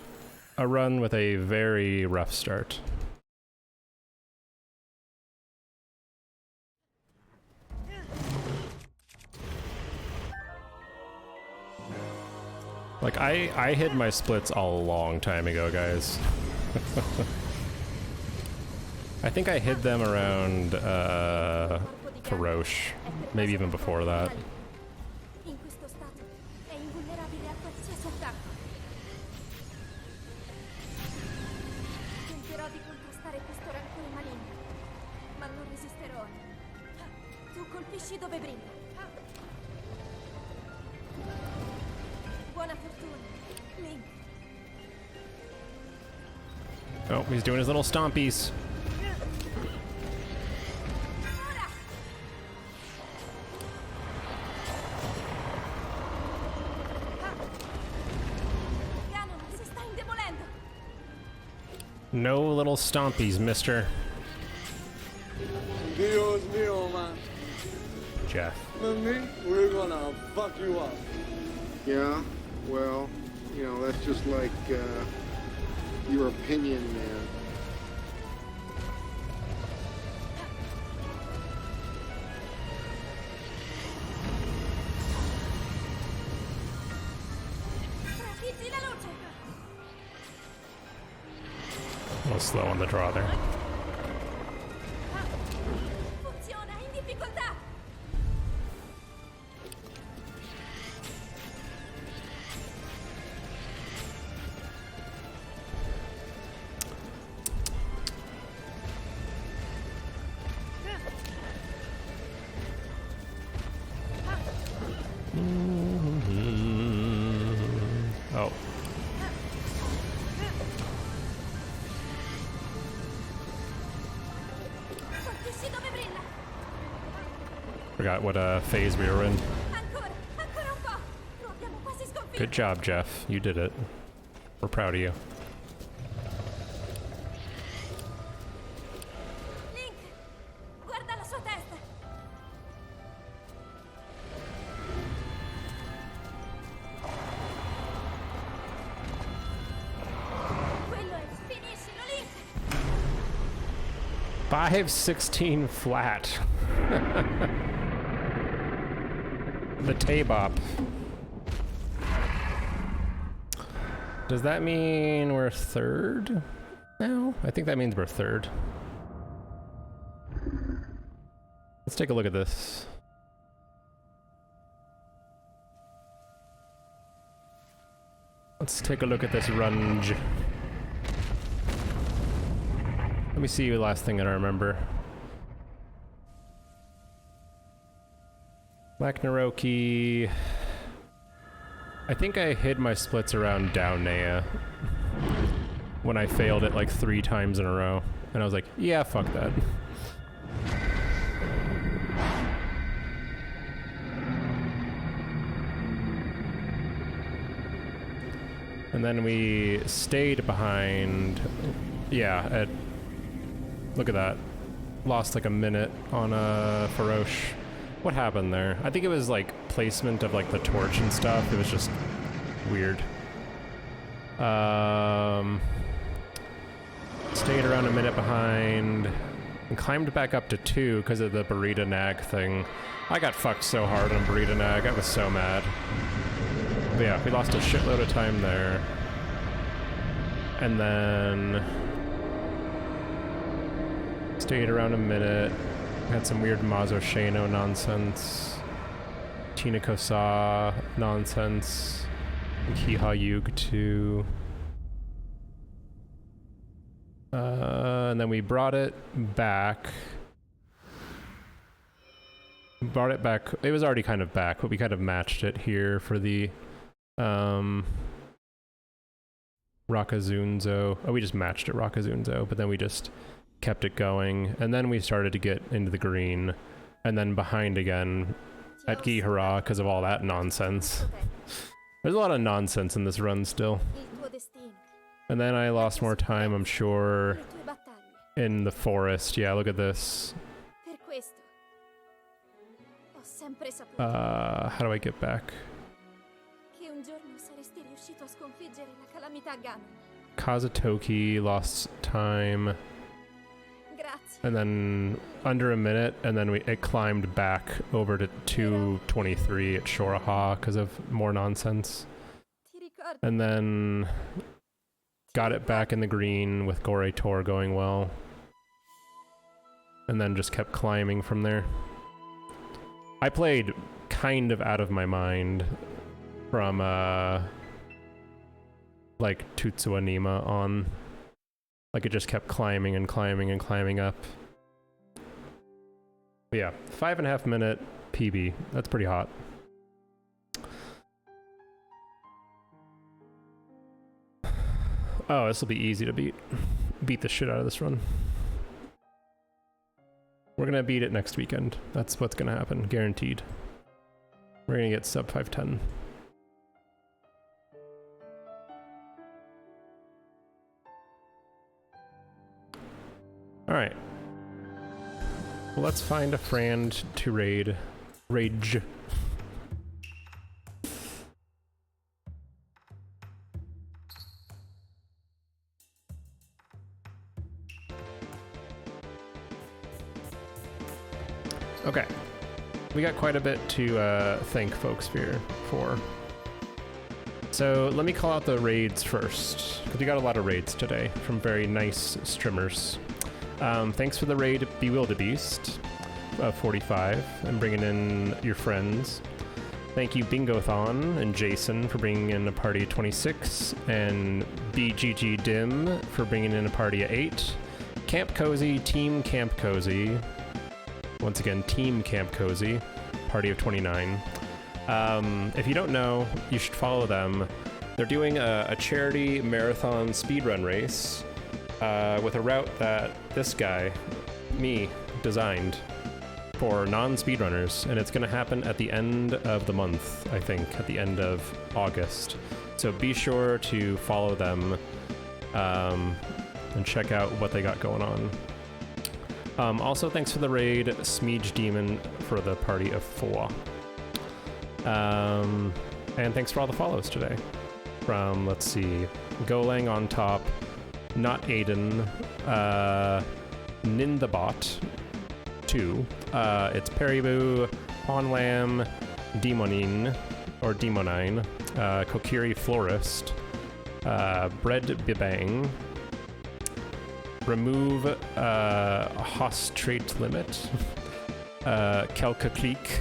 a run with a very rough start. Like, I hid my splits a long time ago, guys. I think I hid them around, Feroce. Maybe even before that. In questo stato è invulnerabile a qualsiasi attacco. Tenterò di contrastare questo rancore maligno, ma non resisterò. Tu colpisci dove brilla. Buona fortuna, Link. Oh, he's doing his little stompies. Ganon si sta indebolendo. No little stompies, mister. Dios mío, man. Jeff. Me, we're gonna fuck you up. Yeah, well, you know, that's just like, your opinion, man. Trafiggi la luce. A little slow on the draw there. Funziona in difficoltà. Oh. Colpisci dove brilla. Forgot what phase we were in. Ancora un po'. Lo abbiamo quasi sconfitto. Good job, Jeff. You did it. We're proud of you. Link, guarda la sua testa. Quello è finiscilo, Link. 516 flat. The Tabop. Does that mean we're third now? I think that means we're third. Let's take a look at this. Let's take a look at this runge. Let me see the last thing that I remember. Black Naroki. I think I hid my splits around Downea when I failed it like 3 times in a row. And I was like, yeah, fuck that. And then we stayed behind, yeah, look at that. Lost like a minute on Feroce. What happened there? I think it was like placement of like the torch and stuff. It was just weird. Stayed around a minute behind and climbed back up to 2 because of the Burrito Nag thing. I got fucked so hard on Burrito Nag. I was so mad. But yeah, we lost a shitload of time there. And then stayed around a minute. Had some weird Mazo Shano nonsense. Tina Kosa nonsense. Kiha Yug too. And then we brought it back. Brought it back. It was already kind of back, but we kind of matched it here for the Rakazunzo. Oh, we just matched it Rakazunzo, but then we just kept it going. And then we started to get into the green. And then behind again at Gihara because of all that nonsense. There's a lot of nonsense in this run still. Il tuo destino. And then I lost more time, I'm sure, Le tue battaglie. in the forest. Yeah, look at this. Per questo ho sempre saputo How do I get back? che un giorno saresti riuscito a sconfiggere la calamità Ganon. Kazutoki lost time, Grazie. and then under a minute, and then it climbed back over to 223 at Shoraha because of more nonsense. Ti ricordi and then got it back in the green with Gore Tor going well. And then just kept climbing from there. I played kind of out of my mind from like Tutsuwa Nima on. Like it just kept climbing and climbing and climbing up. But yeah, 5.5 minute PB. That's pretty hot. Oh, this will be easy to beat. Beat the shit out of this run. We're gonna beat it next weekend. That's what's gonna happen, guaranteed. We're gonna get sub 510. Alright. Well, let's find a friend to raid. Rage. Okay, we got quite a bit to thank Folksphere for. So let me call out the raids first, because we got a lot of raids today from very nice streamers. Thanks for the raid, Bewildebeest, 45, and bringing in your friends. Thank you, Bingothon and Jason for bringing in a party of 26, and BGG Dim for bringing in a party of 8. Camp Cozy, Team Camp Cozy. Once again, Team Camp Cozy, party of 29. If you don't know, you should follow them. They're doing a charity marathon speedrun race with a route that this guy, me, designed for non-speedrunners, and it's going to happen at the end of the month, I think, at the end of August. So be sure to follow them and check out what they got going on. Also, thanks for the raid, Smeege Demon, for the party of 4. And thanks for all the follows today. From, let's see, Golang on top, Not Aiden, Nindabot 2, it's Periboo, Ponlam, Demonine, or Demonine, Kokiri Florist, Bread Bibang, Remove Hostrate Limit, Kelka Creek,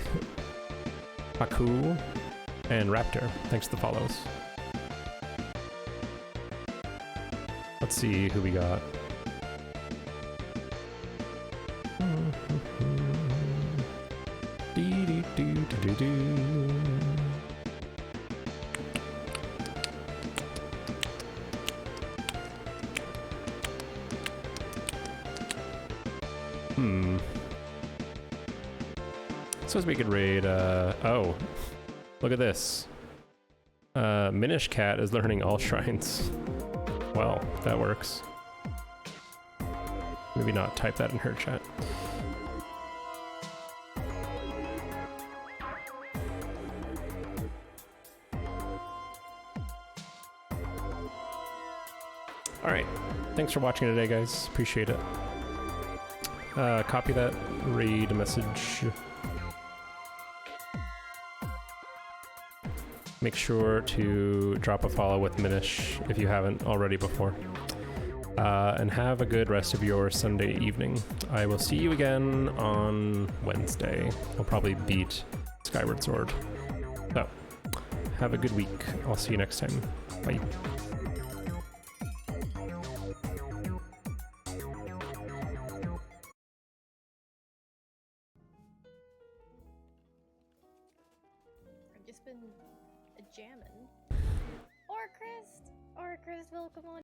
Haku, and Raptor. Thanks for the follows. Let's see who we got. Suppose we could raid, oh, look at this. Minish Cat is learning all shrines. Well, that works. Maybe not type that in her chat. Alright, thanks for watching today, guys. Appreciate it. Copy that raid message. Make sure to drop a follow with Minish if you haven't already before. And have a good rest of your Sunday evening. I will see you again on Wednesday. I'll probably beat Skyward Sword. So, have a good week. I'll see you next time. Bye. I've just been jamming. Or Chris, welcome on.